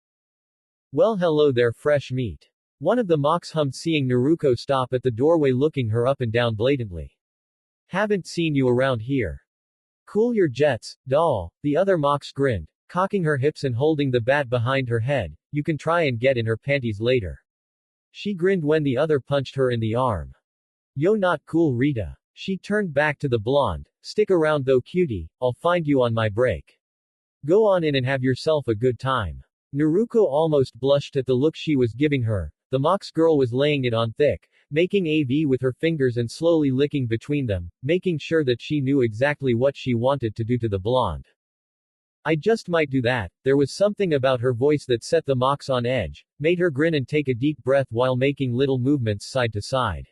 Well, hello there, fresh meat. One of the Mox hummed, seeing Naruko stop at the doorway, looking her up and down blatantly. Haven't seen you around here. Cool your jets, doll. The other Mox grinned, cocking her hips and holding the bat behind her head. You can try and get in her panties later. She grinned when the other punched her in the arm. Yo, not cool, Rita. She turned back to the blonde. Stick around though, cutie, I'll find you on my break. Go on in and have yourself a good time. Naruko almost blushed at the look she was giving her. The Mox girl was laying it on thick, making AV with her fingers and slowly licking between them, making sure that she knew exactly what she wanted to do to the blonde. I just might do that. There was something about her voice that set the Mox on edge, made her grin and take a deep breath while making little movements side to side.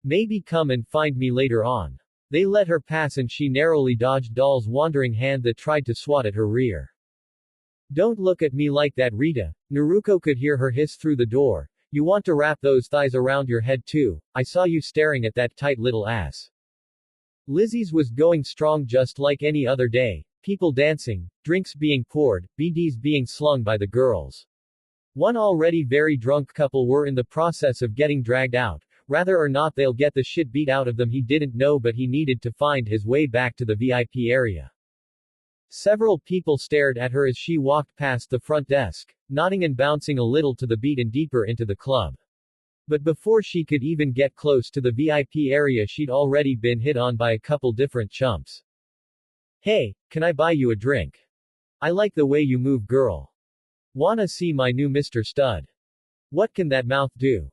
Maybe come and find me later on. They let her pass and she narrowly dodged Doll's wandering hand that tried to swat at her rear. Don't look at me like that, Rita. Naruko could hear her hiss through the door. You want to wrap those thighs around your head too? I saw you staring at that tight little ass. Lizzie's was going strong just like any other day. People dancing, drinks being poured, BDs being slung by the girls. One already very drunk couple were in the process of getting dragged out. Whether or not they'll get the shit beat out of them he didn't know, but he needed to find his way back to the VIP area. Several people stared at her as she walked past the front desk, nodding and bouncing a little to the beat and deeper into the club. But before she could even get close to the VIP area, she'd already been hit on by a couple different chumps. Hey, can I buy you a drink? I like the way you move, girl. Wanna see my new Mr. Stud? What can that mouth do?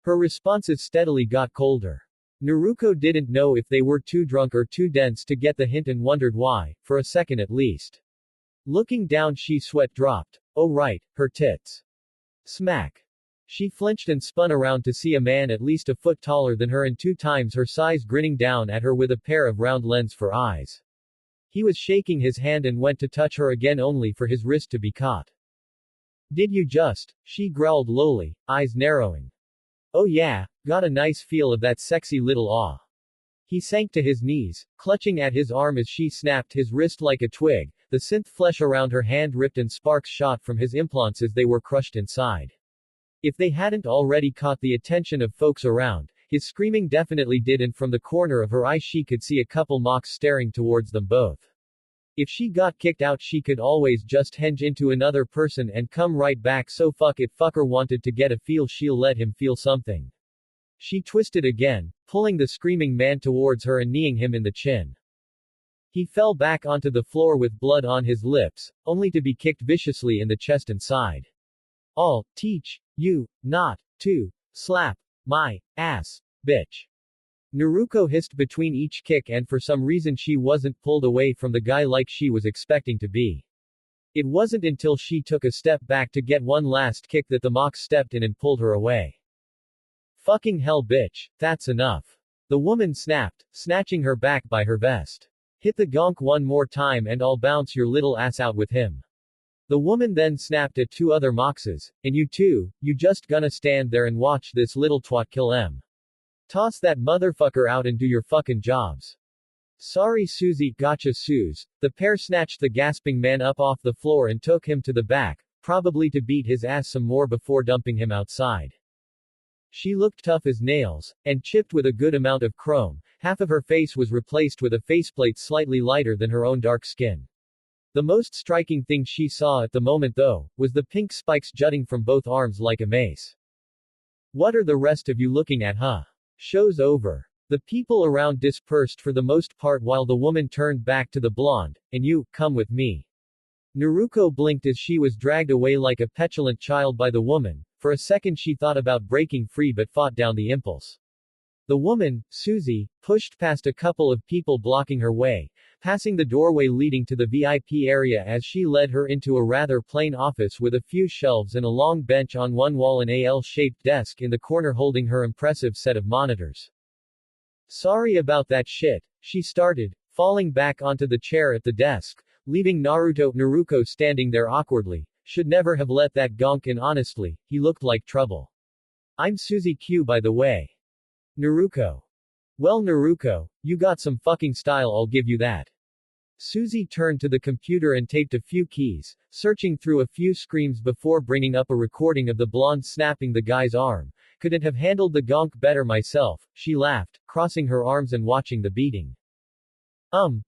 Her responses steadily got colder. Naruko didn't know if they were too drunk or too dense to get the hint and wondered why, for a second at least. Looking down, she sweat dropped. Oh right, her tits. Smack. She flinched and spun around to see a man at least a foot taller than her and 2 times her size grinning down at her with a pair of round lens for eyes. He was shaking his hand and went to touch her again only for his wrist to be caught. Did you just? She growled lowly, eyes narrowing. Oh yeah, got a nice feel of that sexy little awe. He sank to his knees, clutching at his arm as she snapped his wrist like a twig. The synth flesh around her hand ripped and sparks shot from his implants as they were crushed inside. If they hadn't already caught the attention of folks around, his screaming definitely did, and from the corner of her eye she could see a couple Mox staring towards them both. If she got kicked out, she could always just henge into another person and come right back, so fuck it, fucker wanted to get a feel, she'll let him feel something. She twisted again, pulling the screaming man towards her and kneeing him in the chin. He fell back onto the floor with blood on his lips, only to be kicked viciously in the chest and side. I'll teach you not to slap my ass, bitch. Naruto hissed between each kick, and for some reason she wasn't pulled away from the guy like she was expecting to be. It wasn't until she took a step back to get one last kick that the mox stepped in and pulled her away. Fucking hell, bitch, that's enough. The woman snapped, snatching her back by her vest. Hit the gonk one more time and I'll bounce your little ass out with him. The woman then snapped at two other moxes. And you two, you just gonna stand there and watch this little twat kill em. Toss that motherfucker out and do your fucking jobs. Sorry Susie, gotcha Suze. The pair snatched the gasping man up off the floor and took him to the back, probably to beat his ass some more before dumping him outside. She looked tough as nails, and chipped with a good amount of chrome. Half of her face was replaced with a faceplate slightly lighter than her own dark skin. The most striking thing she saw at the moment though, was the pink spikes jutting from both arms like a mace. What are the rest of you looking at, huh? Show's over. The people around dispersed for the most part while the woman turned back to the blonde, and you, come with me. Naruto blinked as she was dragged away like a petulant child by the woman. For a second she thought about breaking free but fought down the impulse. The woman, Susie, pushed past a couple of people blocking her way, passing the doorway leading to the VIP area as she led her into a rather plain office with a few shelves and a long bench on one wall and a L-shaped desk in the corner holding her impressive set of monitors. Sorry about that shit, she started, falling back onto the chair at the desk, leaving Naruto standing there awkwardly. Should never have let that gonk in honestly, he looked like trouble. I'm Susie Q by the way. Naruto. Well Naruto, you got some fucking style, I'll give you that. Susie turned to the computer and taped a few keys, searching through a few screens before bringing up a recording of the blonde snapping the guy's arm. Couldn't have handled the gonk better myself, she laughed, crossing her arms and watching the beating.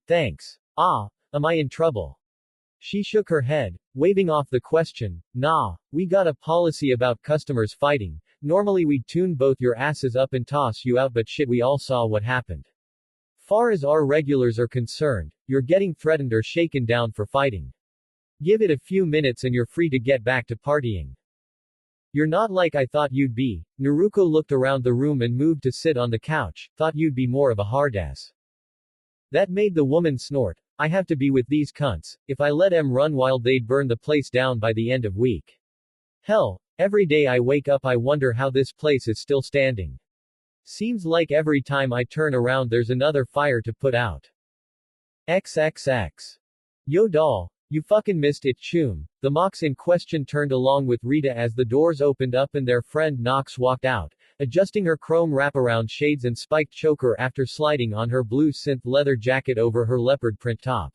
Thanks. Am I in trouble? She shook her head, waving off the question. Nah, we got a policy about customers fighting. Normally we'd tune both your asses up and toss you out, but shit, we all saw what happened. Far as our regulars are concerned, you're getting threatened or shaken down for fighting. Give it a few minutes and you're free to get back to partying. You're not like I thought you'd be. Naruto looked around the room and moved to sit on the couch. Thought you'd be more of a hardass. That made the woman snort. I have to be with these cunts. If I let em run wild they'd burn the place down by the end of week. Hell, every day I wake up I wonder how this place is still standing. Seems like every time I turn around there's another fire to put out. XXX. Yo doll, you fucking missed it Chum. The mox in question turned along with Rita as the doors opened up and their friend Nox walked out, adjusting her chrome wraparound shades and spiked choker after sliding on her blue synth leather jacket over her leopard print top.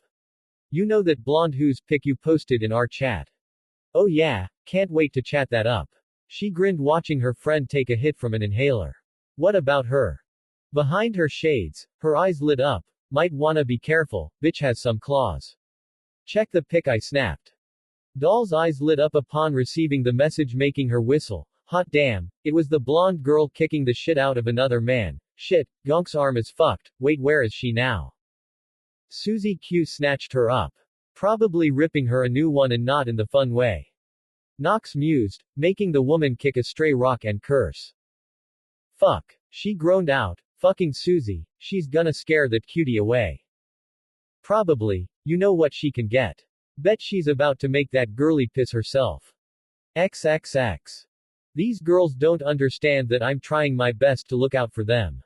You know that blonde whose pic you posted in our chat? Oh yeah, can't wait to chat that up. She grinned watching her friend take a hit from an inhaler. What about her? Behind her shades, her eyes lit up. Might wanna be careful, bitch has some claws. Check the pic I snapped. Doll's eyes lit up upon receiving the message, making her whistle. Hot damn, it was the blonde girl kicking the shit out of another man. Shit, Gonk's arm is fucked. Wait, where is she now? Susie Q snatched her up. Probably ripping her a new one and not in the fun way. Nox mused, making the woman kick a stray rock and curse. Fuck. She groaned out. Fucking Susie, she's gonna scare that cutie away. Probably. You know what she can get. Bet she's about to make that girly piss herself. XXX. These girls don't understand that I'm trying my best to look out for them.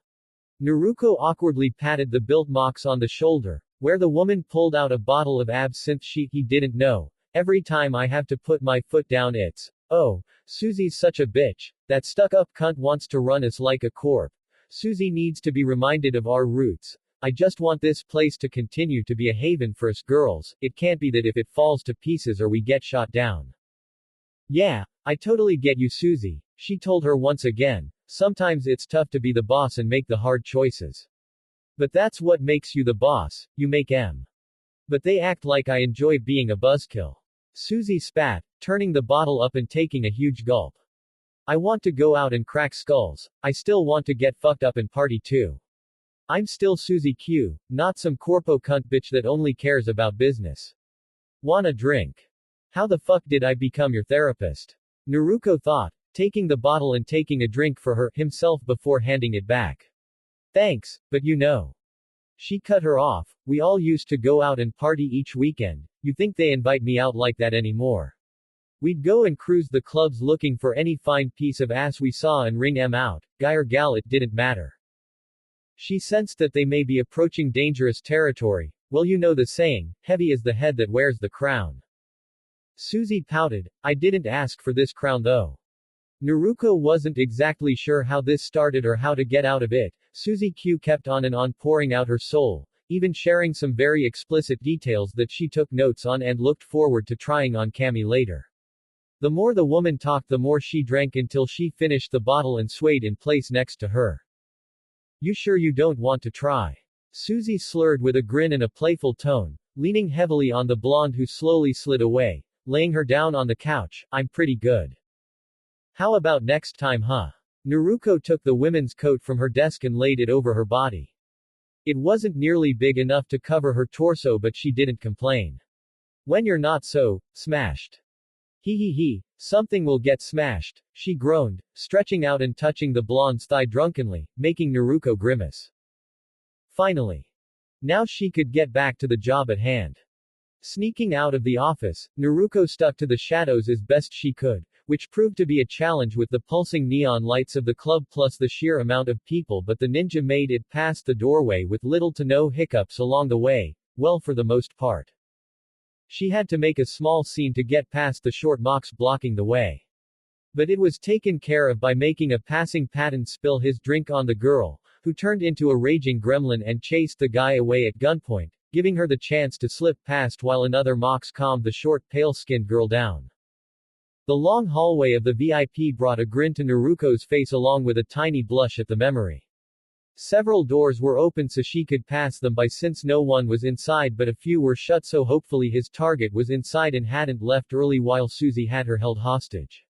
Naruto awkwardly patted the built mox on the shoulder, where the woman pulled out a bottle of absinthe he didn't know. Every time I have to put my foot down it's, oh, Susie's such a bitch. That stuck-up cunt wants to run us like a corp. Susie needs to be reminded of our roots. I just want this place to continue to be a haven for us girls. It can't be that if it falls to pieces or we get shot down. Yeah, I totally get you Susie, she told her once again. Sometimes it's tough to be the boss and make the hard choices. But that's what makes you the boss, you make em. But they act like I enjoy being a buzzkill. Susie spat, turning the bottle up and taking a huge gulp. I want to go out and crack skulls. I still want to get fucked up and party too. I'm still Susie Q, not some corpo cunt bitch that only cares about business. Wanna drink? How the fuck did I become your therapist? Naruto thought, taking the bottle and taking a drink for himself before handing it back. Thanks, but you know. She cut her off. We all used to go out and party each weekend. You think they invite me out like that anymore? We'd go and cruise the clubs looking for any fine piece of ass we saw and ring 'em out, guy or gal it didn't matter. She sensed that they may be approaching dangerous territory. Well, you know the saying, heavy is the head that wears the crown. Suzy pouted, I didn't ask for this crown though. Naruto wasn't exactly sure how this started or how to get out of it. Suzy Q kept on and on pouring out her soul, even sharing some very explicit details that she took notes on and looked forward to trying on Cammy later. The more the woman talked, the more she drank until she finished the bottle and swayed in place next to her. You sure you don't want to try? Suzy slurred with a grin and a playful tone, leaning heavily on the blonde who slowly slid away, laying her down on the couch. I'm pretty good. How about next time, huh? Naruto took the women's coat from her desk and laid it over her body. It wasn't nearly big enough to cover her torso, but she didn't complain. When you're not so smashed. He, something will get smashed, she groaned, stretching out and touching the blonde's thigh drunkenly, making Naruto grimace. Finally. Now she could get back to the job at hand. Sneaking out of the office, Naruto stuck to the shadows as best she could, which proved to be a challenge with the pulsing neon lights of the club plus the sheer amount of people, but the ninja made it past the doorway with little to no hiccups along the way, well for the most part. She had to make a small scene to get past the short mocks blocking the way. But it was taken care of by making a passing Patton spill his drink on the girl, who turned into a raging gremlin and chased the guy away at gunpoint, giving her the chance to slip past while another Mox calmed the short, pale-skinned girl down. The long hallway of the VIP brought a grin to Naruto's face along with a tiny blush at the memory. Several doors were open so she could pass them by since no one was inside, but a few were shut, so hopefully his target was inside and hadn't left early while Suzy had her held hostage.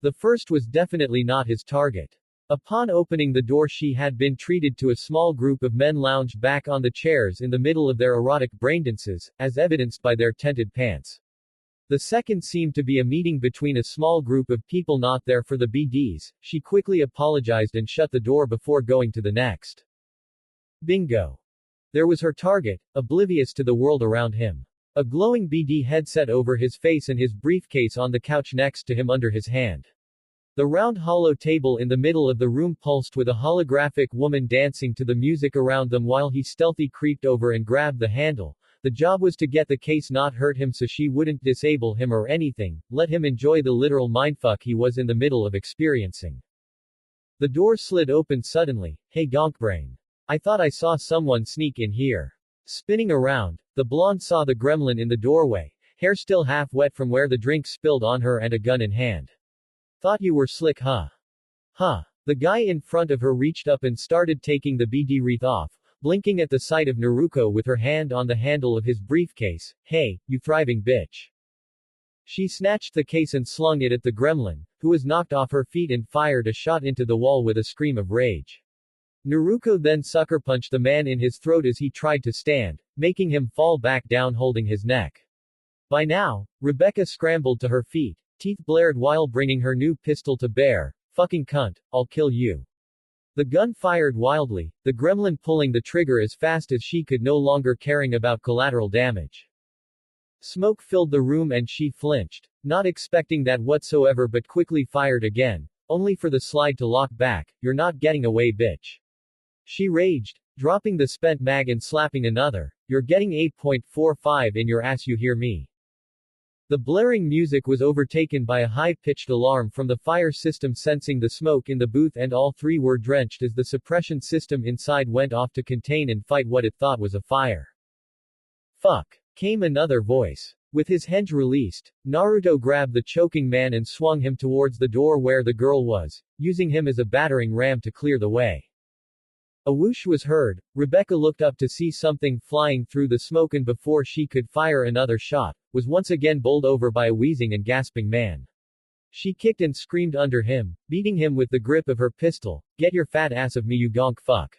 The first was definitely not his target. Upon opening the door, she had been treated to a small group of men lounged back on the chairs in the middle of their erotic braindances, as evidenced by their tented pants. The second seemed to be a meeting between a small group of people not there for the BDs. She quickly apologized and shut the door before going to the next. Bingo. There was her target, oblivious to the world around him. A glowing BD headset over his face and his briefcase on the couch next to him under his hand. The round hollow table in the middle of the room pulsed with a holographic woman dancing to the music around them while he stealthy creeped over and grabbed the handle. The job was to get the case not hurt him so she wouldn't disable him or anything, let him enjoy the literal mindfuck he was in the middle of experiencing. The door slid open suddenly. Hey Gonkbrain. I thought I saw someone sneak in here. Spinning around, the blonde saw the gremlin in the doorway, hair still half wet from where the drink spilled on her and a gun in hand. Thought you were slick, huh? Huh. The guy in front of her reached up and started taking the BD wreath off, blinking at the sight of Naruto with her hand on the handle of his briefcase. Hey, you thriving bitch. She snatched the case and slung it at the gremlin, who was knocked off her feet and fired a shot into the wall with a scream of rage. Naruto then sucker punched the man in his throat as he tried to stand, making him fall back down holding his neck. By now, Rebecca scrambled to her feet, teeth blared while bringing her new pistol to bear. Fucking cunt, I'll kill you. The gun fired wildly, the gremlin pulling the trigger as fast as she could, no longer caring about collateral damage. Smoke filled the room and she flinched, not expecting that whatsoever, but quickly fired again, only for the slide to lock back. You're not getting away, bitch. She raged, dropping the spent mag and slapping another. You're getting 8.45 in your ass, you hear me? The blaring music was overtaken by a high-pitched alarm from the fire system sensing the smoke in the booth, and all three were drenched as the suppression system inside went off to contain and fight what it thought was a fire. Fuck. Came another voice. With his henge released, Naruto grabbed the choking man and swung him towards the door where the girl was, using him as a battering ram to clear the way. A whoosh was heard. Rebecca looked up to see something flying through the smoke, and before she could fire another shot, was once again bowled over by a wheezing and gasping man. She kicked and screamed under him, beating him with the grip of her pistol. Get your fat ass of me, you gonk fuck.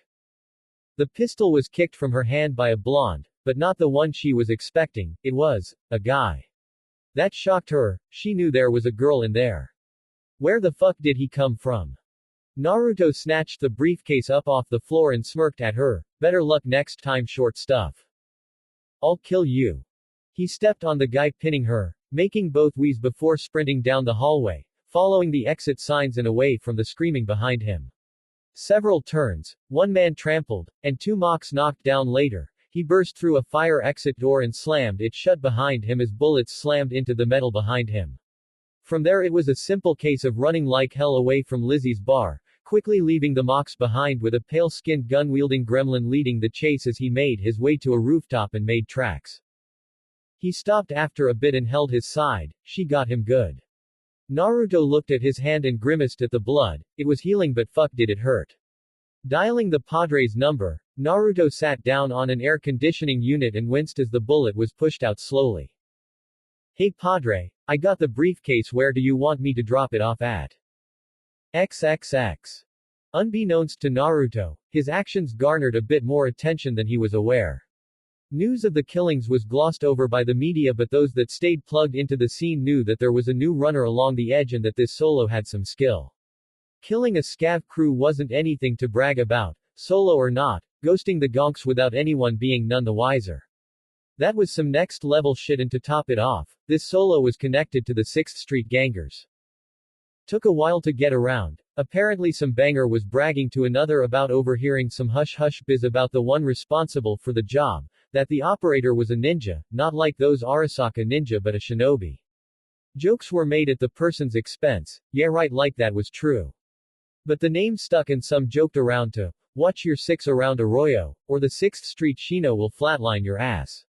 The pistol was kicked from her hand by a blonde, but not the one she was expecting. It was a guy. That shocked her, she knew there was a girl in there. Where the fuck did he come from? Naruto snatched the briefcase up off the floor and smirked at her, better luck next time short stuff. I'll kill you. He stepped on the guy pinning her, making both wheeze before sprinting down the hallway, following the exit signs and away from the screaming behind him. Several turns, one man trampled, and two mocks knocked down later. He burst through a fire exit door and slammed it shut behind him as bullets slammed into the metal behind him. From there it was a simple case of running like hell away from Lizzie's bar, quickly leaving the mocks behind with a pale-skinned gun-wielding gremlin leading the chase as he made his way to a rooftop and made tracks. He stopped after a bit and held his side, she got him good. Naruto looked at his hand and grimaced at the blood, it was healing but fuck did it hurt. Dialing the Padre's number, Naruto sat down on an air conditioning unit and winced as the bullet was pushed out slowly. Hey Padre, I got the briefcase, where do you want me to drop it off at? XXX. Unbeknownst to Naruto, his actions garnered a bit more attention than he was aware. News of the killings was glossed over by the media, but those that stayed plugged into the scene knew that there was a new runner along the edge and that this solo had some skill. Killing a scav crew wasn't anything to brag about, solo or not, ghosting the gonks without anyone being none the wiser. That was some next level shit, and to top it off, this solo was connected to the 6th Street gangers. Took a while to get around. Apparently some banger was bragging to another about overhearing some hush-hush biz about the one responsible for the job, that the operator was a ninja, not like those Arasaka ninja but a shinobi. Jokes were made at the person's expense, yeah right, like that was true. But the name stuck and some joked around to, watch your six around Arroyo, or the 6th Street Shino will flatline your ass.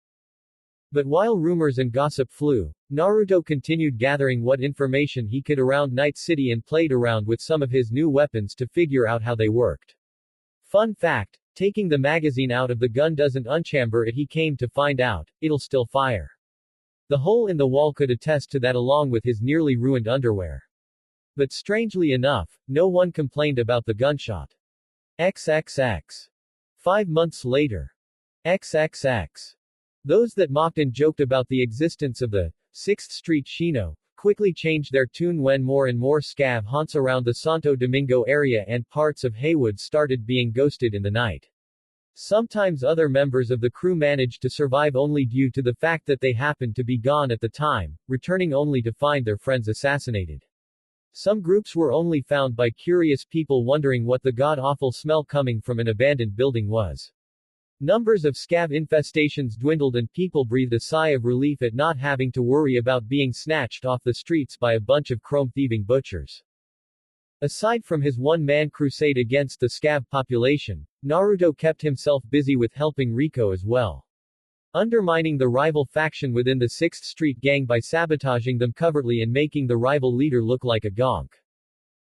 But while rumors and gossip flew, Naruto continued gathering what information he could around Night City and played around with some of his new weapons to figure out how they worked. Fun fact, taking the magazine out of the gun doesn't unchamber it, he came to find out, it'll still fire. The hole in the wall could attest to that along with his nearly ruined underwear. But strangely enough, no one complained about the gunshot. XXX. 5 months later. XXX. Those that mocked and joked about the existence of the 6th Street Shino quickly changed their tune when more and more scav haunts around the Santo Domingo area and parts of Haywood started being ghosted in the night. Sometimes other members of the crew managed to survive only due to the fact that they happened to be gone at the time, returning only to find their friends assassinated. Some groups were only found by curious people wondering what the god-awful smell coming from an abandoned building was. Numbers of scav infestations dwindled and people breathed a sigh of relief at not having to worry about being snatched off the streets by a bunch of chrome-thieving butchers. Aside from his one-man crusade against the scav population, Naruto kept himself busy with helping Rico as well. Undermining the rival faction within the 6th Street gang by sabotaging them covertly and making the rival leader look like a gonk.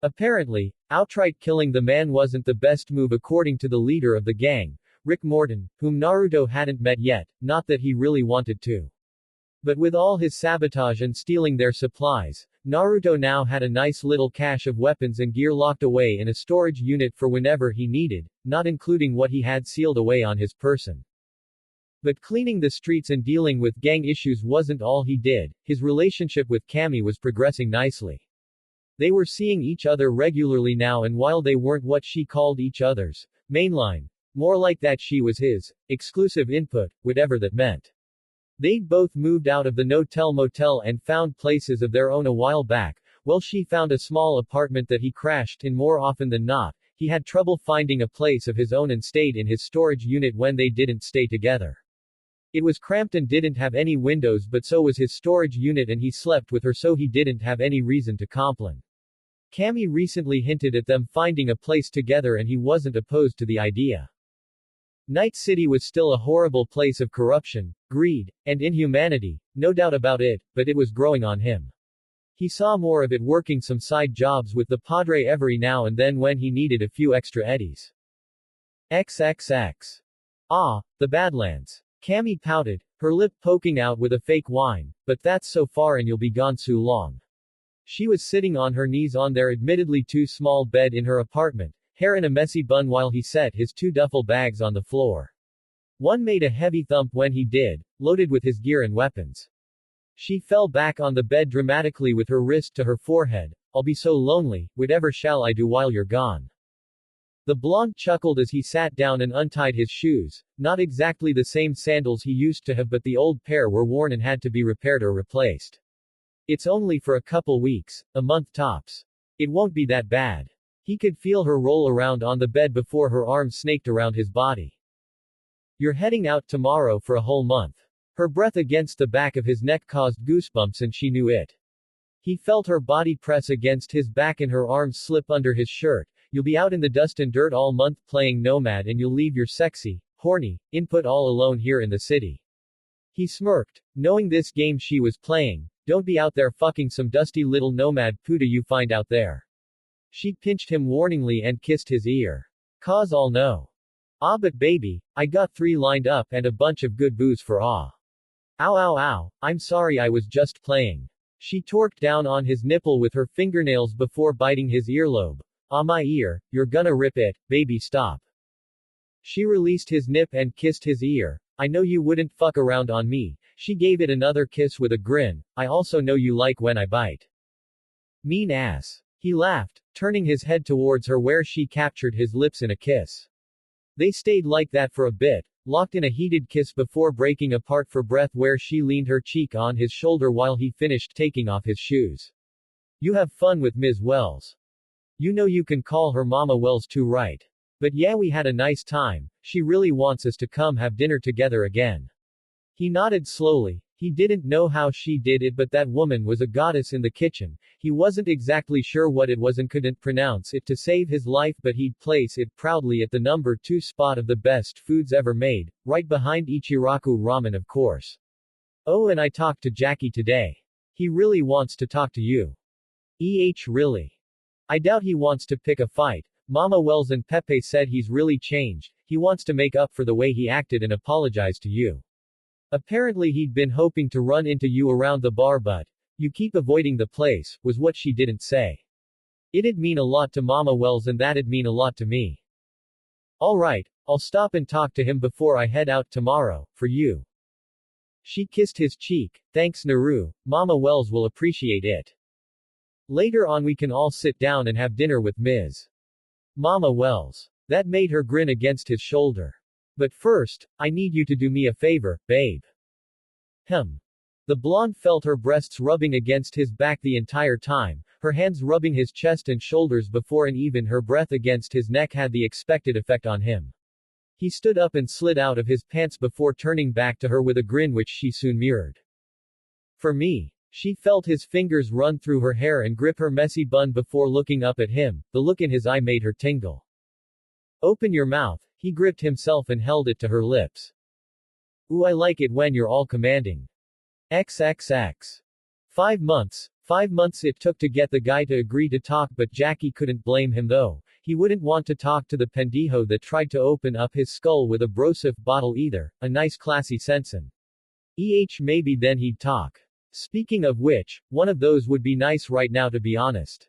Apparently, outright killing the man wasn't the best move according to the leader of the gang, Rick Morton, whom Naruto hadn't met yet, not that he really wanted to. But with all his sabotage and stealing their supplies, Naruto now had a nice little cache of weapons and gear locked away in a storage unit for whenever he needed, not including what he had sealed away on his person. But cleaning the streets and dealing with gang issues wasn't all he did, his relationship with Cammy was progressing nicely. They were seeing each other regularly now, and while they weren't what she called each other's mainline, more like that she was his exclusive input, whatever that meant. They'd both moved out of the no-tell motel and found places of their own a while back. Well, she found a small apartment that he crashed in more often than not. He had trouble finding a place of his own and stayed in his storage unit when they didn't stay together. It was cramped and didn't have any windows, but so was his storage unit, and he slept with her, so he didn't have any reason to complain. Cammy recently hinted at them finding a place together and he wasn't opposed to the idea. Night City was still a horrible place of corruption, greed, and inhumanity, no doubt about it, but it was growing on him. He saw more of it working some side jobs with the Padre every now and then when he needed a few extra eddies. XXX. Ah, the Badlands. Cammy pouted, her lip poking out with a fake whine, but that's so far and you'll be gone so long. She was sitting on her knees on their admittedly too small bed in her apartment, hair in a messy bun while he set his 2 duffel bags on the floor. One made a heavy thump when he did, loaded with his gear and weapons. She fell back on the bed dramatically with her wrist to her forehead. I'll be so lonely, whatever shall I do while you're gone? The blonde chuckled as he sat down and untied his shoes, not exactly the same sandals he used to have, but the old pair were worn and had to be repaired or replaced. It's only for a couple weeks, a month tops. It won't be that bad. He could feel her roll around on the bed before her arms snaked around his body. You're heading out tomorrow for a whole month. Her breath against the back of his neck caused goosebumps and she knew it. He felt her body press against his back and her arms slip under his shirt. You'll be out in the dust and dirt all month playing nomad and you'll leave your sexy, horny, input all alone here in the city. He smirked, knowing this game she was playing. Don't be out there fucking some dusty little nomad puta you find out there. She pinched him warningly and kissed his ear. Cause I'll know. Ah but baby, I got 3 lined up and a bunch of good booze for ah. Ow ow ow, I'm sorry I was just playing. She torqued down on his nipple with her fingernails before biting his earlobe. Ah my ear, you're gonna rip it, baby stop. She released his nip and kissed his ear. I know you wouldn't fuck around on me. She gave it another kiss with a grin. I also know you like when I bite. Mean ass. He laughed, turning his head towards her where she captured his lips in a kiss. They stayed like that for a bit, locked in a heated kiss before breaking apart for breath where she leaned her cheek on his shoulder while he finished taking off his shoes. You have fun with Ms. Wells. You know you can call her Mama Wells too, right? But yeah, we had a nice time. She really wants us to come have dinner together again. He nodded slowly. He didn't know how she did it, but that woman was a goddess in the kitchen. He wasn't exactly sure what it was and couldn't pronounce it to save his life, but he'd place it proudly at the number 2 spot of the best foods ever made, right behind Ichiraku ramen of course. Oh, and I talked to Jackie today. He really wants to talk to you. Really? I doubt he wants to pick a fight. Mama Wells and Pepe said he's really changed. He wants to make up for the way he acted and apologize to you. Apparently he'd been hoping to run into you around the bar, but you keep avoiding the place, was what she didn't say. It'd mean a lot to Mama Wells and that'd mean a lot to me. Alright, I'll stop and talk to him before I head out tomorrow, for you. She kissed his cheek. Thanks Naru, Mama Wells will appreciate it. Later on we can all sit down and have dinner with Ms. Mama Wells. That made her grin against his shoulder. But first, I need you to do me a favor, babe. The blonde felt her breasts rubbing against his back the entire time, her hands rubbing his chest and shoulders before and even her breath against his neck had the expected effect on him. He stood up and slid out of his pants before turning back to her with a grin which she soon mirrored. For me. She felt his fingers run through her hair and grip her messy bun before looking up at him. The look in his eye made her tingle. Open your mouth. He gripped himself and held it to her lips. Ooh, I like it when you're all commanding. XXX. 5 months. 5 months it took to get the guy to agree to talk, but Jackie couldn't blame him though. He wouldn't want to talk to the pendejo that tried to open up his skull with a Brosif bottle either. A nice classy sensen. Maybe then he'd talk. Speaking of which, one of those would be nice right now to be honest.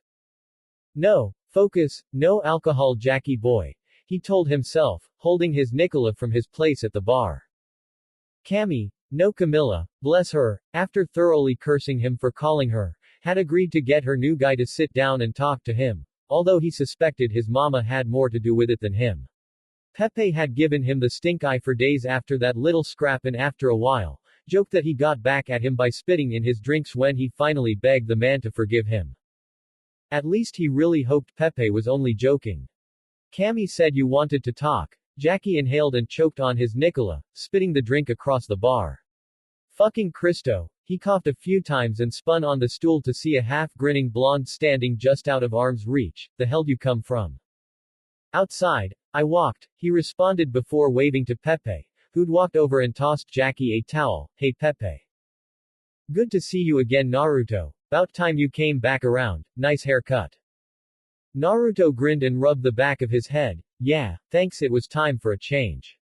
No, focus, no alcohol Jackie boy. He told himself, holding his Nicola from his place at the bar. Cammy, no Camilla, bless her, after thoroughly cursing him for calling her, had agreed to get her new guy to sit down and talk to him, although he suspected his mama had more to do with it than him. Pepe had given him the stink eye for days after that little scrap and after a while, joked that he got back at him by spitting in his drinks when he finally begged the man to forgive him. At least he really hoped Pepe was only joking. Cammy said you wanted to talk. Jackie inhaled and choked on his Nicola, spitting the drink across the bar. Fucking Cristo. He coughed a few times and spun on the stool to see a half-grinning blonde standing just out of arm's reach. The hell'd you come from? Outside. I walked, he responded before waving to Pepe, who'd walked over and tossed Jackie a towel. Hey Pepe. Good to see you again Naruto. About time you came back around. Nice haircut. Naruto grinned and rubbed the back of his head. Yeah, thanks, it was time for a change.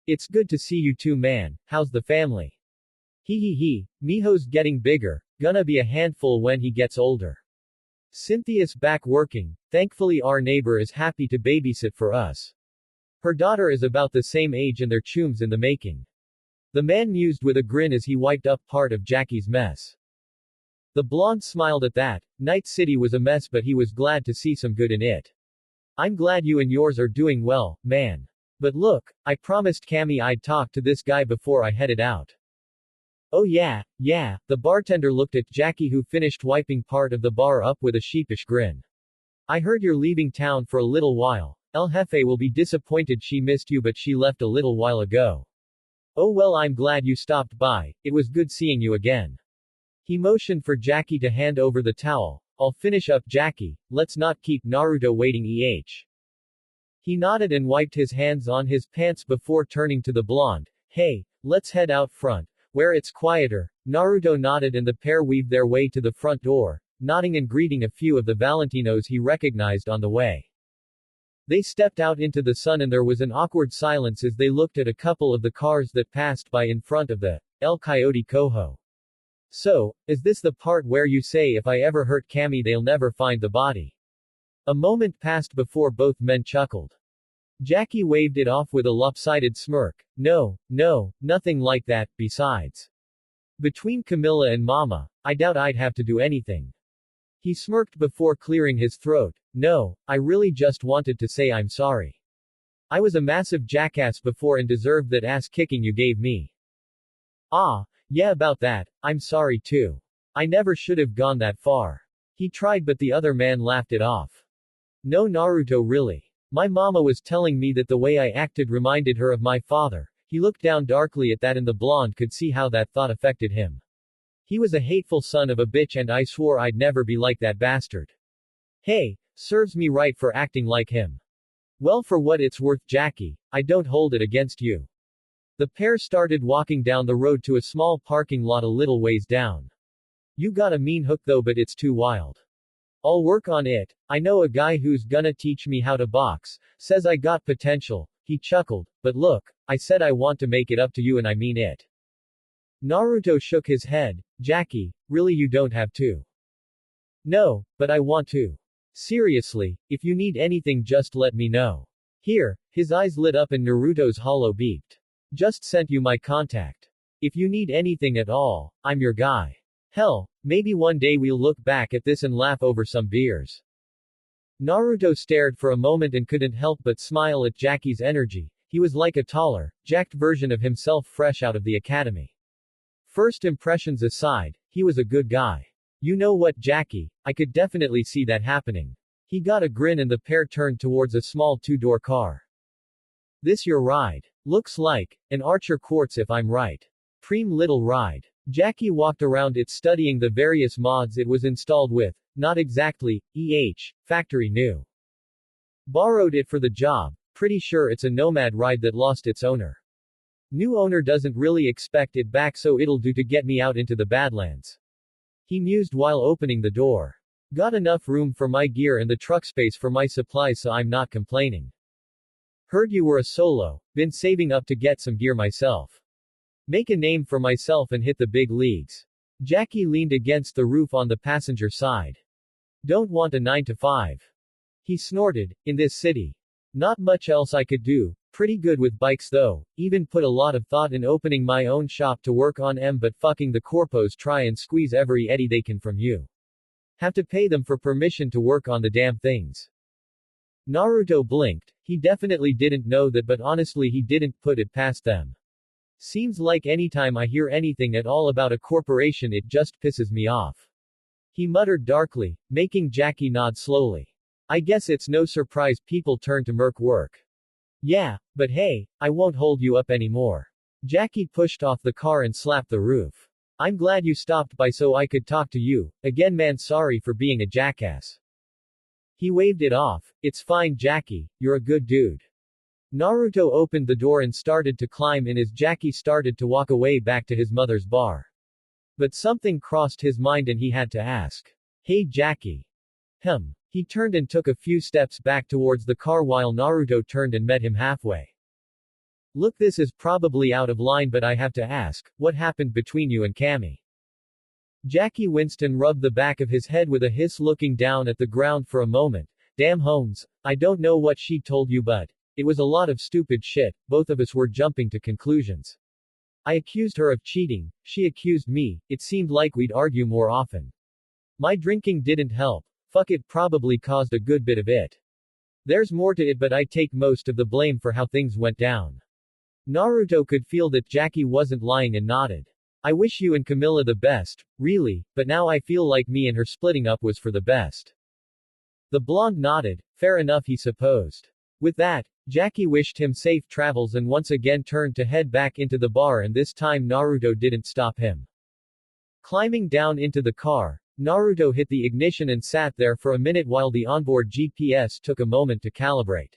It's good to see you too man, how's the family? He, Miho's getting bigger, gonna be a handful when he gets older. Cynthia's back working, thankfully our neighbor is happy to babysit for us. Her daughter is about the same age and they're chooms in the making. The man mused with a grin as he wiped up part of Jackie's mess. The blonde smiled at that. Night City was a mess, but he was glad to see some good in it. I'm glad you and yours are doing well, man. But look, I promised Cammy I'd talk to this guy before I headed out. Oh yeah. The bartender looked at Jackie, who finished wiping part of the bar up with a sheepish grin. I heard you're leaving town for a little while. El Jefe will be disappointed she missed you, but she left a little while ago. Oh well, I'm glad you stopped by. It was good seeing you again. He motioned for Jackie to hand over the towel. I'll finish up, Jackie. Let's not keep Naruto waiting. He nodded and wiped his hands on his pants before turning to the blonde. Hey, let's head out front, where it's quieter. Naruto nodded and the pair weaved their way to the front door, nodding and greeting a few of the Valentinos he recognized on the way. They stepped out into the sun and there was an awkward silence as they looked at a couple of the cars that passed by in front of the El Coyote Cojo. So, is this the part where you say if I ever hurt Cammy they'll never find the body? A moment passed before both men chuckled. Jackie waved it off with a lopsided smirk. No, nothing like that, besides. Between Camilla and Mama, I doubt I'd have to do anything. He smirked before clearing his throat. No, I really just wanted to say I'm sorry. I was a massive jackass before and deserved that ass kicking you gave me. Ah, yeah, about that, I'm sorry too. I never should have gone that far. He tried, but the other man laughed it off. No, Naruto, really. My mama was telling me that the way I acted reminded her of my father. He looked down darkly at that and the blonde could see how that thought affected him. He was a hateful son of a bitch and I swore I'd never be like that bastard. Hey, serves me right for acting like him. Well, for what it's worth, Jackie, I don't hold it against you. The pair started walking down the road to a small parking lot a little ways down. You got a mean hook though, but it's too wild. I'll work on it. I know a guy who's gonna teach me how to box, says I got potential. He chuckled. But look, I said I want to make it up to you and I mean it. Naruto shook his head. Jackie, really you don't have to. No, but I want to. Seriously, if you need anything just let me know. Here, his eyes lit up and Naruto's hollow beeped. Just sent you my contact. If you need anything at all, I'm your guy. Hell, maybe one day we'll look back at this and laugh over some beers. Naruto stared for a moment and couldn't help but smile at Jackie's energy. He was like a taller, jacked version of himself fresh out of the academy. First impressions aside, he was a good guy. You know what, Jackie, I could definitely see that happening. He got a grin and the pair turned towards a small two-door car. This your ride? Looks like an Archer Quartz if I'm right. Preem little ride. Jackie walked around it studying the various mods it was installed with. Not exactly, factory new. Borrowed it for the job. Pretty sure it's a nomad ride that lost its owner. New owner doesn't really expect it back, so it'll do to get me out into the Badlands. He mused while opening the door. Got enough room for my gear and the truck space for my supplies, so I'm not complaining. Heard you were a solo, been saving up to get some gear myself. Make a name for myself and hit the big leagues. Jackie leaned against the roof on the passenger side. Don't want a 9 to 5. He snorted. In this city. Not much else I could do. Pretty good with bikes though. Even put a lot of thought in opening my own shop to work on but fucking the corpos try and squeeze every eddy they can from you. Have to pay them for permission to work on the damn things. Naruto blinked. He definitely didn't know that, but honestly he didn't put it past them. Seems like anytime I hear anything at all about a corporation it just pisses me off. He muttered darkly, making Jackie nod slowly. I guess it's no surprise people turn to merc work. Yeah, but hey, I won't hold you up anymore. Jackie pushed off the car and slapped the roof. I'm glad you stopped by so I could talk to you. Again man, sorry for being a jackass. He waved it off. It's fine, Jackie, you're a good dude. Naruto opened the door and started to climb in as Jackie started to walk away back to his mother's bar. But something crossed his mind and he had to ask. Hey Jackie. He turned and took a few steps back towards the car while Naruto turned and met him halfway. Look, this is probably out of line, but I have to ask, what happened between you and Cammy? Jackie winced and rubbed the back of his head with a hiss, looking down at the ground for a moment. Damn Holmes, I don't know what she told you, but it was a lot of stupid shit. Both of us were jumping to conclusions. I accused her of cheating, she accused me, it seemed like we'd argue more often. My drinking didn't help. Fuck, it probably caused a good bit of it. There's more to it, but I take most of the blame for how things went down. Naruto could feel that Jackie wasn't lying and nodded. I wish you and Camilla the best, really, but now I feel like me and her splitting up was for the best. The blonde nodded, fair enough he supposed. With that, Jackie wished him safe travels and once again turned to head back into the bar, and this time Naruto didn't stop him. Climbing down into the car, Naruto hit the ignition and sat there for a minute while the onboard GPS took a moment to calibrate.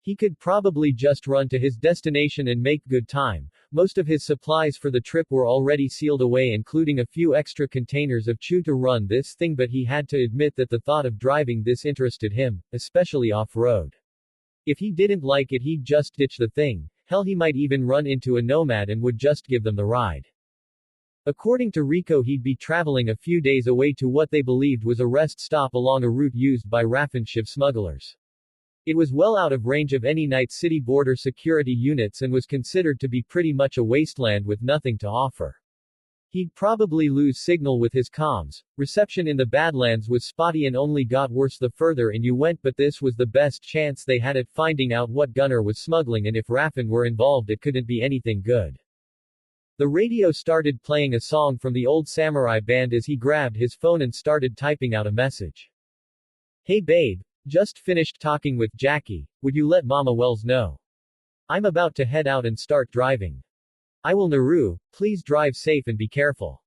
He could probably just run to his destination and make good time. Most of his supplies for the trip were already sealed away, including a few extra containers of chew to run this thing, but he had to admit that the thought of driving this interested him, especially off-road. If he didn't like it, he'd just ditch the thing. Hell, he might even run into a nomad and would just give them the ride. According to Rico, he'd be traveling a few days away to what they believed was a rest stop along a route used by Raffenshiv smugglers. It was well out of range of any night city border security units and was considered to be pretty much a wasteland with nothing to offer. He'd probably lose signal with his comms. Reception in the Badlands was spotty and only got worse the further in you went, but this was the best chance they had at finding out what Gunner was smuggling, and if Raffen were involved it couldn't be anything good. The radio started playing a song from the old samurai band as he grabbed his phone and started typing out a message. Hey babe. Just finished talking with Jackie, would you let Mama Wells know? I'm about to head out and start driving. I will. Naru, please drive safe and be careful.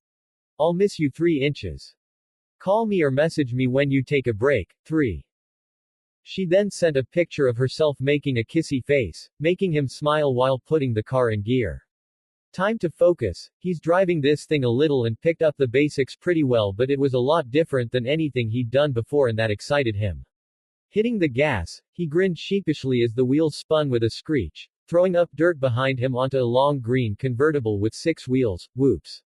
I'll miss you 3 inches. Call me or message me when you take a break. 3. She then sent a picture of herself making a kissy face, making him smile while putting the car in gear. Time to focus. He's driving this thing a little and picked up the basics pretty well, but it was a lot different than anything he'd done before and that excited him. Hitting the gas, he grinned sheepishly as the wheels spun with a screech, throwing up dirt behind him onto a long green convertible with 6 wheels. Whoops.